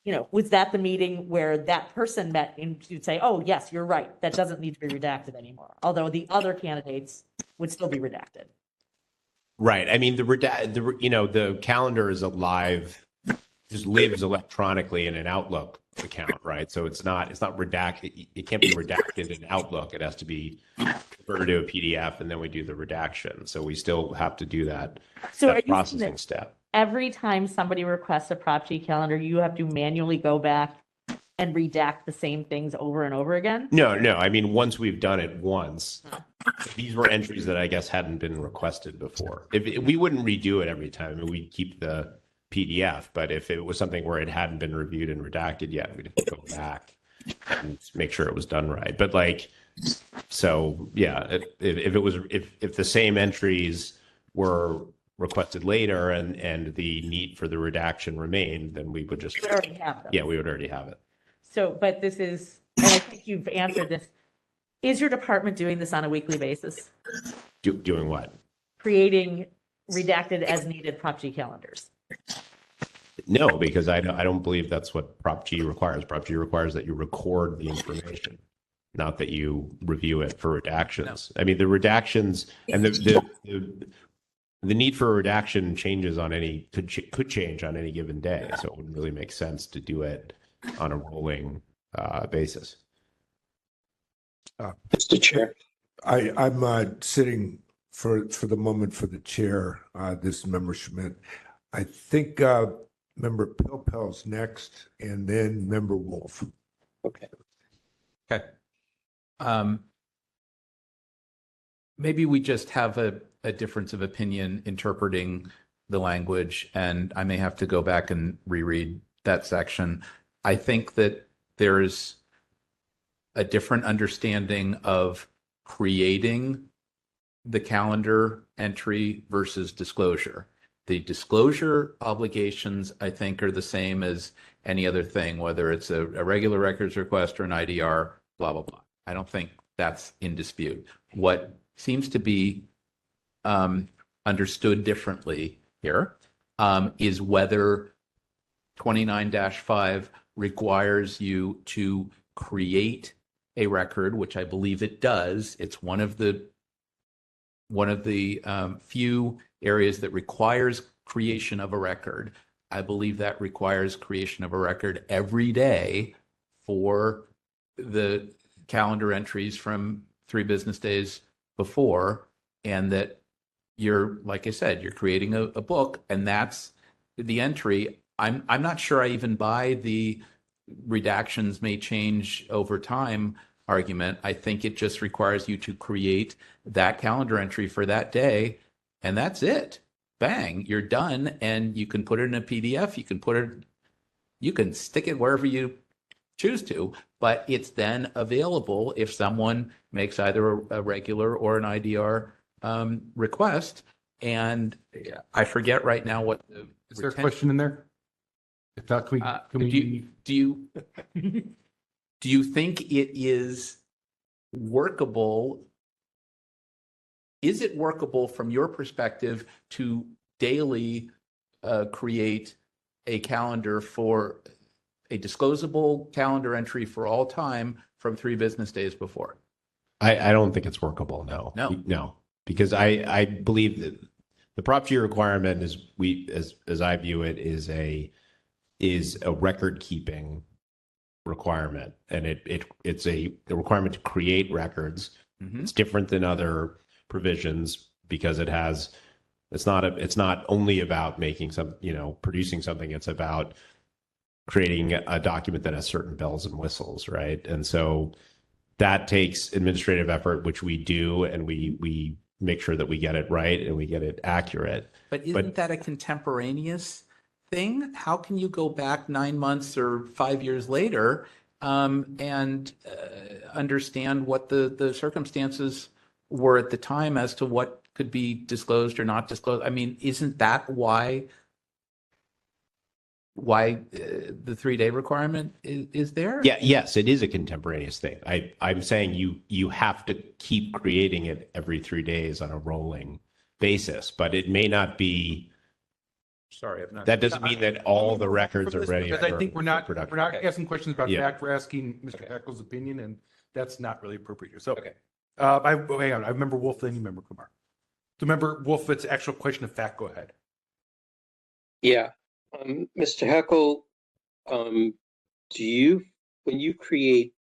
You know, was that the meeting where that person met? And you'd say, oh, yes, you're right. That doesn't need to be redacted anymore. Although the other candidates would still be redacted. Right. I mean, the calendar is just lives electronically in an Outlook account, right? So it's not redacted. It can't be redacted in Outlook. It has to be converted to a PDF, and then we do the redaction. So we still have to do that, that processing step. Every time somebody requests a Prop G calendar, you have to manually go back and redact the same things over and over again? No. I mean, once we've done it once, these were entries that I guess hadn't been requested before. If we wouldn't redo it every time, I mean, we'd keep the PDF. But if it was something where it hadn't been reviewed and redacted yet, we'd have to go back and make sure it was done right. But so yeah, if the same entries were requested later and the need for the redaction remained, then we would just already have them. Yeah, we would already have it. So, but this is, and I think you've answered this. Is your department doing this on a weekly basis? Doing what? Creating redacted as needed Prop G calendars? No, because I don't believe that's what Prop G requires. Prop G requires that you record the information, not that you review it for redactions. No. I mean, the redactions and the need for a redaction changes on could change on any given day. So it wouldn't really make sense to do it on a rolling basis. Mr. Chair, I'm sitting for the moment for the chair. This is Member Schmidt. I think Member Pilpel's next, and then Member Wolf. Okay. Maybe we just have a difference of opinion interpreting the language, and I may have to go back and reread that section. I think that there's a different understanding of creating the calendar entry versus disclosure. The disclosure obligations, I think, are the same as any other thing, whether it's a regular records request or an IDR, blah, blah, blah. I don't think that's in dispute. What seems to be understood differently here is whether 29-5 requires you to create a record, which I believe it does. It's one of the few areas that requires creation of a record. I believe that requires creation of a record every day for the calendar entries from 3 business days before, and that you're, like I said, you're creating a book, and that's the entry. I'm not sure I even buy the redactions may change over time argument. I think it just requires you to create that calendar entry for that day, and that's it. Bang, you're done, and you can put it in a PDF. You can stick it wherever you choose to, but it's then available if someone makes either a regular or an IDR request. And I forget right now what the is there a question in there? If not, can we do you think it is workable? Is it workable from your perspective to daily create a calendar for a disclosable calendar entry for all time from 3 business days before? I don't think it's workable. No, because I believe that the Prop G requirement as I view it is a record keeping requirement, and it's a requirement to create records. Mm-hmm. It's different than other provisions because it's not only about making producing something. It's about creating a document that has certain bells and whistles, right? And so that takes administrative effort, which we do, and we make sure that we get it right and we get it accurate. But isn't that a contemporaneous thing? How can you go back 9 months or 5 years later and understand what the circumstances were at the time as to what could be disclosed or not disclosed. I mean, isn't that why the 3-day requirement is there? Yeah, yes, it is a contemporaneous thing. I'm saying you have to keep creating it every 3 days on a rolling basis, but it may not be. Sorry, I'm not. That doesn't mean that all the records are ready. Because I think we're not Okay. asking questions about Yeah. fact. We're asking Mr. Hackle's opinion, and that's not really appropriate here. So, hang on. I remember Wolf, then you remember Kumar. So remember Wolf, it's actual question of fact. Go ahead. Yeah. Mr. Heckle, when you create,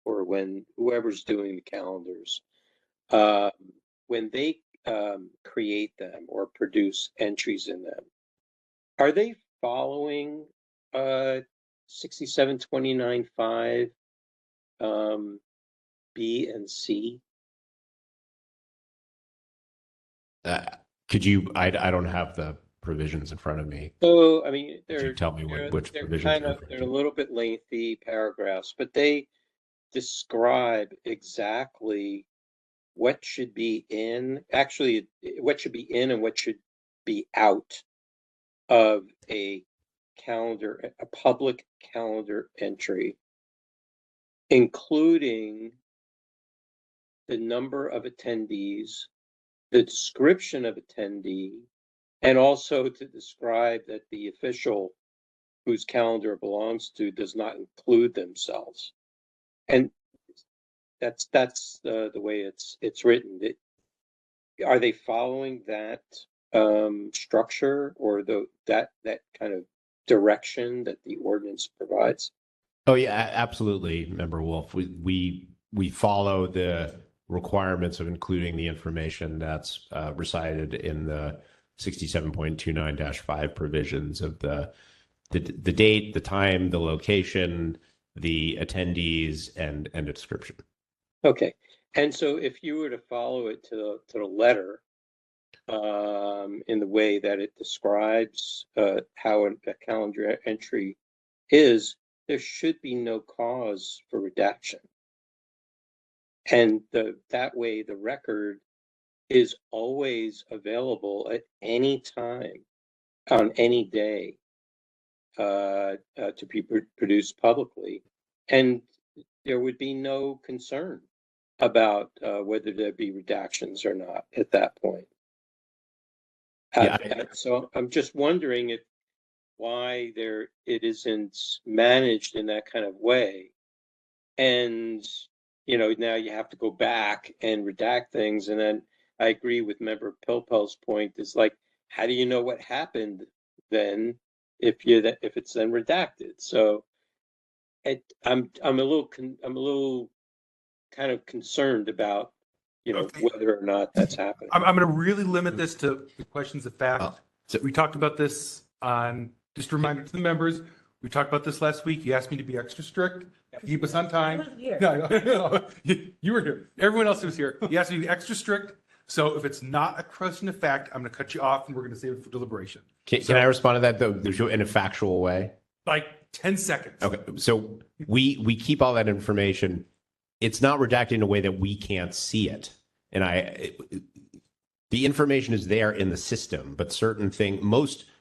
or when whoever's doing the calendars, when they create them or produce entries in them, are they following 6729.5 B and C? Could you? I don't have the provisions in front of me. So, I mean, Could you tell me which provisions? They're a little bit lengthy paragraphs, but they describe exactly what should be in, actually, what should be in and what should be out of a calendar, a public calendar entry, including the number of attendees, the description of attendee, and also to describe that the official whose calendar it belongs to does not include themselves. And that's the way it's written. Are they following that structure or that kind of direction that the ordinance provides? Oh yeah, absolutely, Member Wolf. We follow the requirements of including the information that's recited in the 67.29-5 provisions of the date, the time, the location, the attendees, and a description. Okay, and so if you were to follow it to the letter, in the way that it describes how a calendar entry is, there should be no cause for redaction. And that way the record is always available at any time, on any day, to be produced publicly. And there would be no concern about whether there be redactions or not at that point. So I'm just wondering why it isn't managed in that kind of way. And, now you have to go back and redact things. And then I agree with Member Pilpel's point, is like, how do you know what happened then if it's then redacted? So I'm a little kind of concerned about whether or not that's happening. I'm going to really limit this to the questions of fact. So we talked about this just a reminder to the members. We talked about this last week. You asked me to be extra strict, keep us on time. No, you were here. Everyone else was here. You asked me to be extra strict. So if it's not a question of fact, I'm going to cut you off and we're going to save it for deliberation. Can I respond to that, though, in a factual way? Like 10 seconds. Okay, so we keep all that information. It's not redacted in a way that we can't see it. And the information is there in the system, but certain things,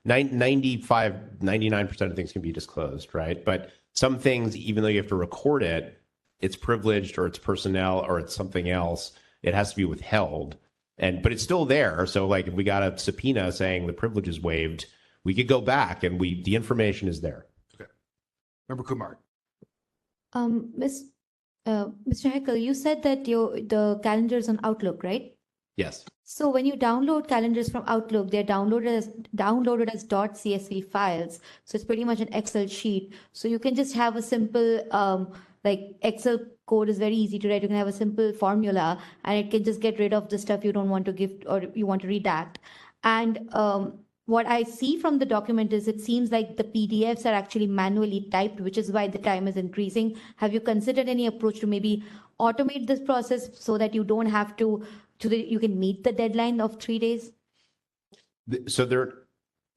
99% of things can be disclosed, right? But some things, even though you have to record it, it's privileged or it's personnel or it's something else, it has to be withheld. But it's still there. So like if we got a subpoena saying the privilege is waived, we could go back and the information is there. Okay. Member Kumar. Mr. Heckel, you said that the calendar is on Outlook, right? Yes. So when you download calendars from Outlook, they're downloaded as .csv files. So it's pretty much an Excel sheet. So you can just have a simple, like Excel code is very easy to write. You can have a simple formula and it can just get rid of the stuff you don't want to give or you want to redact. And what I see from the document is it seems like the PDFs are actually manually typed, which is why the time is increasing. Have you considered any approach to maybe automate this process so that you don't have to you can meet the deadline of 3 days? So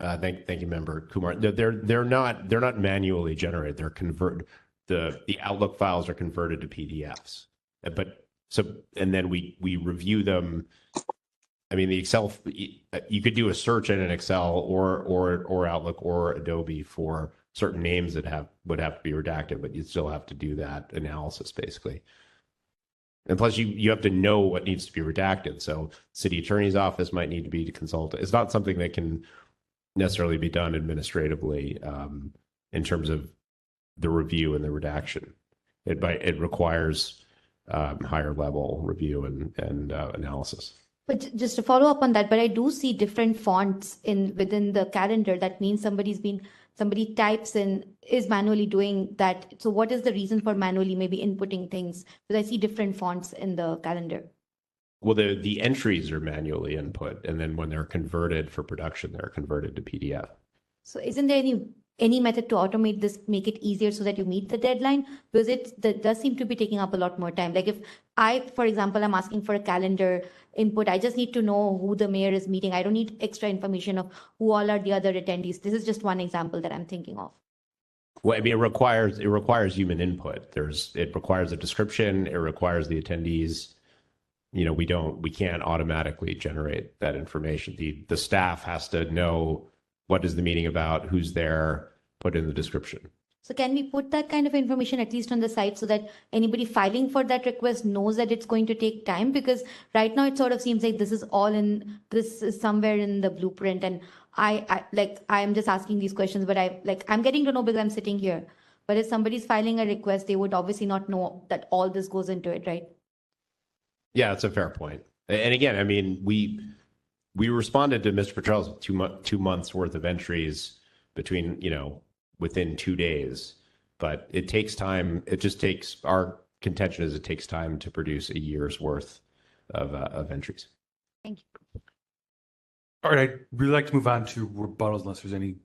thank you, Member Kumar. They're not manually generated. They're converted. The Outlook files are converted to PDFs. And then we review them I mean, the Excel, you could do a search in an Excel or Outlook or Adobe for certain names that would have to be redacted, but you still have to do that analysis basically. And plus, you have to know what needs to be redacted. So, city attorney's office might need to be consulted. It's not something that can necessarily be done administratively in terms of the review and the redaction. It requires higher level review and analysis. But just to follow up on that, but I do see different fonts within the calendar. That means somebody types in, is manually doing that. So what is the reason for manually maybe inputting things? Because I see different fonts in the calendar. Well, the entries are manually input, and then when they're converted for production, they're converted to PDF. So isn't there any method to automate this, make it easier so that you meet the deadline? Because that does seem to be taking up a lot more time. Like if I, for example, I'm asking for a calendar input, I just need to know who the mayor is meeting. I don't need extra information of who all are the other attendees. This is just one example that I'm thinking of. Well, I mean, it requires human input. It requires a description. It requires the attendees. You know, we can't automatically generate that information. The staff has to know what is the meeting about, who's there, put in the description. So can we put that kind of information at least on the site so that anybody filing for that request knows that it's going to take time? Because right now it sort of seems like this is somewhere in the blueprint, and I'm just asking these questions, but I'm getting to know because I'm sitting here. But if somebody's filing a request, they would obviously not know that all this goes into it, right? Yeah, that's a fair point. And again, I mean, we responded to Mr. Petrell's 2 months worth of entries within 2 days, but it takes time. Our contention is it takes time to produce a year's worth of entries. Thank you. All right, I'd really like to move on to rebuttals unless there's any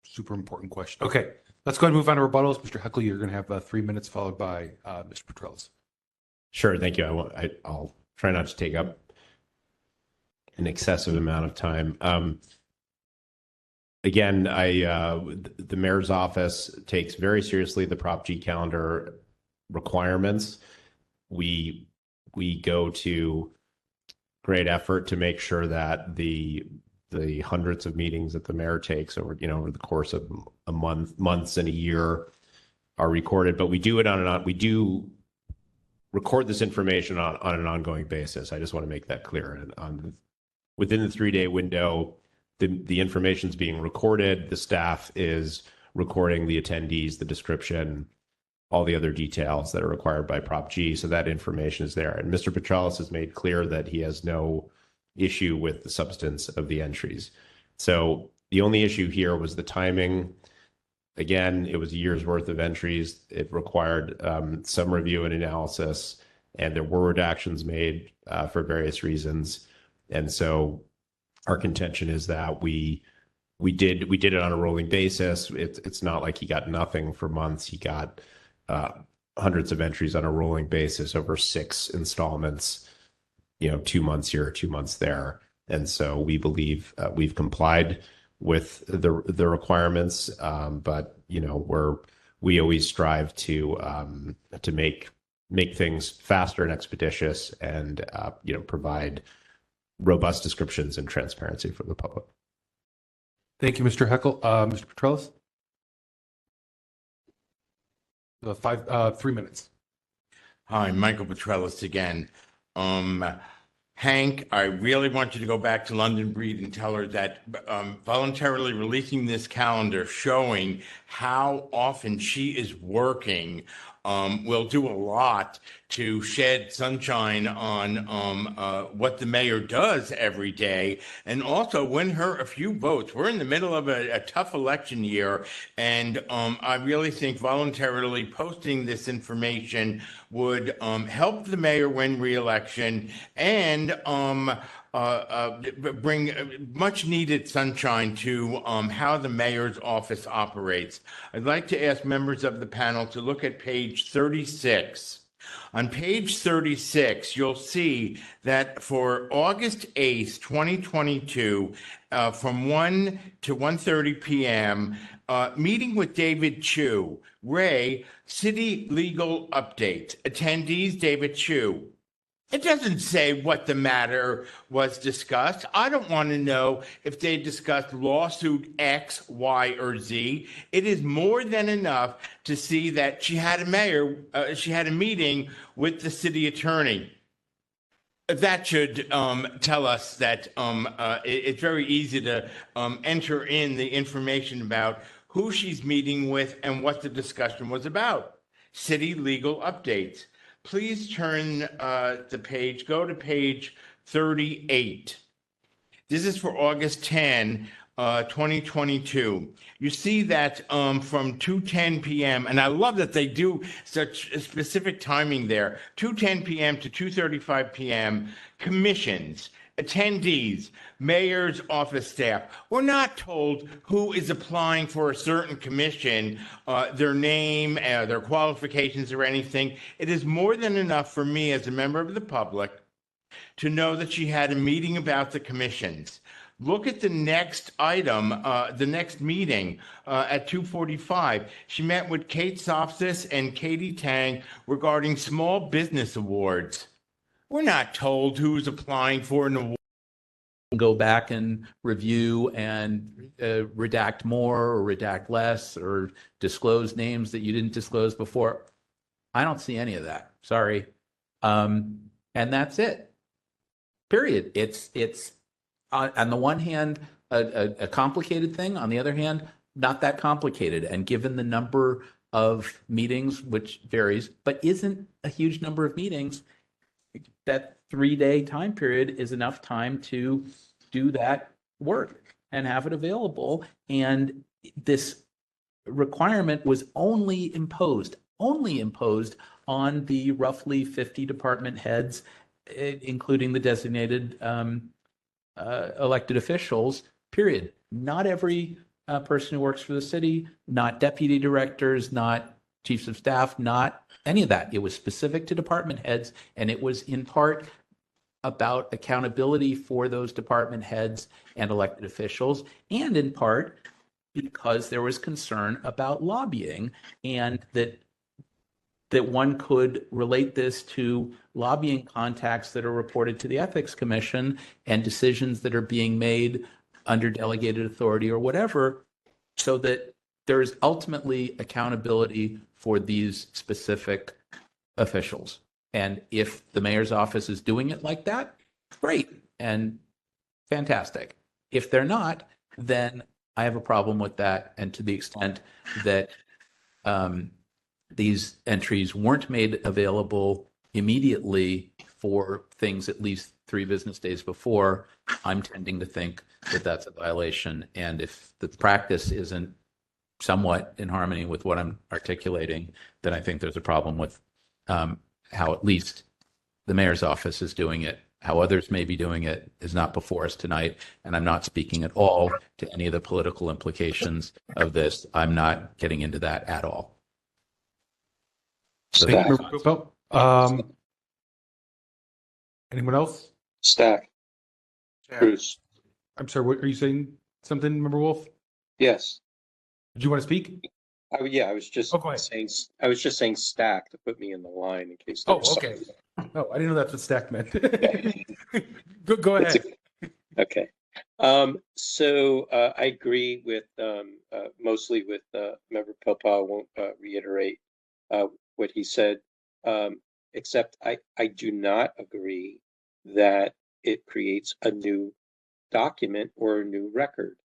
super important question. Okay, let's go ahead and move on to rebuttals. Mr. Heckle, you're going to have 3 minutes followed by Mr. Petrell's. Sure, thank you. I'll try not to take up an excessive amount of time. Again, the mayor's office takes very seriously the Prop G calendar requirements. We go to great effort to make sure that the hundreds of meetings that the mayor takes over the course of months and a year are recorded. But we do it we do record this information on an ongoing basis. I just want to make that clear. Within the 3-day window, the information is being recorded. The staff is recording the attendees, the description, all the other details that are required by Prop G. So that information is there. And Mr. Petralis has made clear that he has no issue with the substance of the entries. So the only issue here was the timing. Again, it was a year's worth of entries. It required some review and analysis, and there were redactions made for various reasons. And so our contention is that we did it on a rolling basis. It's not like he got nothing for months. He got hundreds of entries on a rolling basis over 6 installments, 2 months here, 2 months there. And so we believe we've complied with the requirements, but we always strive to make things faster and expeditious, and provide robust descriptions and transparency for the public. Thank you, Mr. Heckle. Mr. Petralis? 3 minutes. Hi, Michael Petralis again. Hank, I really want you to go back to London Breed and tell her that voluntarily releasing this calendar showing how often she is working will do a lot to shed sunshine on what the mayor does every day, and also win her a few votes. We're in the middle of a tough election year, and I really think voluntarily posting this information would help the mayor win re-election and bring much needed sunshine to how the mayor's office operates. I'd like to ask members of the panel to look at page 36. On page 36, you'll see that for August 8th, 2022, from 1 to 1:30 p.m., meeting with David Chu, Ray, City Legal Update. Attendees, David Chu. It doesn't say what the matter was discussed. I don't want to know if they discussed lawsuit X, Y, or Z. It is more than enough to see that she had a meeting with the city attorney. That should tell us that it's very easy to enter in the information about who she's meeting with and what the discussion was about. City legal updates. Please turn the page, go to page 38. This is for August 10, 2022. You see that from 2:10 p.m., and I love that they do such a specific timing there, 2:10 p.m. to 2:35 p.m., commissions, attendees, mayor's office staff. We're not told who is applying for a certain commission, their name, their qualifications, or anything. It is more than enough for me as a member of the public to know that she had a meeting about the commissions. Look at the next item, the next meeting at 2:45. She met with Kate Sofsis and Katie Tang regarding small business awards. We're not told who's applying for an award. Go back and review and redact more or redact less or disclose names that you didn't disclose before. I don't see any of that. Sorry. And that's it. Period. It's on the one hand, a complicated thing. On the other hand, not that complicated. And given the number of meetings, which varies, but isn't a huge number of meetings, that 3-day time period is enough time to do that work and have it available. And this requirement was only imposed on the roughly 50 department heads, including the designated elected officials, period. Not every person who works for the city, not deputy directors, not chiefs of staff, not any of that. It was specific to department heads, and it was in part about accountability for those department heads and elected officials, and in part because there was concern about lobbying, and that one could relate this to lobbying contacts that are reported to the Ethics Commission and decisions that are being made under delegated authority or whatever, so that there is ultimately accountability for these specific officials. And if the mayor's office is doing it like that, great and fantastic. If they're not, then I have a problem with that. And to the extent that these entries weren't made available immediately for things at least 3 business days before, I'm tending to think that that's a violation. And if the practice isn't somewhat in harmony with what I'm articulating, then I think there's a problem with how at least the mayor's office is doing it. How others may be doing it is not before us tonight, and I'm not speaking at all to any of the political implications of this. I'm not getting into that at all. So Thank you, Member Ruppelt. Anyone else? Stack. Bruce. I'm sorry, what are you saying? Something, Member Wolf? Yes. Did you want to speak? Yeah, I was just saying stack to put me in the line in case. Oh, okay. Oh, I didn't know that's what stack meant. Go ahead. Okay. So I agree with mostly with Member Popa. I won't reiterate what he said, except I do not agree that it creates a new document or a new record.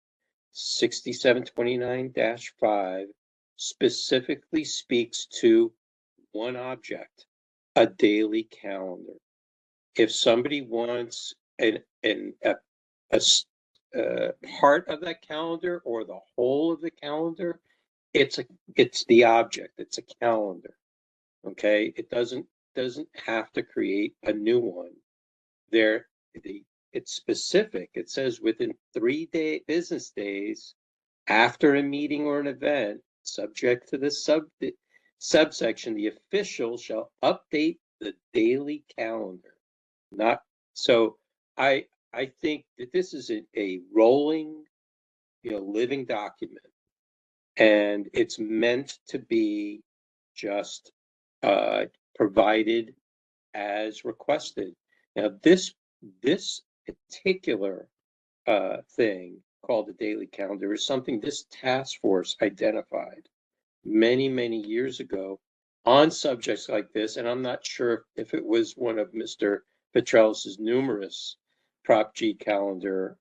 6729-5 specifically speaks to one object, a daily calendar. If somebody wants a part of that calendar or the whole of the calendar, it's the object. It's a calendar. Okay, it doesn't have to create a new one. It's specific. It says within 3 business days after a meeting or an event, subject to the subsection, the official shall update the daily calendar. Not so. I think that this is a rolling, living document, and it's meant to be just provided as requested. Now, this particular thing called the daily calendar is something this task force identified many years ago on subjects like this, and I'm not sure if it was one of Mr. Petrellis's numerous Prop G calendar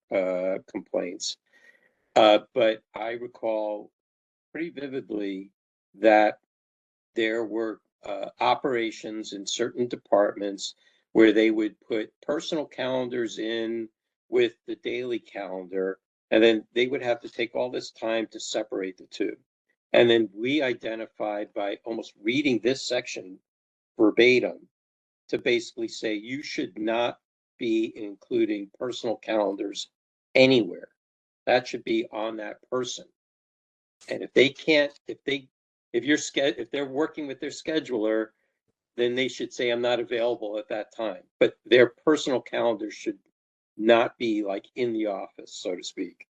complaints. But I recall pretty vividly that there were operations in certain departments where they would put personal calendars in with the daily calendar, and then they would have to take all this time to separate the two. And then we identified by almost reading this section verbatim to basically say you should not be including personal calendars anywhere. That should be on that person. And if they can't, if they're working with their scheduler, then they should say I'm not available at that time. But their personal calendar should not be like in the office, so to speak,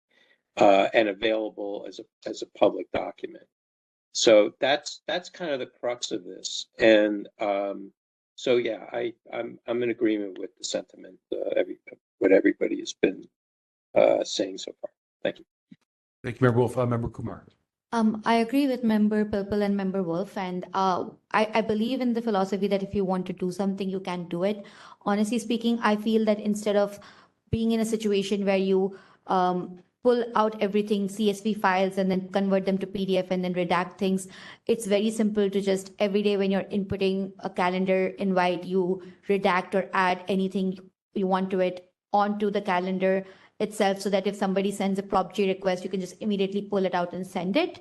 and available as a public document. So that's kind of the crux of this. And so yeah, I'm in agreement with the sentiment, what everybody has been saying so far. Thank you. Thank you, Member Wolf. Member Kumar. I agree with Member Purple and Member Wolf, and I believe in the philosophy that if you want to do something, you can do it. Honestly speaking, I feel that instead of being in a situation where you pull out everything, CSV files, and then convert them to PDF and then redact things, it's very simple to just every day when you're inputting a calendar invite, you redact or add anything you want to it onto the calendar itself, so that if somebody sends a Prop G request, you can just immediately pull it out and send it.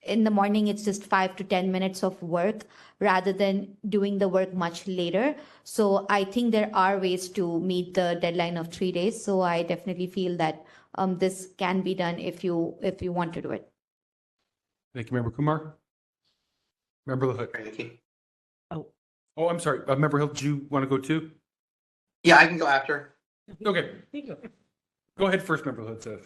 In the morning, it's just 5 to 10 minutes of work rather than doing the work much later. So I think there are ways to meet the deadline of 3 days. So I definitely feel that this can be done if you want to do it. Thank you, Member Kumar. Member LaHood. Thank you. Oh, I'm sorry. Member Hill, did you want to go too? Yeah, I can go after. Okay. Go ahead first, Member Hood.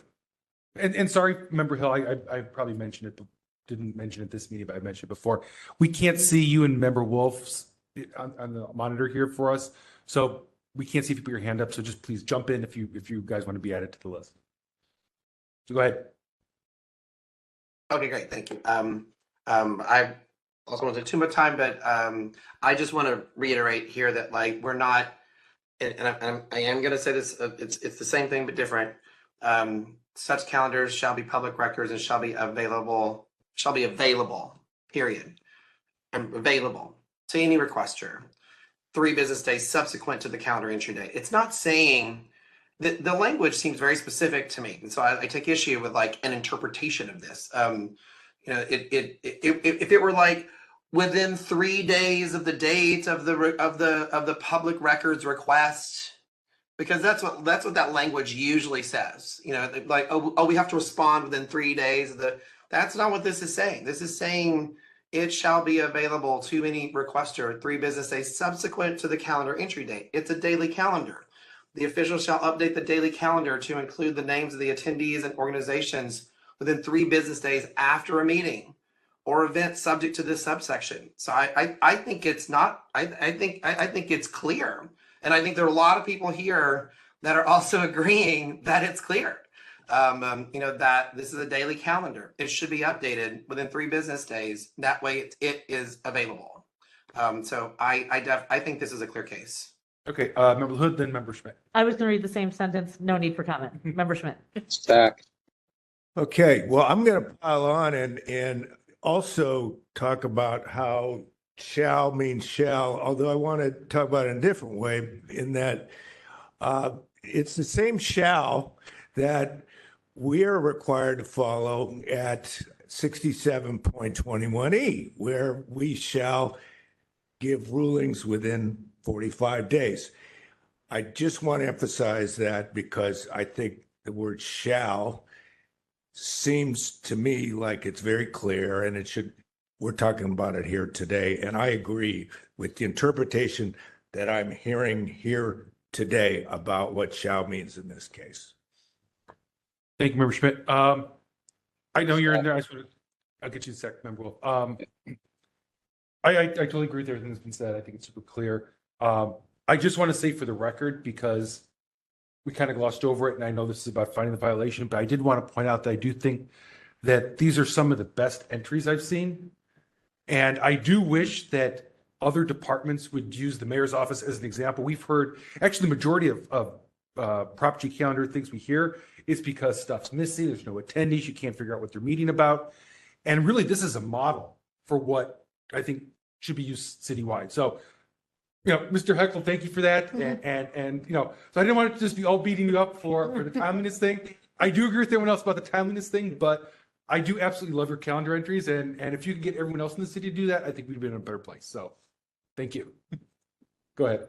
And sorry, Member Hill, I probably mentioned it, but didn't mention it this meeting, but I mentioned it before. We can't see you and Member Wolf's on the monitor here for us, so we can't see if you put your hand up. So just please jump in if you guys want to be added to the list. So go ahead. Okay, great. Thank you. I also won't take too much time, but I just want to reiterate here that like we're not. And I am going to say this, it's the same thing, but different. Such calendars shall be public records and shall be available, period. And available to any requester 3 business days subsequent to the calendar entry date. It's not saying that the language seems very specific to me. And so I take issue with like an interpretation of this. If it were like, within 3 days of the date of the public records request, because that's what that language usually says. You know, like oh we have to respond within 3 days. That's not what this is saying. This is saying it shall be available to any requester 3 business days subsequent to the calendar entry date. It's a daily calendar. The official shall update the daily calendar to include the names of the attendees and organizations within 3 business days after a meeting or event subject to this subsection. So I think it's not. I think it's clear, and I think there are a lot of people here that are also agreeing that it's clear. That this is a daily calendar. It should be updated within 3 business days. That way, it is available. So I think this is a clear case. Okay, Member Hood, then Member Schmidt. I was going to read the same sentence. No need for comment. Member Schmidt. Stack. Okay, well, I'm going to pile on and also talk about how shall means shall, although I want to talk about it in a different way, in that it's the same shall that we're required to follow at 67.21E, where we shall give rulings within 45 days. I just want to emphasize that because I think the word shall seems to me like it's very clear, and we're talking about it here today. And I agree with the interpretation that I'm hearing here today about what shall means in this case. Thank you, Member Schmidt. I know you're in there. I'll get you a sec, Member Wolf. I totally agree with everything that's been said. I think it's super clear. I just want to say for the record, because we kind of glossed over it, and I know this is about finding the violation, but I did want to point out that I do think that these are some of the best entries I've seen. And I do wish that other departments would use the mayor's office as an example. We've heard, actually, the majority of Prop G calendar things we hear is because stuff's missing, there's no attendees, you can't figure out what they're meeting about. And really, this is a model for what I think should be used citywide. So, Mr. Heckle, thank you for that. And so I didn't want it to just be all beating you up for the timeliness thing. I do agree with everyone else about the timeliness thing, but I do absolutely love your calendar entries. And if you could get everyone else in the city to do that, I think we'd be in a better place. So thank you. Go ahead.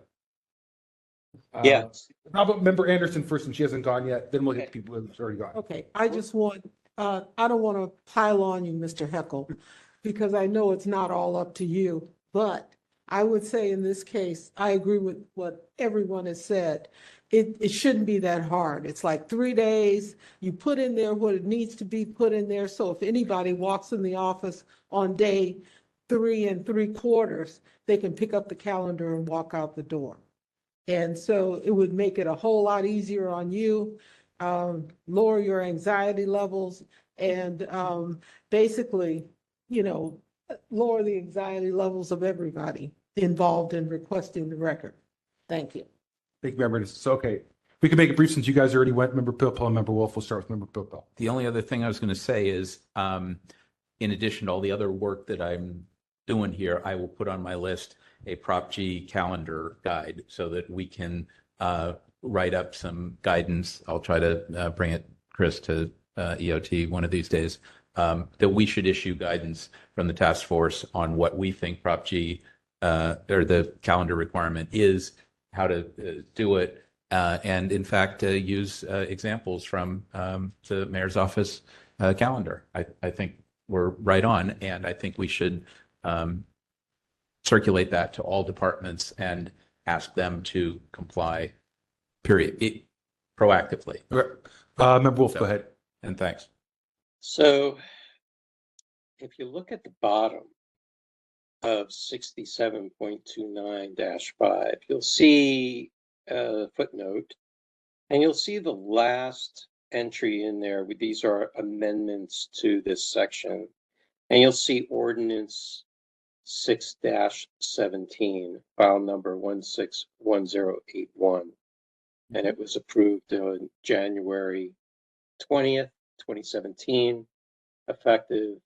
Yeah. How about Member Anderson first, and she hasn't gone yet? Then we'll hit the people who've already gone. Okay, I just want, I don't want to pile on you, Mr. Heckle, because I know it's not all up to you, but I would say in this case, I agree with what everyone has said. It shouldn't be that hard. It's like 3 days. You put in there what it needs to be put in there. So if anybody walks in the office on day 3 3/4, they can pick up the calendar and walk out the door. And so it would make it a whole lot easier on you, lower your anxiety levels, and basically, lower the anxiety levels of everybody involved in requesting the record. Thank you. Thank you, Member Anderson. So, okay, we can make it brief since you guys already went. Member Pilpel and Member Wolf. We'll start with Member Pilpel. The only other thing I was going to say is, in addition to all the other work that I'm doing here, I will put on my list a Prop G calendar guide so that we can write up some guidance. I'll try to bring it, Chris, to EOT one of these days, that we should issue guidance from the task force on what we think Prop G or the calendar requirement is, how to do it, and in fact, use examples from the mayor's office calendar. I think we're right on, and I think we should circulate that to all departments and ask them to comply, period, proactively. Member Wolf, go ahead. And thanks. So if you look at the bottom of 67.29-5, you'll see a footnote, and you'll see the last entry in there. These are amendments to this section, and you'll see Ordinance 6-17, file number 161081, and it was approved on January 20th, 2017, effective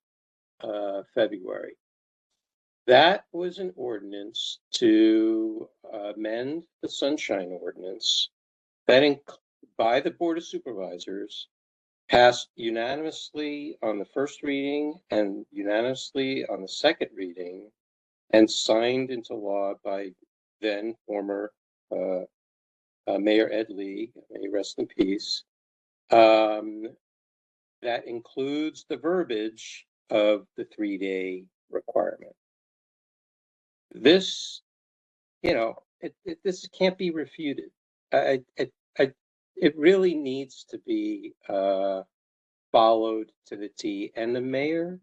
February. That was an ordinance to amend the Sunshine Ordinance that, by the Board of Supervisors, passed unanimously on the first reading and unanimously on the second reading, and signed into law by then former Mayor Ed Lee, may he rest in peace. That includes the verbiage of the 3-day requirement. This, this can't be refuted. It really needs to be followed to the T, and the mayor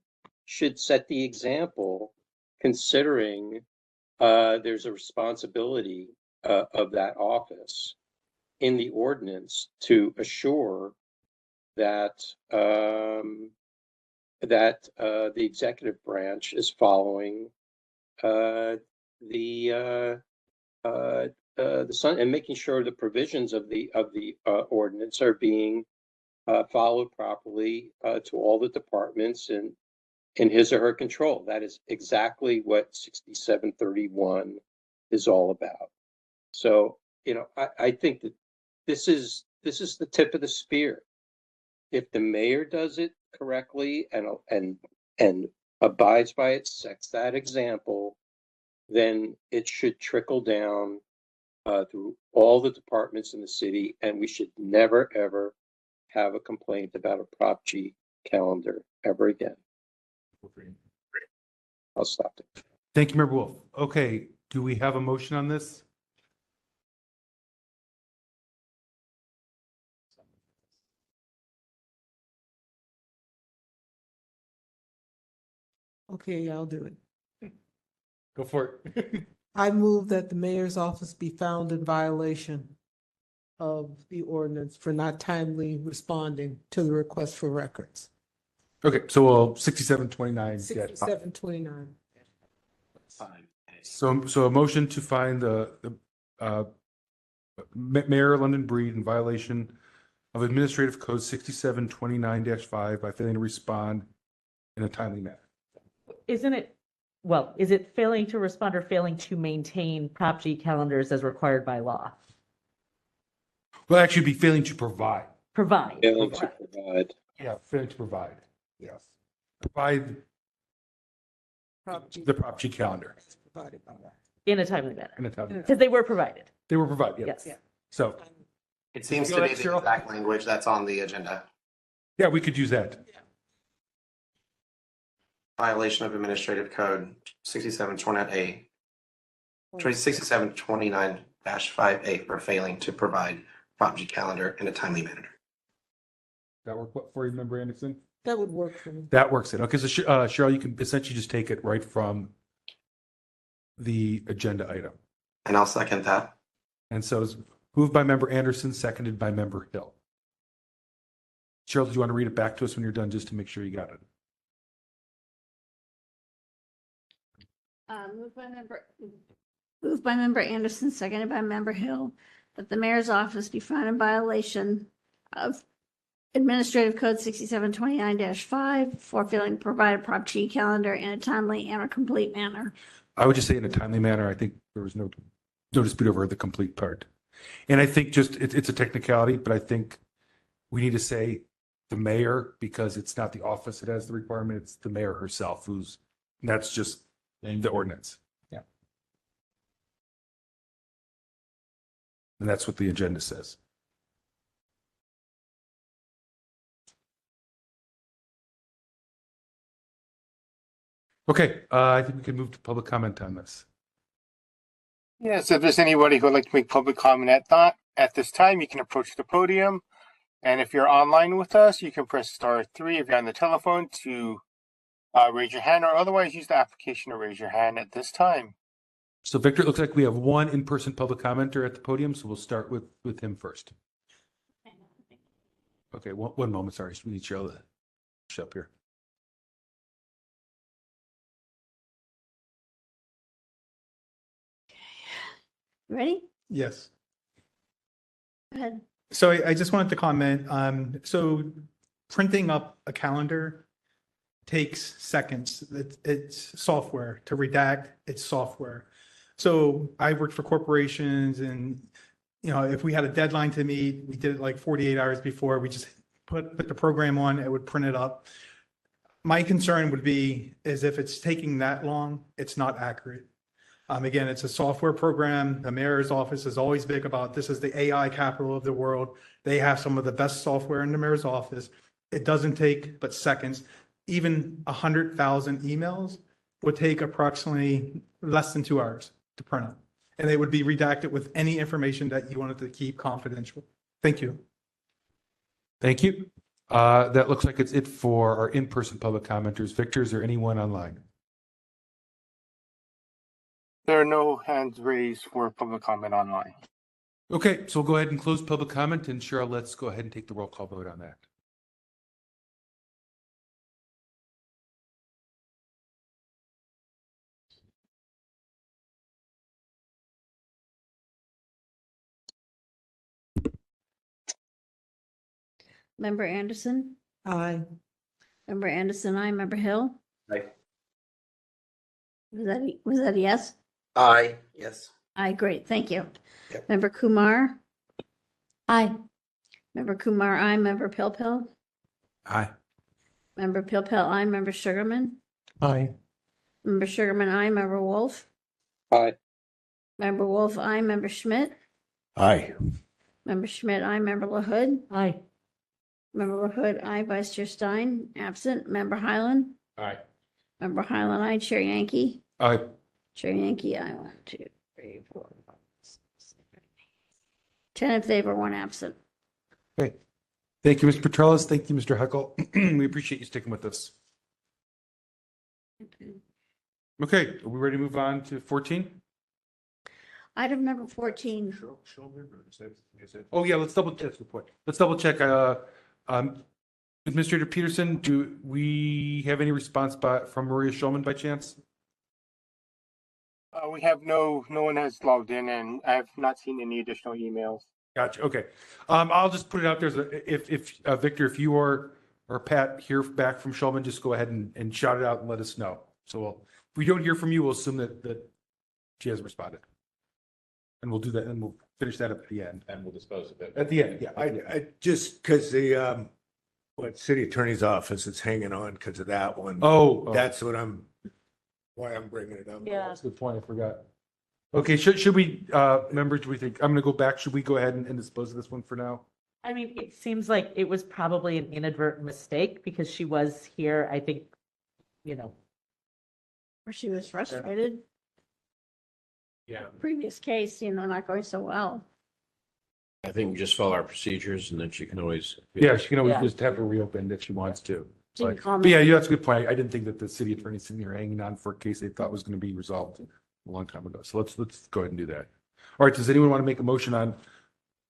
should set the example, considering there's a responsibility of that office in the ordinance to assure that the executive branch is following the sun, and making sure the provisions of the ordinance are being followed properly to all the departments and in his or her control. That is exactly what 6731 is all about. So, I think that this is the tip of the spear. If the mayor does it correctly and abides by it, sets that example, then it should trickle down through all the departments in the city, and we should never, ever have a complaint about a Prop G calendar ever again. I'll stop it. Thank you, Member Wolf. Okay, do we have a motion on this? Okay, I'll do it. Go for it. I move that the mayor's office be found in violation of the ordinance for not timely responding to the request for records. Okay, so we'll 6729. 6729. So a motion to find the Mayor London Breed in violation of Administrative Code 6729-5 by failing to respond in a timely manner. Isn't it, well, is it failing to respond or failing to maintain Prop G calendars as required by law? Well, actually, be failing to provide. Provide. Failing to provide. Yeah, failing to provide. Yes. Provide the Prop G calendar In a timely manner. in a timely manner. Because they were provided. They were provided, Yes. So, It seems Feel to be that, the Cheryl? exact language that's on the agenda. yeah, we could use that. Violation of Administrative Code 6729A. 6729-5A for failing to provide Prop G calendar in a timely manner. That work for you, Member Anderson? That would work for me. That works. Okay, so Cheryl, you can essentially just take it right from the agenda item. And I'll second that. And so it's moved by Member Anderson, seconded by Member Hill. Cheryl, do you want to read it back to us when you're done, just to make sure you got it? Moved by Member Anderson, seconded by Member Hill, that the mayor's office be found in violation of Administrative Code 6729-5 for failing to provide a Prop G calendar in a timely and a complete manner. I would just say in a timely manner. I think there was no dispute over the complete part. And I think just it's a technicality, but I think we need to say the mayor, because it's not the office that has the requirement, it's the mayor herself that's just the ordinance. Yeah. And that's what the agenda says. Okay, I think we can move to public comment on this. Yes, if there's anybody who would like to make public comment at this time, you can approach the podium. And if you're online with us, you can press *3 if you're on the telephone to raise your hand, or otherwise use the application to raise your hand at this time. So Victor, it looks like we have one in-person public commenter at the podium, so we'll start with him first. Okay, one moment, sorry, we need Cheryl to show up here. Ready? Yes. Go ahead. So I just wanted to comment. So printing up a calendar takes seconds. It's software. To redact, it's software. So I worked for corporations, and if we had a deadline to meet, we did it like 48 hours before. We just put the program on, it would print it up. My concern would be is if it's taking that long, it's not accurate. Again, it's a software program. The mayor's office is always big about this is the AI capital of the world. They have some of the best software in the mayor's office. It doesn't take but seconds. Even 100,000 emails would take approximately less than 2 hours to print out. And they would be redacted with any information that you wanted to keep confidential. Thank you. Thank you. That looks like it's it for our in-person public commenters. Victor, is there anyone online? There are no hands raised for public comment online. Okay, so we'll go ahead and close public comment, and Cheryl, let's go ahead and take the roll call vote on that. Member Anderson? Aye. Member Anderson, aye. Member Hill? Aye. Was that a yes? Aye. Yes. Aye, great, thank you. Yep. Member Kumar? Aye. Member Kumar, aye. Member Pilpil? Aye. Member Pilpil, aye. Member Sugarman? Aye. Member Sugarman, aye. Member Wolf? Aye. Member Wolf, aye. Member Schmidt? Aye. Member Schmidt, aye. Member LaHood? Aye. Member LaHood, aye. Vice Chair Stein, absent. Member Highland? Aye. Member Highland, aye. Chair Yankee? Aye. Chair Yankee, aye. 1, 2, 3, 4, 5, 6, 7, 8. 10 in favor, 1 absent. Okay. Thank you, Mr. Petrellis. Thank you, Mr. Heckel. We appreciate you sticking with us. Okay, are we ready to move on to 14? Item number 14. Oh, yeah, let's double check. Let's double check. Administrator Peterson, do we have any response from Maria Schulman by chance? We have no one has logged in, and I have not seen any additional emails. Gotcha. Okay. I'll just put it out there. If Victor, if you or Pat hear back from Schulman, just go ahead and shout it out and let us know. So if we don't hear from you, we'll assume that she hasn't responded. And we'll do that, and we'll finish that at the end. And we'll dispose of it. At the end, yeah. I just because the city attorney's office is hanging on because of that one. Oh. That's why I'm bringing it up. Yeah. That's a good point. I forgot. Okay, should we, members, do we think, I'm going to go back. Should we go ahead and dispose of this one for now? I mean, it seems like it was probably an inadvertent mistake because she was here, I think, Or she was frustrated. Yeah. Previous case, not going so well. I think just follow our procedures and then she can always. Yeah, she can always Yeah. just have it reopened if she wants to. She can But call me. yeah, that's a good point. I didn't think that the city attorney's sitting here hanging on for a case they thought was going to be resolved a long time ago. So let's go ahead and do that. All right, does anyone want to make a motion on,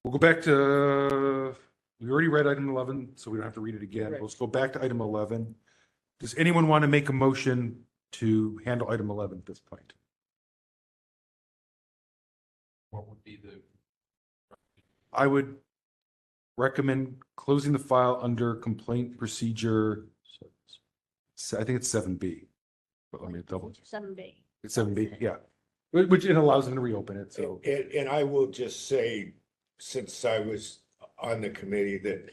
we'll go back to, we already read item 11, so we don't have to read it again. Right. Let's go back to item 11. Does anyone want to make a motion to handle item 11 at this point? What would be the? I would recommend closing the file under complaint procedure. I think it's 7B. But let me double. 7B. It's 7B, yeah. Which it allows them to reopen it, so. And I will just say, since I was on the committee, that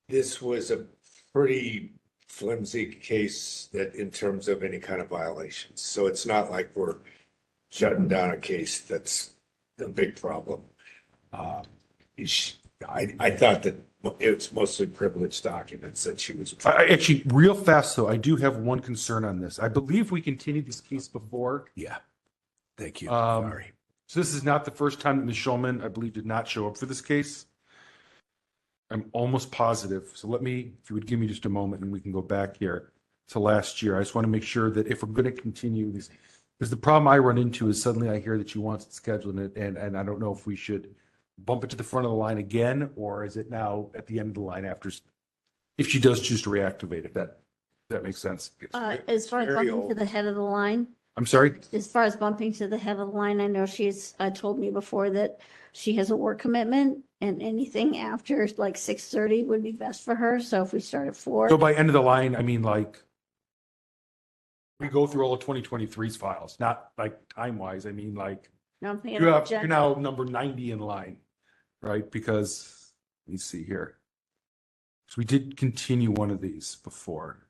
this was a pretty flimsy case that in terms of any kind of violations. So it's not like we're shutting down a case that's a big problem. I thought that it was mostly privileged documents that she was. Actually, real fast though, I do have one concern on this. I believe we continued this case before. Yeah. Thank you. Sorry. So this is not the first time that Ms. Schulman, I believe, did not show up for this case. I'm almost positive. So let me, if you would give me just a moment and we can go back here to last year. I just want to make sure that if we're going to continue this, because the problem I run into is suddenly I hear that she wants to schedule it, and I don't know if we should bump it to the front of the line again, or is it now at the end of the line after, if she does choose to reactivate it, that makes sense. As far as very bumping old. to the head of the line, I'm sorry? as far as bumping to the head of the line, I know she's told me before that she has a work commitment and anything after like 6:30 would be best for her. So if we start at 4. So by end of the line, I mean like, we go through all of 2023's files, not like time-wise. I mean like, No, I'm thinking you're of now number 90 in line, right? Because, let me see here. So we did continue one of these before.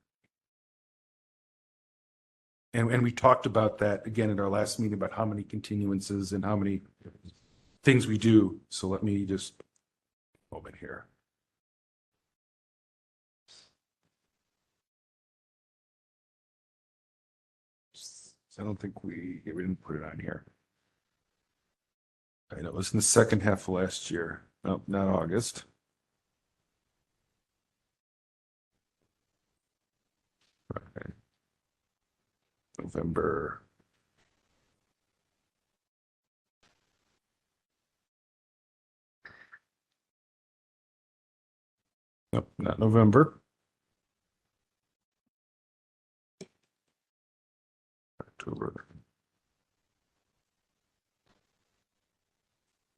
And we talked about that again at our last meeting about how many continuances and how many things we do. So let me just, moment here. I don't think we didn't put it on here. I know it was in the second half of last year. No, not August. Right. November. Nope, not November. October.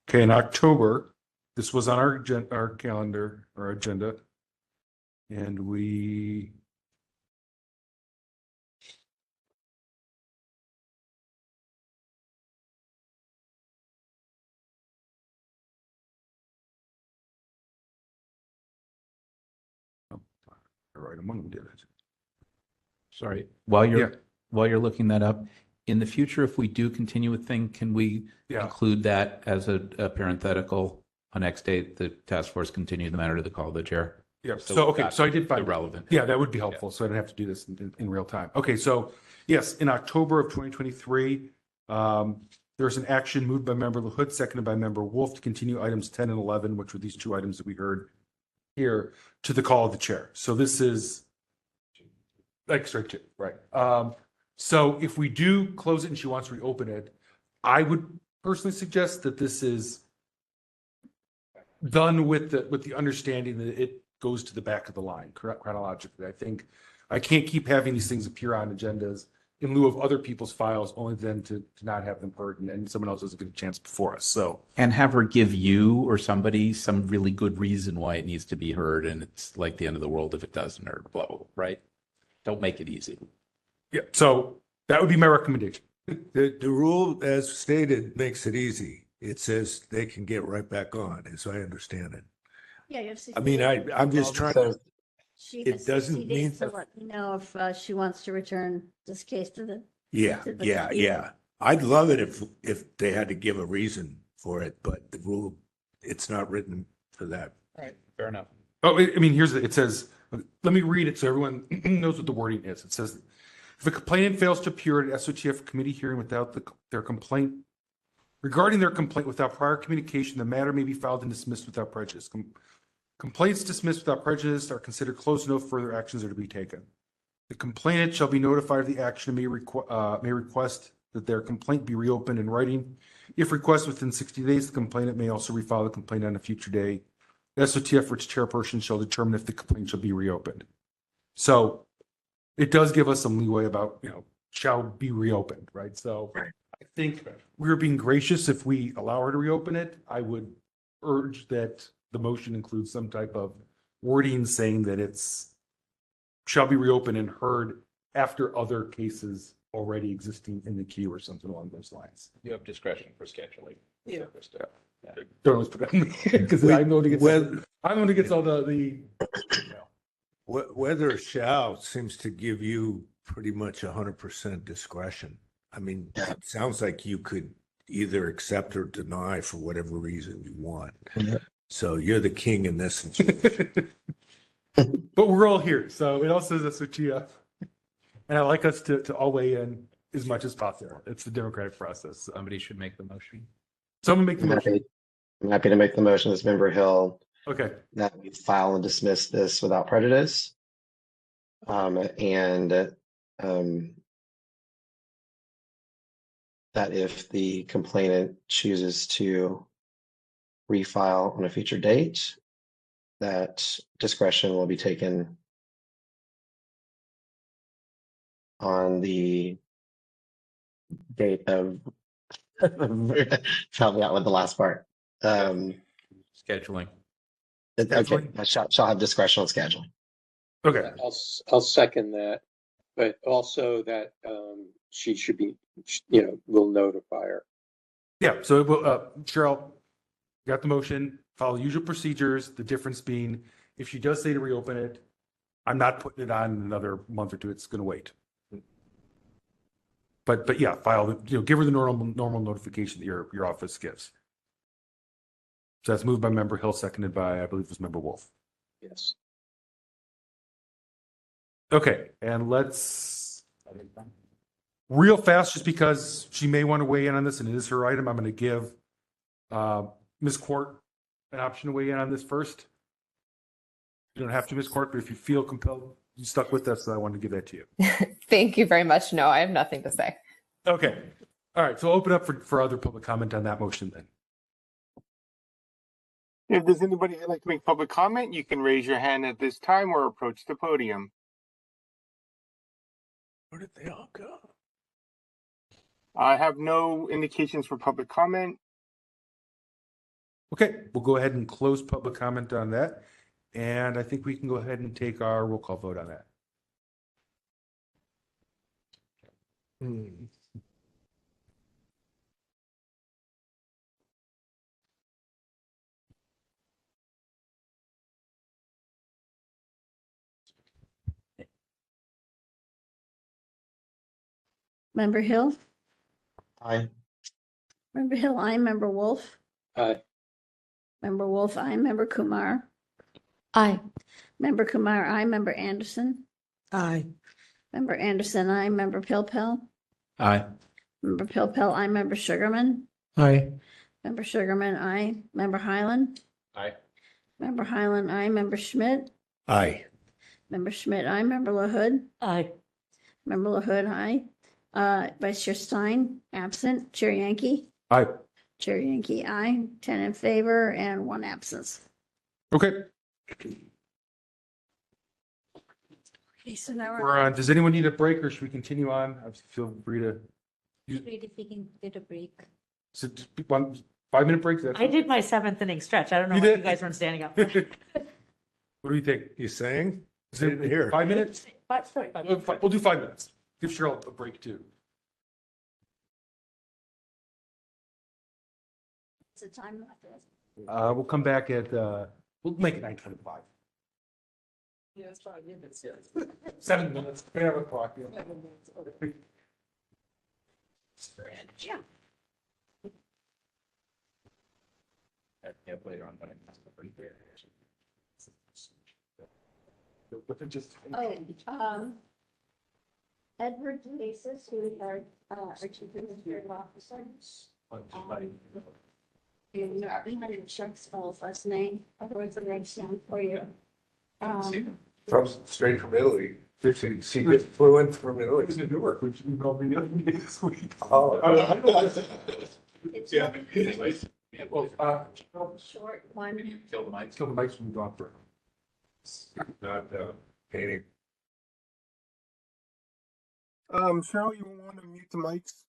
Okay, in October, this was on our calendar, our agenda, and we right among them did it. Sorry, while Yeah. you're looking that up, in the future, if we do continue a thing, can we Yeah. include that as a parenthetical? On next date, the task force continue the matter to the call of the chair. Yeah, So so, okay, that's so I did find. irrelevant. Yeah, that would be helpful, so I don't have to do this in real time. Okay, so, yes, in October of 2023, there's an action moved by member LaHood, seconded by member Wolf to continue items 10 and 11, which were these two items that we heard here, to the call of the chair. So this is, like, sorry, two, right. So if we do close it and she wants to reopen it, I would personally suggest that this is done with the understanding that it goes to the back of the line chronologically. I think I can't keep having these things appear on agendas in lieu of other people's files, only then to not have them heard and someone else doesn't get a chance before us. So, And have her give you or somebody some really good reason why it needs to be heard, and it's like the end of the world if it doesn't, or blah, blah, blah, right? Don't make it easy. yeah, so that would be my recommendation. The rule, as stated, makes it easy. It says they can get right back on, as I understand it. Yeah, you have 60 I mean, days. I'm just trying, She it has doesn't 60 days mean to that- let me know if she wants to return this case to the. yeah, to the yeah, computer. yeah. I'd love it if they had to give a reason for it, but the rule, it's not written for that. All right, fair enough. Oh, I mean, it says, let me read it so everyone knows what the wording is. It says, if a complainant fails to appear at an SOTF committee hearing without their complaint, regarding their complaint without prior communication, the matter may be filed and dismissed without prejudice. Complaints dismissed without prejudice are considered closed. No further actions are to be taken. The complainant shall be notified of the action and may request that their complaint be reopened in writing. If requested within 60 days, the complainant may also refile the complaint on a future day. The SOTF or its chairperson shall determine if the complaint shall be reopened. So it does give us some leeway about, shall be reopened, right? So I think we're being gracious if we allow her to reopen it. I would urge that the motion includes some type of wording saying that it's shall be reopened and heard after other cases already existing in the queue or something along those lines. You have discretion for scheduling. Yeah. Don't always put that in because I'm the one who gets all the Whether shall seems to give you pretty much 100% discretion. I mean, it sounds like you could either accept or deny for whatever reason you want. So you're the king in this. But we're all here, so it all says SOTF. And I like us to all weigh in as much as possible. It's the democratic process. Somebody should make the motion. Someone make the motion. I'm happy to make the motion as Member Hill. Okay. That we file and dismiss this without prejudice. That if the complainant chooses to refile on a future date, that discretion will be taken on the date of help me out with the last part. Scheduling. Okay, I shall have discretion on scheduling. Okay. I'll second that, but also that she should be, we'll notify her. Yeah, so it will, Cheryl, you got the motion, follow usual procedures, the difference being if she does say to reopen it, I'm not putting it on in another month or two, it's going to wait. But yeah, give her the normal notification that your office gives. So that's moved by Member Hill, seconded by, I believe it was Member Wolf. Yes. Okay, and let's real fast, just because she may want to weigh in on this and it is her item, I'm going to give Ms. Quart an option to weigh in on this first. You don't have to, Ms. Quart, but if you feel compelled, you stuck with us, so I wanted to give that to you. Thank you very much. No, I have nothing to say. Okay. All right, so open up for other public comment on that motion then. If there's anybody who'd like to make public comment, you can raise your hand at this time or approach the podium. Where did they all go? I have no indications for public comment. Okay, we'll go ahead and close public comment on that. And I think we can go ahead and take our roll call vote on that. Member Hill? Aye. Member Hill, aye. Member Wolf? Aye. Member Wolf, aye. Member Kumar? Aye. Member Kumar, aye. Member Anderson? Aye. Member Anderson, aye. Member Pilpel? Aye. Member Pilpel, aye. Member Sugarman? Aye. Member Sugarman, aye. Member Highland? Aye. Member Highland, aye. Member Schmidt? Aye. Member Schmidt, aye. Member LaHood? Aye. Member LaHood, aye. Vice Chair Stein, absent. Chair Yankee. Aye. Chair Yankee, aye. 10 in favor and 1 absence. Okay. Okay, so now We're on. Does anyone need a break or should we continue on? Feel free to. Great if we can get a break. So 1 5-minute break? I did my 7th inning stretch. I don't know You what did? you guys weren't standing up. What do you think? You saying? Is it here? 5 minutes? Sorry, We'll do 5 minutes. Give Cheryl a break too. It's a time left. We'll come back at, we'll make it 9:25. Yeah, it's 5 minutes. 7 minutes. We have a clock. Yeah. Yeah. Yeah, later on, but I messed up right there. Edward Lasis, who is our chief administrative officer. And I had Chuck spells last name, otherwise I'm writing down for you. From straight from Italy. She gets fluent from Italy. It's in Newark, which you probably know this week. Oh. Yeah. Anyways. Yeah, well, Short one. Kill the mic. Kill the mics from the doctor. Not painting. Cheryl, you want to mute the mics?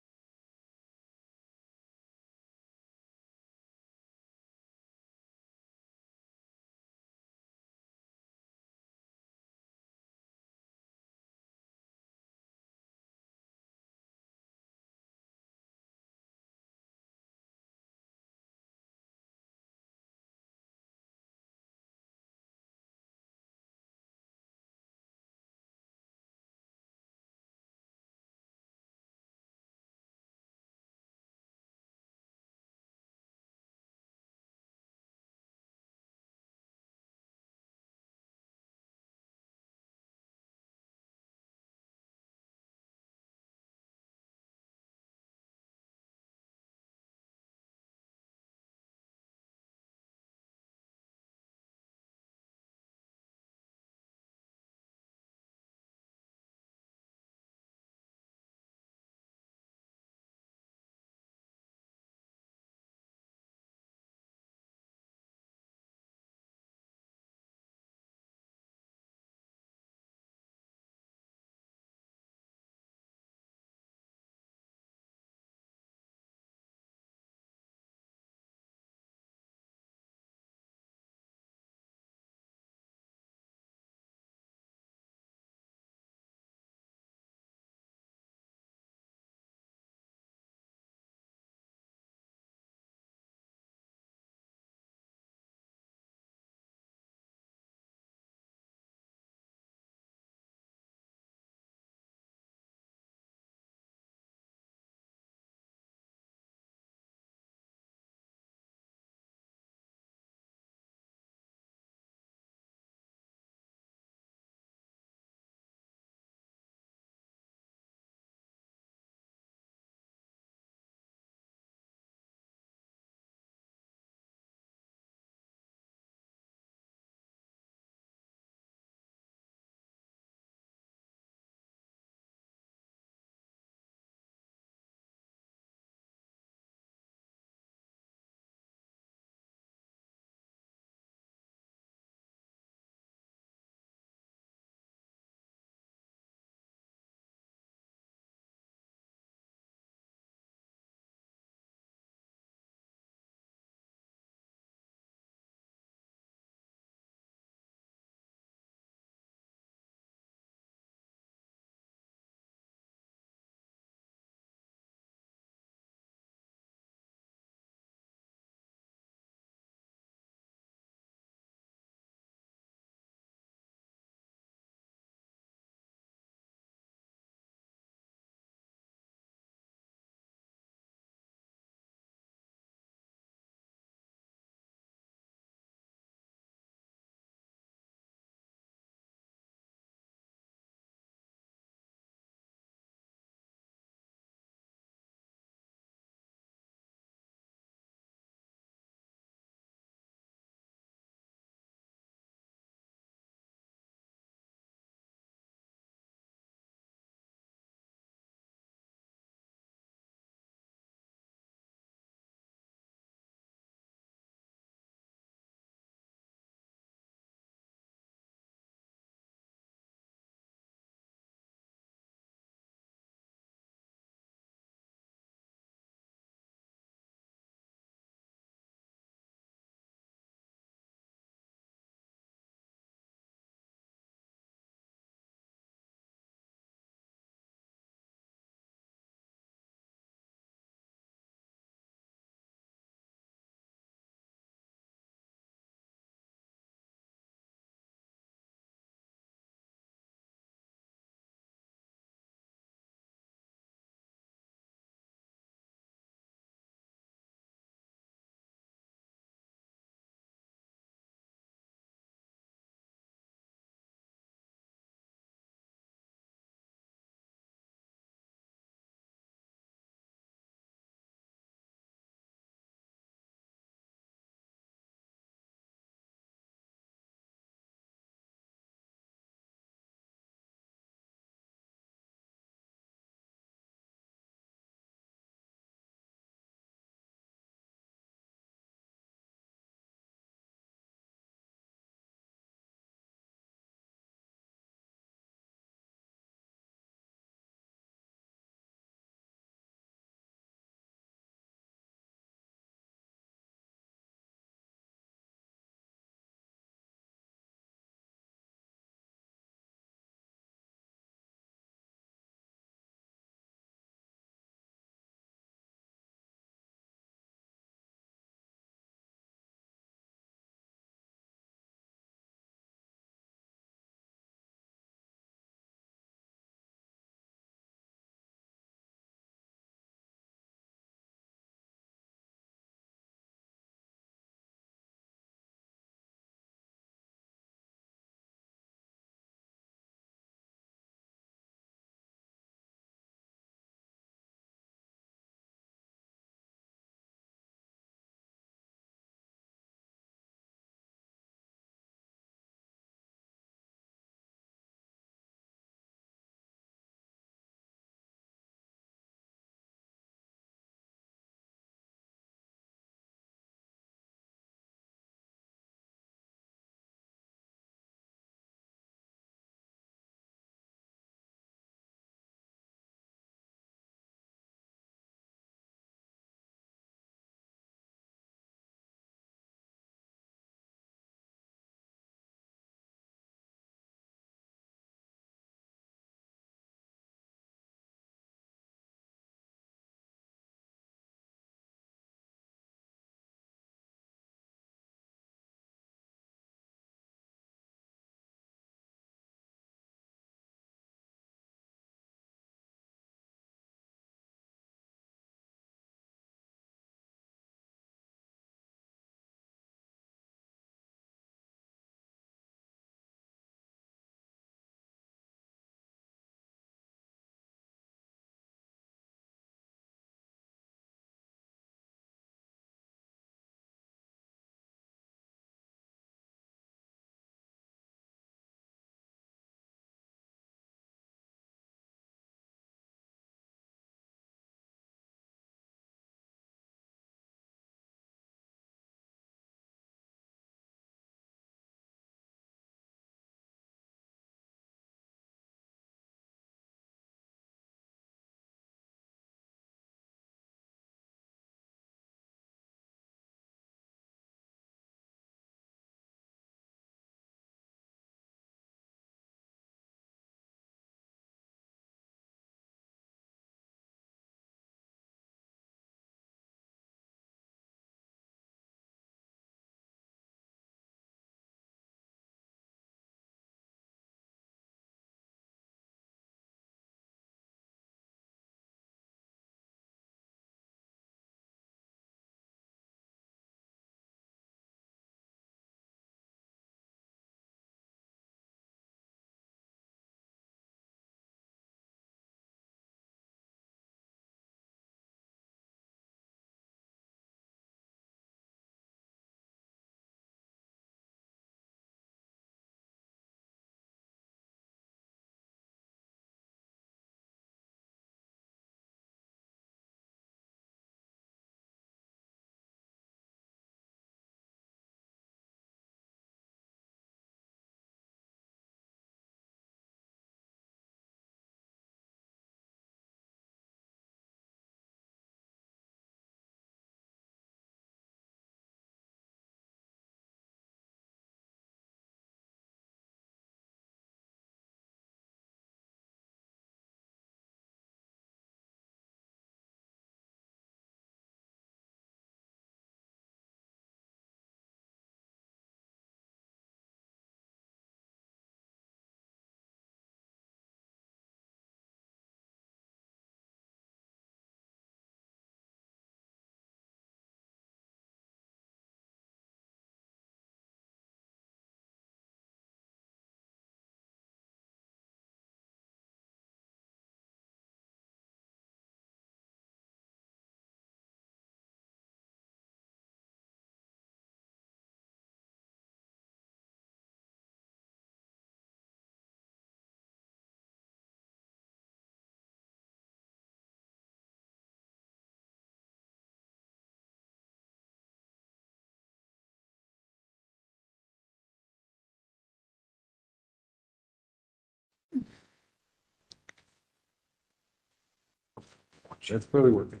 That's clearly working.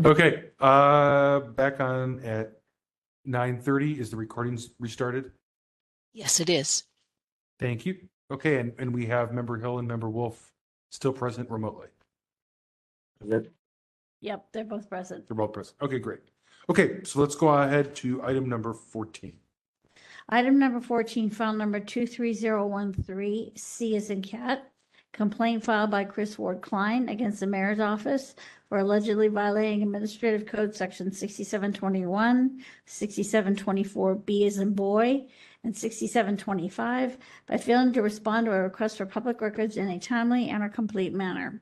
Okay, back on at 9:30. Is the recordings restarted? Yes, it is. Thank you. Okay, and we have Member Hill and Member Wolf still present remotely. Yep, they're both present. They're both present. Okay, great. Okay, so let's go ahead to item number 14. Item number 14, file number 23013, C as in cat. Complaint filed by Chris Ward Klein against the mayor's office for allegedly violating Administrative Code Section 6721, 6724B as in boy, and 6725 by failing to respond to a request for public records in a timely and or complete manner.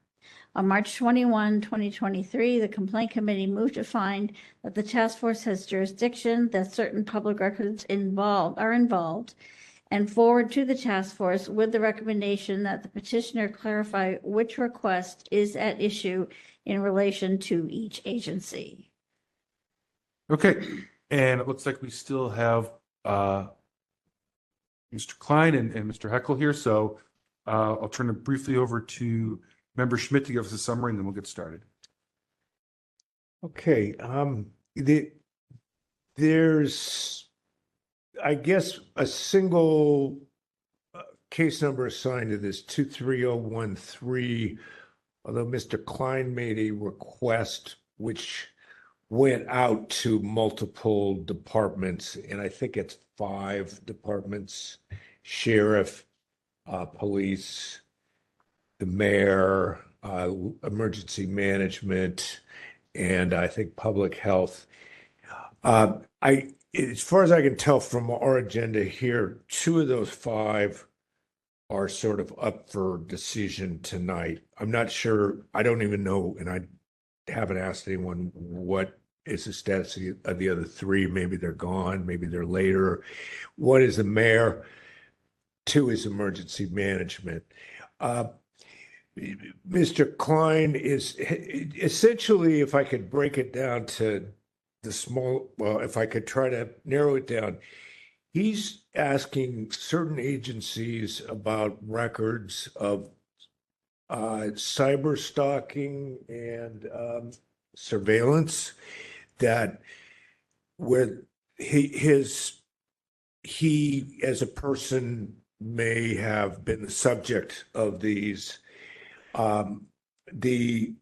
On March 21, 2023, the Complaint Committee moved to find that the task force has jurisdiction, that certain public records are involved, and forward to the task force with the recommendation that the petitioner clarify which request is at issue in relation to each agency. Okay, and it looks like we still have Mr. Klein and Mr. Heckel here, so I'll turn it briefly over to Member Schmidt to give us a summary, and then we'll get started. Okay, there's, I guess, a single case number assigned to this 23013, although Mr. Klein made a request which went out to multiple departments, and I think it's 5 departments: sheriff, police, the mayor, emergency management, and I think public health. As far as I can tell from our agenda here, 2 of those 5 are sort of up for decision tonight. I'm not sure, I don't even know, and I haven't asked anyone what is the status of the other 3. Maybe they're gone, maybe they're later. 1 is the mayor, 2 is emergency management. Mr. Klein is essentially, if I could break it down to if I could try to narrow it down, he's asking certain agencies about records of cyber stalking and surveillance that where he as a person may have been the subject of these. The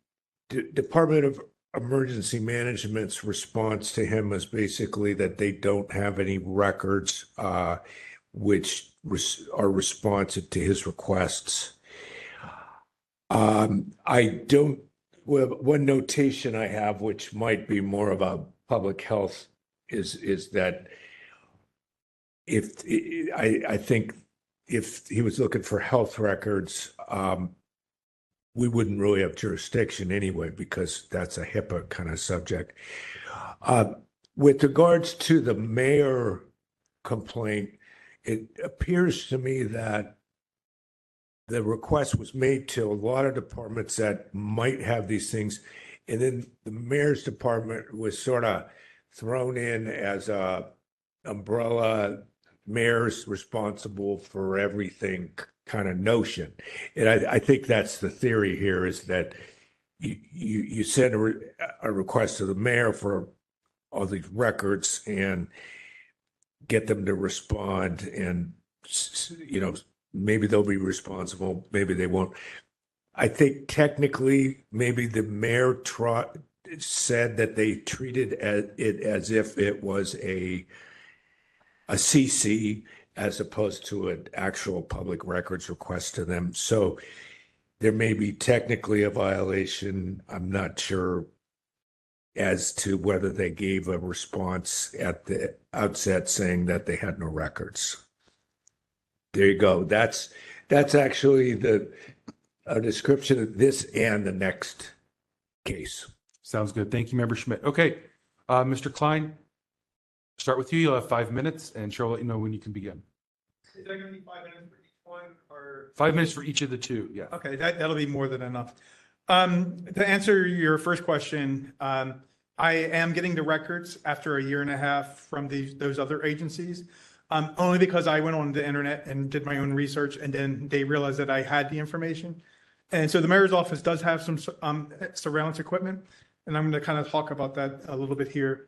Department of Emergency Management's response to him was basically that they don't have any records which are responsive to his requests. One notation I have, which might be more about public health, is that I think if he was looking for health records, we wouldn't really have jurisdiction anyway, because that's a HIPAA kind of subject. With regards to the mayor complaint, it appears to me that the request was made to a lot of departments that might have these things, and then the mayor's department was sort of thrown in as a umbrella, mayor's responsible for everything kind of notion. And I think that's the theory here, is that you send a request to the mayor for all these records and get them to respond, and maybe they'll be responsible, maybe they won't. I think technically maybe the mayor said that they treated it as if it was a CC as opposed to an actual public records request to them. So there may be technically a violation. I'm not sure as to whether they gave a response at the outset saying that they had no records. There you go. That's actually a description of this and the next case. Sounds good. Thank you, Member Schmidt. Okay, Mr. Klein, start with you. You'll have 5 minutes, and Cheryl will let you know when you can begin. Is that going to be 5 minutes for each one, or 5 minutes for each of the 2? Yeah. Okay, that'll be more than enough. To answer your first question, I am getting the records after a year and a half from those other agencies, only because I went on the internet and did my own research, and then they realized that I had the information. And so the mayor's office does have some surveillance equipment, and I'm going to kind of talk about that a little bit here.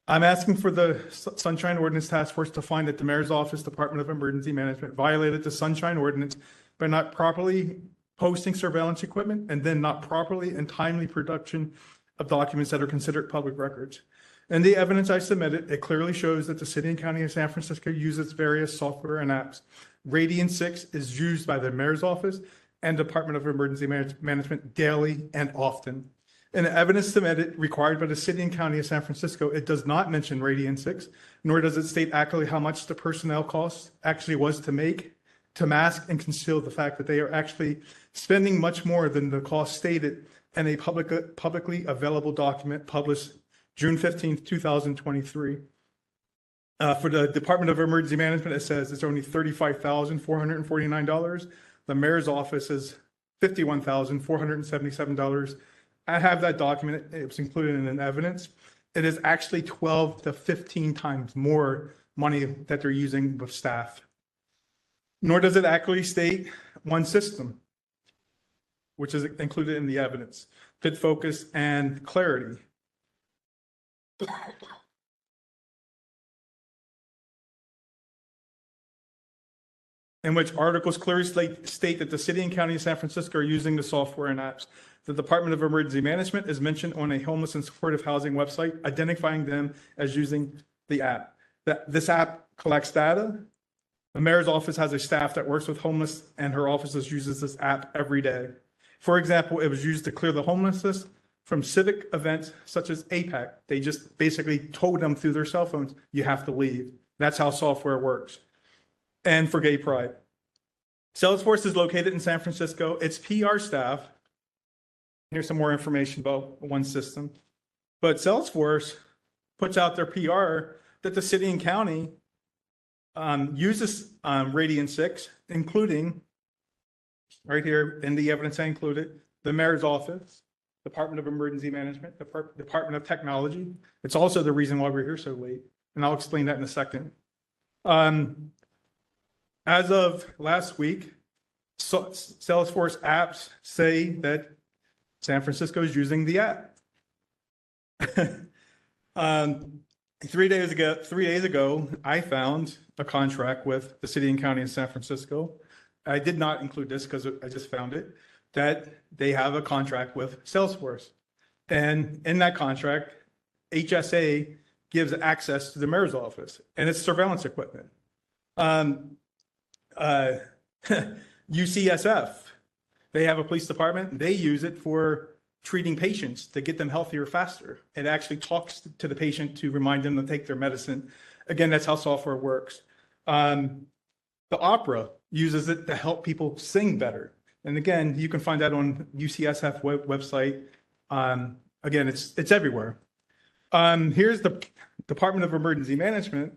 I'm asking for the Sunshine Ordinance Task Force to find that the mayor's office, Department of Emergency Management, violated the Sunshine Ordinance by not properly posting surveillance equipment and then not properly and timely production of documents that are considered public records. In the evidence I submitted, it clearly shows that the city and county of San Francisco uses various software and apps. Radian 6 is used by the mayor's office and Department of Emergency Management daily and often. In the evidence submitted required by the city and county of San Francisco, it does not mention Radian 6, nor does it state accurately how much the personnel cost actually was to make, to mask and conceal the fact that they are actually spending much more than the cost stated in a publicly available document published June 15th, 2023. For the Department of Emergency Management, it says it's only $35,449. The mayor's office is $51,477. I have that document. It was included in an evidence. It is actually 12 to 15 times more money that they're using with staff. Nor does it accurately state one system, which is included in the evidence: fit, focus, and clarity. In which articles clearly state that the city and county of San Francisco are using the software and apps. The Department of Emergency Management is mentioned on a homeless and supportive housing website, identifying them as using the app. This app collects data. The mayor's office has a staff that works with homeless, and her office uses this app every day. For example, it was used to clear the homelessness from civic events such as APAC. They just basically told them through their cell phones, you have to leave. That's how software works. And for Gay Pride. Salesforce is located in San Francisco. Its PR staff, here's some more information about one system, but Salesforce puts out their PR that the city and county uses Radian 6, including, right here in the evidence I included, the mayor's office, Department of Emergency Management, Department of Technology. It's also the reason why we're here so late, and I'll explain that in a second. As of last week, Salesforce apps say that San Francisco is using the app. 3 days ago, I found a contract with the city and county of San Francisco. I did not include this because I just found it, that they have a contract with Salesforce. And in that contract, HSA gives access to the mayor's office and its surveillance equipment. UCSF, they have a police department. They use it for treating patients to get them healthier faster. It actually talks to the patient to remind them to take their medicine. Again, that's how software works. The opera uses it to help people sing better. And again, you can find that on UCSF website. Again, it's everywhere. Here's the Department of Emergency Management.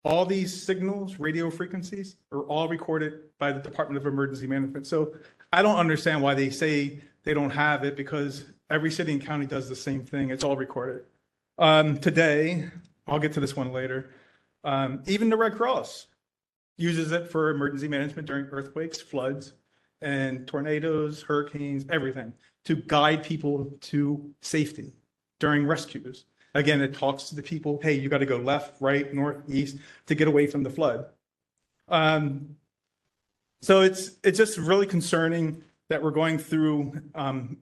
All these signals, radio frequencies, are all recorded by the Department of Emergency Management. So I don't understand why they say they don't have it, because every city and county does the same thing. It's all recorded. Today, I'll get to this one later. Even the Red Cross uses it for emergency management during earthquakes, floods, and tornadoes, hurricanes, everything, to guide people to safety during rescues. Again, it talks to the people, hey, you got to go left, right, north, east to get away from the flood. So it's just really concerning that we're going through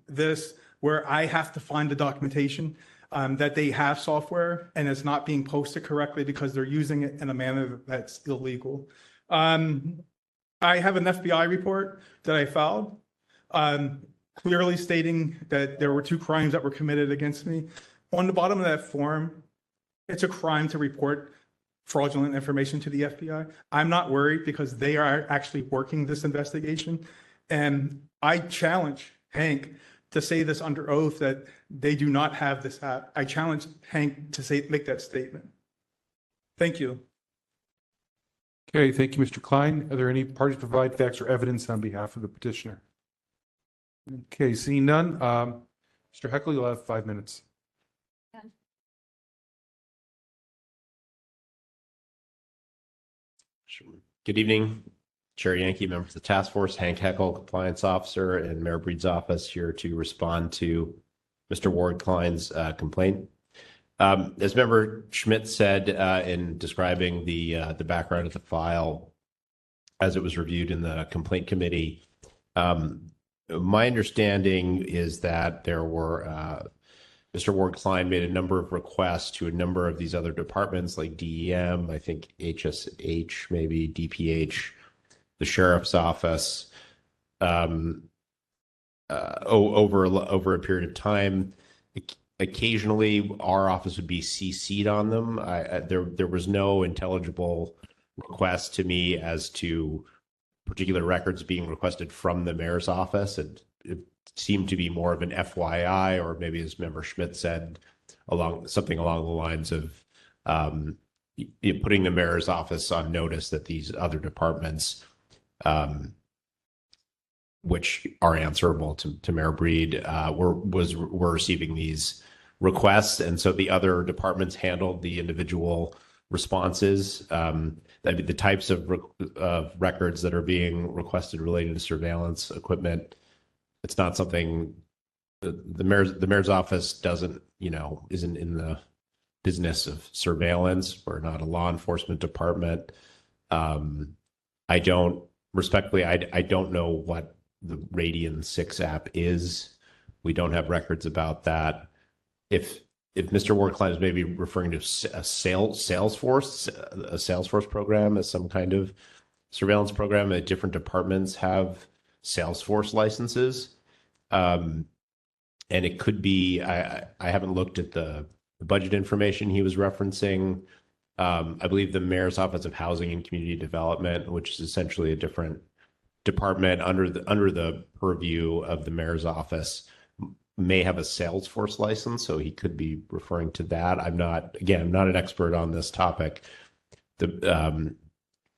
this, where I have to find the documentation that they have software and it's not being posted correctly because they're using it in a manner that's illegal. I have an FBI report that I filed clearly stating that there were 2 crimes that were committed against me. On the bottom of that form, it's a crime to report fraudulent information to the FBI. I'm not worried because they are actually working this investigation. And I challenge Hank to say this under oath that they do not have this app. I challenge Hank to make that statement. Thank you. Okay, thank you, Mr. Klein. Are there any parties to provide facts or evidence on behalf of the petitioner? Okay, seeing none, Mr. Heckel, you'll have 5 minutes. Good evening, Chair Yankee, member of the task force, Hank Heckel, compliance officer, and Mayor Breed's office here to respond to Mr. Ward Klein's complaint. As Member Schmidt said in describing the background of the file as it was reviewed in the complaint committee, my understanding is that there were Mr. Ward Klein made a number of requests to a number of these other departments like DEM, I think HSH, maybe DPH, the sheriff's office, over a period of time. Occasionally, our office would be CC'd on them. There was no intelligible request to me as to particular records being requested from the mayor's office. It seemed to be more of an FYI, or maybe as Member Schmidt said, something along the lines of putting the mayor's office on notice that these other departments, which are answerable to Mayor Breed, were receiving these requests, and so the other departments handled the individual responses. The types of records that are being requested related to surveillance equipment, it's not something the mayor's office isn't in the business of surveillance. We're not a law enforcement department. I don't know what the Radian 6 app is. We don't have records about that. If Mr. Ward Klein is maybe referring to a Salesforce program as some kind of surveillance program, that different departments have Salesforce licenses. And it could be, I haven't looked at the budget information he was referencing. I believe the Mayor's Office of Housing and Community Development, which is essentially a different department under the purview of the Mayor's Office, may have a Salesforce license, so he could be referring to that. I'm not an expert on this topic. The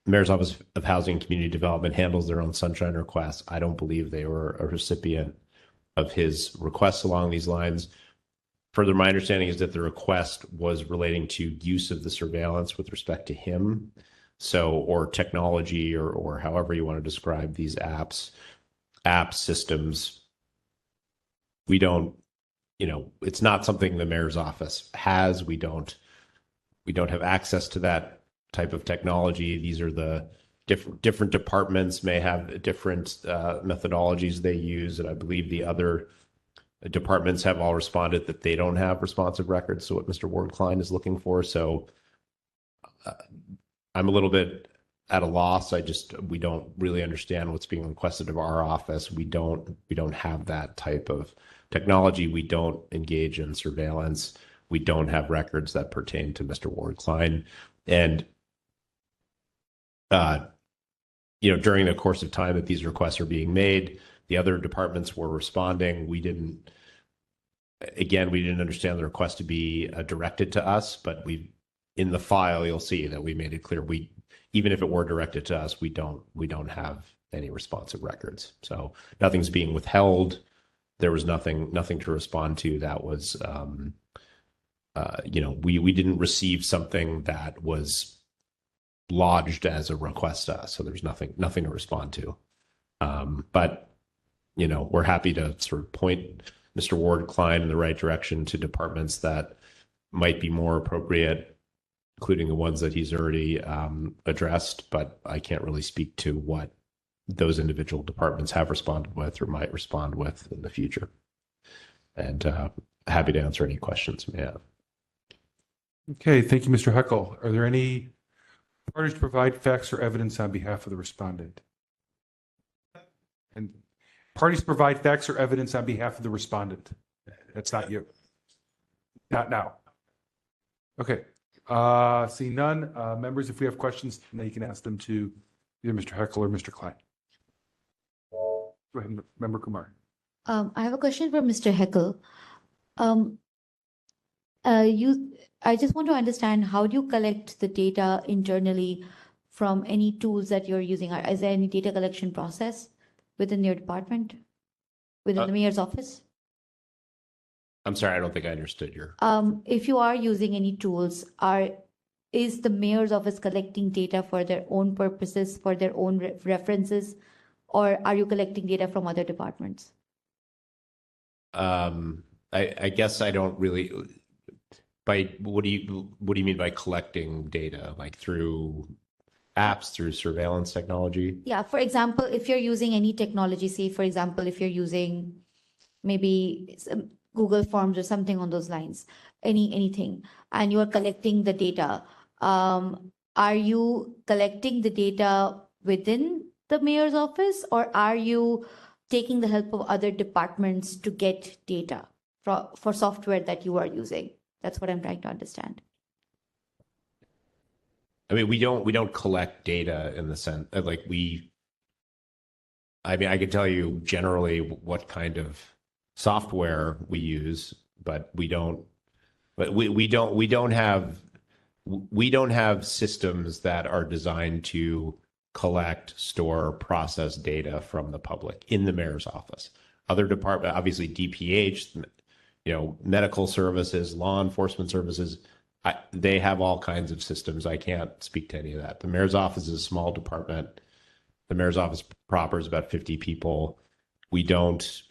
Mayor's Office of Housing and Community Development handles their own sunshine requests. I don't believe they were a recipient of his requests along these lines. Further, my understanding is that the request was relating to use of the surveillance with respect to him, or technology, or however you want to describe these app systems. We don't, it's not something the mayor's office has. We don't have access to that type of technology. These are the different departments may have different methodologies they use, and I believe the other departments have all responded that they don't have responsive records. So what Mr. Ward Klein is looking for. So I'm a little bit at a loss. We don't really understand what's being requested of our office. We don't have that type of technology. We don't engage in surveillance. We don't have records that pertain to Mr. Ward Klein. And during the course of time that these requests are being made, the other departments were responding. We didn't understand the request to be directed to us, but in the file, you'll see that we made it clear even if it were directed to us, we don't have any responsive records. So nothing's being withheld. There was nothing to respond to that was, we didn't receive something that was lodged as a request to us. So there's nothing to respond to. But we're happy to sort of point Mr. Ward Klein in the right direction to departments that might be more appropriate, including the ones that he's already addressed. But I can't really speak to what those individual departments have responded with or might respond with in the future. And happy to answer any questions you may have. Okay, thank you, Mr. Heckel. Are there any parties to provide facts or evidence on behalf of the respondent? And parties to provide facts or evidence on behalf of the respondent. That's not you. Not now. Okay. Seeing none, members, if we have questions, now you can ask them to either Mr. Heckel or Mr. Klein. Go ahead, Member Kumar. I have a question for Mr. Heckel. I just want to understand, how do you collect the data internally from any tools that you're using? Is there any data collection process within your department, within the mayor's office? I'm sorry, I don't think I understood your. If you are using any tools, is the mayor's office collecting data for their own purposes, for their own references, or are you collecting data from other departments? I guess I don't really. What do you mean by collecting data? Like through apps, through surveillance technology? Yeah, for example, if you're using any technology, say for example, if you're using maybe some Google Forms or something on those lines, anything, and you are collecting the data, are you collecting the data within the mayor's office, or are you taking the help of other departments to get data for software that you are using? That's what I'm trying to understand. I mean, we don't collect data in the sense like I mean, I can tell you generally what kind of software we use, but we don't have systems that are designed to collect, store, process data from the public in the mayor's office. Other department, obviously DPH, medical services, law enforcement services, they have all kinds of systems. I can't speak to any of that. The mayor's office is a small department. The mayor's office proper is about 50 people. We don't,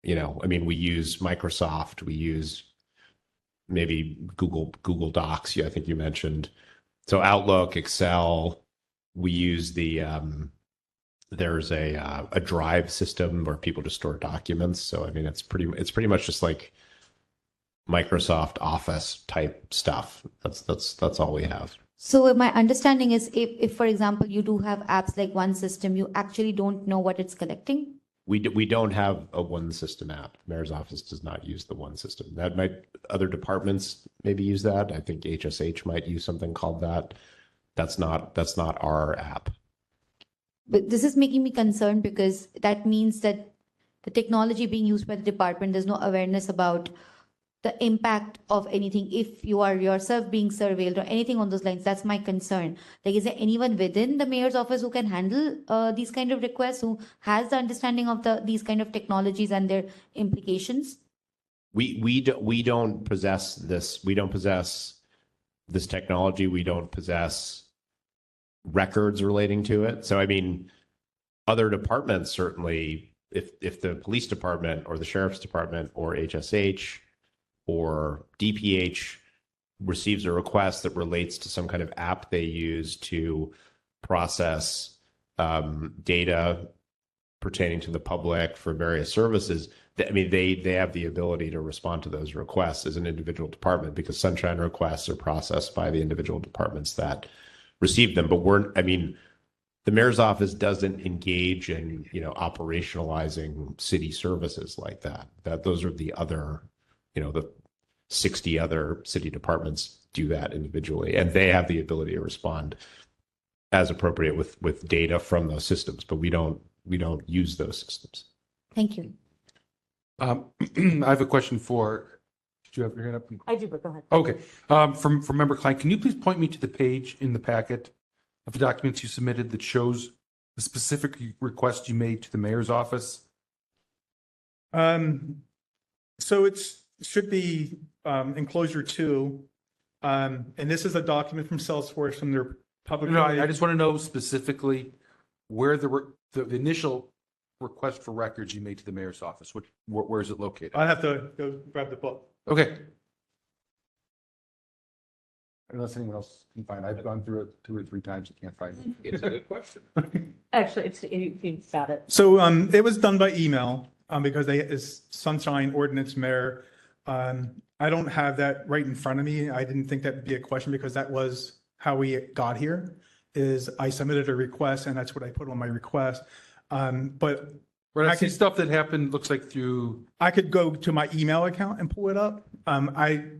I mean, we use Microsoft, we use maybe Google Docs. I think you mentioned. So Outlook, Excel, we use there's a Drive system where people just store documents. So I mean, it's pretty much just like Microsoft Office type stuff. That's all we have. So my understanding is if for example, you do have apps like One System, you actually don't know what it's collecting? We don't have a One System app. Mayor's office does not use the One System. That might, other departments maybe use that. I think HSH might use something called that. That's not our app. But this is making me concerned because that means that the technology being used by the department, there's no awareness about the impact of anything if you are yourself being surveilled or anything on those lines. That's my concern. Like, is there anyone within the mayor's office who can handle these kind of requests, who has the understanding of these kind of technologies and their implications? We don't possess this. We don't possess this technology. We don't possess records relating to it. So I mean, other departments certainly, if the police department or the sheriff's department or HSH or DPH receives a request that relates to some kind of app they use to process data pertaining to the public for various services, I mean, they have the ability to respond to those requests as an individual department, because sunshine requests are processed by the individual departments that receive them. But the mayor's office doesn't engage in, operationalizing city services like that. Those are the other, the 60 other city departments do that individually, and they have the ability to respond as appropriate with data from those systems, but we don't use those systems. Thank you. I have a question for, did you have your hand up? I do, but go ahead. Okay. From Member Klein, can you please point me to the page in the packet of the documents you submitted that shows the specific request you made to the mayor's office? So it should be enclosure 2. And this is a document from Salesforce from their public. No, I just want to know specifically where the initial request for records you made to the mayor's office. Where is it located? I have to go grab the book. Okay. Unless anyone else can find it. I've gone through it 2 or 3 times. I can't find it. It's a good question. Actually, it's about it. So it was done by email because it's Sunshine Ordinance Mayor. I don't have that right in front of me. I didn't think that would be a question because that was how we got here. Is I submitted a request and that's what I put on my request. But I see stuff that happened, looks like through. I could go to my email account and pull it up. The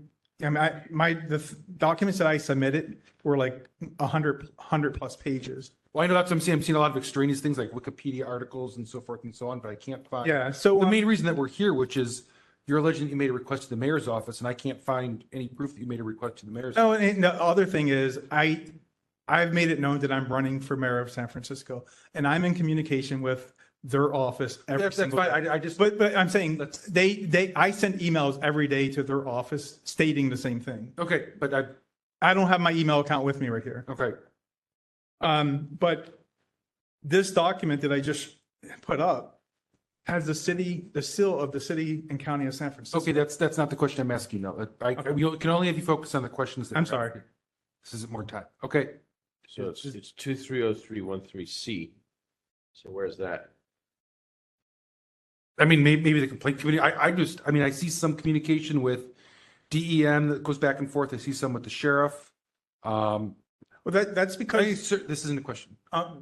documents that I submitted were like 100 plus pages. Well, I know that's what I'm seeing. I'm seeing a lot of extraneous things like Wikipedia articles and so forth and so on, but I can't find. Yeah. So the main reason that we're here, which is you're alleging that you made a request to the mayor's office, and I can't find any proof that you made a request to the mayor's office. Oh, and the other thing is I've made it known that I'm running for mayor of San Francisco, and I'm in communication with their office every single day. I just. But I'm saying I send emails every day to their office stating the same thing. Okay, but I don't have my email account with me right here. Okay. But this document that I just put up has the seal of the city and county of San Francisco. Okay, that's not the question I'm asking, though. We can only have you focus on the questions that. I'm sorry. This isn't more time. Okay. So it's 230313C. So where's that? I mean, maybe the complaint committee, I see some communication with DEM that goes back and forth. I see some with the sheriff. Well, that's because this isn't a question.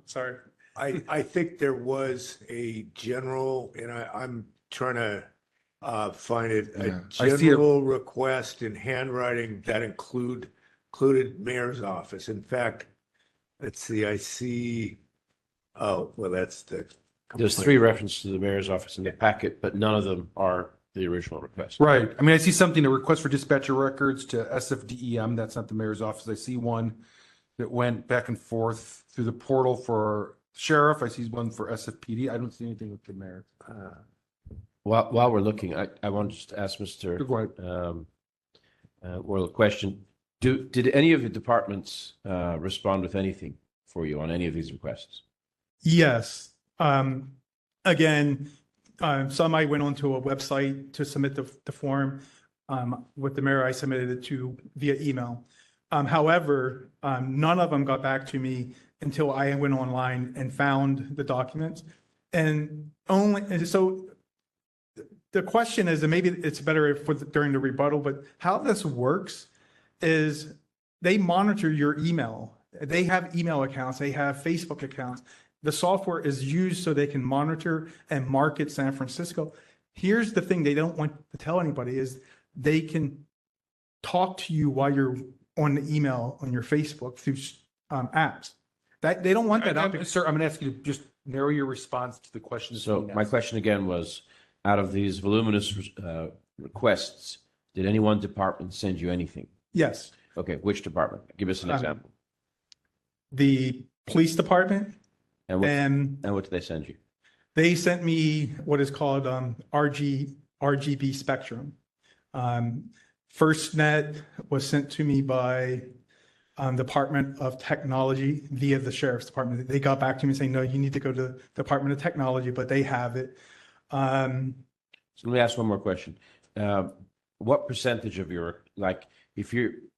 Sorry. I think there was a general, and I'm trying to find it, a general request in handwriting that included mayor's office. In fact, let's see, I see, that's the. There's 3 references to the mayor's office in the packet, but none of them are the original request. Right. I mean, I see something, a request for dispatcher records to SFDEM. That's not the mayor's office. I see one that went back and forth through the portal for sheriff. I see one for SFPD. I don't see anything with the mayor. While we're looking, I want to just ask Mr. Worrell a question. Did any of the departments respond with anything for you on any of these requests? Yes. Again, some I went onto a website to submit the form. With the mayor, I submitted it to via email. However, none of them got back to me until I went online and found the documents. And so the question is, and maybe it's better during the rebuttal, but how this works is they monitor your email. They have email accounts. They have Facebook accounts. The software is used so they can monitor and market San Francisco. Here's the thing they don't want to tell anybody is they can talk to you while you're on the email on your Facebook through apps. That they don't want that out. Sir, I'm going to ask you to just narrow your response to the question. So my question again was, out of these voluminous requests, did any one department send you anything? Yes. Okay, which department? Give us an example. The police department. And what did they send you? They sent me what is called RGB spectrum. FirstNet was sent to me by Department of Technology via the Sheriff's Department. They got back to me saying, no, you need to go to Department of Technology, but they have it. So let me ask one more question. What percentage of your,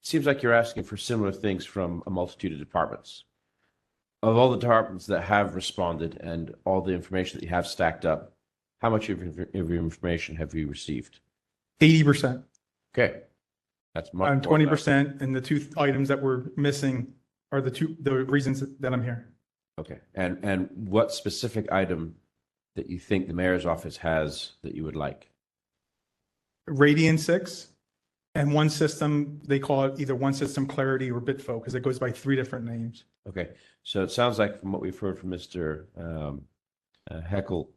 seems like you're asking for similar things from a multitude of departments. Of all the departments that have responded and all the information that you have stacked up, how much of your information have you received? 80%. Okay. That's much more. 20%, and the 2 items that were missing are the reasons that I'm here. Okay. And what specific item that you think the mayor's office has that you would like? Radian 6 and one system, they call it either One System Clarity or Bitfo because it goes by 3 different names. Okay. So it sounds like from what we've heard from Mr. Heckel,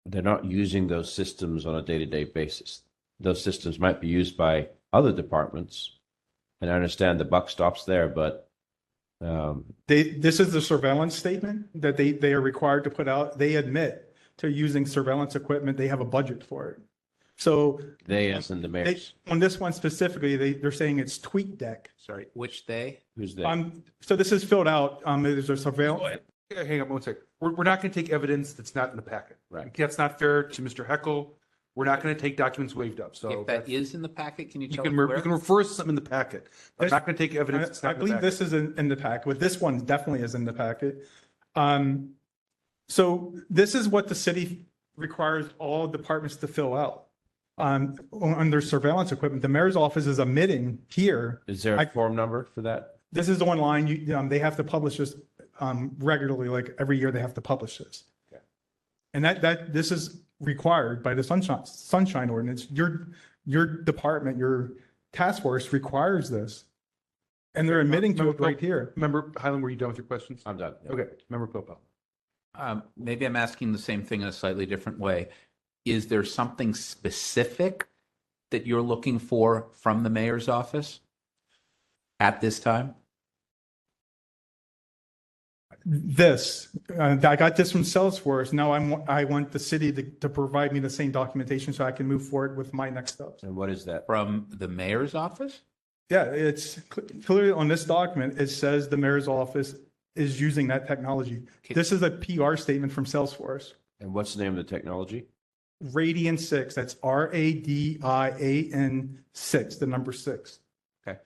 they're not using those systems on a day-to-day basis. Those systems might be used by other departments, and I understand the buck stops there, but this is the surveillance statement that they are required to put out. They admit to using surveillance equipment. They have a budget for it. So they, as in the mayors, on this one specifically, they're saying it's TweetDeck. Sorry, which they? Who's they? So this is filled out. There's a surveillance. Hang on one second. We're not going to take evidence that's not in the packet. Right. That's not fair to Mr. Heckel. We're not going to take documents waived up. So if that is in the packet, can you tell us you where? can refer to something in the packet. I'm not going to take evidence that's not I in the believe packet. this is in the packet, but this one definitely is in the packet. So this is what the city requires all departments to fill out. Under surveillance equipment, the mayor's office is omitting here. Is there a form number for that? This is online. They have to publish this regularly, like every year they have to publish this. Okay. And this is required by the sunshine ordinance. Your department, your task force requires this. And they're admitting to it right here. Member Highland, were you done with your questions? I'm done. Yeah. Okay. Member Popo. Maybe I'm asking the same thing in a slightly different way. Is there something specific that you're looking for from the mayor's office at this time? I got this from Salesforce. Now I want the city to provide me the same documentation so I can move forward with my next steps. And what is that? From the mayor's office? Yeah, it's clearly on this document, it says the mayor's office is using that technology. This is a PR statement from Salesforce. And what's the name of the technology? Radian 6, that's RADIAN 6, the number 6. Okay.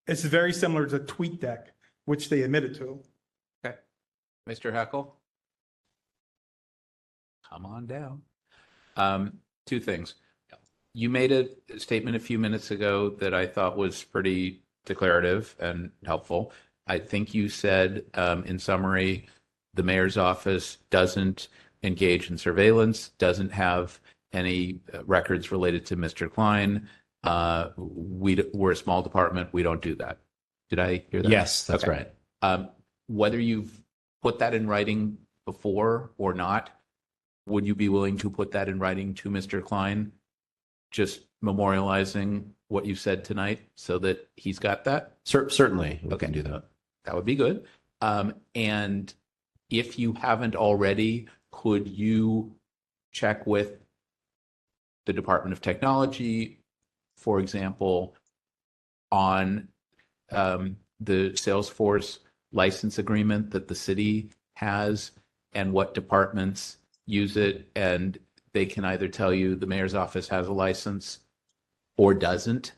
It's very similar to TweetDeck, which they admitted to. Okay. Mr. Heckle? Come on down. Two things. You made a statement a few minutes ago that I thought was pretty declarative and helpful. I think you said, in summary, the mayor's office doesn't engage in surveillance, doesn't have any records related to Mr. Klein. We're a small department. We don't do that. Did I hear that? Yes, that's Okay. right. Whether you've put that in writing before or not, would you be willing to put that in writing to Mr. Klein? Just memorializing what you said tonight so that he's got that? Certainly, we Okay. can do that. That would be good. And if you haven't already, could you check with the Department of Technology, for example, on the Salesforce license agreement that the city has and what departments use it? And they can either tell you the mayor's office has a license or doesn't,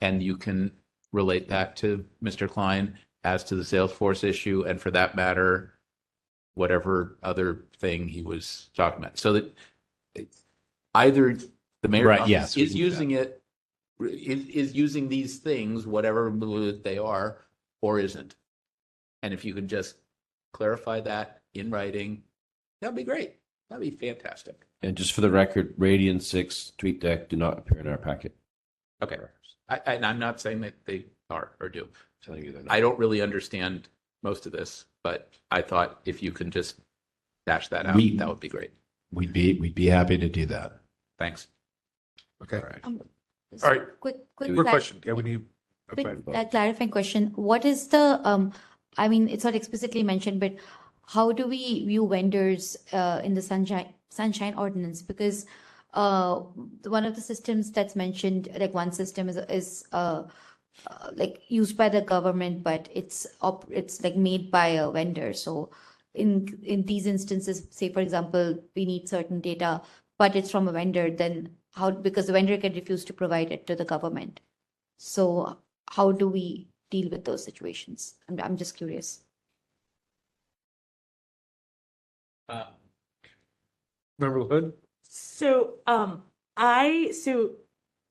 and you can relate that to Mr. Klein as to the Salesforce issue, and for that matter, whatever other thing he was talking about. So that either the mayor's Right, office yes, we is can do using it, is using these things, whatever they are, or isn't. And if you could just clarify that in writing, that'd be great. That'd be fantastic. And just for the record, Radian 6 TweetDeck do not appear in our packet. Okay. And I'm not saying that they are or do. Telling you they're not. I don't really understand most of this, but I thought if you can just dash that out, that would be great. We'd be happy to do that. Thanks. Okay. All right. All right. Quick Quick question. Yeah, we need. Quick, clarifying question. What is the, I mean, it's not explicitly mentioned, but how do we view vendors in the Sunshine Ordinance? Because one of the systems that's mentioned, like one system is like used by the government, but it's like made by a vendor. So in these instances, say for example, we need certain data, but it's from a vendor, then how, because the vendor can refuse to provide it to the government. So how do we deal with those situations? I'm just curious. Member Hood? So,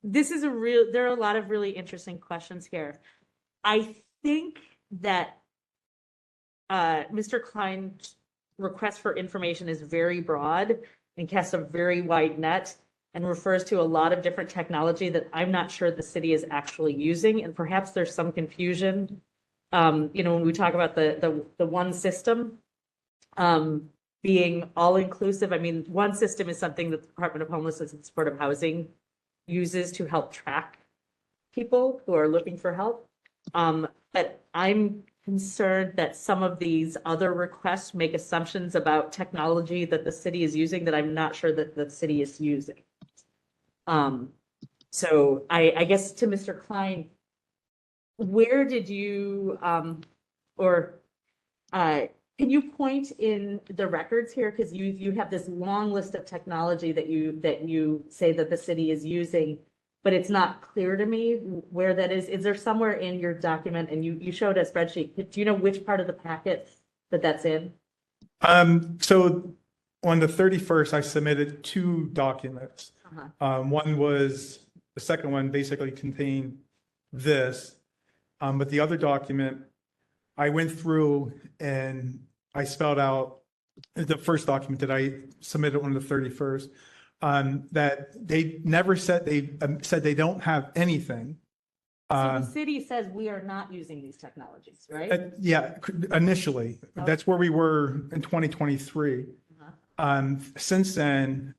this is there are a lot of really interesting questions here. I think that Mr. Klein's request for information is very broad and casts a very wide net and refers to a lot of different technology that I'm not sure the city is actually using. And perhaps there's some confusion. When we talk about the one system, being all inclusive. I mean, one system is something that the Department of Homelessness and Supportive Housing uses to help track people who are looking for help. But I'm concerned that some of these other requests make assumptions about technology that the city is using that I'm not sure that the city is using. So I guess to Mr. Klein, where did you, can you point in the records here? Because you have this long list of technology that you say that the city is using, but it's not clear to me where that is. Is there somewhere in your document, and you showed a spreadsheet, do you know which part of the packet that's in? So on the 31st, I submitted 2 documents. One was, the second one basically contained this, but the other document, I went through and I spelled out the first document that I submitted on the 31st, that they never said, said they don't have anything. So the city says we are not using these technologies, right? Yeah, initially, that's where we were in 2023. Since then,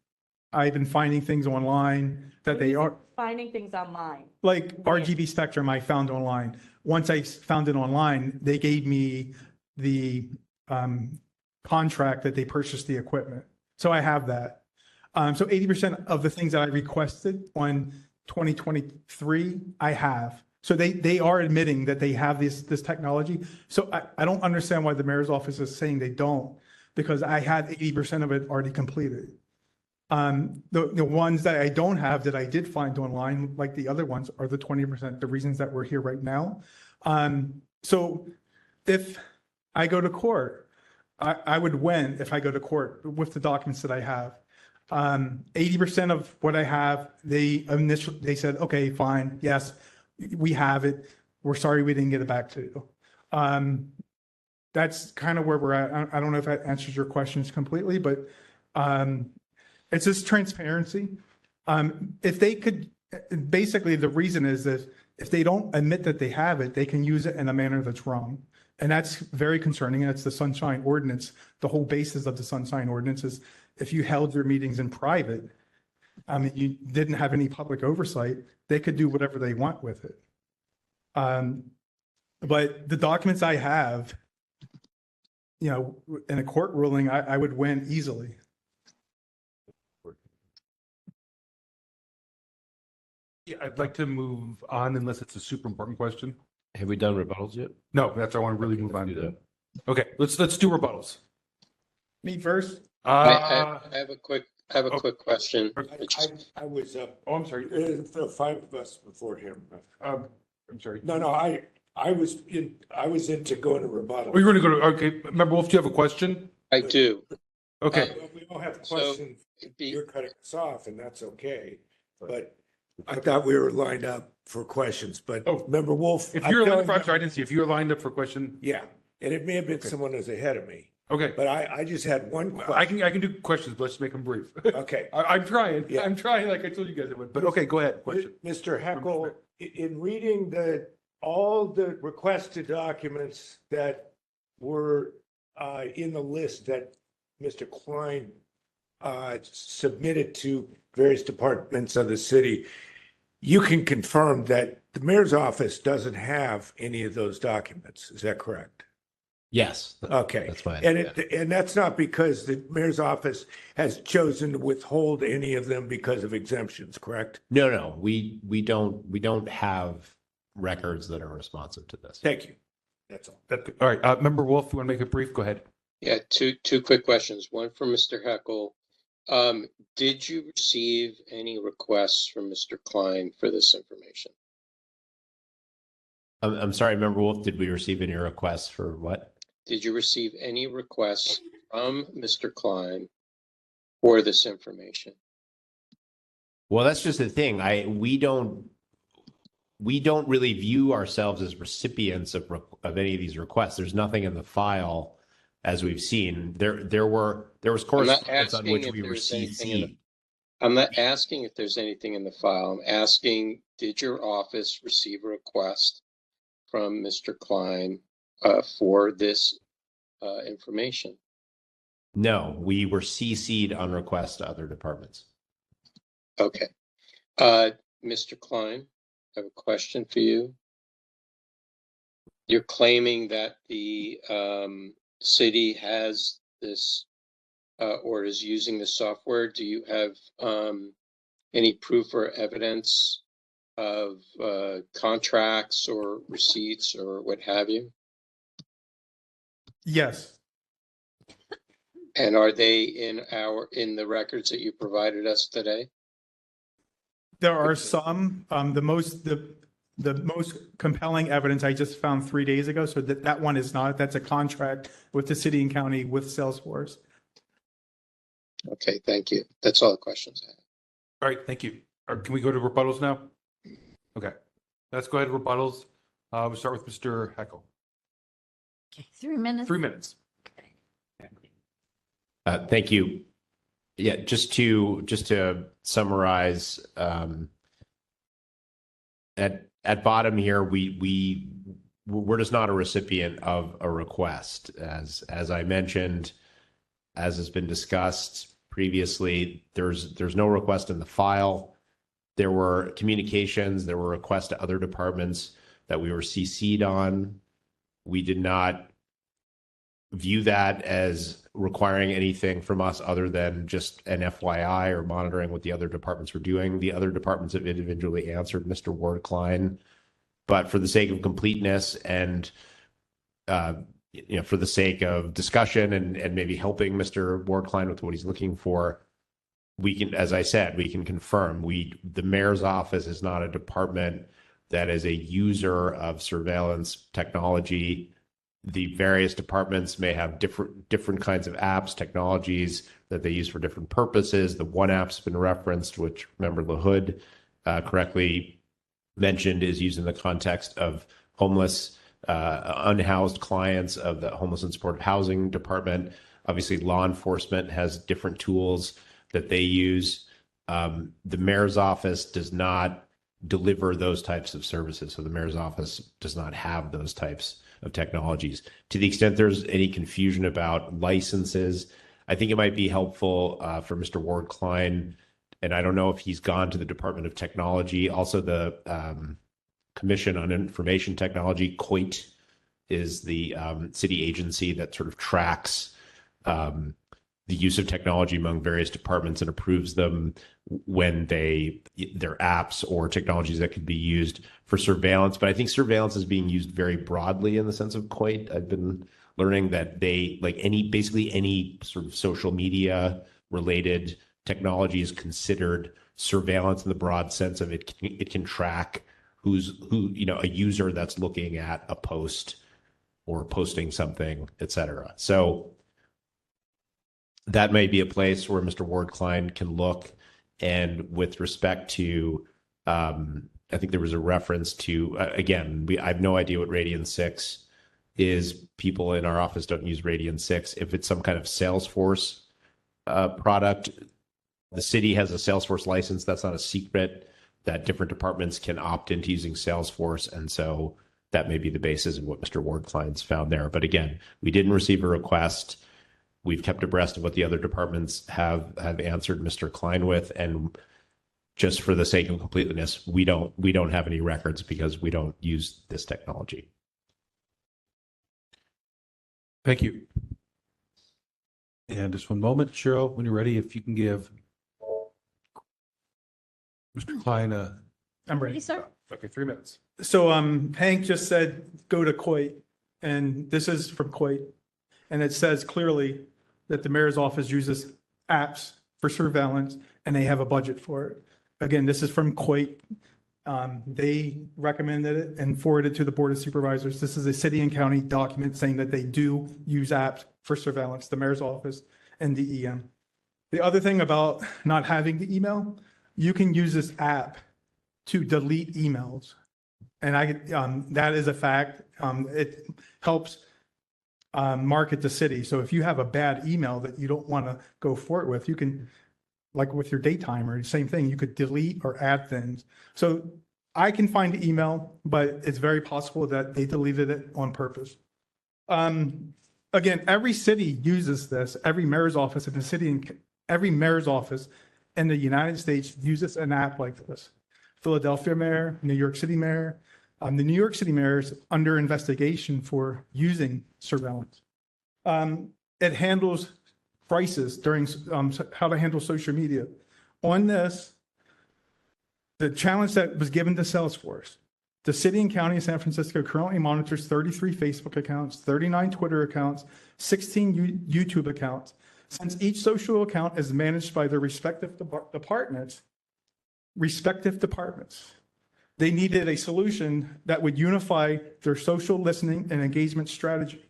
I've been finding things online that they are. Finding things online. Like RGB spectrum I found online. Once I found it online, they gave me the contract that they purchased the equipment. So I have that. So 80% of the things that I requested on 2023, I have. So they are admitting that they have this technology. So I don't understand why the mayor's office is saying they don't, because I had 80% of it already completed. The ones that I don't have that I did find online, like the other ones, are the 20%, the reasons that we're here right now. So if I go to court, I would win if I go to court with the documents that I have. 80% of what I have, they said, okay, fine, yes, we have it. We're sorry we didn't get it back to you. That's kind of where we're at. I don't know if that answers your questions completely, but it's just transparency. If they could, basically the reason is that if they don't admit that they have it, they can use it in a manner that's wrong. And that's very concerning. And that's the Sunshine Ordinance. The whole basis of the Sunshine Ordinance is if you held your meetings in private, you didn't have any public oversight, they could do whatever they want with it. But the documents I have, in a court ruling, I would win easily. Yeah, I'd like to move on unless it's a super important question. Have we done rebuttals yet? No, that's, I want to really move on to that. Okay, let's do rebuttals. Me first. I have a quick question. I was up. Oh, I'm sorry. The five of us before him. I'm sorry. No, I was into going to rebuttal. Oh, you're going to go to, okay. Member Wolf, do you have a question? I do. Okay. We all have questions. You're cutting us off, and that's okay. But I thought we were lined up for questions. But Member Wolf, If you're lined up, I'm sorry, I didn't see. If you're lined up for a question. Yeah, and it may have been someone who's ahead of me. Okay. But I just had one question. I can do questions, but let's make them brief. Okay. I'm trying. Yeah. I'm trying like I told you guys I would. But okay, go ahead. Question. Mr. Heckel, in reading all the requested documents that were in the list that Mr. Klein submitted to various departments of the city, you can confirm that the mayor's office doesn't have any of those documents. Is that correct? Yes. Okay. That's fine. And that's not because the mayor's office has chosen to withhold any of them because of exemptions, correct? No. We don't have records that are responsive to this. Thank you. That's all. All right. Member Wolf, you want to make it brief? Go ahead. Yeah, two quick questions. One for Mr. Heckel. Did you receive any requests from Mr. Klein for this information? I'm sorry, Member Wolf, did we receive any requests for what? Did you receive any requests from Mr. Klein for this information? Well, that's just the thing. We don't really view ourselves as recipients of any of these requests. There's nothing in the file, as we've seen. There was correspondence on which we were CC'd. I'm not asking if there's anything in the file. I'm asking, did your office receive a request from Mr. Klein for this information? No, we were CC'd on request to other departments. Okay. Mr. Klein, I have a question for you. You're claiming that the city has this or is using the software. Do you have any proof or evidence of contracts or receipts or what have you? Yes. And are they in the records that you provided us today? There are some. The most compelling evidence I just found 3 days ago. So that one is not. That's a contract with the city and county with Salesforce. Okay, thank you. That's all the questions I have. All right, thank you. Can we go to rebuttals now? Okay, let's go ahead to rebuttals. We'll start with Mr. Heckel. Okay, 3 minutes. 3 minutes. Thank you. Yeah, just to summarize, at bottom here, we're just not a recipient of a request. As I mentioned, as has been discussed previously, there's no request in the file. There were communications, there were requests to other departments that we were CC'd on. We did not view that as requiring anything from us other than just an FYI or monitoring what the other departments were doing. The other departments have individually answered Mr. Ward Klein, but for the sake of completeness and for the sake of discussion and maybe helping Mr. Ward Klein with what he's looking for, we can, as I said, we can confirm the mayor's office is not a department that is a user of surveillance technology. The various departments may have different kinds of apps, technologies that they use for different purposes. The one app's been referenced, which Member LaHood correctly mentioned, is used in the context of homeless, unhoused clients of the Homeless and Supportive Housing Department. Obviously, law enforcement has different tools that they use. The mayor's office does not deliver those types of services. So the mayor's office does not have those types of technologies. To the extent there's any confusion about licenses, I think it might be helpful for Mr. Ward Klein, and I don't know if he's gone to the Department of Technology, also the Commission on Information Technology, COIT, is the city agency that sort of tracks the use of technology among various departments and approves them when they're apps or technologies that could be used for surveillance. But I think surveillance is being used very broadly in the sense of COIT. I've been learning that they, like basically any sort of social media related technology is considered surveillance in the broad sense of it can track who, a user that's looking at a post or posting something, et cetera. So that may be a place where Mr. Ward Klein can look. And with respect to, I think there was a reference to, again, I have no idea what Radian 6 is. People in our office don't use Radian 6. If it's some kind of Salesforce product, the city has a Salesforce license. That's not a secret, that different departments can opt into using Salesforce. And so that may be the basis of what Mr. Ward Klein's found there. But again, we didn't receive a request. We've kept abreast of what the other departments have answered Mr. Klein with, and just for the sake of completeness, we don't have any records because we don't use this technology. Thank you. And just one moment, Cheryl, when you're ready, if you can give Mr. Klein I'm ready. Sir. Okay, 3 minutes. So Hank just said, go to COIT, and this is from COIT. And it says clearly that the mayor's office uses apps for surveillance and they have a budget for it. Again, this is from COIT. They recommended it and forwarded it to the Board of Supervisors. This is a city and county document saying that they do use apps for surveillance, the mayor's office and the EM. The other thing about not having the email, you can use this app to delete emails. And that is a fact. It helps market the city. So if you have a bad email that you don't want to go forward with, you can, like with your date timer, same thing, you could delete or add things. So I can find the email, but it's very possible that they deleted it on purpose. Again, every city uses this. Every mayor's office in the city and every mayor's office in the United States uses an app like this. Philadelphia mayor, New York City mayor. The New York City mayor is under investigation for using surveillance. It handles crisis during how to handle social media. On this, the challenge that was given to Salesforce, the city and county of San Francisco currently monitors 33 Facebook accounts, 39 Twitter accounts, 16 YouTube accounts. Since each social account is managed by their respective departments, they needed a solution that would unify their social listening and engagement strategy.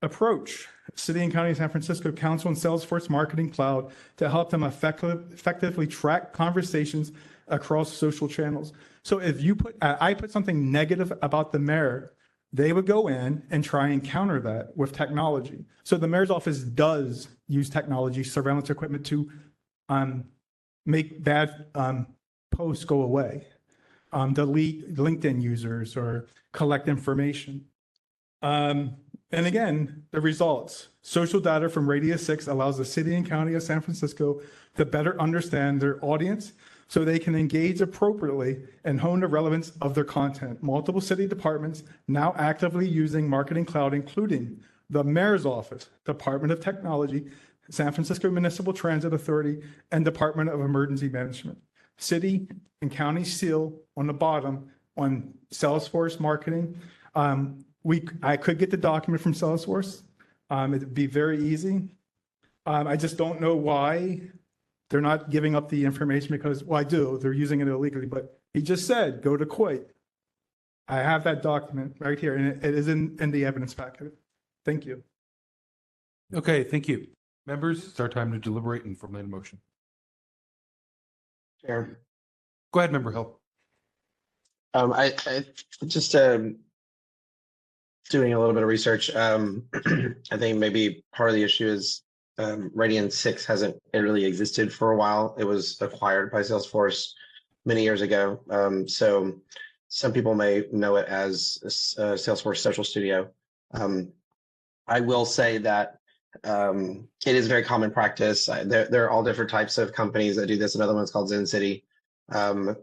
Approach. City and County of San Francisco Council and Salesforce Marketing Cloud to help them effectively track conversations across social channels. So if I put something negative about the mayor, they would go in and try and counter that with technology. So the mayor's office does use technology, surveillance equipment to make bad posts go away. Delete LinkedIn users or collect information. And again, the results. Social data from Radius 6 allows the city and county of San Francisco to better understand their audience so they can engage appropriately and hone the relevance of their content. Multiple city departments now actively using Marketing Cloud, including the Mayor's Office, Department of Technology, San Francisco Municipal Transit Authority, and Department of Emergency Management. City and county seal on the bottom on Salesforce marketing. I could get the document from Salesforce. It'd be very easy. I just don't know why they're not giving up the information because, well, I do, they're using it illegally, but he just said, go to Coit. I have that document right here, and it is in the evidence packet. Thank you. Okay, thank you. Members, it's our time to deliberate and formulate a motion. Chair. Go ahead, Member Hill. I just doing a little bit of research. I think maybe part of the issue is Radian 6 hasn't really existed for a while. It was acquired by Salesforce many years ago. So some people may know it as Salesforce Social Studio. I will say that it is very common practice. There are all different types of companies that do this. Another one's called Zen City,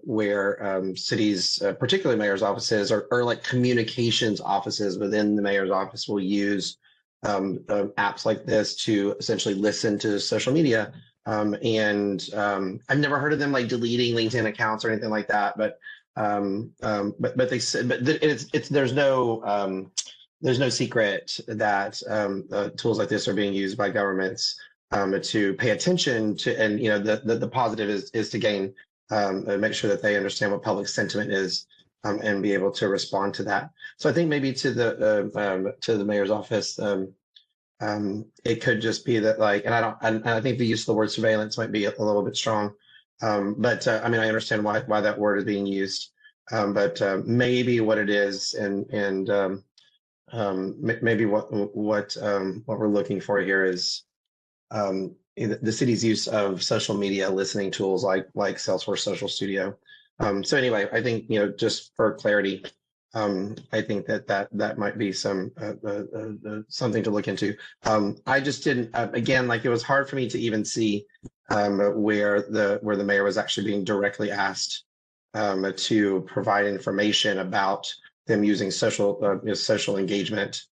where cities, particularly mayor's offices or like communications offices within the mayor's office will use apps like this to essentially listen to social media. I've never heard of them like deleting LinkedIn accounts or anything like that, but they said, but there's no secret that tools like this are being used by governments to pay attention to, and the positive is to gain make sure that they understand what public sentiment is and be able to respond to that. So I think maybe to the mayor's office, it could just be that and I think the use of the word surveillance might be a little bit strong, but I mean I understand why that word is being used, but maybe what it is and maybe what we're looking for here is the city's use of social media listening tools like Salesforce Social Studio. So anyway, I think just for clarity, I think that might be something to look into. I just didn't again, like it was hard for me to even see where the mayor was actually being directly asked to provide information about them using social engagement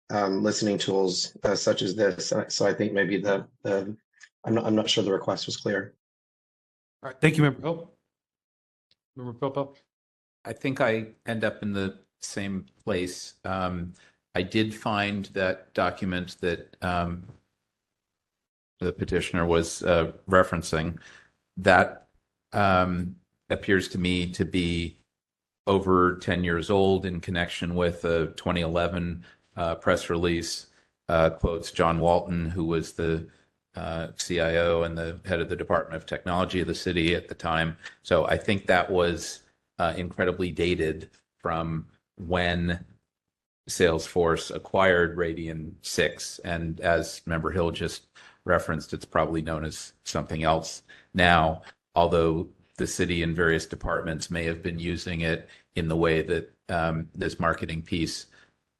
listening tools such as this. So I think maybe I'm not sure the request was clear. All right, thank you, Member Hill. Member Pilpel. I think I end up in the same place. I did find that document that the petitioner was referencing. That appears to me to be over 10 years old in connection with a 2011 press release. Quotes John Walton, who was the CIO and the head of the Department of Technology of the city at the time. So I think that was incredibly dated from when Salesforce acquired Radian 6. And as Member Hill just referenced, it's probably known as something else now, although the city and various departments may have been using it in the way that this marketing piece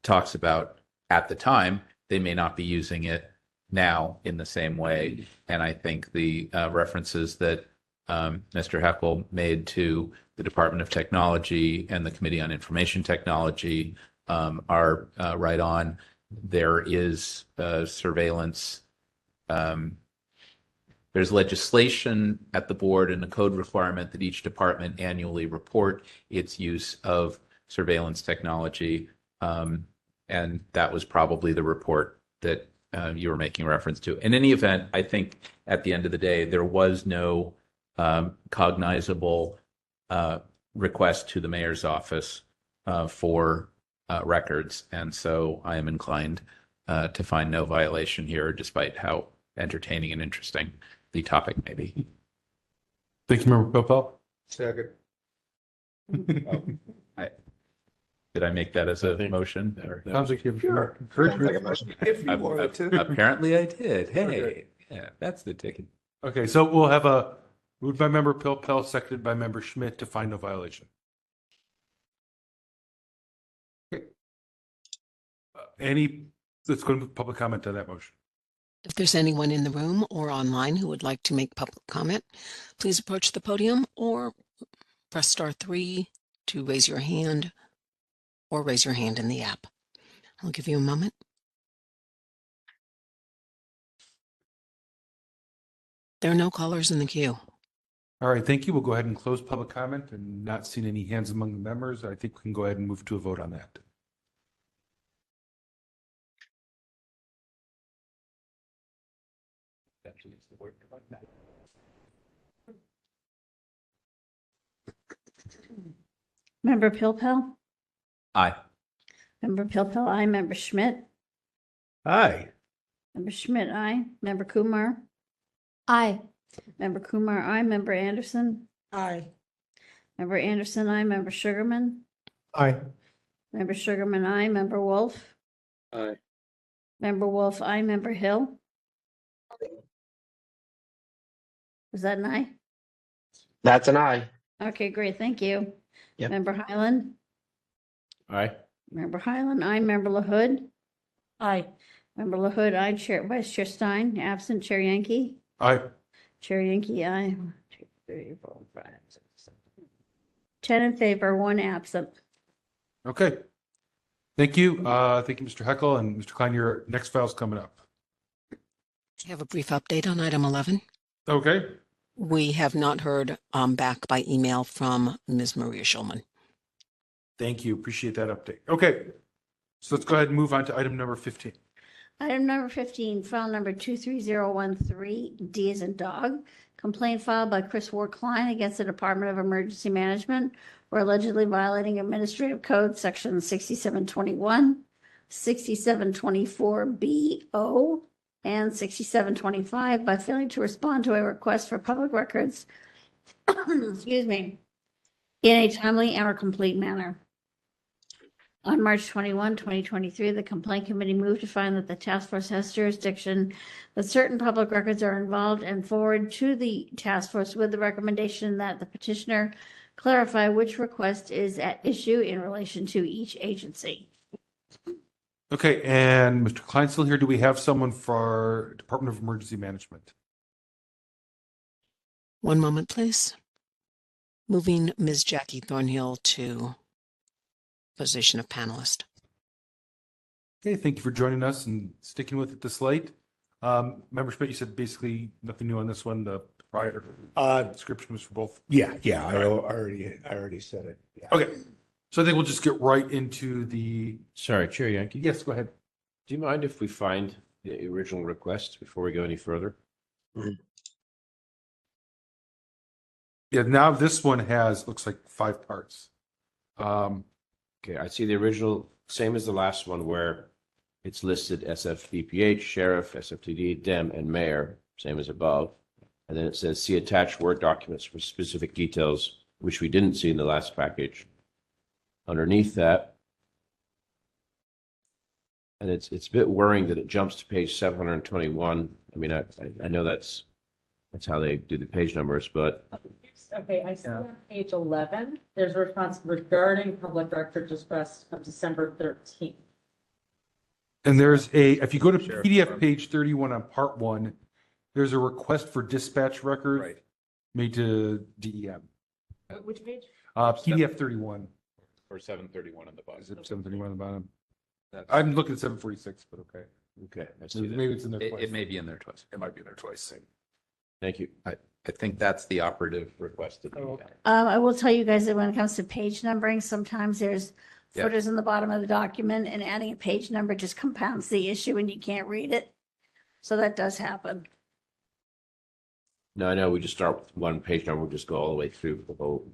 talks about at the time. They may not be using it now in the same way. And I think the references that Mr. Heckel made to the Department of Technology and the Committee on Information Technology are right on. There is surveillance. There's legislation at the board and a code requirement that each department annually report its use of surveillance technology. And that was probably the report that you were making reference to. In any event, I think at the end of the day, there was no cognizable request to the mayor's office for records. And so I am inclined to find no violation here, despite how entertaining and interesting the topic may be. Thank you, Member Pilpel. Second. Did I make that as a motion? Sounds like you've Sure. If you wanted to. Apparently I did. Hey, yeah, that's the ticket. Okay, so we'll have a moved by Member Pilpel, seconded by Member Schmidt to find no violation. Okay. Let's go to public comment on that motion. If there's anyone in the room or online who would like to make public comment, please approach the podium or press *3 to raise your hand or raise your hand in the app. I'll give you a moment. There are no callers in the queue. All right, thank you. We'll go ahead and close public comment, and not seeing any hands among the members. I think we can go ahead and move to a vote on that. Member Pilpel? Aye. Member Pilpel, aye. Member Schmidt? Aye. Member Schmidt, aye. Member Kumar? Aye. Member Kumar, aye. Member Anderson? Aye. Member Anderson, aye. Member Sugarman? Aye. Member Sugarman, aye. Member Wolf? Aye. Member Wolf, aye. Member Hill? Was that an aye? That's an aye. Okay, great. Thank you. Yep. Member Highland? Aye. Member Highland, aye. Member LaHood? Aye. Member LaHood, aye. Chair, Vice Chair Stein, absent. Chair Yankee? Aye. Chair Yankee, aye. 1, 2, 3, 4, 5, 6, 7. 10 in favor, 1 absent. Okay. Thank you. Thank you, Mr. Heckel, and Mr. Klein. Your next file's coming up. I have a brief update on item 11. Okay. We have not heard back by email from Ms. Maria Schulman. Thank you. Appreciate that update. Okay. So let's go ahead and move on to item number 15. Item number 15, file number 23013, D as in dog. Complaint filed by Chris Ward Klein against the Department of Emergency Management for allegedly violating Administrative Code Section 6721, 6724BO, and 6725 by failing to respond to a request for public records, excuse me, in a timely and or complete manner. On March 21, 2023, the Complaint Committee moved to find that the task force has jurisdiction, that certain public records are involved, and forward to the task force with the recommendation that the petitioner clarify which request is at issue in relation to each agency. Okay, and Mr. Klein still here. Do we have someone for Department of Emergency Management? One moment, please. Moving Ms. Jackie Thornhill to position of panelist. Okay, thank you for joining us and sticking with it this late. Member Schmidt, you said basically nothing new on this one. The prior description was for both. Yeah, I already said it. Yeah. Okay, so I think we'll just get right into the. Sorry, Chair Yankee. Yes, go ahead. Do you mind if we find the original request before we go any further? Yeah, now this one has, looks like 5 parts. Okay, I see the original, same as the last one where it's listed SFDPH, Sheriff, SFTD, DEM, and Mayor, same as above. And then it says, see attached Word documents for specific details, which we didn't see in the last package. Underneath that, and it's a bit worrying that it jumps to page 721. I mean, I know that's how they do the page numbers, but Okay, I see on page 11, there's a response regarding public record request of December 13th. And there's if you go to PDF page 31 on part 1, there's a request for dispatch record made to DEM. Which page? PDF 31. Or 731 on the bottom. Is it 731 on the bottom? I'm looking at 746, but okay. Okay. Maybe it's in there twice. It may be in there twice. It might be in there twice. Thank you. I think that's the operative request. I will tell you guys that when it comes to page numbering, sometimes there's footers in the bottom of the document, and adding a page number just compounds the issue and you can't read it. So that does happen. No, I know we just start with one page number, we just go all the way through the whole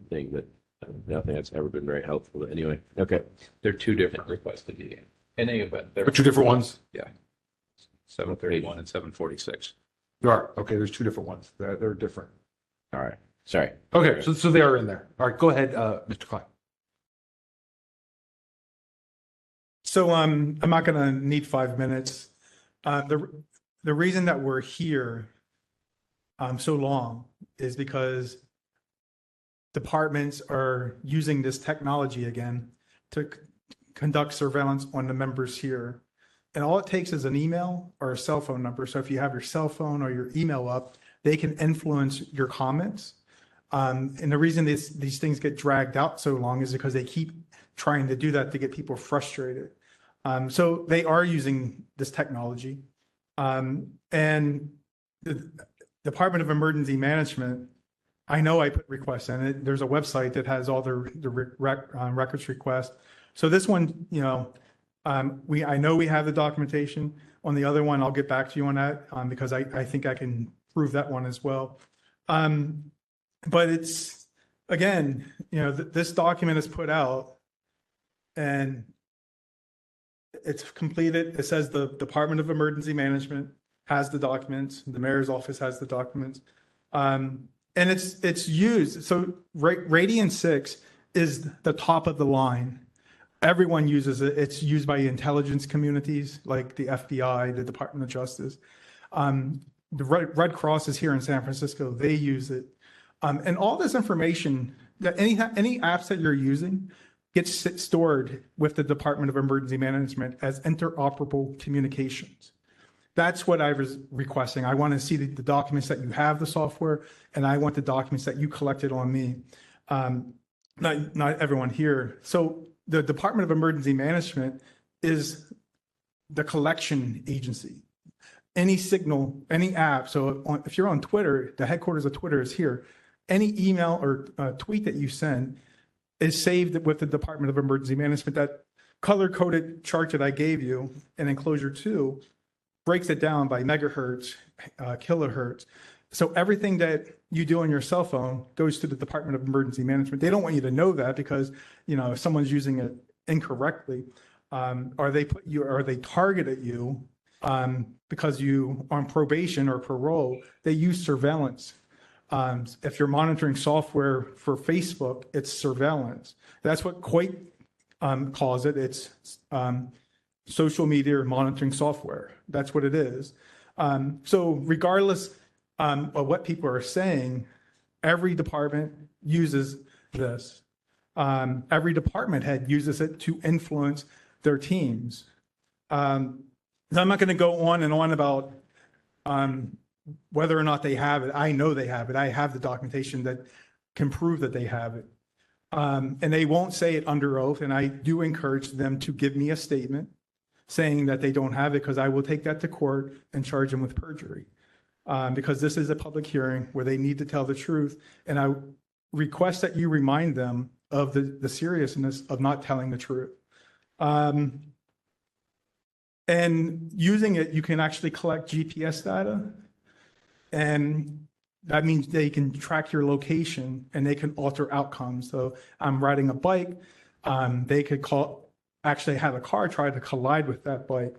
thing, but I don't think that's ever been very helpful. But anyway, okay. There are 2 different requests to DEM. In any event, There are 2 different ones? Yeah. 731 and 746. There are. Okay, there's 2 different ones. They're different. All right. Sorry. Okay, so they are in there. All right, go ahead, Mr. Klein. So I'm not going to need 5 minutes. The reason that we're here so long is because departments are using this technology again to conduct surveillance on the members here. And all it takes is an email or a cell phone number. So if you have your cell phone or your email up, they can influence your comments. And the reason these things get dragged out so long is because they keep trying to do that to get people frustrated. So they are using this technology. And Department of Emergency Management, I know I put requests in it. There's a website that has all the records requests. So this one, I know we have the documentation. On the other one, I'll get back to you on that because I think I can prove that one as well. But it's, again, this document is put out and it's completed. It says the Department of Emergency Management has the documents. The mayor's office has the documents. And it's used. So Radian 6 is the top of the line. Everyone uses it. It's used by intelligence communities like the FBI, the Department of Justice. The Red Cross is here in San Francisco. They use it. And all this information, that any apps that you're using gets stored with the Department of Emergency Management as interoperable communications. That's what I was requesting. I want to see the documents that you have the software, and I want the documents that you collected on me. Not everyone here. So the Department of Emergency Management is the collection agency. Any signal, any app. So if you're on Twitter, the headquarters of Twitter is here. Any email or tweet that you send is saved with the Department of Emergency Management. That color-coded chart that I gave you in enclosure 2 breaks it down by megahertz, kilohertz. So everything that you do on your cell phone goes to the Department of Emergency Management. They don't want you to know that because, if someone's using it incorrectly, or they target at you because you are on probation or parole, they use surveillance. If you're monitoring software for Facebook, it's surveillance. That's what Quake calls it. It's social media monitoring software. That's what it is. So regardless of what people are saying, every department uses this. Every department head uses it to influence their teams. I'm not going to go on and on about whether or not they have it. I know they have it. I have the documentation that can prove that they have it. And they won't say it under oath. And I do encourage them to give me a statement saying that they don't have it, because I will take that to court and charge them with perjury. Because this is a public hearing where they need to tell the truth. And I request that you remind them of the seriousness of not telling the truth. And using it, you can actually collect GPS data. And that means they can track your location and they can alter outcomes. So I'm riding a bike. They could actually have a car try to collide with that bike.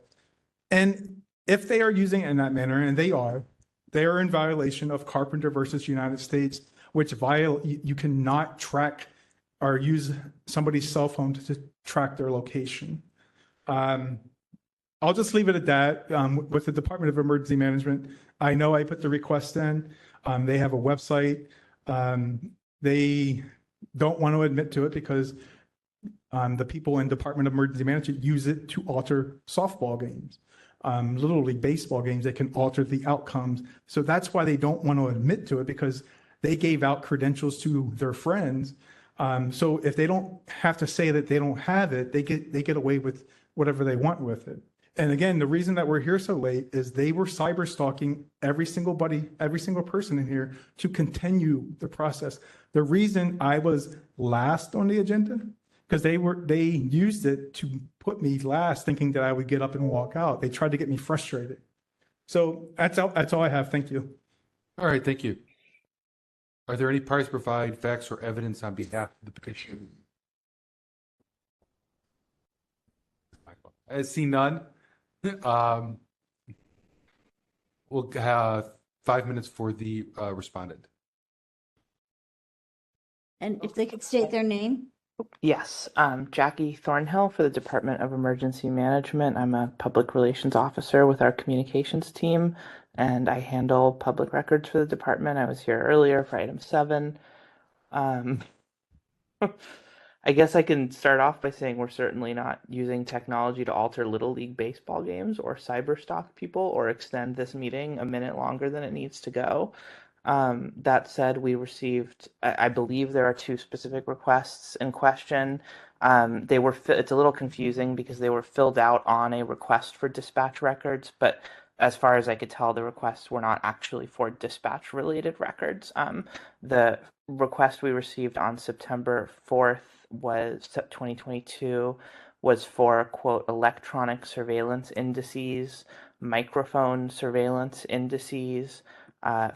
And if they are using it in that manner, and they are in violation of Carpenter versus United States, which you cannot track or use somebody's cell phone to track their location. I'll just leave it at that. With the Department of Emergency Management, I know I put the request in. They have a website. They don't want to admit to it because the people in Department of Emergency Management use it to alter softball games. Little League baseball games, they can alter the outcomes. So that's why they don't want to admit to it, because they gave out credentials to their friends. So if they don't have to say that they don't have it, they get away with whatever they want with it. And again, the reason that we're here so late is they were cyber stalking every single person in here to continue the process. The reason I was last on the agenda, because they used it to put me last, thinking that I would get up and walk out. They tried to get me frustrated. So that's all I have. Thank you. All right, thank you. Are there any parties to provide facts or evidence on behalf of the petition? I see none. We'll have 5 minutes for the respondent. And if they could state their name. Yes, Jackie Thornhill for the Department of Emergency Management. I'm a public relations officer with our communications team, and I handle public records for the department. I was here earlier for item 7. I guess I can start off by saying we're certainly not using technology to alter Little League baseball games or cyber stalk people or extend this meeting a minute longer than it needs to go. That said, we received, I believe there are 2 specific requests in question. It's a little confusing because they were filled out on a request for dispatch records, but as far as I could tell, the requests were not actually for dispatch-related records. The request we received on September 4th was 2022 was for, quote, electronic surveillance indices, microphone surveillance indices,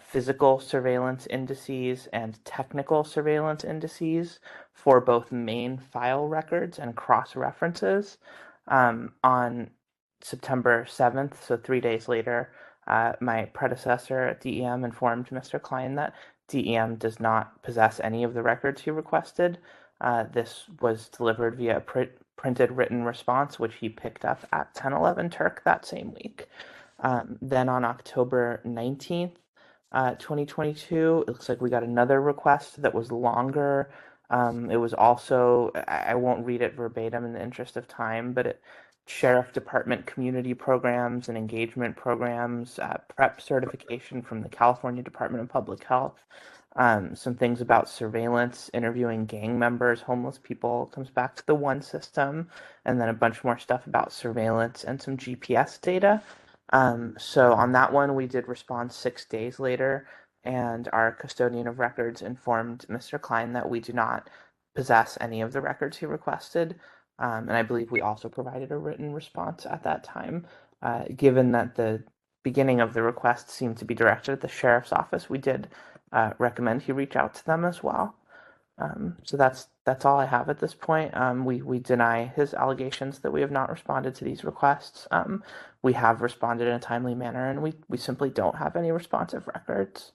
physical surveillance indices, and technical surveillance indices for both main file records and cross-references. On September 7th, so 3 days later, my predecessor at DEM informed Mr. Klein that DEM does not possess any of the records he requested. This was delivered via a printed written response, which he picked up at 1011 Turk that same week. Then on October 19th, 2022, it looks like we got another request that was longer. It was also, I won't read it verbatim in the interest of time, but Sheriff Department community programs and engagement programs, PrEP certification from the California Department of Public Health, some things about surveillance, interviewing gang members, homeless people, comes back to the one system, and then a bunch more stuff about surveillance and some GPS data. So on that one, we did respond 6 days later, and our custodian of records informed Mr. Klein that we do not possess any of the records he requested. And I believe we also provided a written response at that time. Given that the beginning of the request seemed to be directed at the sheriff's office, we did recommend he reach out to them as well. So that's all I have at this point. We deny his allegations that we have not responded to these requests. We have responded in a timely manner, and we simply don't have any responsive records.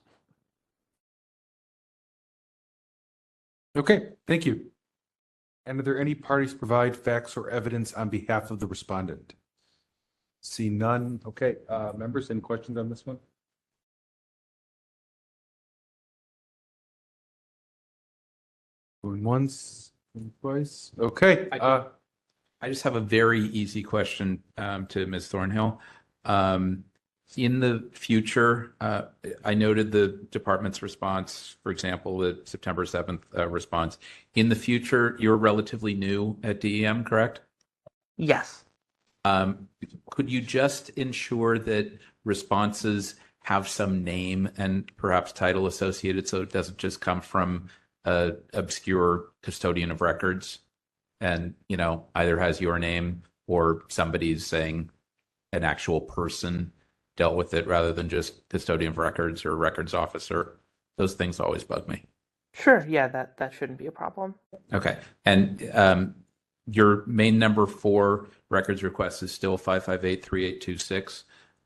Okay, thank you. And are there any parties to provide facts or evidence on behalf of the respondent? See none. Okay, members, any questions on this one? Going once, going twice. Okay. I just have a very easy question to Ms. Thornhill. In the future, I noted the department's response, for example, the September 7th response. In the future, you're relatively new at DEM, correct? Yes. Could you just ensure that responses have some name and perhaps title associated so it doesn't just come from an obscure custodian of records and, you know, either has your name or somebody's saying an actual person dealt with it rather than just custodian of records or records officer? Those things always bug me. Sure. Yeah, that shouldn't be a problem. Okay. And your main number 4 records request is still 558-3826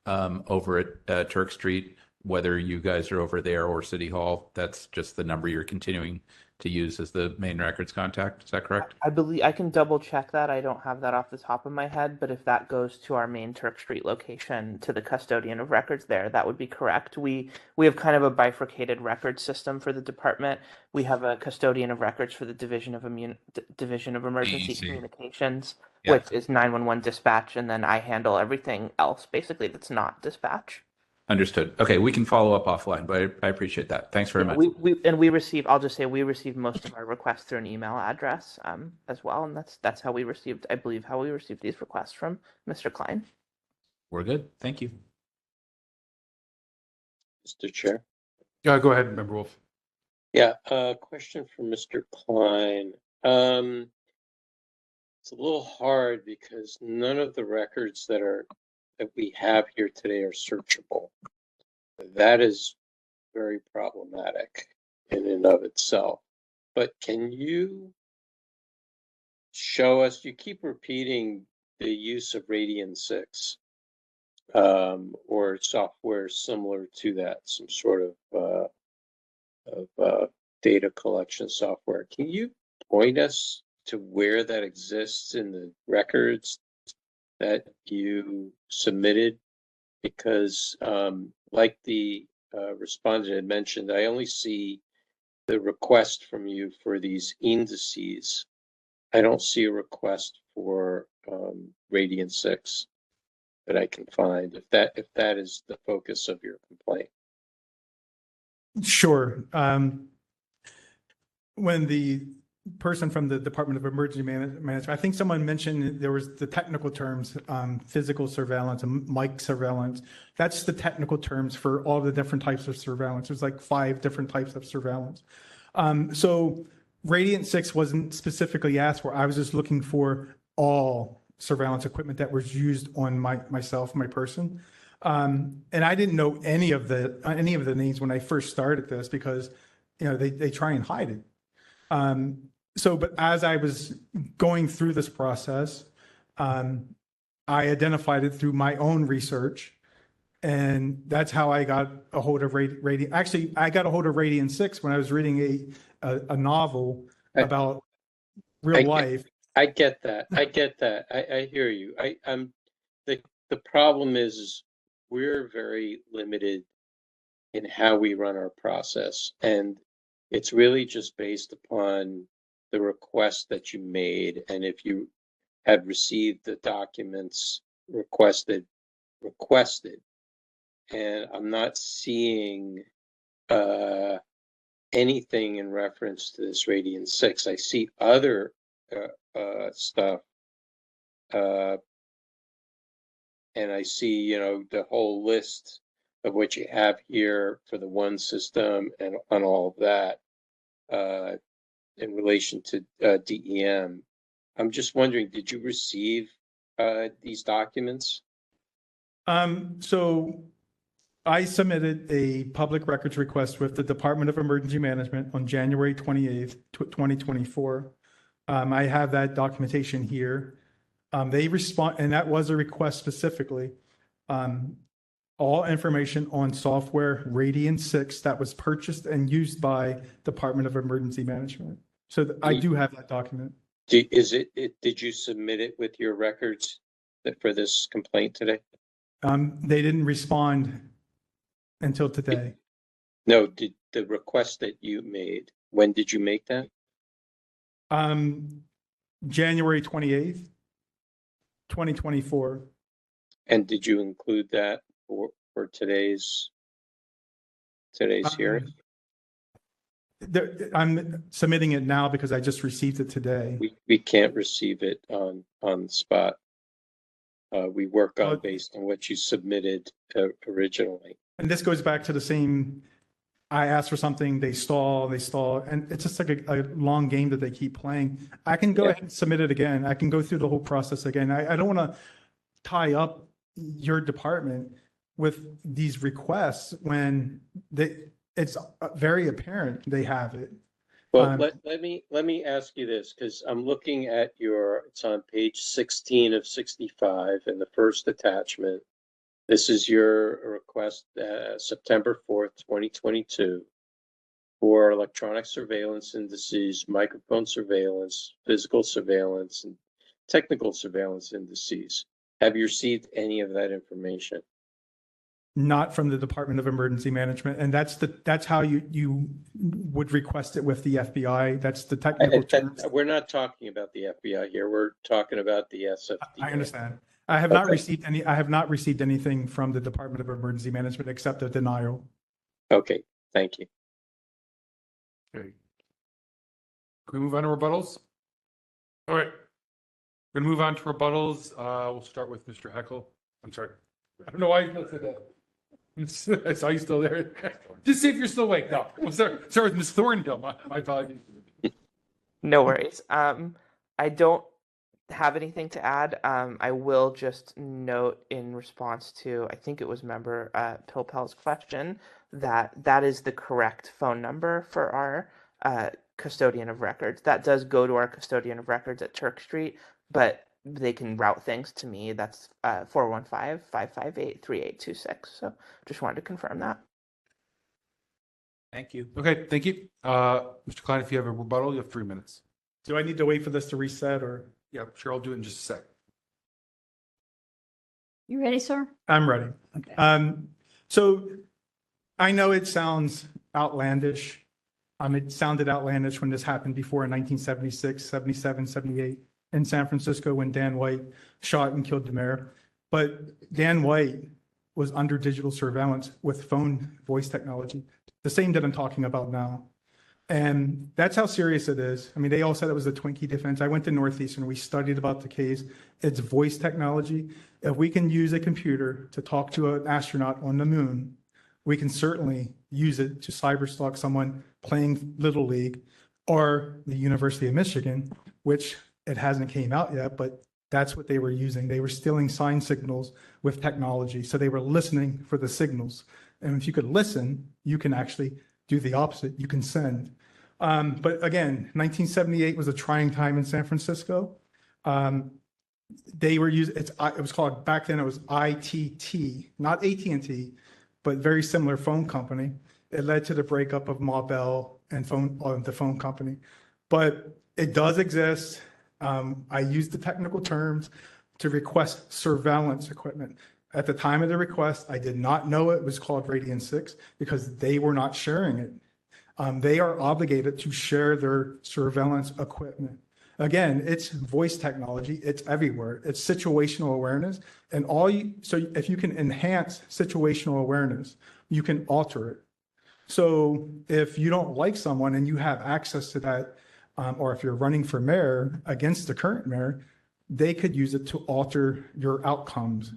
over at Turk Street, whether you guys are over there or City Hall. That's just the number you're continuing to use as the main records contact. Is that correct? I believe I can double check that. I don't have that off the top of my head, but if that goes to our main Turk Street location, to the custodian of records there, that would be correct. We have kind of a bifurcated record system for the department. We have a custodian of records for the Division of Emergency Communications, which is 911 dispatch, and then I handle everything else basically that's not dispatch. Understood. Okay, we can follow up offline, but I appreciate that. Thanks very much. We receive. I'll just say we receive most of our requests through an email address as well, and that's how we received. I believe how we received these requests from Mr. Klein. We're good. Thank you. Mr. Chair. Go ahead, Member Wolf. Yeah, question for Mr. Klein. It's a little hard because none of the records that we have here today are searchable. That is very problematic in and of itself. But can you show us, you keep repeating the use of Radian 6 or software similar to that, some sort of data collection software. Can you point us to where that exists in the records that you submitted? Because like the respondent had mentioned, I only see the request from you for these indices. I don't see a request for Radian 6 that I can find, if that is the focus of your complaint. Sure. When the person from the Department of Emergency Management. I think someone mentioned there was the technical terms, physical surveillance and mic surveillance. That's the technical terms for all the different types of surveillance. There's like 5 different types of surveillance. So Radiant 6 wasn't specifically asked for. I was just looking for all surveillance equipment that was used on my person. And I didn't know any of the names when I first started this because, they try and hide it. But as I was going through this process, I identified it through my own research, and that's how I got a hold of Radiant. Actually, I got a hold of Radiant 6 when I was reading a novel about real life. I get that. I hear you. The problem is we're very limited in how we run our process, and it's really just based upon the request that you made, and if you have received the documents requested, and I'm not seeing anything in reference to this Radiant 6. I see other stuff, and I see, the whole list of what you have here for the one system and on all of that in relation to DEM. I'm just wondering, did you receive these documents? So I submitted a public records request with the Department of Emergency Management on January 28th, 2024. I have that documentation here. They respond, and that was a request specifically. All information on software Radiant 6 that was purchased and used by Department of Emergency Management. So I do have that document. Did you submit it with your records for this complaint today? They didn't respond until today. No, did the request that you made, when did you make that? January 28th, 2024. And did you include that for today's hearing? I'm submitting it now because I just received it today. We can't receive it on the spot. We work on based on what you submitted originally. And this goes back to the same, I asked for something, they stall, and it's just like a long game that they keep playing. I can go ahead and submit it again. I can go through the whole process again. I don't want to tie up your department with these requests when it's very apparent they have it. Well, let me ask you this, because I'm looking at it's on page 16 of 65 in the first attachment. This is your request, September 4th, 2022, for electronic surveillance indices, microphone surveillance, physical surveillance, and technical surveillance indices. Have you received any of that information? Not from the Department of Emergency Management, and that's how you would request it with the FBI. That's the technical terms. We're not talking about the FBI here. We're talking about the SFDA. I understand. I have not received any. I have not received anything from the Department of Emergency Management except a denial. Okay, thank you. Okay. Can we move on to rebuttals? All right. We're going to move on to rebuttals. We'll start with Mr. Heckel. I'm sorry. I don't know why you said that. I saw you still there. Just see if you're still awake. No, we'll start with Ms. Thornhill. My apologies. No worries. I don't have anything to add. I will just note in response to, I think it was member Pilpel's question, that is the correct phone number for our custodian of records. That does go to our custodian of records at Turk Street, but they can route things to me. That's 415-558-3826. So just wanted to confirm that. Thank you. Okay, thank you. Mr. Klein, if you have a rebuttal, you have 3 minutes. Do I need to wait for this to reset or? Yeah, sure. I'll do it in just a sec. You ready, sir? I'm ready. Okay. So I know it sounds outlandish. It sounded outlandish when this happened before in 1976, 77, 78 in San Francisco when Dan White shot and killed the mayor. But Dan White was under digital surveillance with phone voice technology, the same that I'm talking about now. And that's how serious it is. I mean, they all said it was a Twinkie defense. I went to Northeastern. We studied about the case. It's voice technology. If we can use a computer to talk to an astronaut on the moon, we can certainly use it to cyberstalk someone playing Little League, or the University of Michigan, which it hasn't came out yet, but that's what they were using. They were stealing sign signals with technology. So they were listening for the signals. And if you could listen, you can actually do the opposite. You can send. But again, 1978 was a trying time in San Francisco. They were using, it was called, back then it was ITT, not AT&T, but very similar phone company. It led to the breakup of Ma Bell and the phone company. But it does exist. I used the technical terms to request surveillance equipment. At the time of the request, I did not know it was called Radian 6 because they were not sharing it. They are obligated to share their surveillance equipment. Again, it's voice technology. It's everywhere. It's situational awareness. And so if you can enhance situational awareness, you can alter it. So if you don't like someone and you have access to that, or if you're running for mayor against the current mayor, they could use it to alter your outcomes.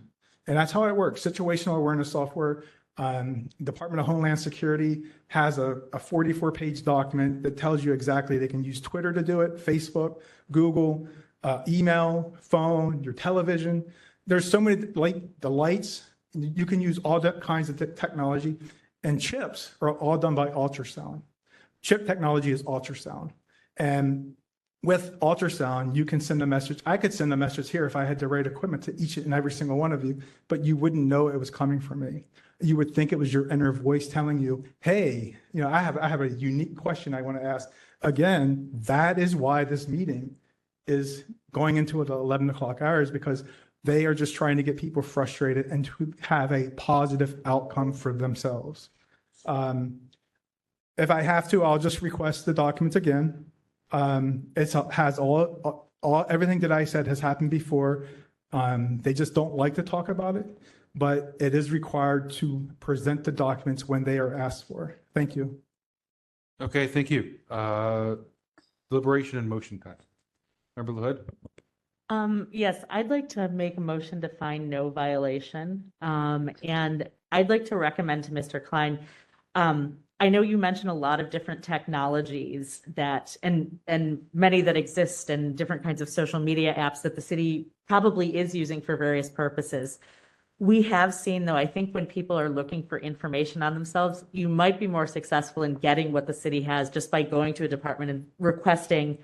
And that's how it works. Situational awareness software. Department of Homeland Security has a 44-page document that tells you exactly they can use Twitter to do it, Facebook, Google, email, phone, your television. There's so many, like the lights, you can use all that kinds of technology, and chips are all done by ultrasound. Chip technology is ultrasound. And with ultrasound, you can send a message. I could send a message here if I had the right equipment to each and every single one of you, but you wouldn't know it was coming from me. You would think it was your inner voice telling you, hey, I have a unique question I want to ask. Again, that is why this meeting is going into it at 11 o'clock hours, because they are just trying to get people frustrated and to have a positive outcome for themselves. If I have to, I'll just request the documents again. It has everything that I said has happened before. They just don't like to talk about it, but it is required to present the documents when they are asked for. Thank you. Okay, thank you. Deliberation and motion time. Member LaHood? Yes, I'd like to make a motion to find no violation. And I'd like to recommend to Mr. Klein, I know you mentioned a lot of different technologies that, and many that exist, and different kinds of social media apps that the city probably is using for various purposes. We have seen, though, I think when people are looking for information on themselves, you might be more successful in getting what the city has just by going to a department and requesting,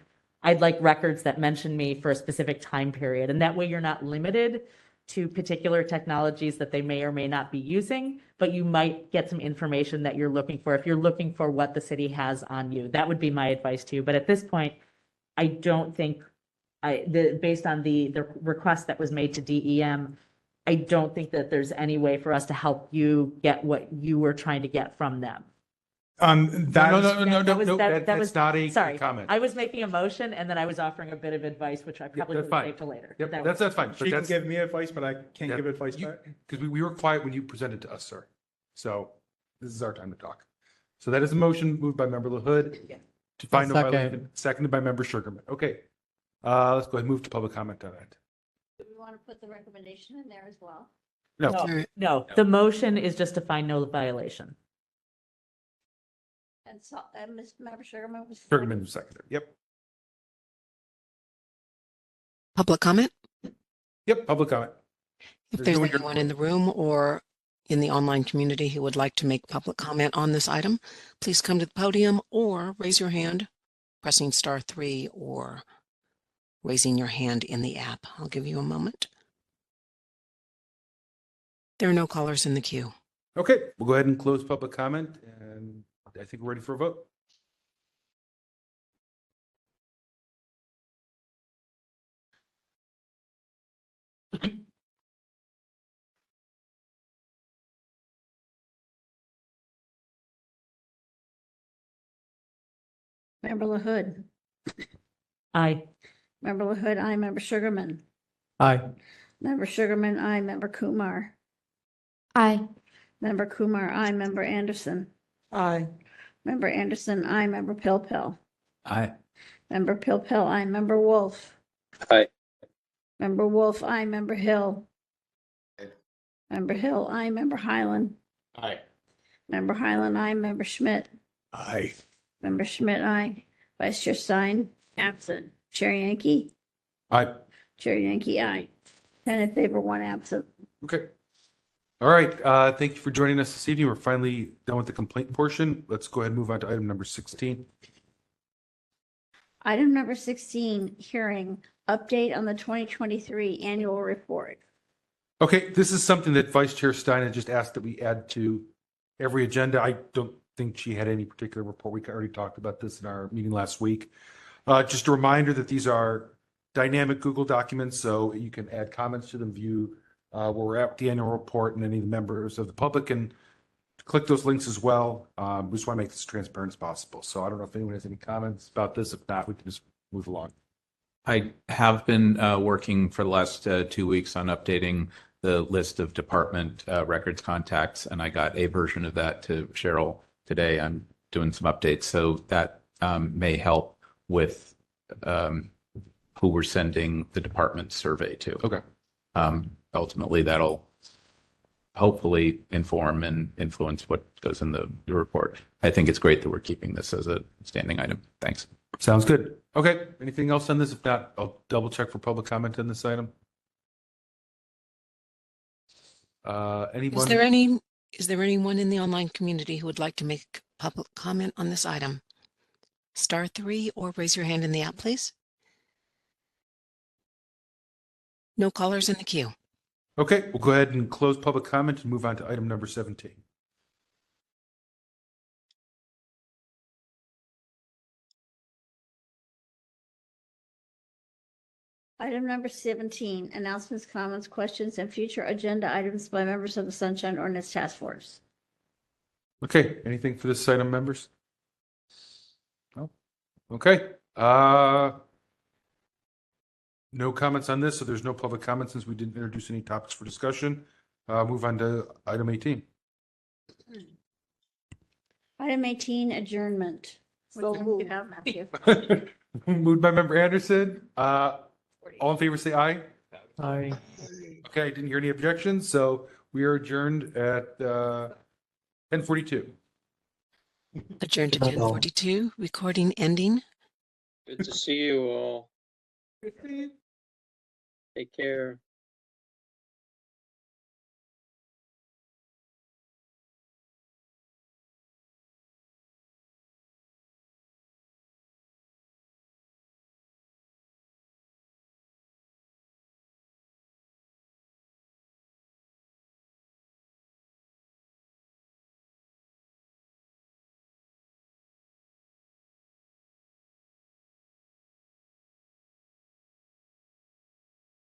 I'd like records that mention me for a specific time period. And that way you're not limited to particular technologies that they may or may not be using, but you might get some information that you're looking for if you're looking for what the city has on you. That would be my advice to you. But at this point, I don't think, based on the request that was made to DEM, I don't think that there's any way for us to help you get what you were trying to get from them. That's not a Sorry, comment. I was making a motion and then I was offering a bit of advice, which I probably would save for later. Yep, That that's fine. She can give me advice, but I can't give advice back. Because we were quiet when you presented to us, sir. So this is our time to talk. So that is a motion moved by Member LaHood to find no violation, seconded by Member Sugarman. Okay, let's go ahead and move to public comment on that. Do we want to put the recommendation in there as well? No, the motion is just to find no violation. And so, Member Sugarman was. Sugarman was seconded. Yep. Public comment? Yep, public comment. If there's anyone in the room or in the online community who would like to make public comment on this item, please come to the podium or raise your hand, pressing *3 or raising your hand in the app. I'll give you a moment. There are no callers in the queue. Okay, we'll go ahead and close public comment, and I think we're ready for a vote. Member LaHood. Aye. Member LaHood, aye. Member Sugarman. Aye. Member Sugarman, aye. Member Kumar. Aye. Member Kumar, aye. Member Anderson. Aye. Member Anderson, aye. Member Pill. Aye. Member Pill, aye. Member Wolf. Aye. Member Wolf, aye. Member Hill. Member Hill, aye. Member Highland. Aye. Member Highland, aye. Member Schmidt. Aye. Member Schmidt, aye. Vice Chair Stein, absent. Chair Yankee. Aye. Chair Yankee, aye. 10 in favor, 1 absent. Okay. All right. Thank you for joining us this evening. We're finally done with the complaint portion. Let's go ahead and move on to item number 16. Item number 16, hearing update on the 2023 annual report. Okay, this is something that Vice Chair Stein had just asked that we add to every agenda. I don't think she had any particular report. We already talked about this in our meeting last week. Just a reminder that these are dynamic Google documents, so you can add comments to them, view where we're at with the annual report, and any of the members of the public can click those links as well. We just want to make this as transparent as possible. So I don't know if anyone has any comments about this. If not, we can just move along. I have been working for the last 2 weeks on updating the list of department records contacts, and I got a version of that to Cheryl today. I'm doing some updates, so that may help with who we're sending the department survey to. Okay. Ultimately, that'll hopefully inform and influence what goes in the report. I think it's great that we're keeping this as a standing item. Thanks. Sounds good. Okay. Anything else on this? If not, I'll double check for public comment on this item. Anyone? Is there anyone in the online community who would like to make public comment on this item? *3 or raise your hand in the app, please. No callers in the queue. Okay, we'll go ahead and close public comment and move on to item number 17. Item number 17, announcements, comments, questions, and future agenda items by members of the Sunshine Ordinance Task Force. Okay, anything for this item, members? No? Okay. No comments on this, so there's no public comment since we didn't introduce any topics for discussion. Move on to item 18. Item 18, adjournment. So What do you have, Matthew? Moved by member Anderson. All in favor, say aye. Aye. Okay, I didn't hear any objections, so we are adjourned at 10:42. Adjourned to 10:42. Recording ending. Good to see you all. Take care.